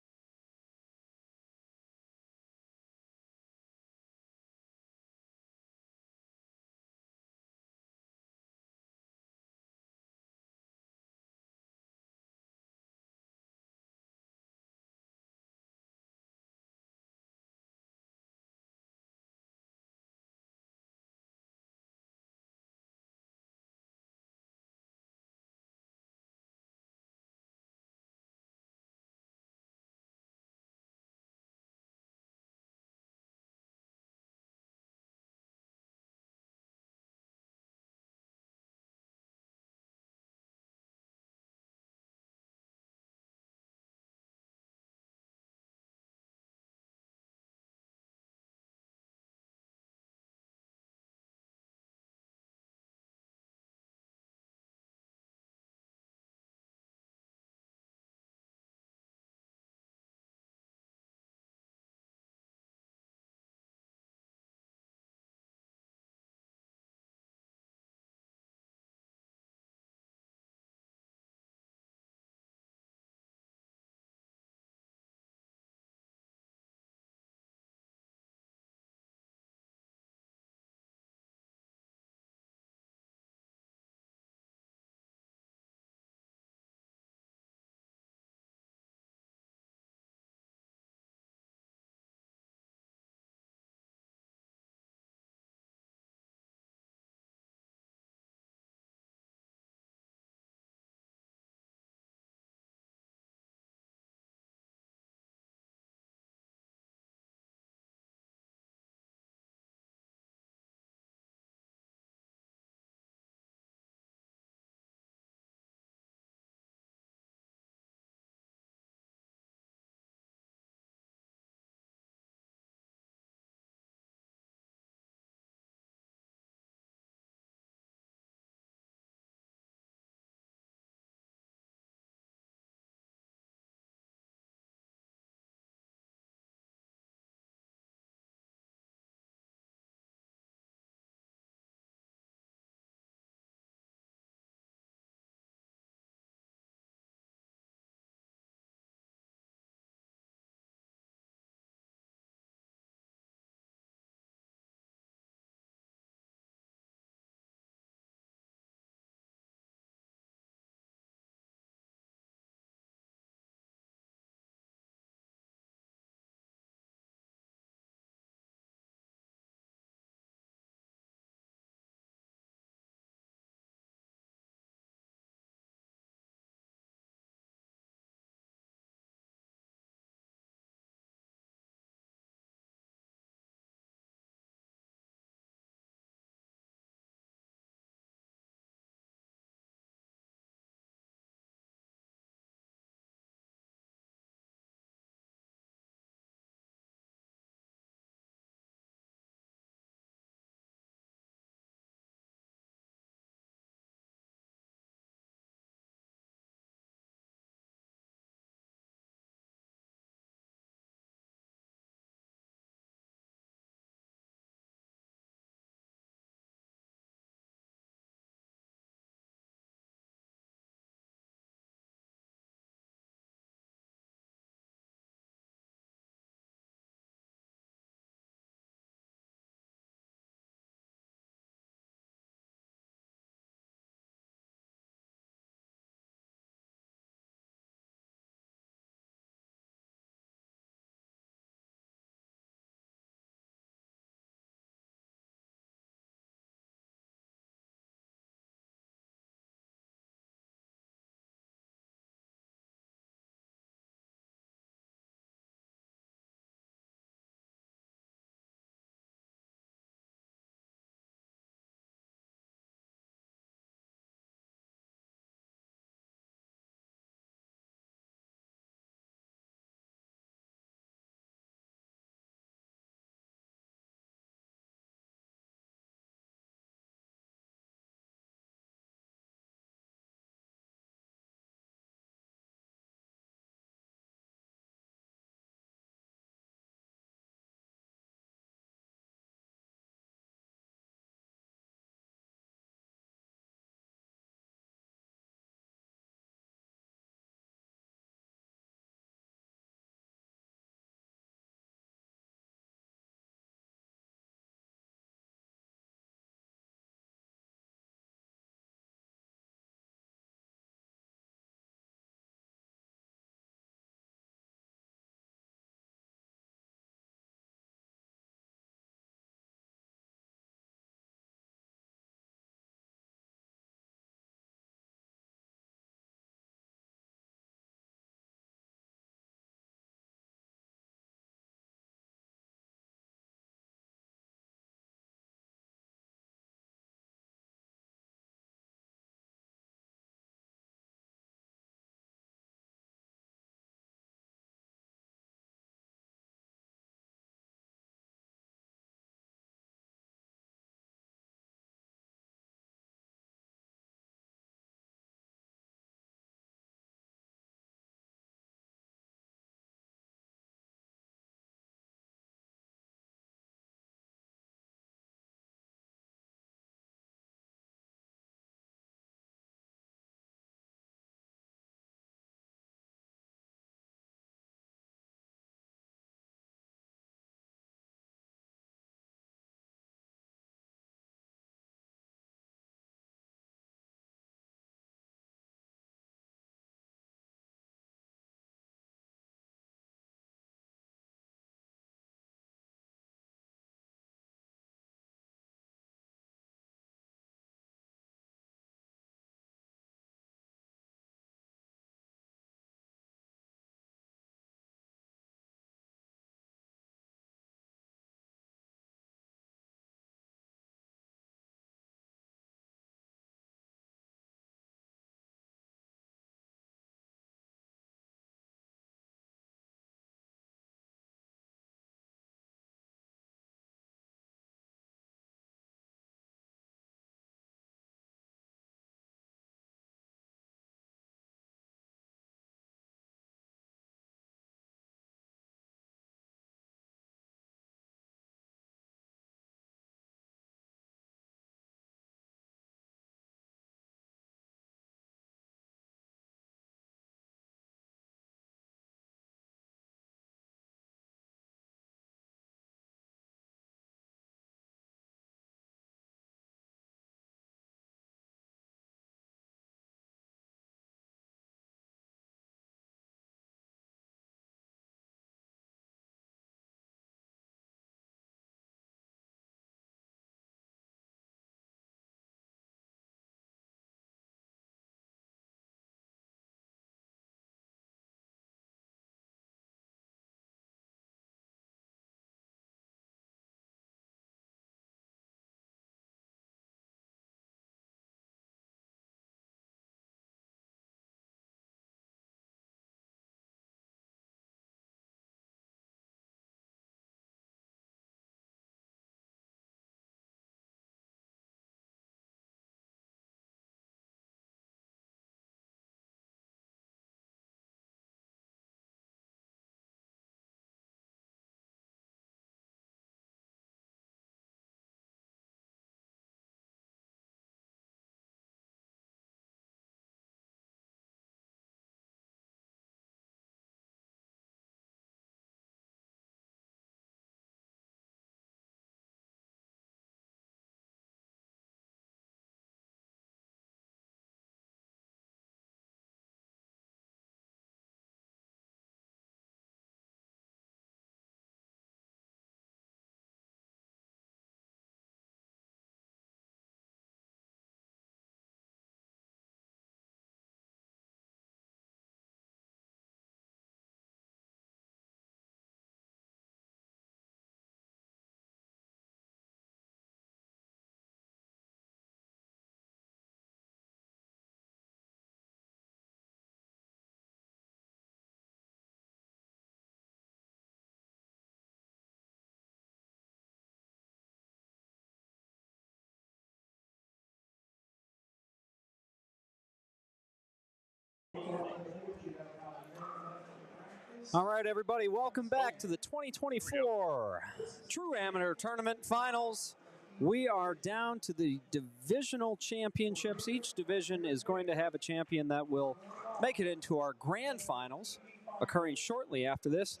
S1: All right, everybody, welcome back to the 2024 True Amateur Tournament Finals. We are down to the divisional championships. Each division is going to have a champion that will make it into our grand finals, occurring shortly after this.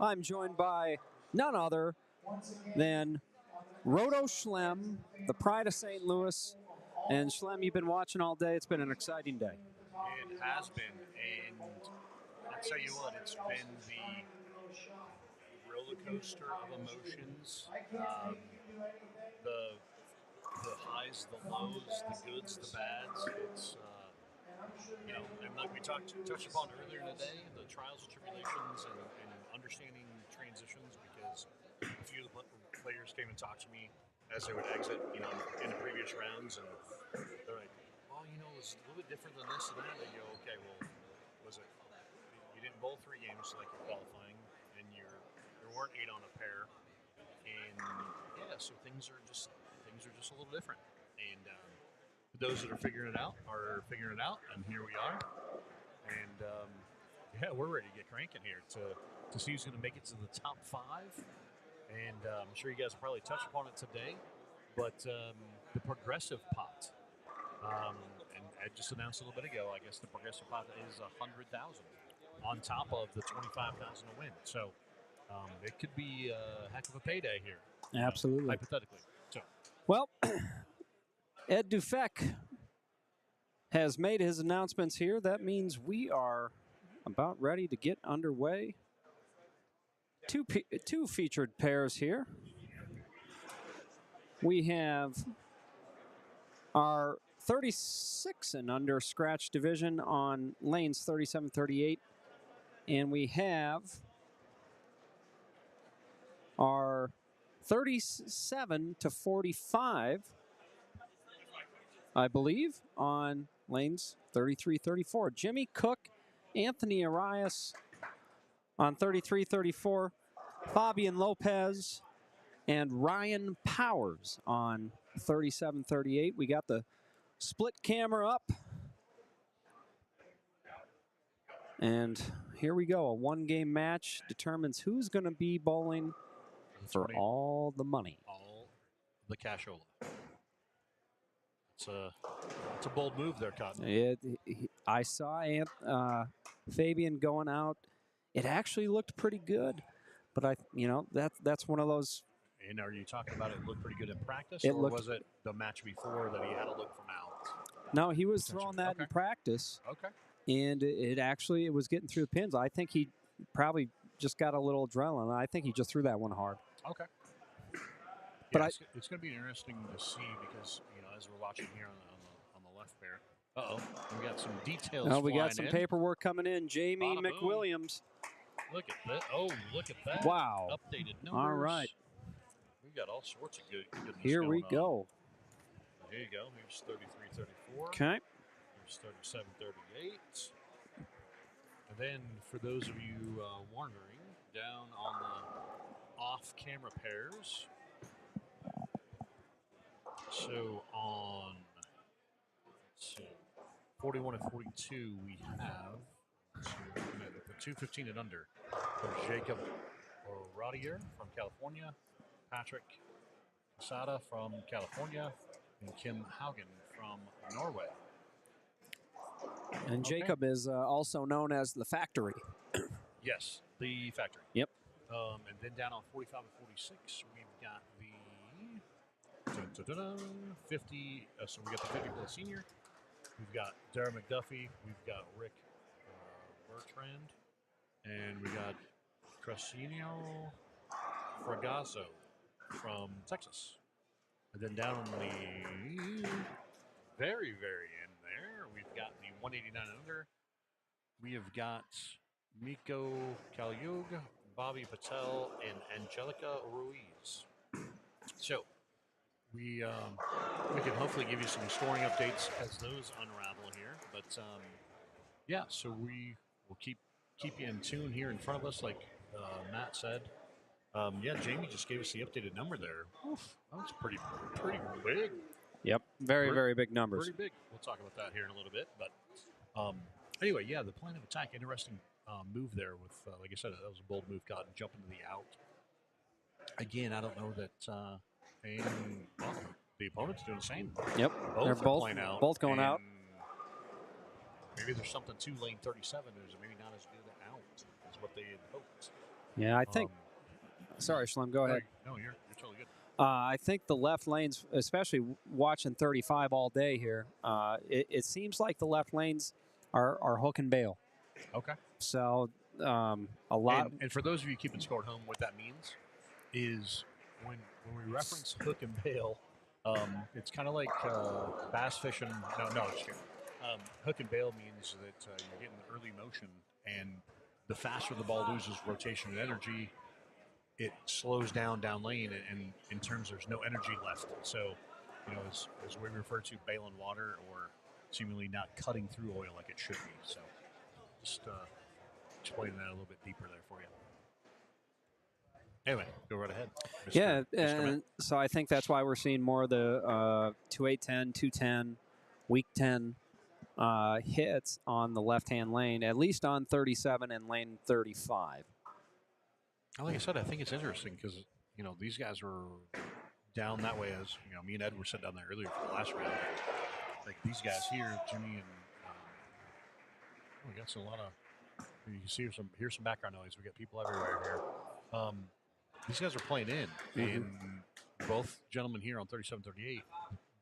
S1: I'm joined by none other than Roto Schlem, the pride of St. Louis. And Schlem, you've been watching all day. It's been an exciting day.
S4: It has been, and I'll tell you what, it's been the roller coaster of emotions. The highs, the lows, the goods, the bads. It's and like we touched upon earlier in the day, the trials and tribulations and understanding transitions, because a few of the players came and talked to me as they would exit, in the previous rounds, and they're like, "Oh, it's a little bit different than this and that." And you go, "Okay, well, was it? You didn't bowl 3 games like you're qualifying, and there weren't 8 on a pair, and yeah, so things are just a little different." And those that are figuring it out, and here we are. And we're ready to get cranking here to see who's going to make it to the top 5. And I'm sure you guys will probably touch upon it today, but the progressive pot, and I just announced a little bit ago, I guess the progressive pot is $100,000 on top of the $25,000 to win. So it could be a heck of a payday here.
S1: Absolutely.
S4: Hypothetically. So.
S1: Well, Ed Dufek has made his announcements here. That means we are about ready to get underway. Two featured pairs here. We have our 36 and under scratch division on lanes 37-38, and we have our 37 to 45, I believe, on lanes 33-34. Jimmy Cook, Anthony Arias on 33-34, Fabian Lopez, and Ryan Powers on 37-38. We got the split camera up. And here we go. A 1-game match determines who's going to be bowling for all the money.
S4: All the cashola. It's a bold move there, Cotton.
S1: I saw Fabian going out. It actually looked pretty good, but that's one of those.
S4: And are you talking about it looked pretty good in practice,
S1: or
S4: was it the match before that he had a look from out?
S1: No, he was throwing that in practice.
S4: Okay.
S1: And it was getting through the pins. I think he probably just got a little adrenaline. I think he just threw that one hard.
S4: Okay.
S1: But
S4: yeah, it's going to be interesting to see because, as we're watching here on the left pair. We got some details.
S1: Oh, we got some paperwork coming in. Jamie McWilliams.
S4: Look at that. Oh, look at that.
S1: Wow.
S4: Updated numbers.
S1: All right.
S4: We've got all sorts of goodness
S1: Here we go.
S4: Here you go. Here's 33-34.
S1: Okay.
S4: Here's 37-38. And then, for those of you wondering, down on the off-camera pairs. So on 41 and 42, we have the 215 and under. There's Jacob Rodier from California, Patrick Sada from California, and Kim Haugen from Norway.
S1: And Jacob is also known as the Factory.
S4: Yes, the Factory.
S1: Yep.
S4: And then down on 45 and 46, we've got the 50. So we got the 50 plus senior. We've got Darren McDuffie. We've got Rick Bertrand, and we got Crescenio Fragazzo from Texas. And then down on the very, very end there, we've got the 189 and under. We have got Miko Kalyug, Bobby Patel, and Angelica Ruiz. So we can hopefully give you some scoring updates as those unravel here. But yeah, so we will keep you in tune here in front of us, like Matt said. Yeah, Jamie just gave us the updated number there. Oof, that's pretty big.
S1: Yep, very big numbers.
S4: Pretty big. We'll talk about that here in a little bit. But Anyway, yeah, the plan of attack, interesting move there with, like I said, that was a bold move, jumping to the out. Again, I don't know that, and well, the opponent's doing the same.
S1: Yep, they're
S4: Both are playing out.
S1: both going out.
S4: Maybe there's something to lane 37. There's maybe not as good out as what they had hoped.
S1: Yeah, I think. Sorry, Shlem, go ahead.
S4: No, you're totally good.
S1: I think the left lanes, especially watching 35 all day here, it seems like the left lanes are hook and bail.
S4: Okay.
S1: So a lot.
S4: And for those of you keeping score at home, what that means is when we reference hook and bail, it's kind of like bass fishing. No, just kidding. Hook and bail means that you're getting early motion, and the faster the ball loses rotation and energy, it slows down lane, and in terms there's no energy left. So, as we refer to bailing water, or seemingly not cutting through oil like it should be. So, just explaining that a little bit deeper there for you. Anyway, go right ahead.
S1: Yeah, and so I think that's why we're seeing more of the 2-8-10, 2-10, weak 10 hits on the left-hand lane, at least on 37 and lane 35.
S4: Like I said, I think it's interesting because, these guys were down that way as, me and Ed were sitting down there earlier for the last round. Like these guys here, Jimmy and we got a lot of, you can see here's some background noise. We got people everywhere here. These guys are playing in, and both gentlemen here on 37-38,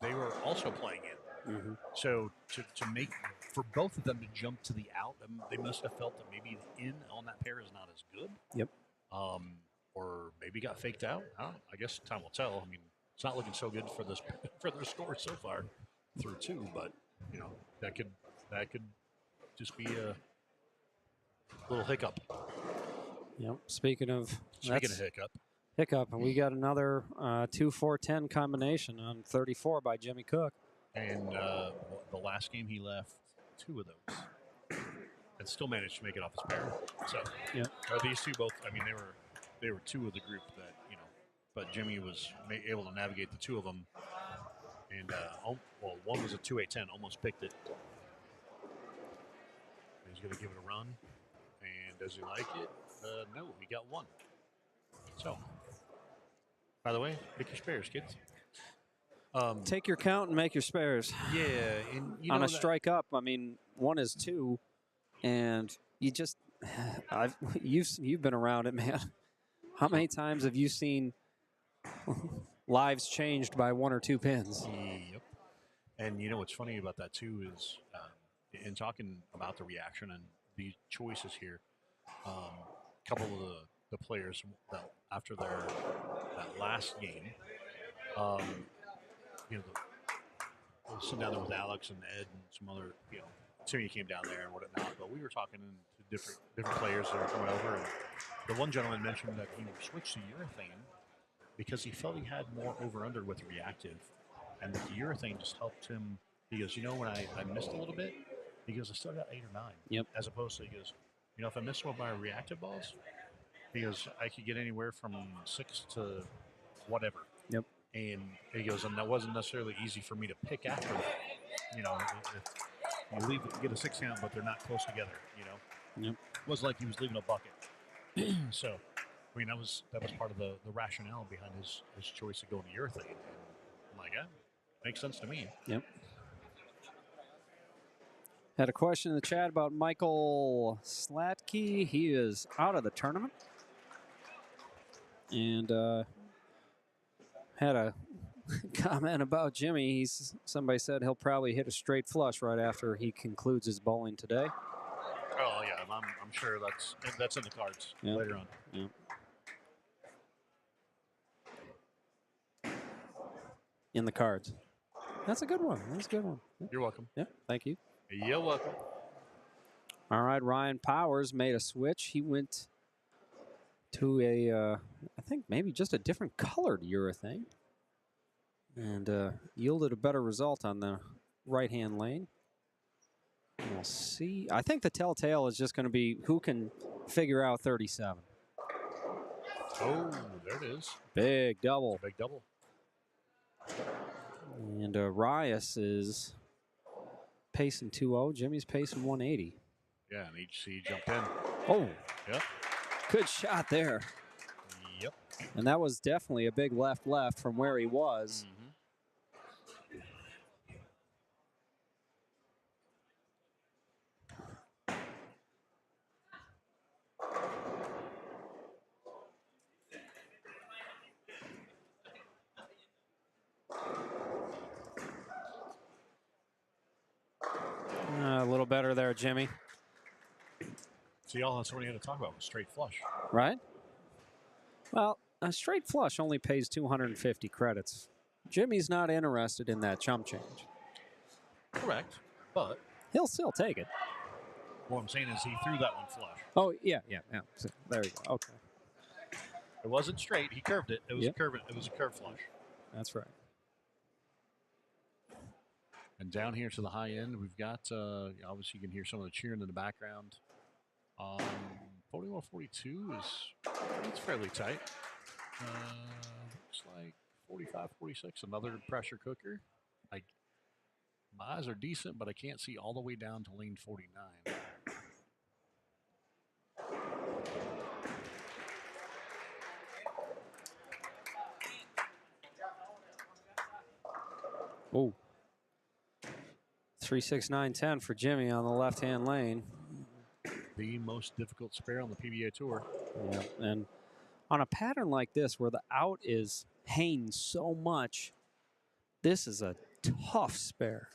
S4: they were also playing in. So to make, for both of them to jump to the out, they must have felt that maybe the in on that pair is not as good.
S1: Yep.
S4: Or maybe got faked out. I guess time will tell. I mean, it's not looking so good for their score so far through two, but that could just be a little hiccup.
S1: Yep. Speaking of
S4: hiccup,
S1: and we got another 2-4-10 combination on 34 by Jimmy Cook.
S4: And the last game he left two of those, and still managed to make it off his pair. So these two both. I mean, they were two of the group that but Jimmy was able to navigate the two of them. And one was a 2-8-10, almost picked it. He's going to give it a run. And does he like it? No, he got one. So, by the way, make your spares, kids.
S1: Take your count and make your spares.
S4: Yeah, and
S1: on a strike up, I mean, one is two, and you just, you've been around it, man. How many times have you seen lives changed by one or two pins?
S4: Yep. And what's funny about that too is, in talking about the reaction and the choices here, a couple of the players that after that last game, sitting down there with Alex and Ed and some other, Timmy came down there and whatnot, but we were talking to different players that were coming over, and the one gentleman mentioned that he switched to urethane because he felt he had more over-under with reactive, and that the urethane just helped him. He goes, when I missed a little bit, he goes, I still got 8 or 9.
S1: Yep.
S4: As opposed to, he goes, if I missed one of my reactive balls, he goes, I could get anywhere from 6 to whatever.
S1: Yep.
S4: And he goes, and that wasn't necessarily easy for me to pick after that. If you get a 6 count, but they're not close together.
S1: Yep.
S4: It was like he was leaving a bucket. So, I mean, that was part of the rationale behind his choice of going to urethane. And I'm like, yeah, makes sense to me.
S1: Yep. Had a question in the chat about Michael Slatke. He is out of the tournament. And had a comment about Jimmy. Somebody said he'll probably hit a straight flush right after he concludes his bowling today.
S4: Oh yeah, I'm sure that's in the cards later on.
S1: Yep. In the cards. That's a good one.
S4: You're welcome.
S1: Yeah, thank you.
S4: You're welcome.
S1: All right, Ryan Powers made a switch. He went to I think maybe just a different colored urethane, and yielded a better result on the right-hand lane. And we'll see. I think the telltale is just going to be who can figure out 37.
S4: Oh, there it is.
S1: Big double.
S4: Big double.
S1: And Rias is pacing 2-0. Jimmy's pacing 180.
S4: Yeah, and HC jumped in.
S1: Oh,
S4: Yep.
S1: good shot there.
S4: Yep.
S1: And that was definitely a big left from where he was. A little better there, Jimmy.
S4: See, all that's what we had to talk about was straight flush.
S1: Right? Well, a straight flush only pays 250 credits. Jimmy's not interested in that chump change.
S4: Correct, but
S1: He'll still take it.
S4: what I'm saying is he threw that one flush.
S1: Oh, yeah. So, there you go. Okay.
S4: It wasn't straight. He curved it. It was
S1: Yep.
S4: a curve. It was a curve flush.
S1: That's right.
S4: And down here to the high end, we've got obviously you can hear some of the cheering in the background. 41-42 it's fairly tight. Looks like 45-46, another pressure cooker. My eyes are decent, but I can't see all the way down to lane 49.
S1: Oh. 3-6-9-10 for Jimmy on the left-hand lane.
S4: The most difficult spare on the PBA Tour.
S1: Yeah, and on a pattern like this where the out is hanging so much, this is a tough spare.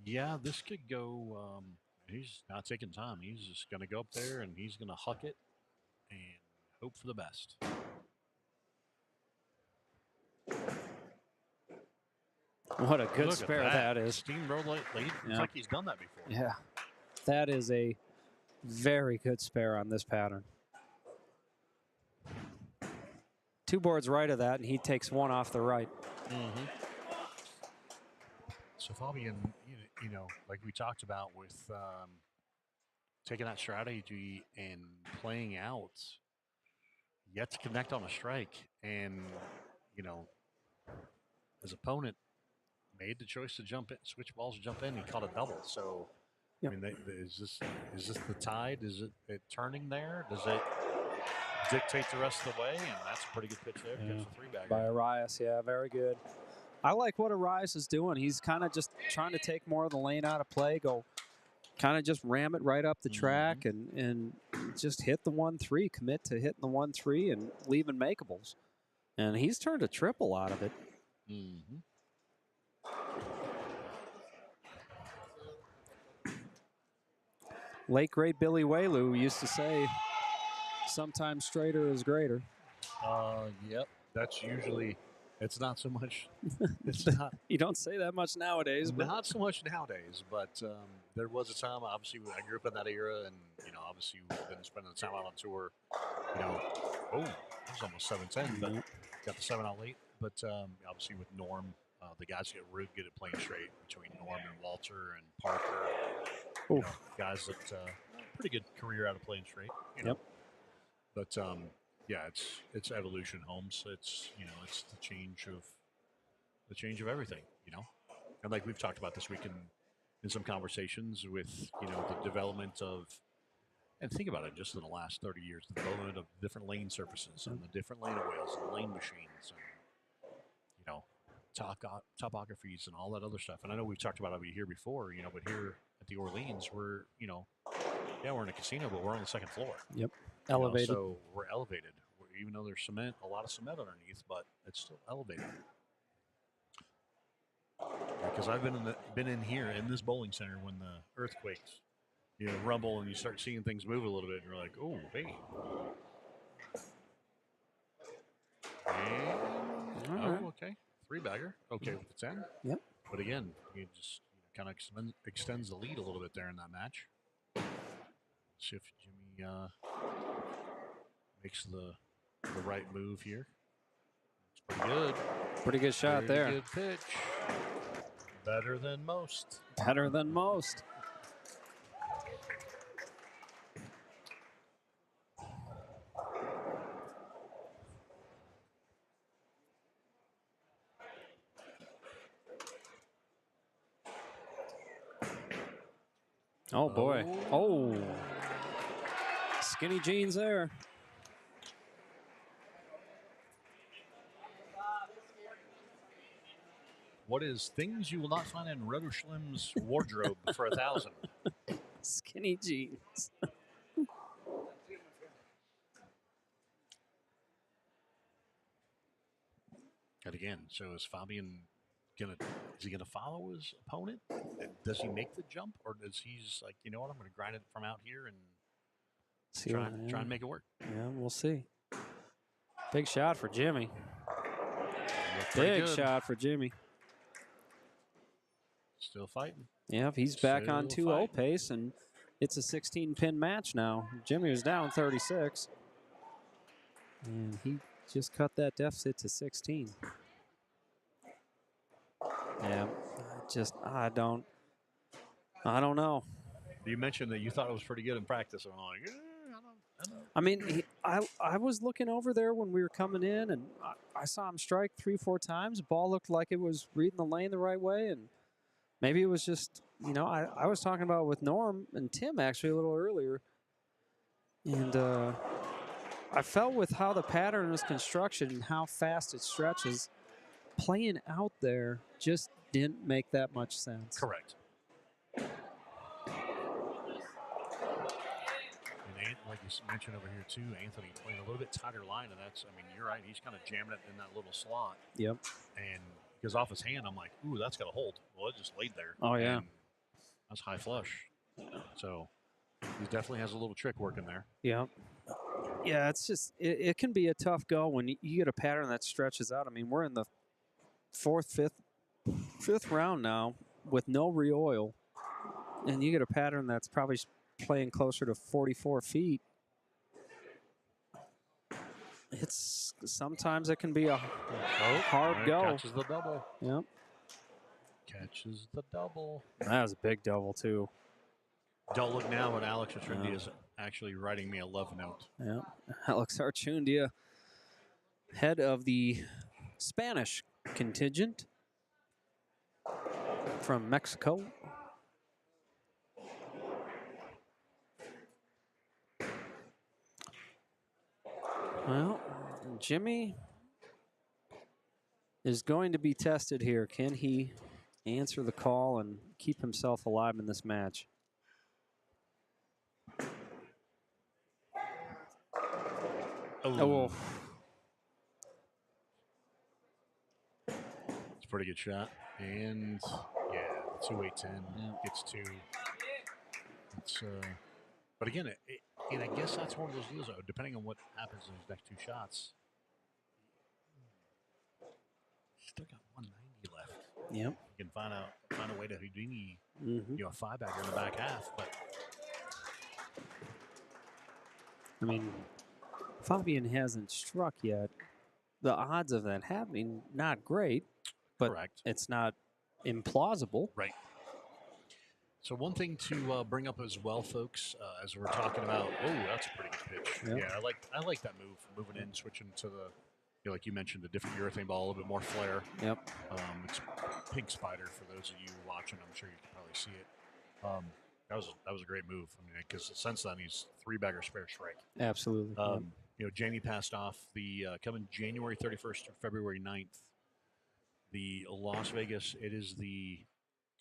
S4: Yeah, this could go. He's not taking time. He's just going to go up there and he's going to huck it and hope for the best.
S1: What a good
S4: Look
S1: spare
S4: at
S1: that is.
S4: Steamroll late. It's like he's done that before.
S1: Yeah, that is a very good spare on this pattern. 2 boards right of that, and he takes 1 off the right.
S4: So Fabian, like we talked about with taking that strategy and playing out, yet to connect on a strike, and his opponent made the choice to jump in, switch balls, jump in. He caught a double. So,
S1: Yep.
S4: I mean, is this the tide? Is it turning there? Does it dictate the rest of the way? And that's a pretty good pitch there.
S1: Yeah.
S4: Catch the 3-bagger.
S1: By Arias, yeah, very good. I like what Arias is doing. He's kind of just trying to take more of the lane out of play, go kind of just ram it right up the track and just hit the 1-3, commit to hitting the 1-3 and leaving makeables. And he's turned a triple out of it. Late great Billy Whaley used to say, sometimes straighter is greater.
S4: Yep. That's usually, it's not so much. It's not.
S1: You don't say that much nowadays. But
S4: Not so much nowadays, but there was a time, obviously, I grew up in that era, and, obviously, we've been spending the time out on tour. It was almost 7:10, but got the 7 out late. But obviously, with Norm, the guys get really good at playing straight between Norm and Walter and Parker. Guys that pretty good career out of playing straight.
S1: Yep.
S4: But yeah, it's evolution, Holmes. It's it's the change of everything. And like we've talked about this week in some conversations with the development of, and think about it, just in the last 30 years, the development of different lane surfaces and the different lane wheels and lane machines and topographies and all that other stuff. And I know we've talked about it here before, but here at the Orleans, we're we're in a casino, but we're on the 2nd floor.
S1: Yep. Elevated.
S4: So we're elevated, even though there's a lot of cement underneath, but it's still elevated. Because I've been in here in this bowling center when the earthquakes, rumble and you start seeing things move a little bit, and you're like, oh, hey. And, okay. 3-bagger. Okay with the 10.
S1: Yep.
S4: But again, you just kind of extends the lead a little bit there in that match. See if Jimmy makes the right move here. It's pretty good.
S1: Pretty good shot there.
S4: Good pitch. Better than most.
S1: Better than most. Oh, boy. Oh. Skinny jeans there.
S4: What is things you will not find in Roto Schlimm's wardrobe for 1,000?
S1: Skinny jeans.
S4: And again, so is Fabian is he gonna follow his opponent? Does he make the jump, or does he's like, you know what, I'm gonna grind it from out here and try and make it work?
S1: Yeah, we'll see. Big shot for Jimmy.
S4: Big
S1: shot for Jimmy.
S4: Still fighting.
S1: Yeah, he's back on
S4: Still
S1: 2-0
S4: fighting.
S1: pace, and it's a 16-pin match now. Jimmy was down 36. And he just cut that deficit to 16. Yeah, I don't know.
S4: You mentioned that you thought it was pretty good in practice. I'm like, I don't.
S1: I mean, I was looking over there when we were coming in, and I saw him strike 3-4 times. The ball looked like it was reading the lane the right way, and maybe it was just, you know, I was talking about with Norm and Tim actually a little earlier, and I felt with how the pattern was constructed and how fast it stretches, playing out there just didn't make that much sense.
S4: Correct. And like you mentioned over here too, Anthony playing a little bit tighter line, and that's, I mean, you're right. He's kind of jamming it in that little slot.
S1: Yep.
S4: And because off his hand, I'm like, ooh, that's got to hold. Well, it just laid there.
S1: Oh, yeah.
S4: And that's high flush. So he definitely has a little trick working there.
S1: Yeah. Yeah, it's just, it can be a tough go when you get a pattern that stretches out. I mean, we're in the fifth round now with no re-oil, and you get a pattern that's probably playing closer to 44 feet. Sometimes it can be a hard go.
S4: Catches the double.
S1: Yep.
S4: Catches the double.
S1: That was a big double, too.
S4: Don't look now, but Alex Archundia is actually writing me a love note.
S1: Yeah. Alex Archundia, head of the Spanish contingent from Mexico. Well, Jimmy is going to be tested here. Can he answer the call and keep himself alive in this match? Oh.
S4: It's a pretty good shot. And, yeah, 2-8-10 gets 2. It's, but again, and I guess that's one of those deals, depending on what happens in his next 2 shots. Still got 190 left.
S1: Yep.
S4: You can find a way to Houdini, you know, a 5-bagger in the back half. But
S1: I mean, Fabian hasn't struck yet. The odds of that happening, not great, but
S4: correct.
S1: It's not implausible.
S4: Right. So one thing to bring up as well, folks, as we're talking about, that's a pretty good pitch.
S1: Yep.
S4: Yeah, I like that move, moving in, switching to the, you know, like you mentioned, the different urethane ball, a little bit more flair.
S1: Yep.
S4: It's pink spider for those of you watching. I'm sure you can probably see it. That was a great move. I mean, because since then he's 3-bagger spare strike.
S1: Absolutely.
S4: You know, Jamie passed off the coming January 31st to February 9th. The Las Vegas. It is the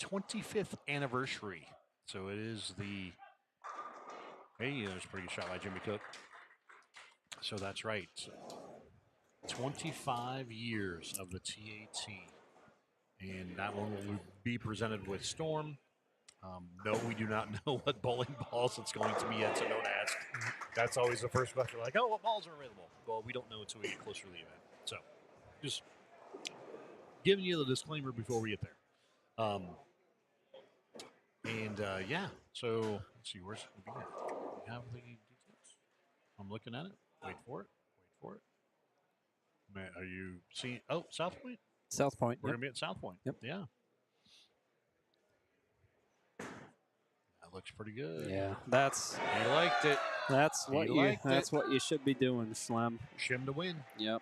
S4: 25th anniversary. So it is the. Hey, that was a pretty good shot by Jimmy Cook. So that's right. 25 years of the TAT. And that one will be presented with Storm. No, we do not know what bowling balls it's going to be yet, so don't ask. That's always the first question. Like, oh, what balls are available? Well, we don't know until we get closer to the event. So just giving you the disclaimer before we get there. Yeah, so let's see, where's we have the details? I'm looking at it. Wait for it. Man, are you seeing? Oh, South Point?
S1: South Point.
S4: We're going to be at South Point.
S1: Yep.
S4: Yeah. That looks pretty good.
S1: Yeah, that's.
S2: He liked it.
S1: That's what you should be doing, Slim.
S4: Shim to win.
S1: Yep.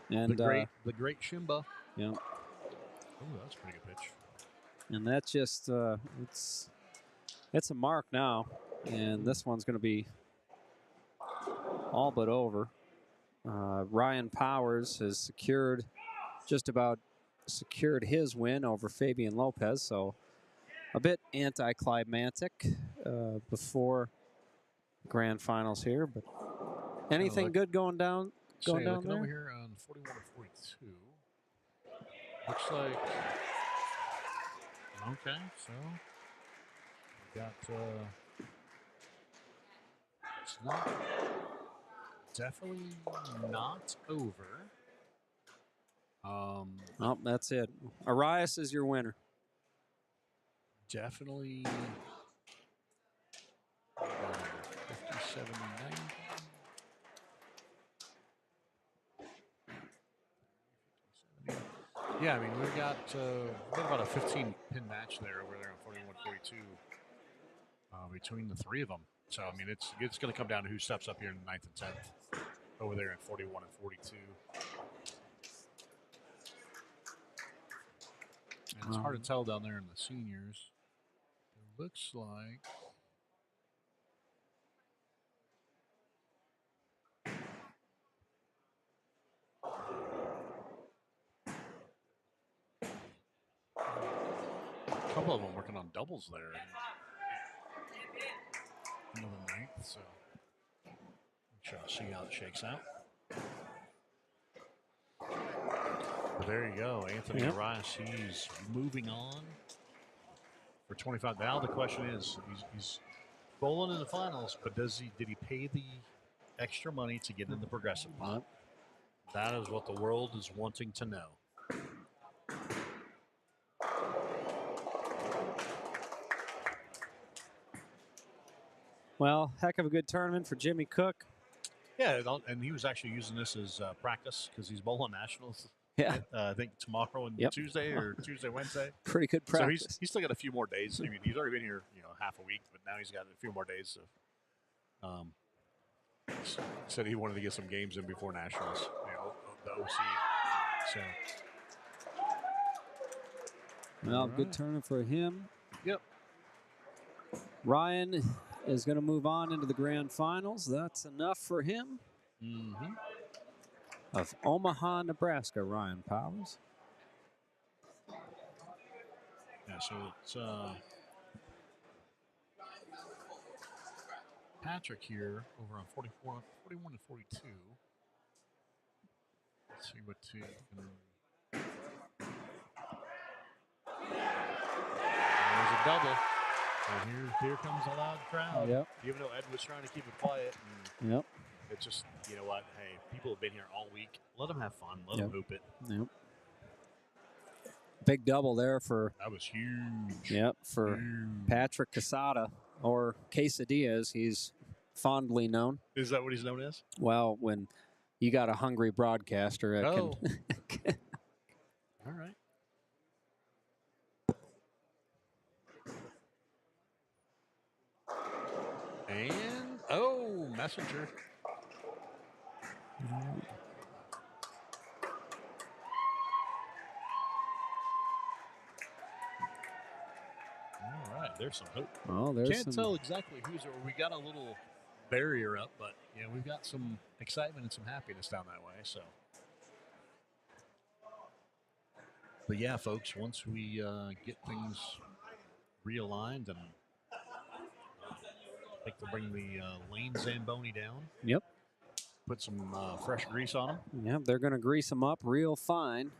S1: And
S4: the great Shimba.
S1: Yep.
S4: Oh, that's a pretty good pitch.
S1: And that just It's a mark now, and this one's going to be all but over. Ryan Powers has just about secured his win over Fabian Lopez, so a bit anticlimactic before grand finals here. But anything good going down
S4: looking
S1: there?
S4: Over here on 41 to 42. Looks like okay. So we got it's not definitely not over.
S1: Oh, that's it. Arias is your winner.
S4: Definitely 57 90. Yeah, I mean, we've got about a 15-pin match there over there on 41-42 between the three of them. So, I mean, it's going to come down to who steps up here in the 9th and 10th over there at 41 and 42. And it's hard to tell down there in the seniors. It looks like a couple of them working on doubles there in the 9th. So, I'll see how it shakes out. But there you go, Anthony Arias. He's moving on for 25. Now the question is, he's bowling in the finals, but did he pay the extra money to get in the progressive pot? That is what the world is wanting to know.
S1: Well, heck of a good tournament for Jimmy Cook.
S4: Yeah, and he was actually using this as practice because he's bowling nationals.
S1: Yeah,
S4: I think tomorrow and Tuesday or Tuesday, Wednesday.
S1: Pretty good practice.
S4: So he's still got a few more days. I mean, he's already been here, half a week, but now he's got a few more days. Said he wanted to get some games in before nationals, the OC. So,
S1: well, good tournament for him.
S4: Yep.
S1: Ryan is going to move on into the grand finals. That's enough for him.
S4: Mm-hmm.
S1: Of Omaha, Nebraska, Ryan Powers.
S4: Yeah, so it's Patrick here over on 41 to 42. Let's see what two. There's a double. And here comes a loud crowd.
S1: Yep.
S4: Even though Ed was trying to keep it quiet.
S1: Yep.
S4: It's just, you know what? Hey, people have been here all week. Let them have fun. Let them hoop it.
S1: Yep. Big double there for.
S4: That was huge.
S1: Yep, for Patrick Quesada, or Quesadilla, as he's fondly known.
S4: Is that what he's known as?
S1: Well, when you got a hungry broadcaster, it can.
S4: All right. And messenger. All right, there's some hope.
S1: Oh, there's
S4: Can't tell exactly who's. We got a little barrier up, but we've got some excitement and some happiness down that way. So, but yeah, folks, once we get things realigned and like to bring the lane Zamboni down.
S1: Yep.
S4: Put some fresh grease on them.
S1: Yep, they're going to grease them up real fine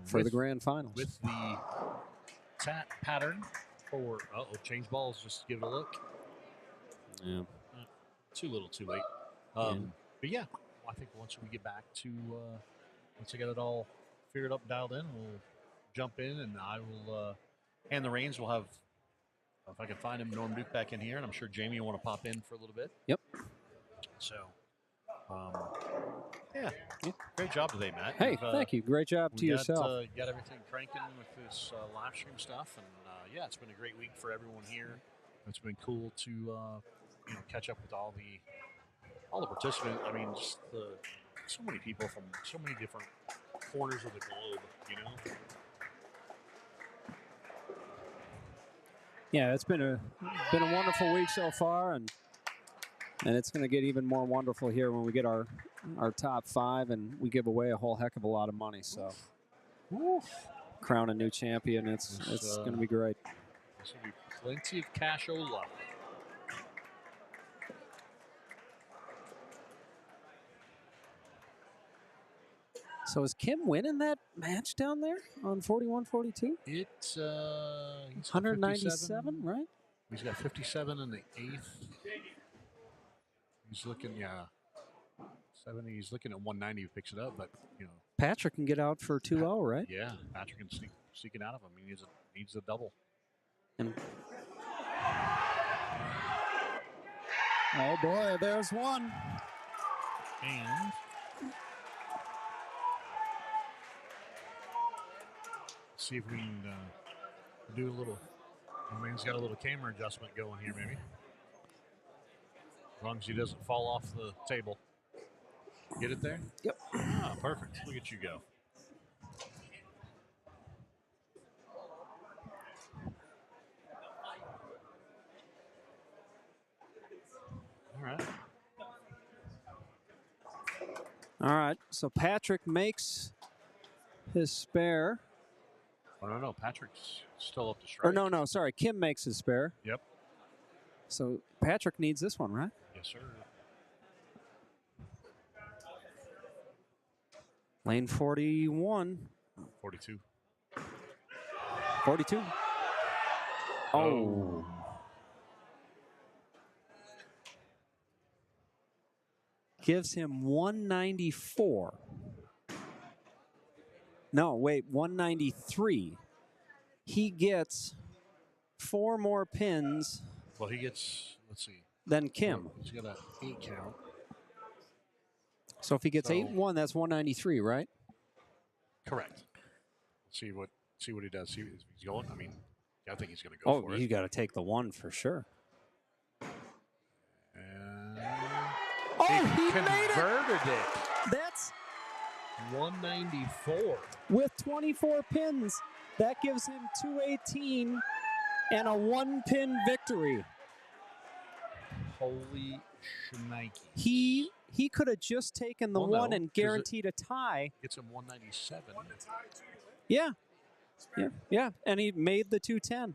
S1: for the grand finals.
S4: With the TAT pattern for, change balls, just give it a look.
S1: Yeah.
S4: Too little, too late. But yeah, I think once we get back to, once I get it all figured up, dialed in, we'll jump in and I will hand the reins. We'll have, if I can find him, Norm Duke back in here, and I'm sure Jamie will want to pop in for a little bit.
S1: Yep.
S4: So, great job today, Matt.
S1: Hey, thank you. Great job to yourself.
S4: Got everything cranking with this live stream stuff, and it's been a great week for everyone here. It's been cool to catch up with all the participants. I mean, just so many people from so many different corners of the globe.
S1: Yeah, it's been a wonderful week so far, and it's going to get even more wonderful here when we get our top 5 and we give away a whole heck of a lot of money. So, crown a new champion. It's going to be great.
S4: This will be plenty of cashola.
S1: So is Kim winning that match down there on 41-42?
S4: It's he's
S1: 197, right?
S4: He's got 57 in the 8th. He's looking, 70. He's looking at 190. He picks it up, but
S1: Patrick can get out for 2-0, right?
S4: Yeah, Patrick can sneak it out of him. He needs a double.
S1: And oh boy, there's one.
S4: And see if we can do a little. I mean, he's got a little camera adjustment going here, maybe. As long as he doesn't fall off the table. Get it there?
S1: Yep.
S4: Ah, perfect. Look at you go. All right.
S1: All right. So Patrick makes his spare.
S4: Oh, no. Patrick's still up to strike.
S1: Or no. Sorry. Kim makes his spare.
S4: Yep.
S1: So Patrick needs this one, right?
S4: Yes, sir.
S1: Lane 41.
S4: 42.
S1: 42. Oh. Gives him 194. No, wait, 193. He gets 4 more pins.
S4: Well, he gets, let's see.
S1: Than Kim.
S4: He's got an 8 count.
S1: So if he gets 8-1, that's 193, right?
S4: Correct. See what he does. See if he's going. I mean, I think he's going to go for it.
S1: Oh, you got to take the 1 for sure.
S4: And
S1: he
S4: converted it.
S1: That's
S4: 194
S1: with 24 pins. That gives him 218 and a 1-pin victory.
S4: Holy shnikes.
S1: He could have just taken the 1 and guaranteed a tie.
S4: Gets him 197.
S1: Yeah, and he made the 210.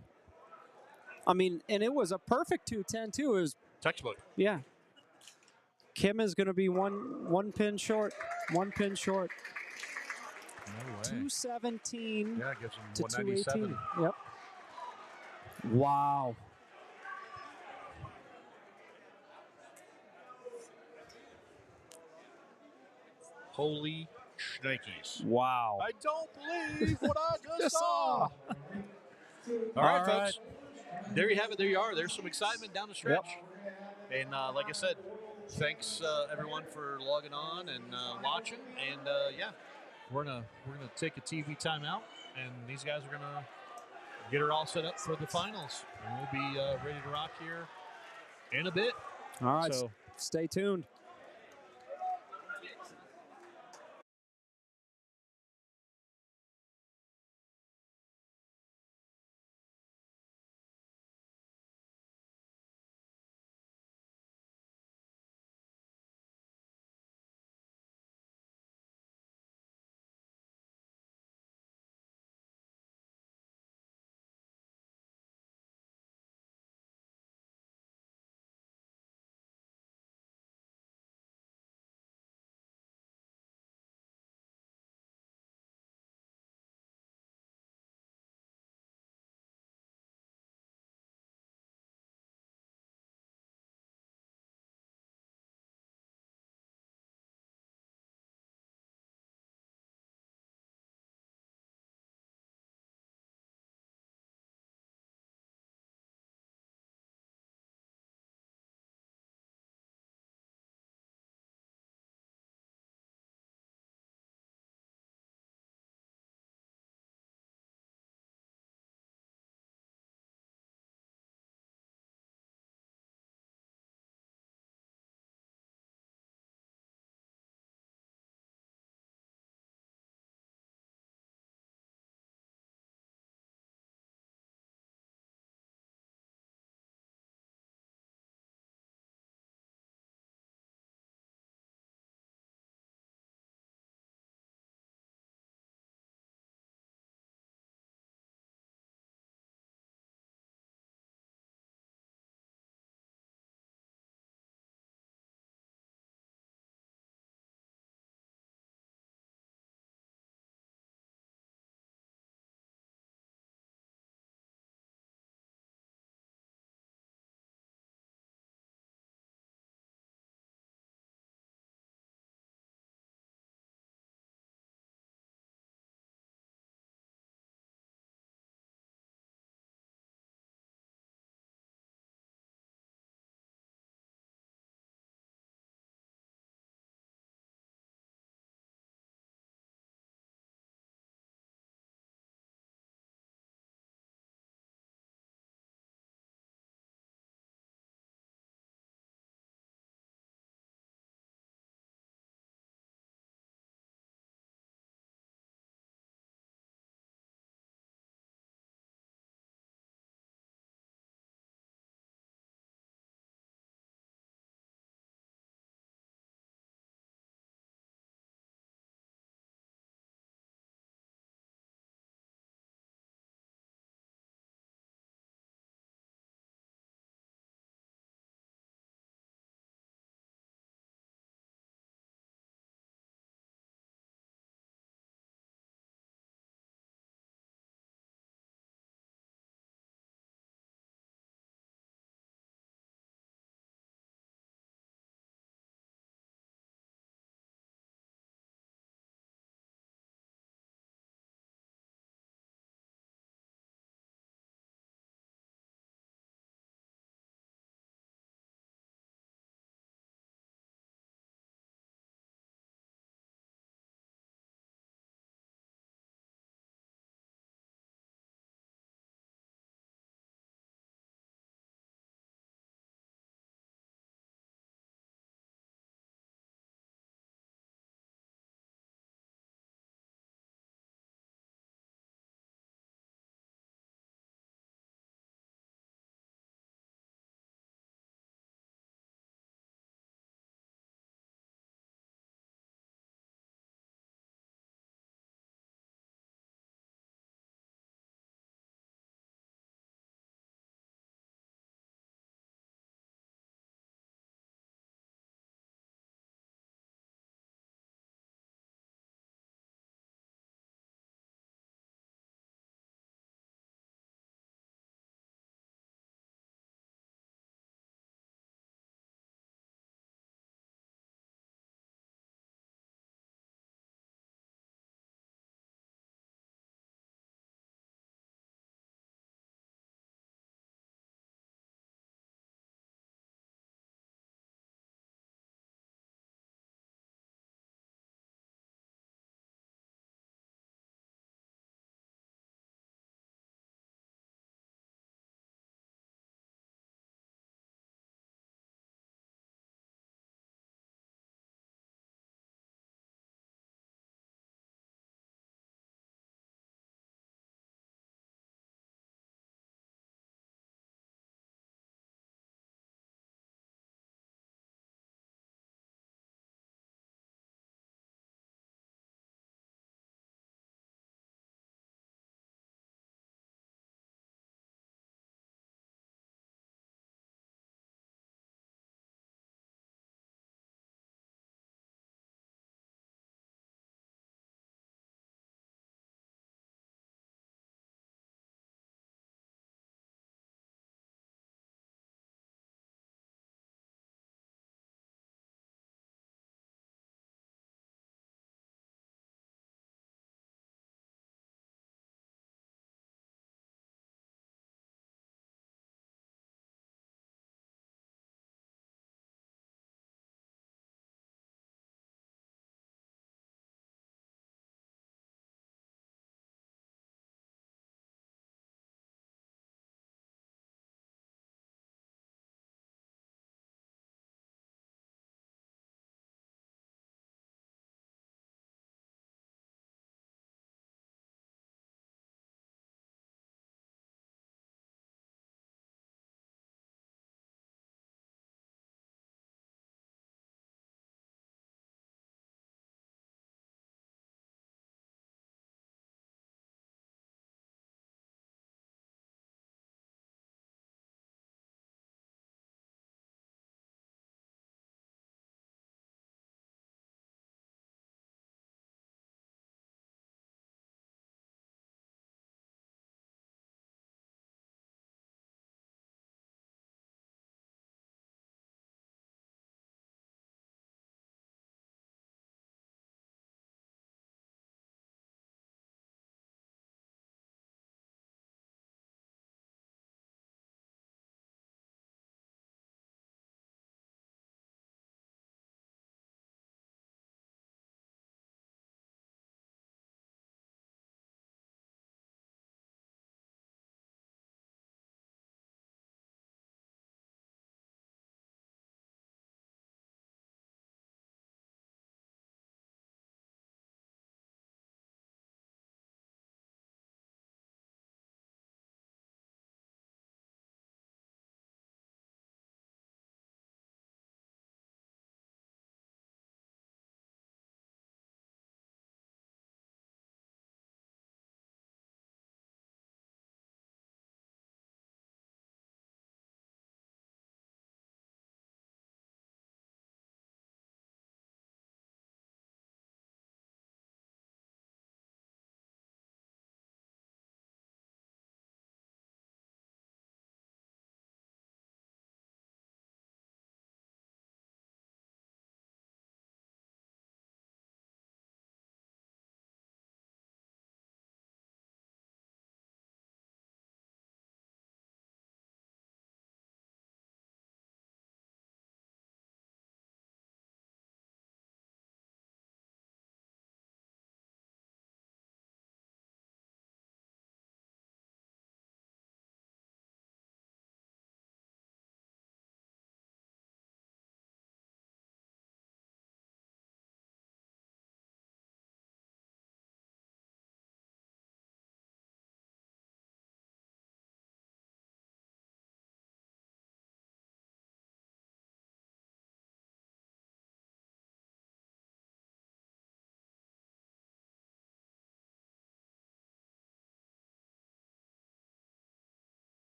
S1: I mean, and it was a perfect 210 too. It was
S4: textbook.
S1: Yeah. Kim is going to be one pin short. 1 pin short.
S4: No way.
S1: 217
S4: Yeah, it gives him
S1: to
S4: 197.
S1: 218. Yep. Wow.
S4: Holy shnikes.
S1: Wow.
S4: I don't believe what I just saw. All right, folks. There you have it. There you are. There's some excitement down the stretch. Yep. And like I said, thanks everyone for logging on and watching. And we're gonna take a TV timeout, and these guys are gonna get her all set up for the finals. And we'll be ready to rock here in a bit.
S1: All right. So stay tuned.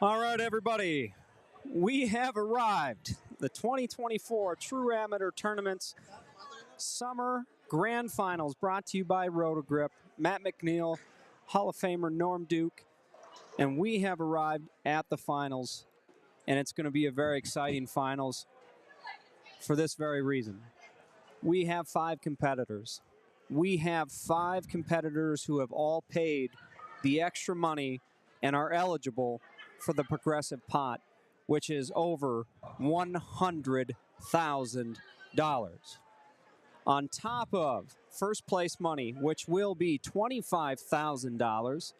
S1: All right, everybody. We have arrived. The 2024 True Amateur Tournaments Summer Grand Finals brought to you by Rotogrip. Matt McNeil, Hall of Famer Norm Duke, and we have arrived at the finals, and it's going to be a very exciting finals for this very reason. We have 5 competitors. We have 5 competitors who have all paid the extra money and are eligible for the progressive pot, which is over $100,000. On top of first place money, which will be $25,000,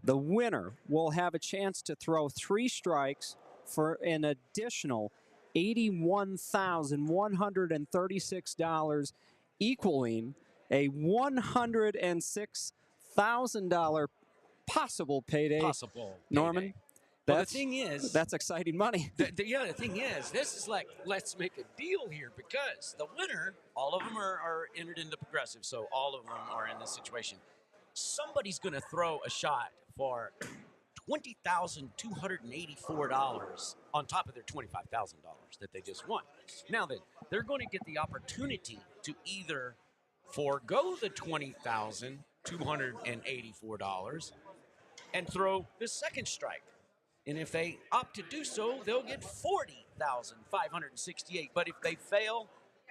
S1: the winner will have a chance to throw 3 strikes for an additional $81,136, equaling a $106,000 possible payday.
S2: Possible.
S1: Norman,
S2: Payday. Well, the
S1: that's,
S2: thing is,
S1: that's exciting money.
S2: the thing is, this is like, let's make a deal here, because the winner, all of them are entered into progressive, so all of them are in this situation. Somebody's going to throw a shot for $20,284 on top of their $25,000 that they just won. Now then, they're going to get the opportunity to either forego the $20,284 and throw the second strike. And if they opt to do so, they'll get $40,568. But if they fail,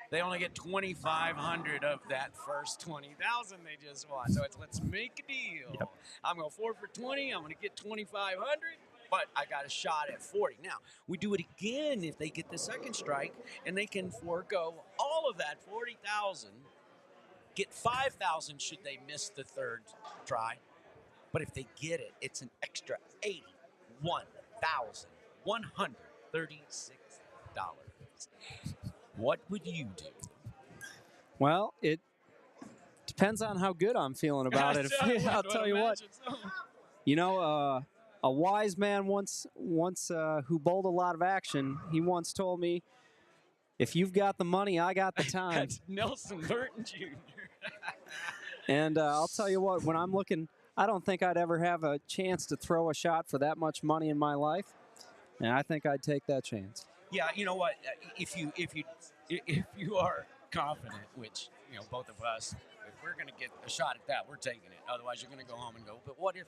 S2: they only get $2,500 of that first $20,000 they just won. So let's make a deal.
S1: Yep.
S2: I'm going to forfeit for 20. I'm going to get $2,500, but I got a shot at 40. Now we do it again if they get the second strike, and they can forego all of that 40,000, get 5,000 should they miss the third try. But if they get it, it's an extra $81,136. What would you do?
S1: Well, it depends on how good I'm feeling about it. I'll tell you what. You know, a wise man once who bowled a lot of action, he once told me, if you've got the money, I got the time.
S2: That's Nelson Burton Jr.
S1: And I'll tell you what, when I'm looking, I don't think I'd ever have a chance to throw a shot for that much money in my life. And I think I'd take that chance.
S2: Yeah, you know what? If you are confident, which both of us, if we're going to get a shot at that, we're taking it. Otherwise, you're going to go home and go, but what if?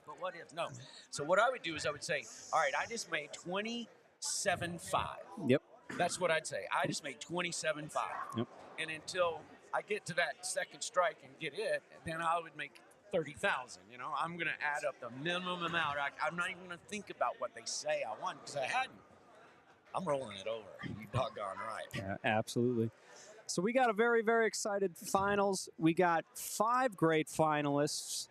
S2: No. So what I would do is I would say, all right, I just made 27.5.
S1: Yep.
S2: That's what I'd say. I just made 27.5.
S1: Yep.
S2: And until I get to that second strike and get it, then I would make 30,000. I'm going to add up the minimum amount. I'm not even going to think about what they say I won, because I hadn't. I'm rolling it over. You doggone right.
S1: Yeah, absolutely. So we got a very, very excited finals. We got 5 great finalists.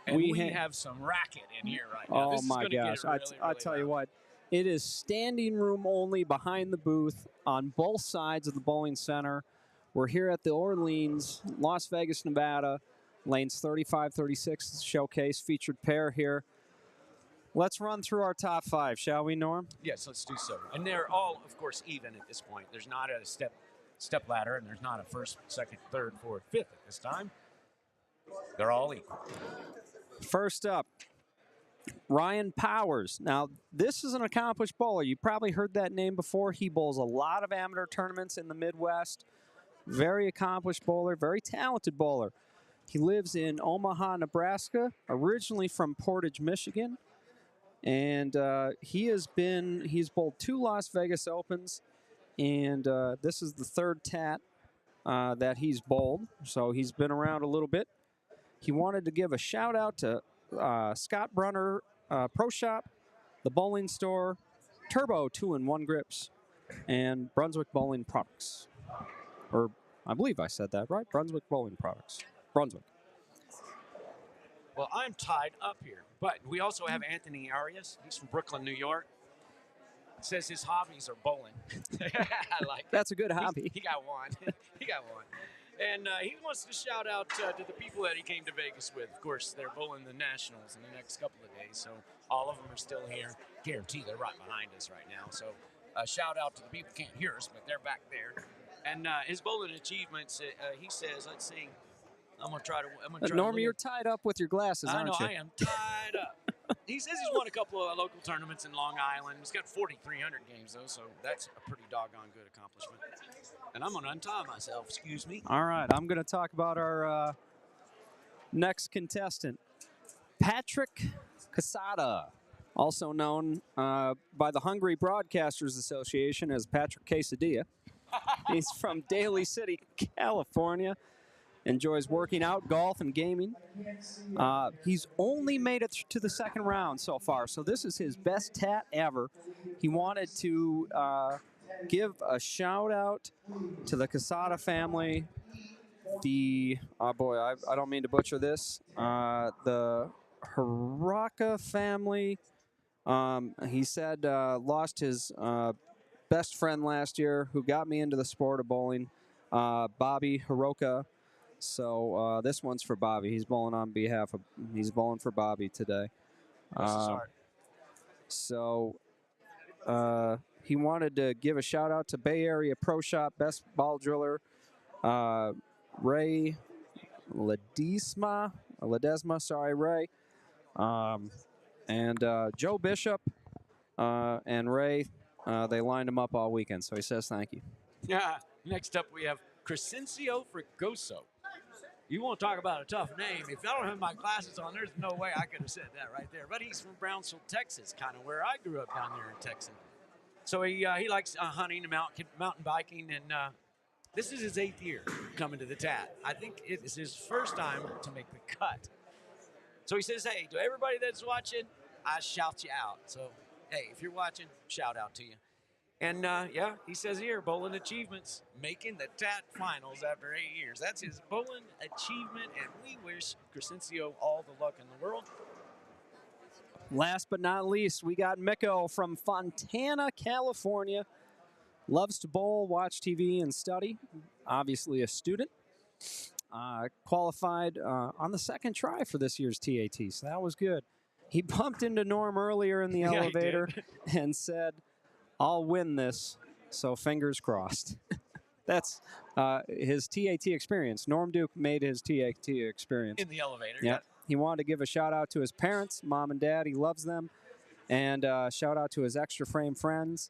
S2: And we have some racket in here right now.
S1: Oh
S2: this is
S1: my
S2: gonna
S1: gosh!
S2: Get really,
S1: I
S2: really
S1: tell you
S2: loud.
S1: what, it is standing room only behind the booth on both sides of the bowling center. We're here at the Orleans, Las Vegas, Nevada, lanes 35, 36, showcase featured pair here. Let's run through our top 5, shall we, Norm?
S2: Yes, let's do so. And they're all, of course, even at this point. There's not a step ladder, and there's not a first, second, third, fourth, fifth at this time. They're all equal.
S1: First up, Ryan Powers. Now, this is an accomplished bowler. You probably heard that name before. He bowls a lot of amateur tournaments in the Midwest. Very accomplished bowler, very talented bowler. He lives in Omaha, Nebraska, originally from Portage, Michigan. And he's bowled 2 Las Vegas Opens, and this is the 3rd TAT that he's bowled. So he's been around a little bit. He wanted to give a shout out to Scott Brunner Pro Shop, the Bowling Store, Turbo 2-in-1 Grips, and Brunswick Bowling Products. Or I believe I said that right. Brunswick Bowling Products. Brunswick.
S2: Well, I'm tied up here, but we also have Anthony Arias. He's from Brooklyn, New York. Says his hobbies are bowling. I like
S1: That's a good hobby.
S2: He got one. He got one. And he wants to shout out to the people that he came to Vegas with. Of course, they're bowling the Nationals in the next couple of days, so all of them are still here. Guarantee they're right behind us right now. So shout out to the people who can't hear us, but they're back there. And his bowling achievements, he says, let's see. I'm gonna try to.
S1: Norm, you're tied up with your glasses,
S2: I
S1: aren't
S2: know,
S1: you?
S2: I am tied up. He says he's won a couple of local tournaments in Long Island. He's got 4,300 games, though, so that's a pretty doggone good accomplishment. And I'm going to untie myself, excuse me.
S1: All right, I'm going to talk about our next contestant, Patrick Casada, also known by the Hungry Broadcasters Association as Patrick Quesadilla. He's from Daly City, California. Enjoys working out, golf, and gaming. He's only made it to the second round so far, so this is his best tat ever. He wanted to give a shout out to the Casada family. The I don't mean to butcher this. The Haraka family. He said lost his best friend last year, who got me into the sport of bowling, Bobby Hiroka. So this one's for Bobby. He's bowling on behalf of. He's bowling for Bobby today.
S2: Bless his heart.
S1: So he wanted to give a shout out to Bay Area Pro Shop best ball driller, Ray Ledesma. Sorry, Ray. And Joe Bishop and Ray. They lined him up all weekend. So he says thank you.
S2: Yeah. Next up, we have Crescencio Fregoso. You want to talk about a tough name. If I don't have my glasses on, there's no way I could have said that right there. But he's from Brownsville, Texas, kind of where I grew up down there in Texas. So he likes hunting and mountain biking, and this is his 8th year coming to the TAT. I think it is his first time to make the cut. So he says, hey, to everybody that's watching, I shout you out. So, hey, if you're watching, shout out to you. And, yeah, he says here, bowling achievements, making the TAT Finals after 8 years. That's his bowling achievement, and we wish Crescencio all the luck in the world.
S1: Last but not least, we got Miko from Fontana, California. Loves to bowl, watch TV, and study. Obviously a student. Qualified on the second try for this year's TAT, so that was good. He bumped into Norm earlier in the elevator and said, I'll win this, so fingers crossed. That's his TAT experience. Norm Duke made his TAT experience.
S2: In the elevator,
S1: yeah. He wanted to give a shout out to his parents, mom and dad. He loves them. And shout out to his extra frame friends.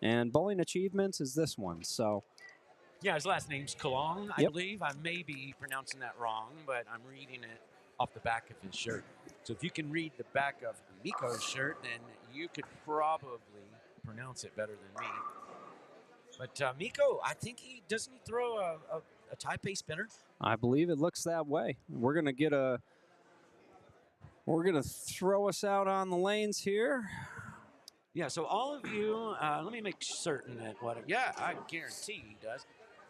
S1: And bowling achievements is this one. So,
S2: yeah, his last name's Kalong, I believe. I may be pronouncing that wrong, but I'm reading it off the back of his shirt. So if you can read the back of Miko's shirt, then you could probably pronounce it better than me. But Miko, I think doesn't he throw a Taipei spinner?
S1: I believe it looks that way. We're gonna throw us out on the lanes here.
S2: Yeah. So all of you, let me make certain that I guarantee he does.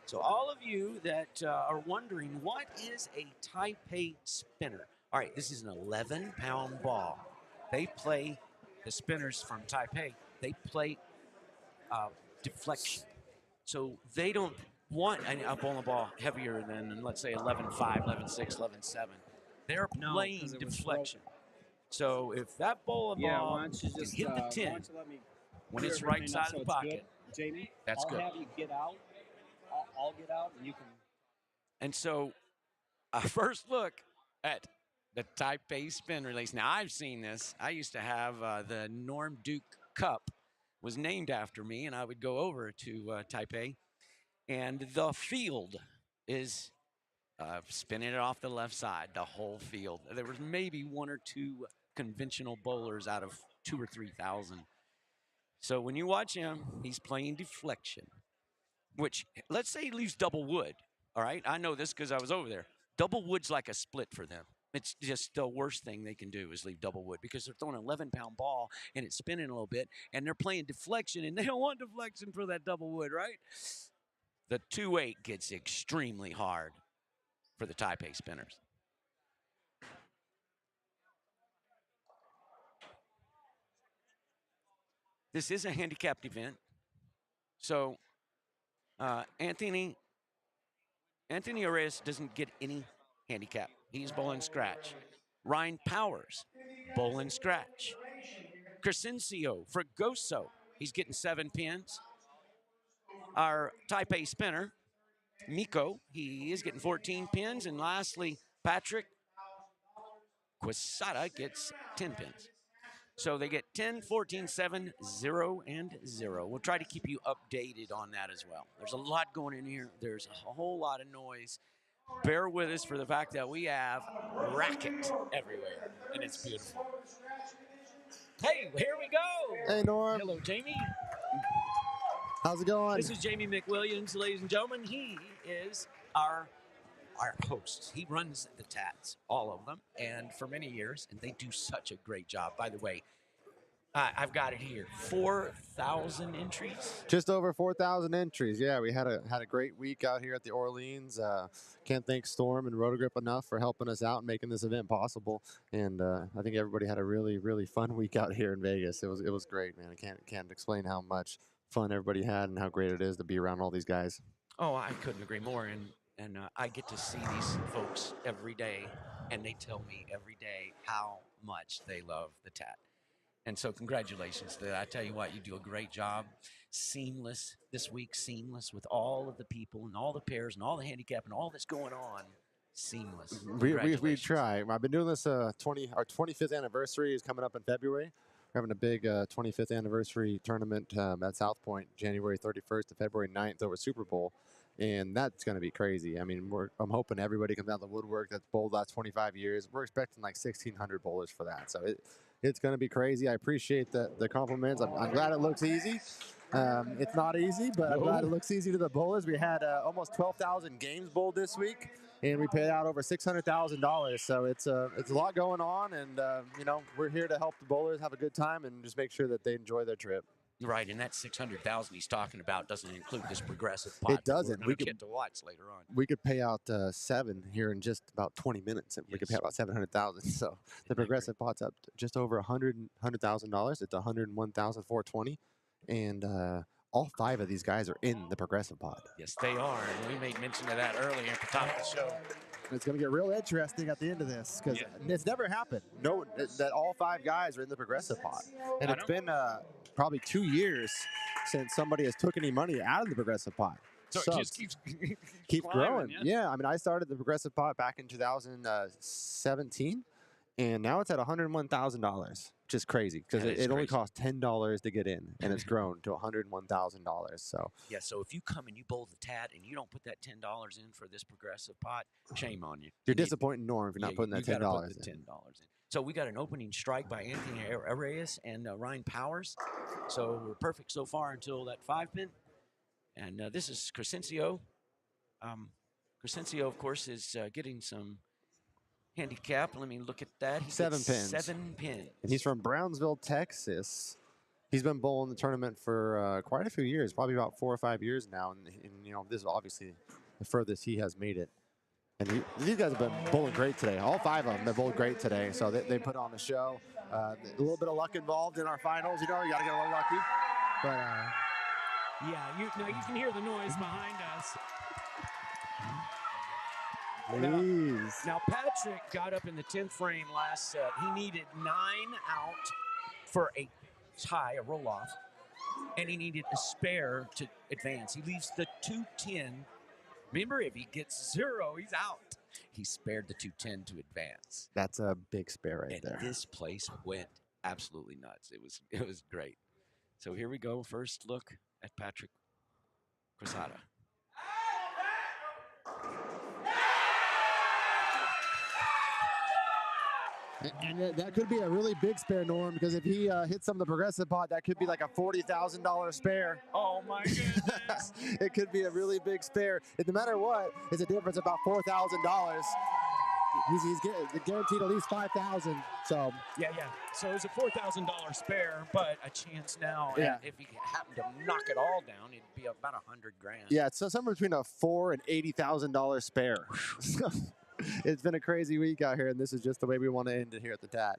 S2: So all of you that are wondering, what is a Taipei spinner? All right, this is an 11-pound ball. They play the spinners from Taipei. They play deflection. So they don't want a bowling ball heavier than, let's say, 11.5, 11.6, 11.7. They're playing deflection. So if that bowling ball can hit the tin when it's right side of the pocket,
S1: Jamie,
S2: that's good.
S1: I'll have you get out. I'll get out, and you can.
S2: And so a first look at the Taipei spin release. Now, I've seen this. I used to have the Norm Duke Cup was named after me, and I would go over to Taipei, and the field is spinning it off the left side, the whole field. There was maybe 1 or 2 conventional bowlers out of 2,000 or 3,000. So when you watch him, he's playing deflection, which, let's say he leaves double wood, all right? I know this because I was over there. Double wood's like a split for them. It's just the worst thing they can do is leave double wood because they're throwing an 11-pound ball and it's spinning a little bit, and they're playing deflection, and they don't want deflection for that double wood, right? The 2-8 gets extremely hard for the Taipei spinners. This is a handicapped event. So Anthony Arias doesn't get any handicap. He's bowling scratch. Ryan Powers, bowling scratch. Crescencio Fregoso, he's getting 7 pins. Our Taipei spinner, Miko, he is getting 14 pins. And lastly, Patrick Quesada gets 10 pins. So they get 10, 14, 7, 0, and 0. We'll try to keep you updated on that as well. There's a lot going in here. There's a whole lot of noise. Bear with us for the fact that we have racket everywhere, and it's beautiful. Hey, here we go.
S6: Hey, Norm.
S2: Hello, Jamie.
S6: How's it going?
S2: This is Jamie McWilliams, ladies and gentlemen. He is our host. He runs the TATs, all of them, and for many years, and they do such a great job. By the way, I've got it here, 4,000 entries.
S6: Just over 4,000 entries. Yeah, we had a great week out here at the Orleans. Can't thank Storm and Rotogrip enough for helping us out and making this event possible. And I think everybody had a really, really fun week out here in Vegas. It was great, man. I can't explain how much fun everybody had and how great it is to be around all these guys.
S2: Oh, I couldn't agree more. And I get to see these folks every day, and they tell me every day how much they love the TAT. And so congratulations to that. I tell you what, you do a great job. Seamless this week, seamless with all of the people and all the pairs and all the handicap and all that's going on. Seamless.
S6: We try. I've been doing this our 25th anniversary is coming up in February. We're having a big 25th anniversary tournament at South Point, January 31st to February 9th over Super Bowl. And that's going to be crazy. I mean, I'm hoping everybody comes out of the woodwork that's bowled the last 25 years. We're expecting like 1,600 bowlers for that. So it's going to be crazy. I appreciate the compliments. I'm glad it looks easy. It's not easy, but I'm glad it looks easy to the bowlers. We had almost 12,000 games bowled this week, and we paid out over $600,000. So it's a lot going on, and we're here to help the bowlers have a good time and just make sure that they enjoy their trip.
S2: Right, and that 600,000 he's talking about doesn't include this progressive pot.
S6: It doesn't.
S2: We get to watch later on.
S6: We could pay out 7 here in just about 20 minutes, and we could pay out about 700,000. So the progressive pot's up just over $100,000. It's $101,420, and all 5 of these guys are in the progressive pot.
S2: Yes, they are, and we made mention of that earlier at the top of the show.
S6: It's going to get real interesting at the end of this because it's never happened. That all 5 guys are in the progressive pot, and it's been probably 2 years since somebody has took any money out of the progressive pot.
S2: So it just keeps
S6: growing.
S2: Yeah?
S6: Yeah, I mean, I started the progressive pot back in 2017, and now it's at $101,000, which is crazy because it only costs $10 to get in, and it's grown to $101,000. So
S2: yeah, so if you come and you bowl the TAT and you don't put that $10 in for this progressive pot, shame on you.
S6: You're disappointing Norm if you're not putting that $10 in.
S2: So we got an opening strike by Anthony Arias and Ryan Powers. So we're perfect so far until that 5-pin. And this is Crescencio. Crescencio, of course, is getting some handicap. Let me look at that. He
S6: 7 pins.
S2: 7 pins.
S6: And he's from Brownsville, Texas. He's been bowling the tournament for quite a few years, probably about 4 or 5 years now. And this is obviously the furthest he has made it. And these guys have been bowling great today. All 5 of them have bowled great today. So they put on the show. A little bit of luck involved in our finals. You got to get a little lucky. But
S7: yeah, you can hear the noise behind us.
S2: Now, Patrick got up in the 10th frame last set. He needed 9 out for a tie, a roll-off, and he needed a spare to advance. He leaves the 210. Remember, if he gets 0, he's out. He spared the 210 to advance.
S6: That's a big spare right there.
S2: And this place went absolutely nuts. It was great. So here we go. First look at Patrick Cressada.
S6: And that could be a really big spare, Norm, because if he hits some of the progressive pot, that could be like a $40,000 spare.
S2: Oh, my goodness.
S6: It could be a really big spare. No matter what, it's a difference of about $4,000. He's guaranteed at least $5,000. So
S2: yeah. So it's a $4,000 spare, but a chance now.
S6: Yeah.
S2: And if he happened to knock it all down, it'd be about $100,000.
S6: Yeah, it's somewhere between a $4,000 and $80,000 spare. It's been a crazy week out here, and this is just the way we want to end it here at the TAT.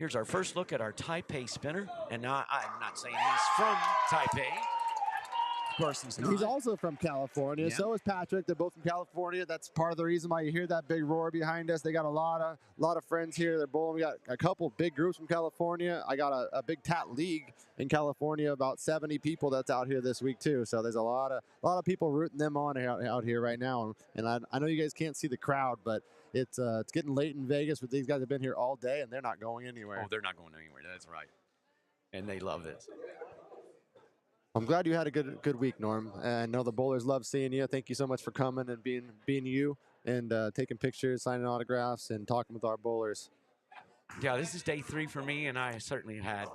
S2: Here's our first look at our Taipei spinner. And now I'm not saying he's from Taipei, course he's
S6: And
S2: not.
S6: he's also from California.
S2: Yeah.
S6: So is Patrick. They're both from California. That's part of the reason why you hear that big roar behind us. They got a lot of friends here. They're bowling. We got a couple big groups from California. I got a big TAT league in California, about 70 people that's out here this week too. So there's a lot of people rooting them on out here right now. And I know you guys can't see the crowd, but it's getting late in Vegas, but these guys have been here all day and they're not going anywhere.
S2: Oh, they're not going anywhere. That's right. And they love this.
S6: I'm glad you had a good week, Norm. And I know the bowlers love seeing you. Thank you so much for coming and being you and taking pictures, signing autographs, and talking with our bowlers.
S2: Yeah, this is day 3 for me, and I certainly had,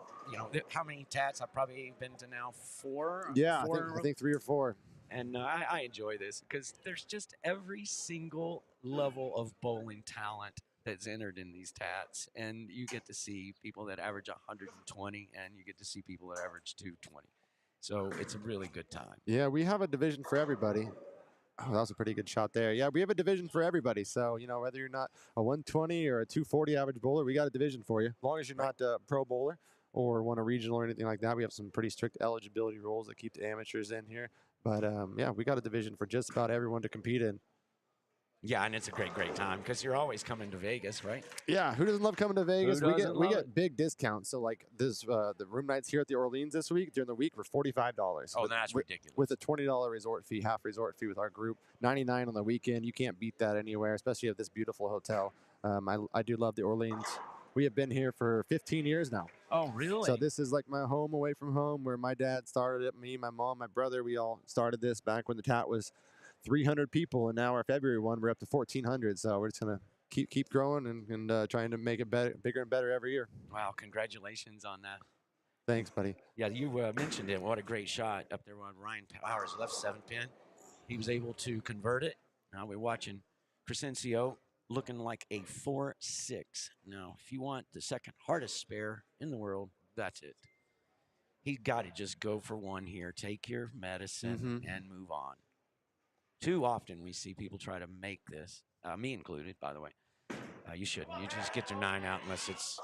S2: how many tats? I've probably been to now 4?
S6: Yeah,
S2: Four
S6: I think 3 or 4.
S2: And I enjoy this because there's just every single level of bowling talent that's entered in these tats. And you get to see people that average 120, and you get to see people that average 220. So it's a really good time.
S6: Yeah, we have a division for everybody. Oh, that was a pretty good shot there. Yeah, we have a division for everybody. So, whether you're not a 120 or a 240 average bowler, we got a division for you. As long as you're not a pro bowler or won a regional or anything like that, we have some pretty strict eligibility rules that keep the amateurs in here. But, yeah, we got a division for just about everyone to compete in.
S2: Yeah, and it's a great time because you're always coming to Vegas, right?
S6: Yeah, who doesn't love coming to Vegas? We
S2: love
S6: get big discounts. So like this, the room nights here at the Orleans this week during the week were $45.
S2: Oh, that's ridiculous.
S6: With a $20 resort fee, half resort fee with our group, $99 on the weekend. You can't beat that anywhere, especially at this beautiful hotel. I do love the Orleans. We have been here for 15 years now.
S2: Oh, really?
S6: So this is like my home away from home, where my dad started it. Me, my mom, my brother, we all started this back when the TAT was 300 people, and now our February one, we're up to 1,400. So we're just gonna keep growing and trying to make it bigger and better every year.
S2: Wow, congratulations on that.
S6: Thanks, buddy.
S2: Yeah, you mentioned it. What a great shot up there on Ryan Powers' left 7-pin. He was able to convert it. Now we're watching Crescencio looking like a 4-6. Now, if you want the second hardest spare in the world, that's it. He got to just go for one here. Take your medicine and move on. Too often we see people try to make this, me included, by the way. You shouldn't. You just get your 9 out unless it's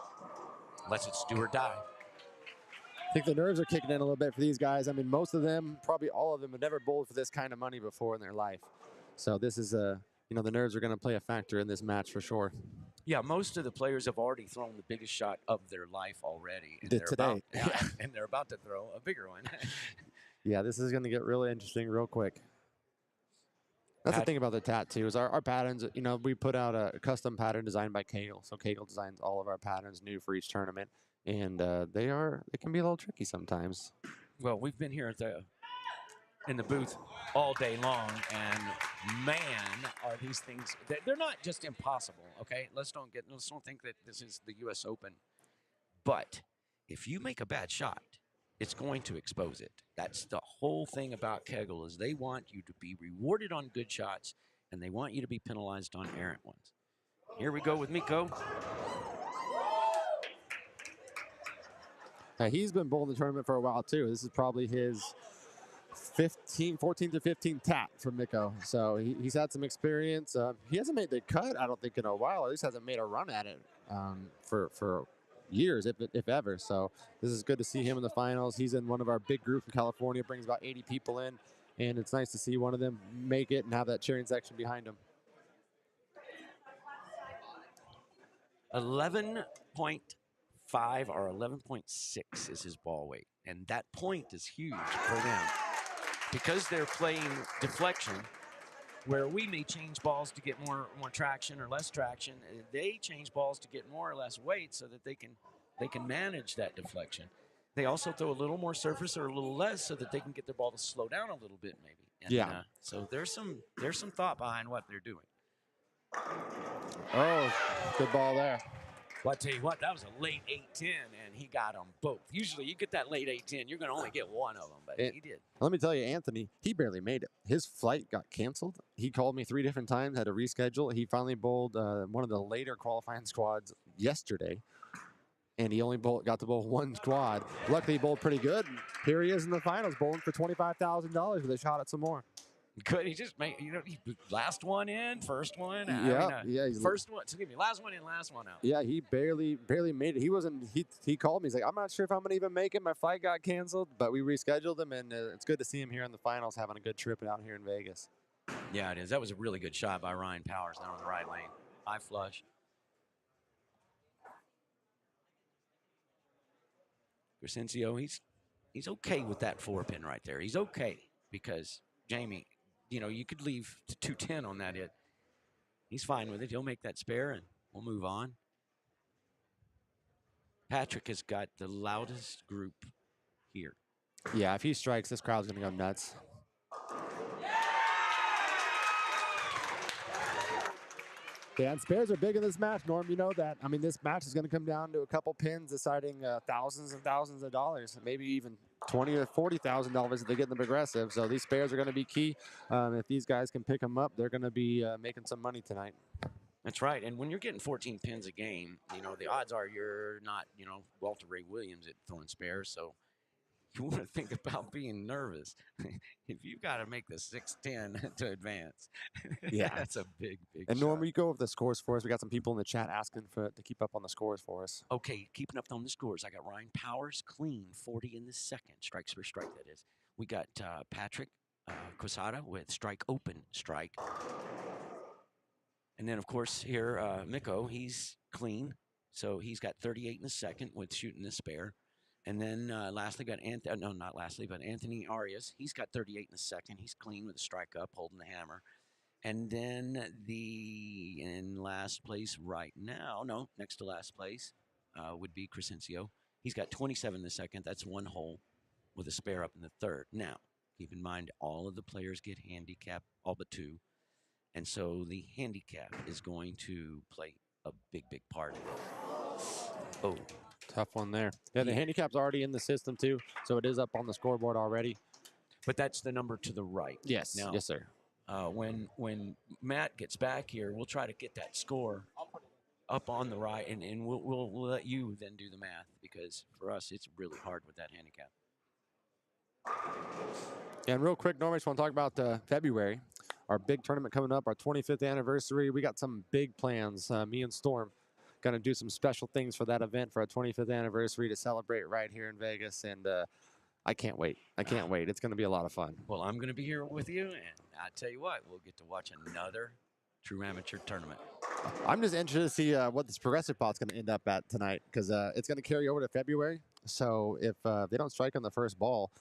S2: do or die.
S6: I think the nerves are kicking in a little bit for these guys. I mean, most of them, probably all of them, have never bowled for this kind of money before in their life. So this is the nerves are going to play a factor in this match for sure.
S2: Yeah, most of the players have already thrown the biggest shot of their life already. And
S6: Did today.
S2: And they're about to throw a bigger one.
S6: Yeah, this is going to get really interesting real quick. That's the thing about the TAT too, is our patterns, we put out a custom pattern designed by Kegel. So Kegel designs all of our patterns new for each tournament. And they can be a little tricky sometimes.
S2: Well, we've been here in the booth all day long, and man, are these things, they're not just impossible, okay? Let's don't think that this is the U.S. Open. But if you make a bad shot, it's going to expose it. That's the whole thing about Kegel, is they want you to be rewarded on good shots, and they want you to be penalized on errant ones. Here we go with Miko.
S6: He's been bowling the tournament for a while too. This is probably his 14th or 15th TAT for Miko. So he's had some experience. He hasn't made the cut, I don't think, in a while. At least hasn't made a run at it for years, if ever. So this is good to see him in the finals. He's in one of our big groups in California, brings about 80 people in, and it's nice to see one of them make it and have that cheering section behind him.
S2: 11.5 or 11.6 is his ball weight, and that point is huge for them because they're playing deflection, where we may change balls to get more traction or less traction. They change balls to get more or less weight so that they can manage that deflection. They also throw a little more surface or a little less so that they can get their ball to slow down a little bit, maybe. And, so there's some thought behind what they're doing.
S6: Oh, good ball there.
S2: Well, I tell you what, that was a late 8-10, and he got them both. Usually you get that late 8-10, you're going to only get one of them, but he did.
S6: Let me tell you, Anthony, he barely made it. His flight got canceled. He called me 3 different times, had to reschedule. He finally bowled one of the later qualifying squads yesterday, and he only got to bowl one squad. Luckily, he bowled pretty good. And here he is in the finals, bowling for $25,000 with a shot at some more.
S2: Could he just make last one in, first one?
S6: Yeah, he's
S2: first one. Excuse me, last one in, last one out.
S6: Yeah, he barely made it. He wasn't. He called me. He's like, I'm not sure if I'm gonna even make it. My flight got canceled, but we rescheduled him, and it's good to see him here in the finals, having a good trip out here in Vegas.
S2: Yeah, it is. That was a really good shot by Ryan Powers down on the right lane. High flush. Crescencio, he's okay with that 4-pin right there. He's okay because Jamie, you could leave to 210 on that hit. He's fine with it. He'll make that spare, and we'll move on. Patrick has got the loudest group here.
S6: Yeah, if he strikes, this crowd's gonna go nuts. Yeah, and spares are big in this match, Norm. You know that. I mean, this match is going to come down to a couple pins deciding thousands and thousands of dollars, maybe even $20,000 or $40,000 if they get in the progressive. So these spares are going to be key. If these guys can pick them up, they're going to be making some money tonight.
S2: That's right. And when you're getting 14 pins a game, the odds are you're not, Walter Ray Williams at throwing spares. So you want to think about being nervous. If you've got to make the 6-10 to advance,
S6: Yeah,
S2: that's a big
S6: And
S2: shot.
S6: Norm, will you go over the scores for us? We got some people in the chat asking to keep up on the scores for us.
S2: Okay, keeping up on the scores. I got Ryan Powers clean, 40 in the second. Strikes per strike, that is. We got Patrick Quesada with strike open strike. And then, of course, here, Miko, he's clean. So he's got 38 in the second with shooting the spare. And then lastly, got not lastly, but Anthony Arias. He's got 38 in the second. He's clean with a strike up, holding the hammer. And then in last place right now, next to last place would be Crescencio. He's got 27 in the second. That's one hole with a spare up in the third. Now, keep in mind, all of the players get handicap, all but two. And so the handicap is going to play a big part in it. Oh.
S6: Tough one there. Yeah, the handicap's already in the system too, so it is up on the scoreboard already.
S2: But that's the number to the right.
S6: Yes,
S2: now,
S6: yes, sir.
S2: When Matt gets back here, we'll try to get that score up on the right, and we'll let you then do the math, because for us it's really hard with that handicap.
S6: And real quick, Norm, I just want to talk about February, our big tournament coming up, our 25th anniversary. We got some big plans. Me and Storm going to do some special things for that event for our 25th anniversary to celebrate right here in Vegas, and I can't wait. I can't wait. It's going to be a lot of fun.
S2: Well, I'm going to be here with you, and I tell you what, we'll get to watch another true amateur tournament.
S6: I'm just interested to see what this progressive pot's going to end up at tonight, because it's going to carry over to February. So if they don't strike on the first ball,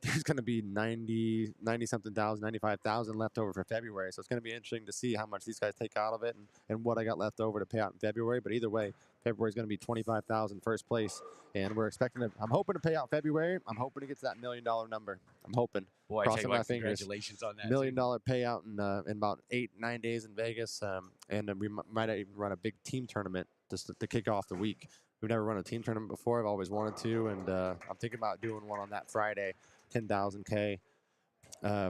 S6: there's going to be 90-something thousand, 95,000 left over for February. So it's going to be interesting to see how much these guys take out of it and what I got left over to pay out in February. But either way, February is going to be 25,000 first place. And we're expecting to, I'm hoping to pay out February. I'm hoping to get to that $1 million number. I'm hoping.
S2: Boy,
S6: crossing my fingers.
S2: Congratulations on that.
S6: $1 million payout in about 8-9 days in Vegas. And we might even run a big team tournament just to kick off the week. We've never run a team tournament before. I've always wanted to. And I'm thinking about doing one on that Friday. 10,000K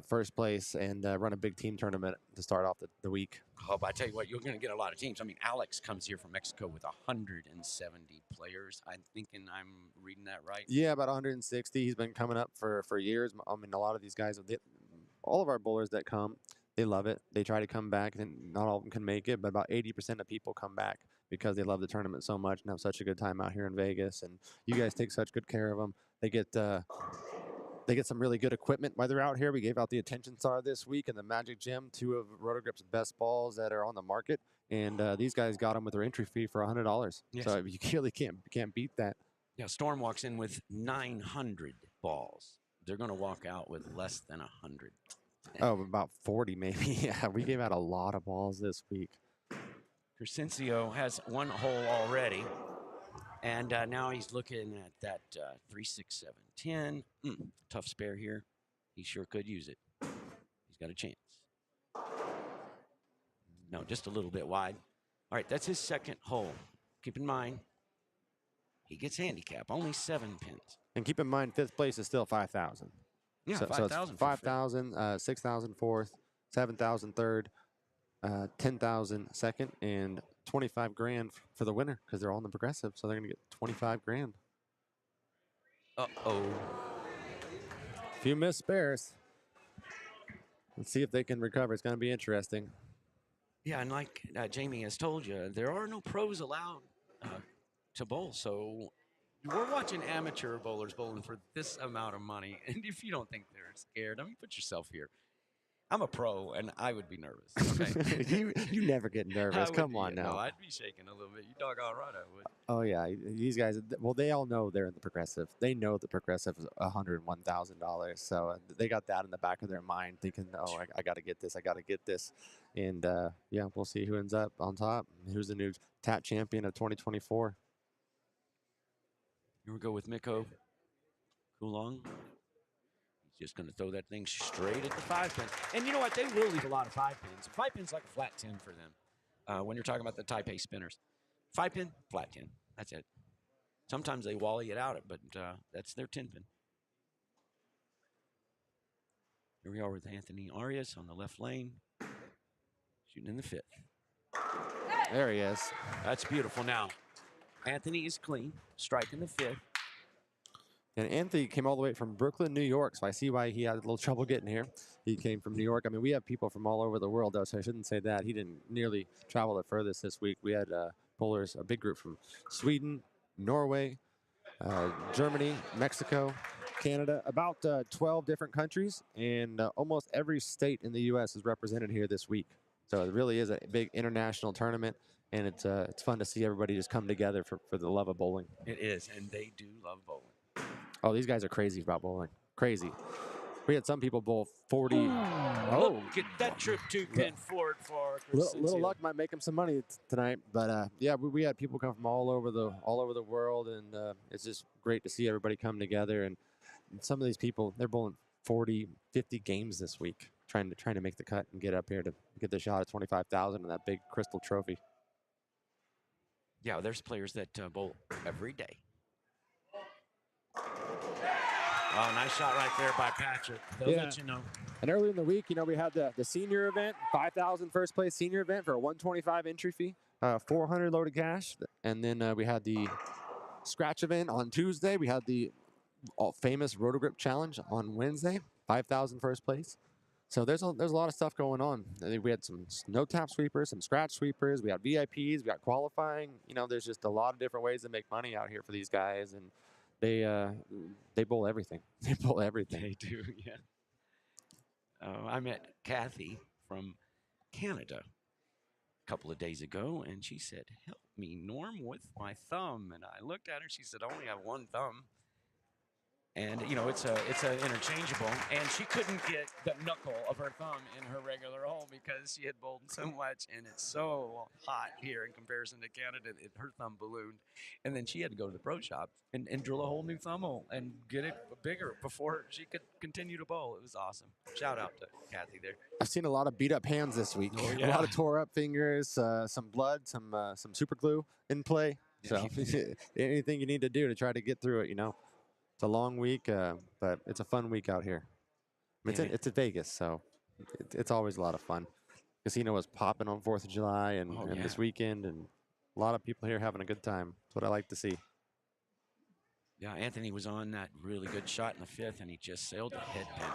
S6: first place, and run a big team tournament to start off the week.
S2: Oh, but I tell you what, you're going to get a lot of teams. I mean, Alex comes here from Mexico with 170 players. I'm thinking I'm reading that right.
S6: Yeah, about 160. He's been coming up for years. I mean, a lot of these guys, all of our bowlers that come, they love it. They try to come back, and not all of them can make it, but about 80% of people come back because they love the tournament so much and have such a good time out here in Vegas. And you guys take such good care of them. They get some really good equipment while they're out here. We gave out the Attention Star this week in the Magic Gym, 2 of Rotogrip's best balls that are on the market. And these guys got them with their entry fee for $100.
S2: Yes.
S6: So you really can't beat that.
S2: Yeah, Storm walks in with 900 balls. They're going to walk out with less than 100.
S6: Oh, about 40 maybe. Yeah, we gave out a lot of balls this week.
S2: Crescencio has one hole already. And now he's looking at that 3, 6, 7, 10. Tough spare here. He sure could use it. He's got a chance. No, just a little bit wide. All right, that's his second hole. Keep in mind, he gets handicap, only 7 pins.
S6: And keep in mind, 5th place is still 5,000.
S2: Yeah,
S6: so
S2: 5,000.
S6: It's 5,000, 6,000 4th, 7,000 3rd, 10,000 second, and 25 grand for the winner, because they're all in the progressive, so they're going to get 25 grand.
S2: Uh-oh.
S6: Few missed spares. Let's see if they can recover. It's going to be interesting.
S2: Yeah, and like Jamie has told you, there are no pros allowed to bowl. So we're watching amateur bowlers bowling for this amount of money. And if you don't think they're scared, I mean, put yourself here. I'm a pro, and I would be nervous. Okay?
S6: you never get nervous. Come on now.
S2: No, I'd be shaking a little bit. You doggone right I would.
S6: Oh yeah, these guys. Well, they all know they're in the progressive. They know the progressive is $101,000. So they got that in the back of their mind, thinking, "Oh, I got to get this. I got to get this." And yeah, we'll see who ends up on top. Who's the new TAT champion of 2024?
S2: Here we go with Miko Kulong. He's just going to throw that thing straight at the 5-pin. And you know what? They will leave a lot of 5-pins. 5-pin's like a flat 10 for them when you're talking about the Taipei spinners. 5-pin, flat 10. That's it. Sometimes they wally it out, but that's their 10-pin. Here we are with Anthony Arias on the left lane, shooting in the 5th.
S6: There he is.
S2: That's beautiful. Now, Anthony is clean, striking the 5th.
S6: And Anthony came all the way from Brooklyn, New York, so I see why he had a little trouble getting here. He came from New York. I mean, we have people from all over the world, though, so I shouldn't say that. He didn't nearly travel the furthest this week. We had bowlers, a big group from Sweden, Norway, Germany, Mexico, Canada, about 12 different countries, and almost every state in the U.S. is represented here this week. So it really is a big international tournament, and it's fun to see everybody just come together for the love of bowling.
S2: It is, and they do love bowling.
S6: Oh, these guys are crazy about bowling. Crazy. We had some people bowl 40.
S2: Oh, get that trip 2-pin forward for Chris.
S6: Little luck might make them some money tonight, but yeah, we had people come from all over the world, and it's just great to see everybody come together. And some of these people, they're bowling 40, 50 games this week, trying to make the cut and get up here to get the shot at 25,000 and that big crystal trophy.
S2: Yeah, there's players that bowl every day. Oh, nice shot right there by Patrick. They'll let you know.
S6: And earlier in the week, we had the senior event, 5,000 first place senior event for a 125 entry fee, 400 loaded cash. And then we had the scratch event on Tuesday. We had the famous Roto Grip Challenge on Wednesday, 5,000 first place. So there's a lot of stuff going on. I think we had some no tap sweepers, some scratch sweepers. We had VIPs, we got qualifying. There's just a lot of different ways to make money out here for these guys, and they bowl everything. They bowl everything.
S2: They do, yeah. I met Kathy from Canada a couple of days ago, and she said, "Help me, Norm, with my thumb." And I looked at her. She said, "I only have one thumb." And it's a interchangeable, and she couldn't get the knuckle of her thumb in her regular hole because she had bowled so much, and it's so hot here in comparison to Canada. Her thumb ballooned, and then she had to go to the pro shop and drill a whole new thumb hole and get it bigger before she could continue to bowl. It was awesome. Shout out to Kathy there.
S6: I've seen a lot of beat up hands this week.
S2: Oh, yeah.
S6: A lot of tore up fingers, some blood, some super glue in play. So anything you need to do to try to get through it, It's a long week, but it's a fun week out here. I mean, it's at Vegas, so it's always a lot of fun. Casino was popping on 4th of July and this weekend, and a lot of people here having a good time. That's what I like to see.
S2: Yeah, Anthony was on that really good shot in the 5th, and he just sailed the head pin.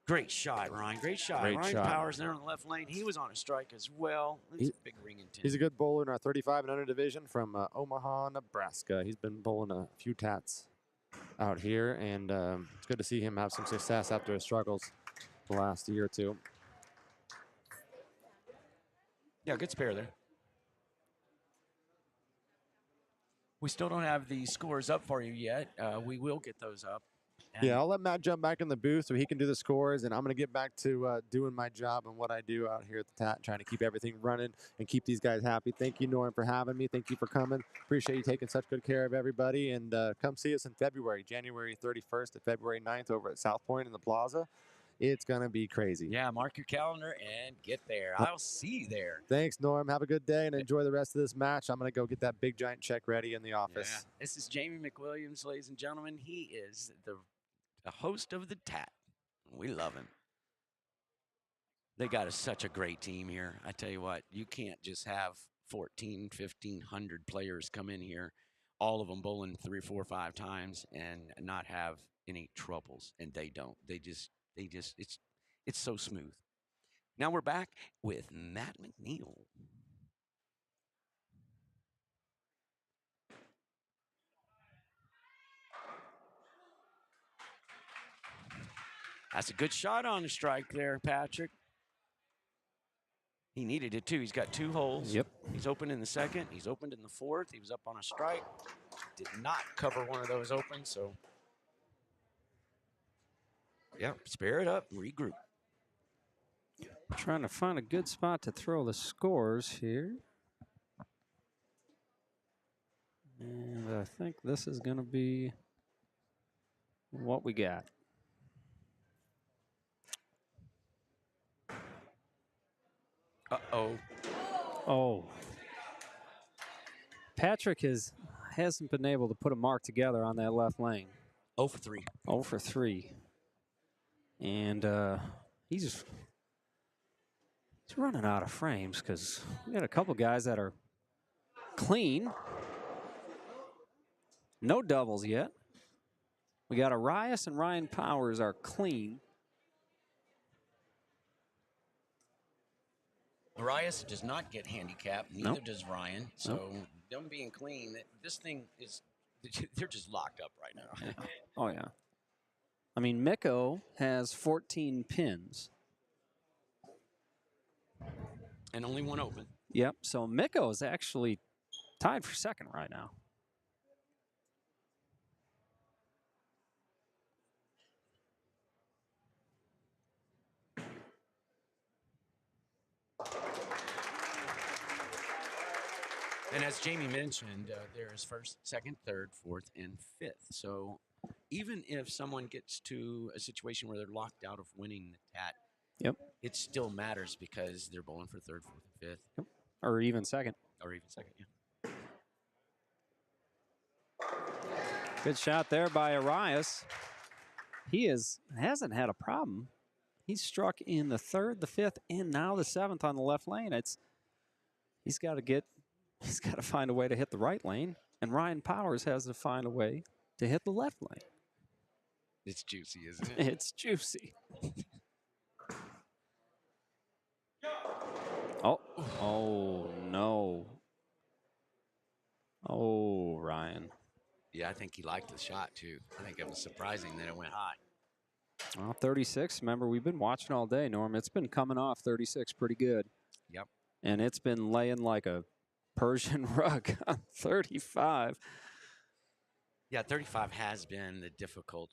S2: Great shot, Ryan. Great shot. Ryan Powers there on the left lane. He was on a strike as well. It's a big ring intent.
S6: He's a good bowler in our 35 and under division from Omaha, Nebraska. He's been bowling a few tats out here, and it's good to see him have some success after his struggles the last year or two.
S2: Yeah, good spare there. We still don't have the scores up for you yet. We will get those up.
S6: Yeah, I'll let Matt jump back in the booth so he can do the scores, and I'm going to get back to doing my job and what I do out here at the TAT, trying to keep everything running and keep these guys happy. Thank you, Norm, for having me. Thank you for coming. Appreciate you taking such good care of everybody, and come see us in February, January 31st to February 9th over at South Point in the Plaza. It's going to be crazy.
S2: Yeah, mark your calendar and get there. I'll see you there.
S6: Thanks, Norm. Have a good day and enjoy the rest of this match. I'm going to go get that big giant check ready in the office.
S2: Yeah. This is Jamie McWilliams, ladies and gentlemen. He is the host of the TAT. We love him. They got such a great team here. I tell you what, you can't just have 1,500 players come in here, all of them bowling 3, 4, 5 times and not have any troubles. And they don't. They just, it's
S8: It's so smooth. Now we're back with Matt McNeil. That's a good shot on the strike there, Patrick. He needed it too. He's got 2 holes.
S1: Yep.
S8: He's open in the second. He's opened in the fourth. He was up on a strike. Did not cover one of those open, so yeah, spare it up, regroup.
S1: Trying to find a good spot to throw the scores here. And I think this is going to be what we got.
S8: Uh-oh.
S1: Oh. Patrick hasn't been able to put a mark together on that left lane.
S8: 0 for 3.
S1: 0 for 3. And he's running out of frames because we got a couple guys that are clean. No doubles yet. We got Arias and Ryan Powers are clean.
S8: Arias does not get handicapped. Neither does Ryan. So them being clean, this thing is, they're just locked up right now.
S1: Oh, yeah. I mean, Mikko has 14 pins.
S8: And only 1 open.
S1: Yep. So Mikko is actually tied for second right now.
S8: And as Jamie mentioned, there's first, second, third, fourth, and fifth. So even if someone gets to a situation where they're locked out of winning the TAT,
S1: Yep.
S8: it still matters because they're bowling for third, fourth, and fifth.
S1: Yep. Or even second.
S8: Or even second, yeah.
S1: Good shot there by Arias. He hasn't had a problem. He's struck in the third, the fifth, and now the seventh on the left lane. He's got to find a way to hit the right lane, and Ryan Powers has to find a way to hit the left lane.
S8: It's juicy, isn't it?
S1: It's juicy. Oh no. Oh, Ryan.
S8: Yeah, I think he liked the shot too. I think it was surprising that it went high.
S1: Well, 36. Remember, we've been watching all day, Norm. It's been coming off 36 pretty good.
S8: Yep.
S1: And it's been laying like a Persian rug on 35.
S8: Yeah, 35 has been the difficult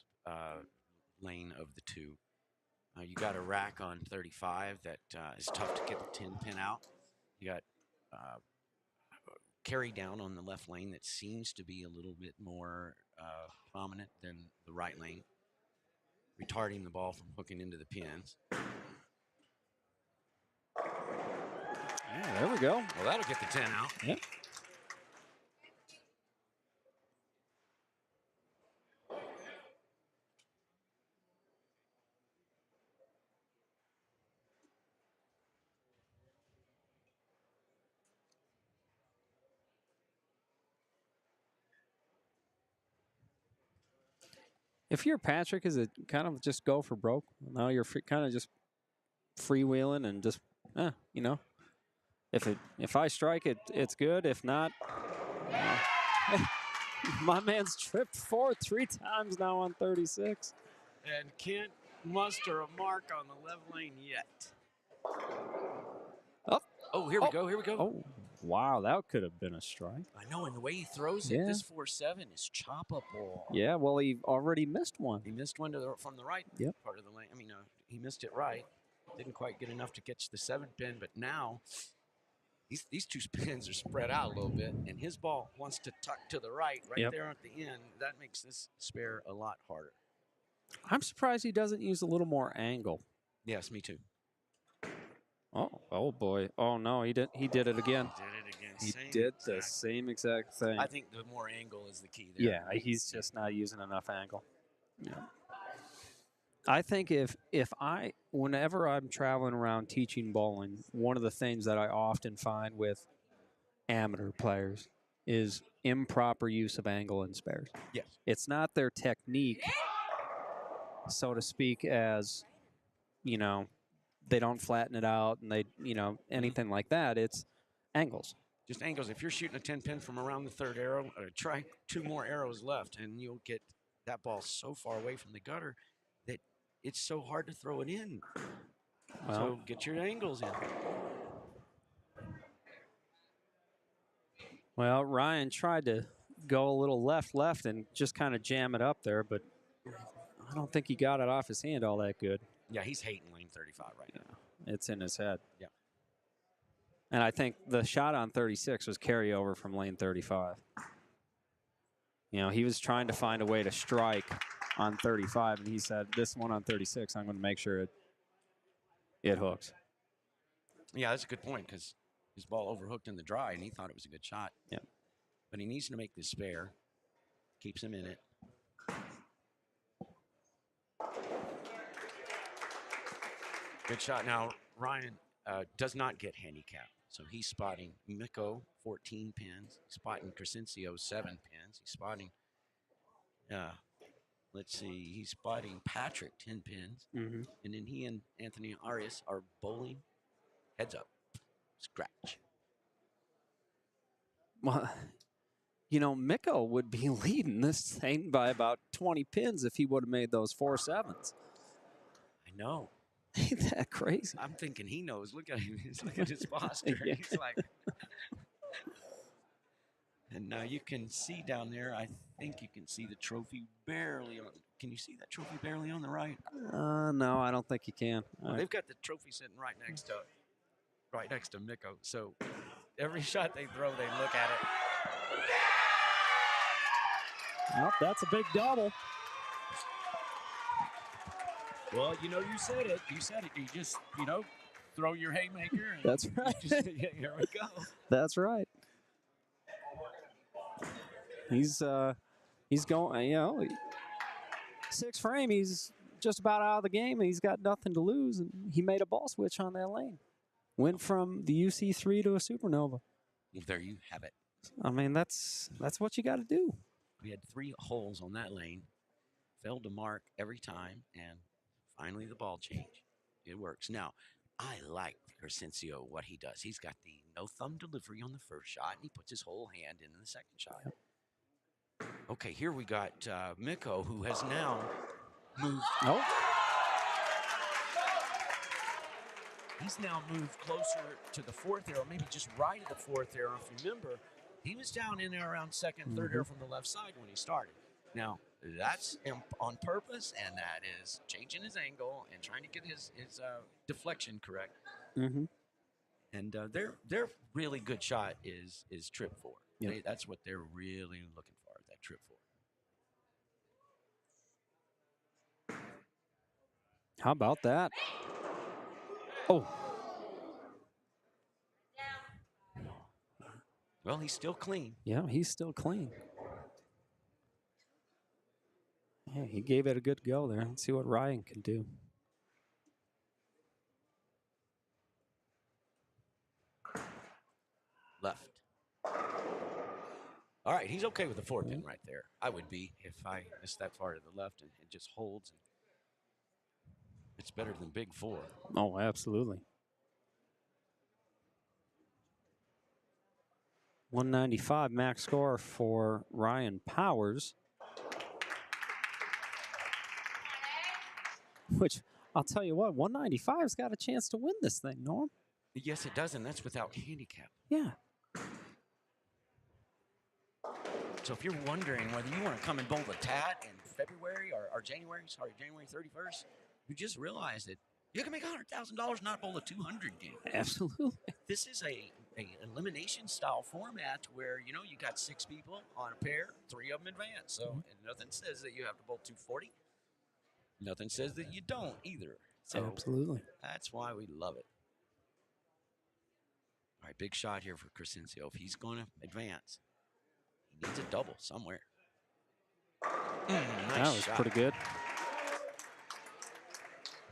S8: lane of the two. You got a rack on 35 that is tough to get the 10 pin out. You got carry down on the left lane that seems to be a little bit more prominent than the right lane, retarding the ball from hooking into the pins.
S1: Yeah, there we go.
S8: Well, that'll get the 10 out.
S1: Yep. If you're Patrick, is it kind of just go for broke? Now you're kind of just freewheeling and just, you know, if I strike it, it's good. If not, my man's tripped forward 3 times now on 36.
S2: And can't muster a mark on the left lane yet.
S8: Oh, here we go. Here we go.
S1: Oh, wow, that could have been a strike.
S8: I know, and the way he throws it, this 4-7 is chop-up-ball.
S1: Yeah, well, he already missed one.
S8: He missed one from the right part of the lane. I mean, he missed it right. Didn't quite get enough to catch the 7 pin, but now these 2 pins are spread out a little bit, and his ball wants to tuck to the right there at the end. That makes this spare a lot harder.
S1: I'm surprised he doesn't use a little more angle.
S8: Yes, me too.
S1: Oh boy. Oh no, he did it again. He did the
S8: exact
S1: same exact thing.
S8: I think the more angle is the key there.
S1: Yeah, he's just not using enough angle. Yeah. I think whenever I'm traveling around teaching bowling, one of the things that I often find with amateur players is improper use of angle in spares.
S8: Yes.
S1: It's not their technique, so to speak, as you know, they don't flatten it out and they, you know, anything like that. It's angles.
S8: Just angles. If you're shooting a 10 pin from around the third arrow, try 2 more arrows left, and you'll get that ball so far away from the gutter that it's so hard to throw it in.
S1: Well,
S8: so get your angles in.
S1: Well, Ryan tried to go a little left, and just kind of jam it up there, but I don't think he got it off his hand all that good.
S8: Yeah, he's hating lane 35 right now.
S1: It's in his head.
S8: Yeah.
S1: And I think the shot on 36 was carryover from lane 35. You know, he was trying to find a way to strike on 35, and he said, this one on 36, I'm going to make sure it hooks.
S8: Yeah, that's a good point, because his ball overhooked in the dry, and he thought it was a good shot.
S1: Yep.
S8: But he needs to make this spare. Keeps him in it. Good shot. Now, Ryan does not get handicap. So he's spotting Miko, 14 pins. He's spotting Crescencio, 7 pins. He's spotting, let's see, he's spotting Patrick, 10 pins.
S1: Mm-hmm.
S8: And then he and Anthony Arias are bowling heads up, scratch.
S1: Well, you know, Miko would be leading this thing by about 20 pins if he would have made those 4 sevens.
S8: I know.
S1: Ain't that crazy?
S8: I'm thinking he knows. Look at him. Look at his posture.
S1: Yeah.
S8: He's like. And now you can see down there, I think you can see the trophy barely on. Can you see that trophy barely on the right?
S1: No, I don't think you can.
S8: Well, they've got the trophy sitting right next to Miko. So every shot they throw, they look at it.
S7: Well, that's a big double.
S8: Well, you know, you said it. You said it. You just, throw your haymaker. And
S1: That's right.
S8: Here we go.
S1: That's right. He's going, 6 frame, he's just about out of the game, and he's got nothing to lose, and he made a ball switch on that lane. Went from the UC3 to a supernova.
S8: Well, there you have it.
S1: I mean, that's what you got to do.
S8: We had 3 holes on that lane. Failed to mark every time, and finally the ball change. It works. Now, I like Crescencio, what he does. He's got the no-thumb delivery on the first shot, and he puts his whole hand in the second shot.
S1: Yep.
S8: Okay, here we got Miko, who has now moved.
S1: Oh.
S8: He's now moved closer to the 4th arrow, maybe just right of the 4th arrow. If you remember, he was down in there around 2nd, 3rd arrow from the left side when he started. Now, that's on purpose, and that is changing his angle and trying to get his deflection correct.
S1: Mm-hmm.
S8: And their really good shot is trip 4.
S1: Yep.
S8: That's what they're really looking for, that trip 4.
S1: How about that? Oh.
S8: Well, he's still clean.
S1: Yeah, he's still clean. Yeah, he gave it a good go there. Let's see what Ryan can do.
S8: Left. All right, he's okay with the 4 pin right there. I would be if I missed that far to the left and it just holds. It's better than big 4.
S1: Oh, absolutely. 195 max score for Ryan Powers. Which, I'll tell you what, 195's got a chance to win this thing, Norm.
S8: Yes, it does, and that's without handicap.
S1: Yeah.
S8: So if you're wondering whether you want to come and bowl the TAT in February or January 31st, you just realize that you can make $100,000 not bowl a 200 game.
S1: Absolutely.
S8: This is a elimination style format where, you got 6 people on a pair, 3 of them advance. So and nothing says that you have to bowl 240. Nothing says that you don't either. So
S1: absolutely.
S8: That's why we love it. All right, big shot here for Crescencio. If he's going to advance, he needs a double somewhere. Nice
S1: that was
S8: shot.
S1: pretty good.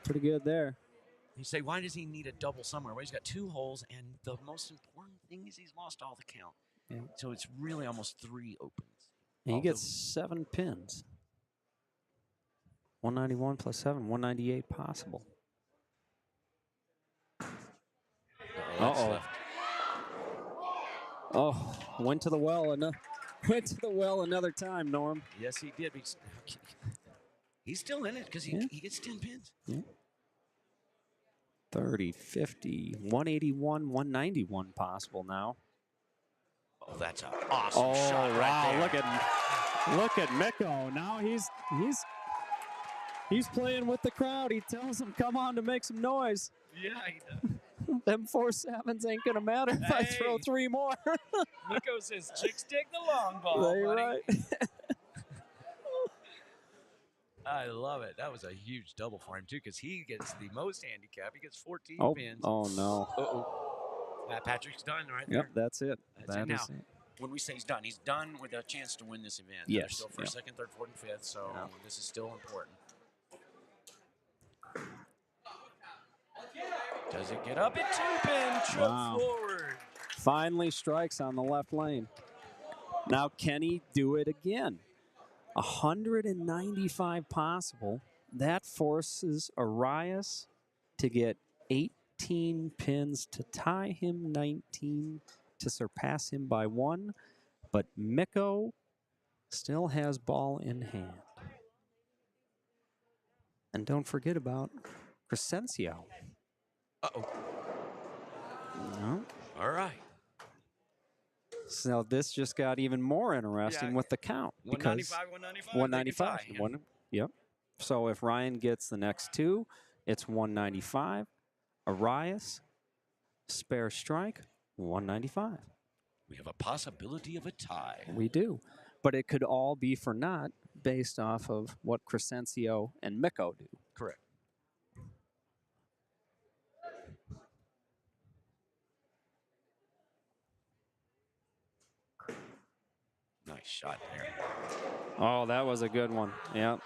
S1: Pretty good there.
S8: You say, why does he need a double somewhere? Well, he's got 2 holes, and the most important thing is he's lost all the count.
S1: Yeah.
S8: So it's really almost 3 opens.
S1: And he gets 7 pins. 191 plus 7, 198 possible.
S8: That's
S1: Uh-oh.
S8: left.
S1: Oh, went to the well another time, Norm.
S8: Yes, he did. He's still in it because
S1: Yeah.
S8: he gets 10 pins.
S1: Yeah. 30, 50, 181, 191 possible now.
S8: Oh, that's an awesome shot right there.
S1: Look at Mikko. Now he's playing with the crowd. He tells them, "Come on to make some noise."
S8: Yeah, he does.
S1: Them 4-7s ain't gonna matter if I throw 3 more.
S8: Nico says, "Chicks take the long ball, buddy."
S1: Right.
S8: I love it. That was a huge double for him too, because he gets the most handicap. He gets 14 pins.
S1: Oh no.
S8: Uh-oh. Patrick's done right there.
S1: Yep, that's it.
S8: That's it. Now,
S1: it.
S8: when we say he's done with a chance to win this event.
S1: Yes.
S8: There's still first, second, third, fourth, and fifth, so this is still important. Does it get up at 2 pin? Choke forward.
S1: Finally strikes on the left lane. Now can he do it again? 195 possible. That forces Arias to get 18 pins to tie him, 19 to surpass him by 1. But Mikko still has ball in hand. And don't forget about Crescencio.
S8: Uh-oh.
S1: No.
S8: All right.
S1: So this just got even more interesting with the count.
S8: 195,
S1: 195. Yep. So if Ryan gets the next 2, it's 195. Arias, spare strike, 195.
S8: We have a possibility of a tie.
S1: We do. But it could all be for naught based off of what Crescencio and Mikko do.
S8: Correct. Nice shot there.
S1: Oh, that was a good one. Yeah.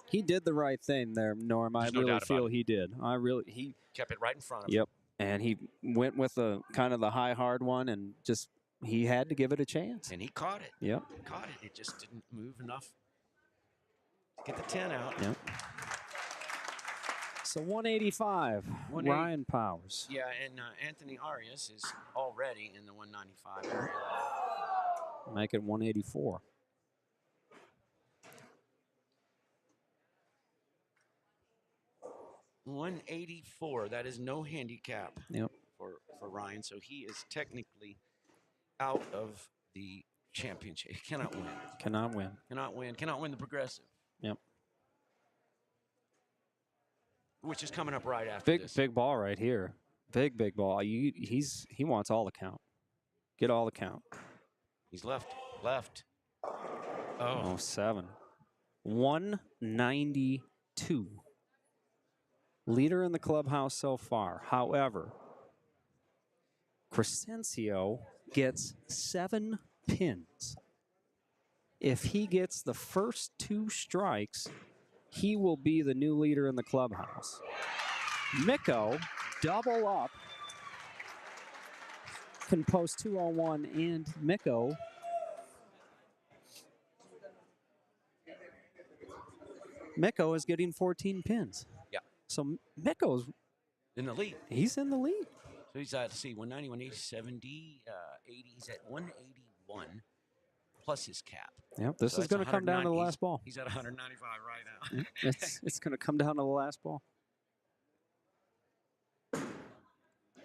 S1: He did the right thing there, Norm.
S8: There's
S1: I
S8: no
S1: really
S8: doubt
S1: feel
S8: about it.
S1: he did. He
S8: kept it right in front of him.
S1: Yep. And he went with the kind of the high hard one and just he had to give it a chance.
S8: And he caught it.
S1: Yep.
S8: Caught it. It just didn't move enough to get the 10 out.
S1: Yep. So 185, Ryan Powers.
S8: Yeah, and Anthony Arias is already in the 195 area.
S1: Make it 184.
S8: $184. That is no handicap for Ryan. So he is technically out of the championship. He cannot win.
S1: Cannot win.
S8: Cannot win. Cannot win the progressive.
S1: Yep.
S8: Which is coming up right after this.
S1: Big ball right here. Big ball. He wants all the count. Get all the count.
S8: He's left.
S1: Oh, 7. 192. Leader in the clubhouse so far. However, Crescencio gets 7 pins. If he gets the first 2 strikes, he will be the new leader in the clubhouse. Mikko, double up, can post 201, and Mikko is getting 14 pins.
S8: Yeah.
S1: So Mikko's
S8: in the lead.
S1: He's in the lead.
S8: So he's at, let's see, 190, 180, 70, 80. He's at 181 plus his cap.
S1: Yep, this is going to come down to the last ball.
S8: He's at 195 right now.
S1: It's going to come down to the last ball.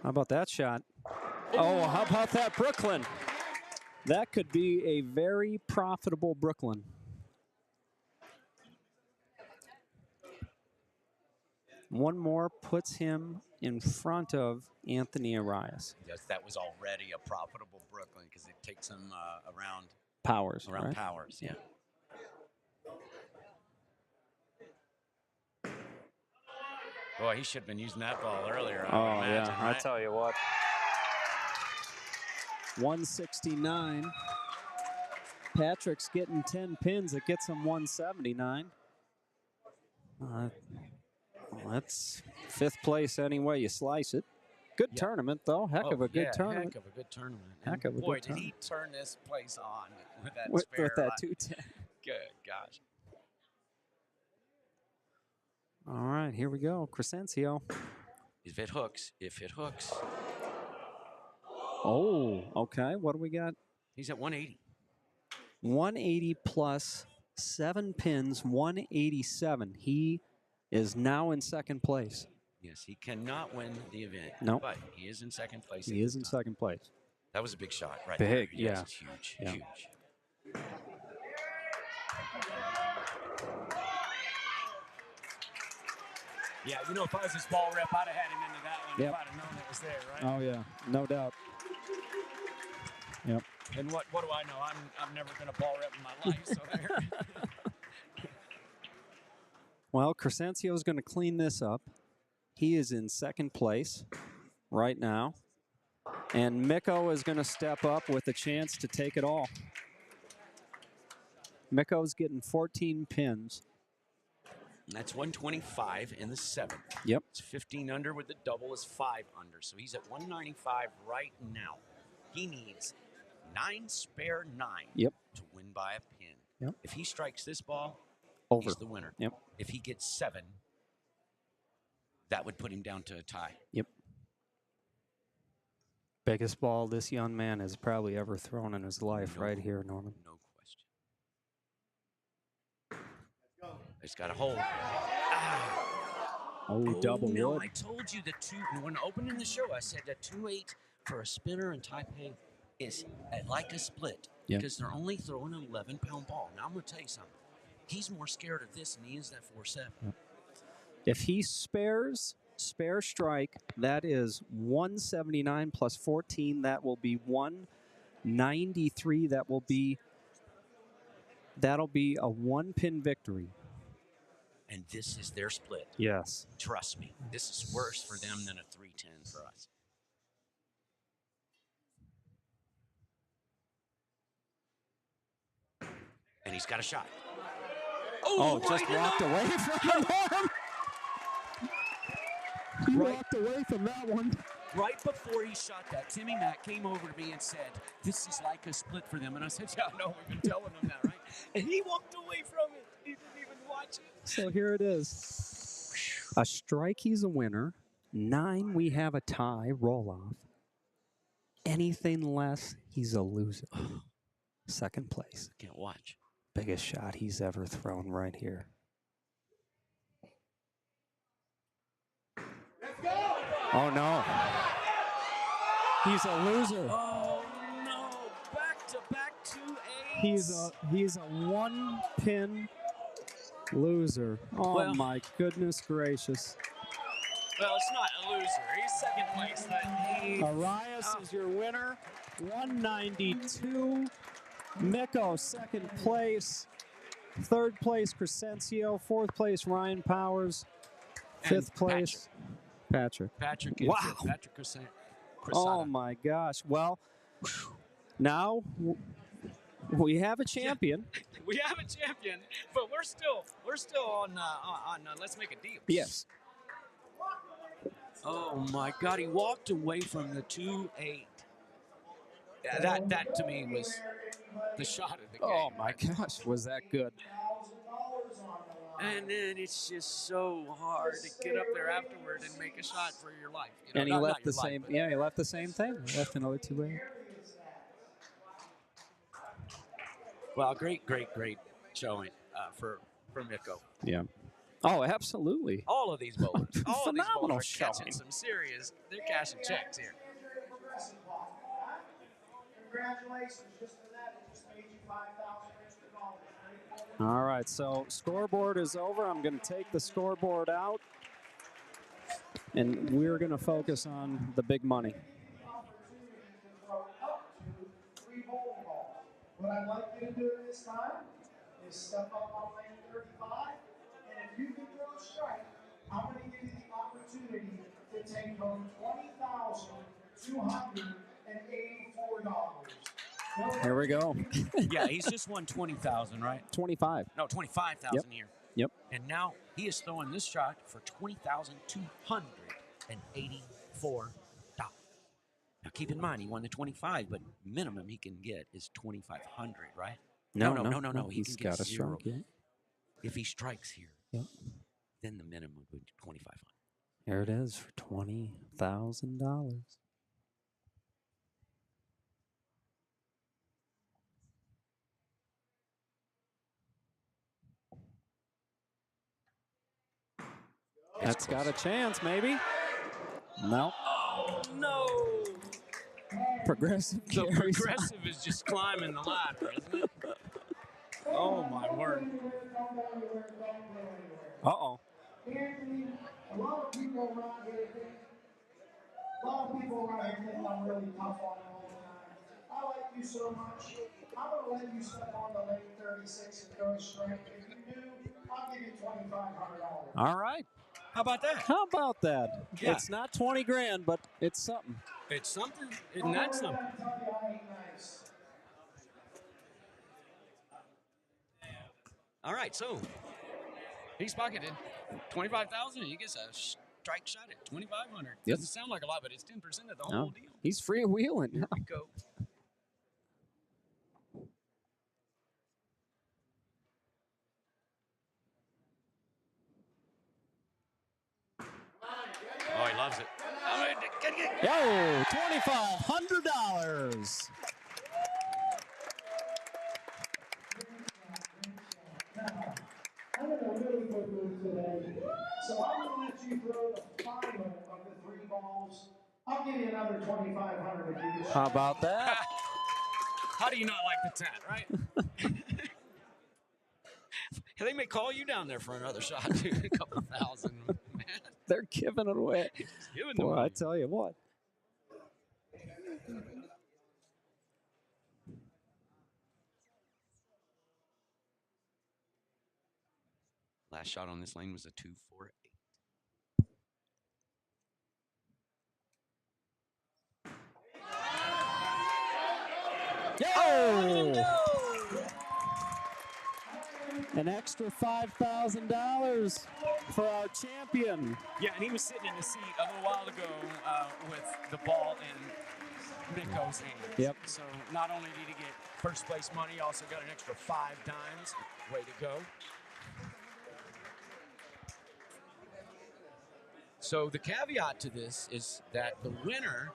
S1: How about that shot? Oh, how about that Brooklyn? That could be a very profitable Brooklyn. One more puts him in front of Anthony Arias.
S8: Yes, that was already a profitable Brooklyn because it takes him around
S1: Powers.
S8: Around
S1: right?
S8: Powers, yeah. Boy, he should have been using that ball earlier. I imagine, right?
S1: I tell you what. 169. Patrick's getting 10 pins. It gets him 179. That's 5th place any way you slice it. Good tournament, though. Heck of a good tournament.
S8: Heck of a good tournament.
S1: Heck of a
S8: boy,
S1: good tournament.
S8: did he turn this place on with that
S1: With
S8: spare.
S1: that 210.
S8: Good gosh.
S1: All right, here we go. Crescencio.
S8: If it hooks.
S1: Oh, okay. What do we got?
S8: He's at 180.
S1: 180 plus 7 pins, 187. He is now in second place.
S8: Yes, he cannot win the event.
S1: Nope.
S8: But he is in second place.
S1: He is in second place.
S8: That was a big shot right
S1: Big,
S8: there.
S1: yeah.
S8: Yes, it's huge,
S1: Yeah.
S8: huge.
S2: Yeah, you know, if I was his ball rep, I'd have had him into that one
S1: Yep.
S2: if I'd have known it was there, right?
S1: Oh, yeah. No doubt. Yep.
S2: And what do I know? I'm never going to ball rep in my life, so there.
S1: Well, Crescencio is going to clean this up. He is in second place right now. And Mikko is going to step up with a chance to take it all. Mikko's getting 14 pins.
S8: That's 125 in the seventh.
S1: Yep.
S8: It's 15 under with the double is 5 under. So he's at 195 right now. He needs 9 spare 9
S1: Yep.
S8: to win by a pin.
S1: Yep.
S8: If he strikes this ball,
S1: Over.
S8: he's the winner.
S1: Yep.
S8: If he gets 7, that would put him down to a tie.
S1: Yep. Biggest ball this young man has probably ever thrown in his life right here, Norman.
S8: No question. It's got a hold.
S1: Oh, double
S8: no,
S1: wood.
S8: I told you when opening the show, I said that 2-8 for a spinner in Taipei is like a split
S1: Yep.
S8: because they're only throwing an 11-pound ball. Now, I'm going to tell you something. He's more scared of this than he is that 4-7.
S1: Yep. If he spare strike, that is 179 plus 14. That will be 193. That'll be a 1-pin victory.
S8: And this is their split.
S1: Yes.
S8: Trust me, this is worse for them than a 310 for us. And he's got a shot.
S1: Oh, just walked away from him. He walked away from that one.
S2: Right before he shot that, Timmy Mack came over to me and said, "This is like a split for them." And I said, "Yeah, I know. We've been telling them that, right?" And he walked away from it. He didn't even watch it.
S1: So here it is. A strike, he's a winner. 9, we have a tie, roll off. Anything less, he's a loser. Second place.
S8: Can't watch.
S1: Biggest shot he's ever thrown right here. Oh, no. He's a loser.
S2: Oh, no. Back-to-back 2-8s.
S1: He's a 1-pin loser. Oh,
S2: Well-
S1: my goodness gracious.
S2: Well, it's not a loser. He's second place. But
S1: Arias is your winner. 192. Mikko, second place. Third place, Crescencio. Fourth place, Ryan Powers. Fifth
S8: And
S1: place, Patrick.
S8: Patrick is
S1: Wow.
S8: Patrick Crescent.
S1: Oh, my gosh. Well, now we have a champion.
S2: we have a champion, but we're still on let's make a deal.
S1: Yes.
S8: Oh my God, he walked away from the 2-8. Yeah, that to me was the shot of the game.
S1: Oh, my gosh. Was that good?
S8: And then it's just so hard to get up there afterward and make a shot for your life. You know,
S1: And he
S8: not
S1: left
S8: your
S1: the
S8: life,
S1: same.
S8: but-
S1: Yeah, he left the same thing. He left another 2-8.
S8: Well, great showing for Mikko.
S1: Yeah. Oh, absolutely.
S8: All of these bowlers,
S1: Phenomenal
S8: are catching
S1: showing.
S8: some serious. They're cashing checks here.
S3: Congratulations, just for that, it just made you $5,000 extra dollars.
S1: All right, so scoreboard is over. I'm going to take the scoreboard out, and we're going to focus on the big money.
S3: What I'd like you to do at this time is step up on lane 35, and if you can throw a strike, I'm going to give you the opportunity to take home $20,284.
S1: Here we go.
S8: Yeah, he's just won 20,000, right?
S1: 25.
S8: No, 25,000
S1: Yep.
S8: here.
S1: Yep.
S8: And now he is throwing this shot for $20,284. Now keep in mind, he won the 25, but minimum he can get is 2,500, right? No. He
S1: He's
S8: can get
S1: got a
S8: 0.
S1: strike. Yeah.
S8: If he strikes here,
S1: Yep.
S8: then the minimum would be 2,500.
S1: Here it is for $20,000. That's got a chance, maybe. No.
S8: Oh, no.
S1: Progressive
S8: The
S1: carries.
S8: progressive is just climbing the ladder, isn't it? Oh, my word.
S1: Uh-oh.
S3: Anthony, a lot of people around here think I'm really tough on him all the time. I like you so much. I'm going to let you step on the lane 36 and go straight. If you do, I'll give you $2,500.
S1: All right.
S8: How about that?
S1: How about that?
S8: Yeah.
S1: It's not 20 grand, but it's something.
S8: It's something. Isn't that something?
S3: I tell you, I ain't nice.
S8: All right, so he's pocketed 25,000. He gets a strike shot at 2,500.
S1: Yep.
S8: Doesn't sound like a lot, but it's 10% of the
S1: No,
S8: whole deal.
S1: he's freewheeling.
S8: Here we go. Oh, he loves it.
S1: Yo, $2,500.
S3: I'm in a really good mood today. So I'm going to let you throw the final of the 3 balls. I'll give you another $2,500 if you just.
S1: How about that?
S8: How do you not like the tat, right? They may call you down there for another shot, too. A couple thousand, man.
S1: They're giving it away.
S8: Giving the
S1: Boy, I
S8: money.
S1: tell you what.
S8: Last shot on this lane was a 2-4-8.
S1: Yo! An extra $5,000 for our champion.
S2: Yeah, and he was sitting in the seat a little while ago with the ball in Miko's hands.
S1: Yep.
S2: So not only did he get first place money, he also got an extra 5 dimes. Way to go.
S8: So the caveat to this is that the winner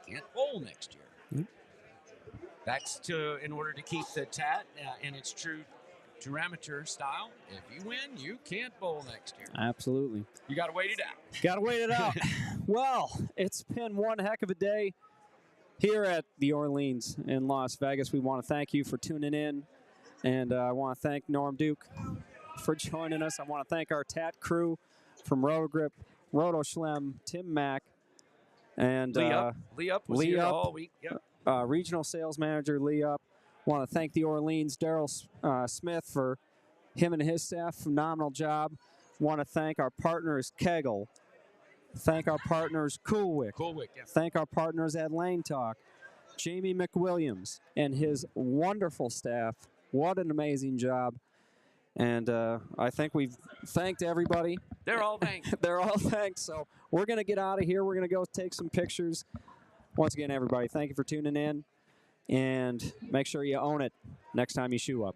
S8: can't bowl next year. That's in order to keep the TAT in its true to amateur style. If you win, you can't bowl next year.
S1: Absolutely.
S2: You got to wait it out.
S1: Got to wait it out. Well, it's been one heck of a day here at the Orleans in Las Vegas. We want to thank you for tuning in, and I want to thank Norm Duke for joining us. I want to thank our TAT crew from Rotogrip, Roto Schlem, Tim Mack, and
S8: Lee Up was
S1: Lee
S8: here
S1: Up,
S8: all week. Yep.
S1: Regional Sales Manager Lee Up. Want to thank the Orleans, Daryl Smith, for him and his staff. Phenomenal job. Want to thank our partners, Kegel. Thank our partners, Coolwick.
S8: Yeah.
S1: Thank our partners at Lane Talk, Jamie McWilliams and his wonderful staff. What an amazing job. And I think we've thanked everybody.
S8: They're all thanked.
S1: They're all thanked. So we're going to get out of here. We're going to go take some pictures. Once again, everybody, thank you for tuning in. And make sure you own it next time you shoe up.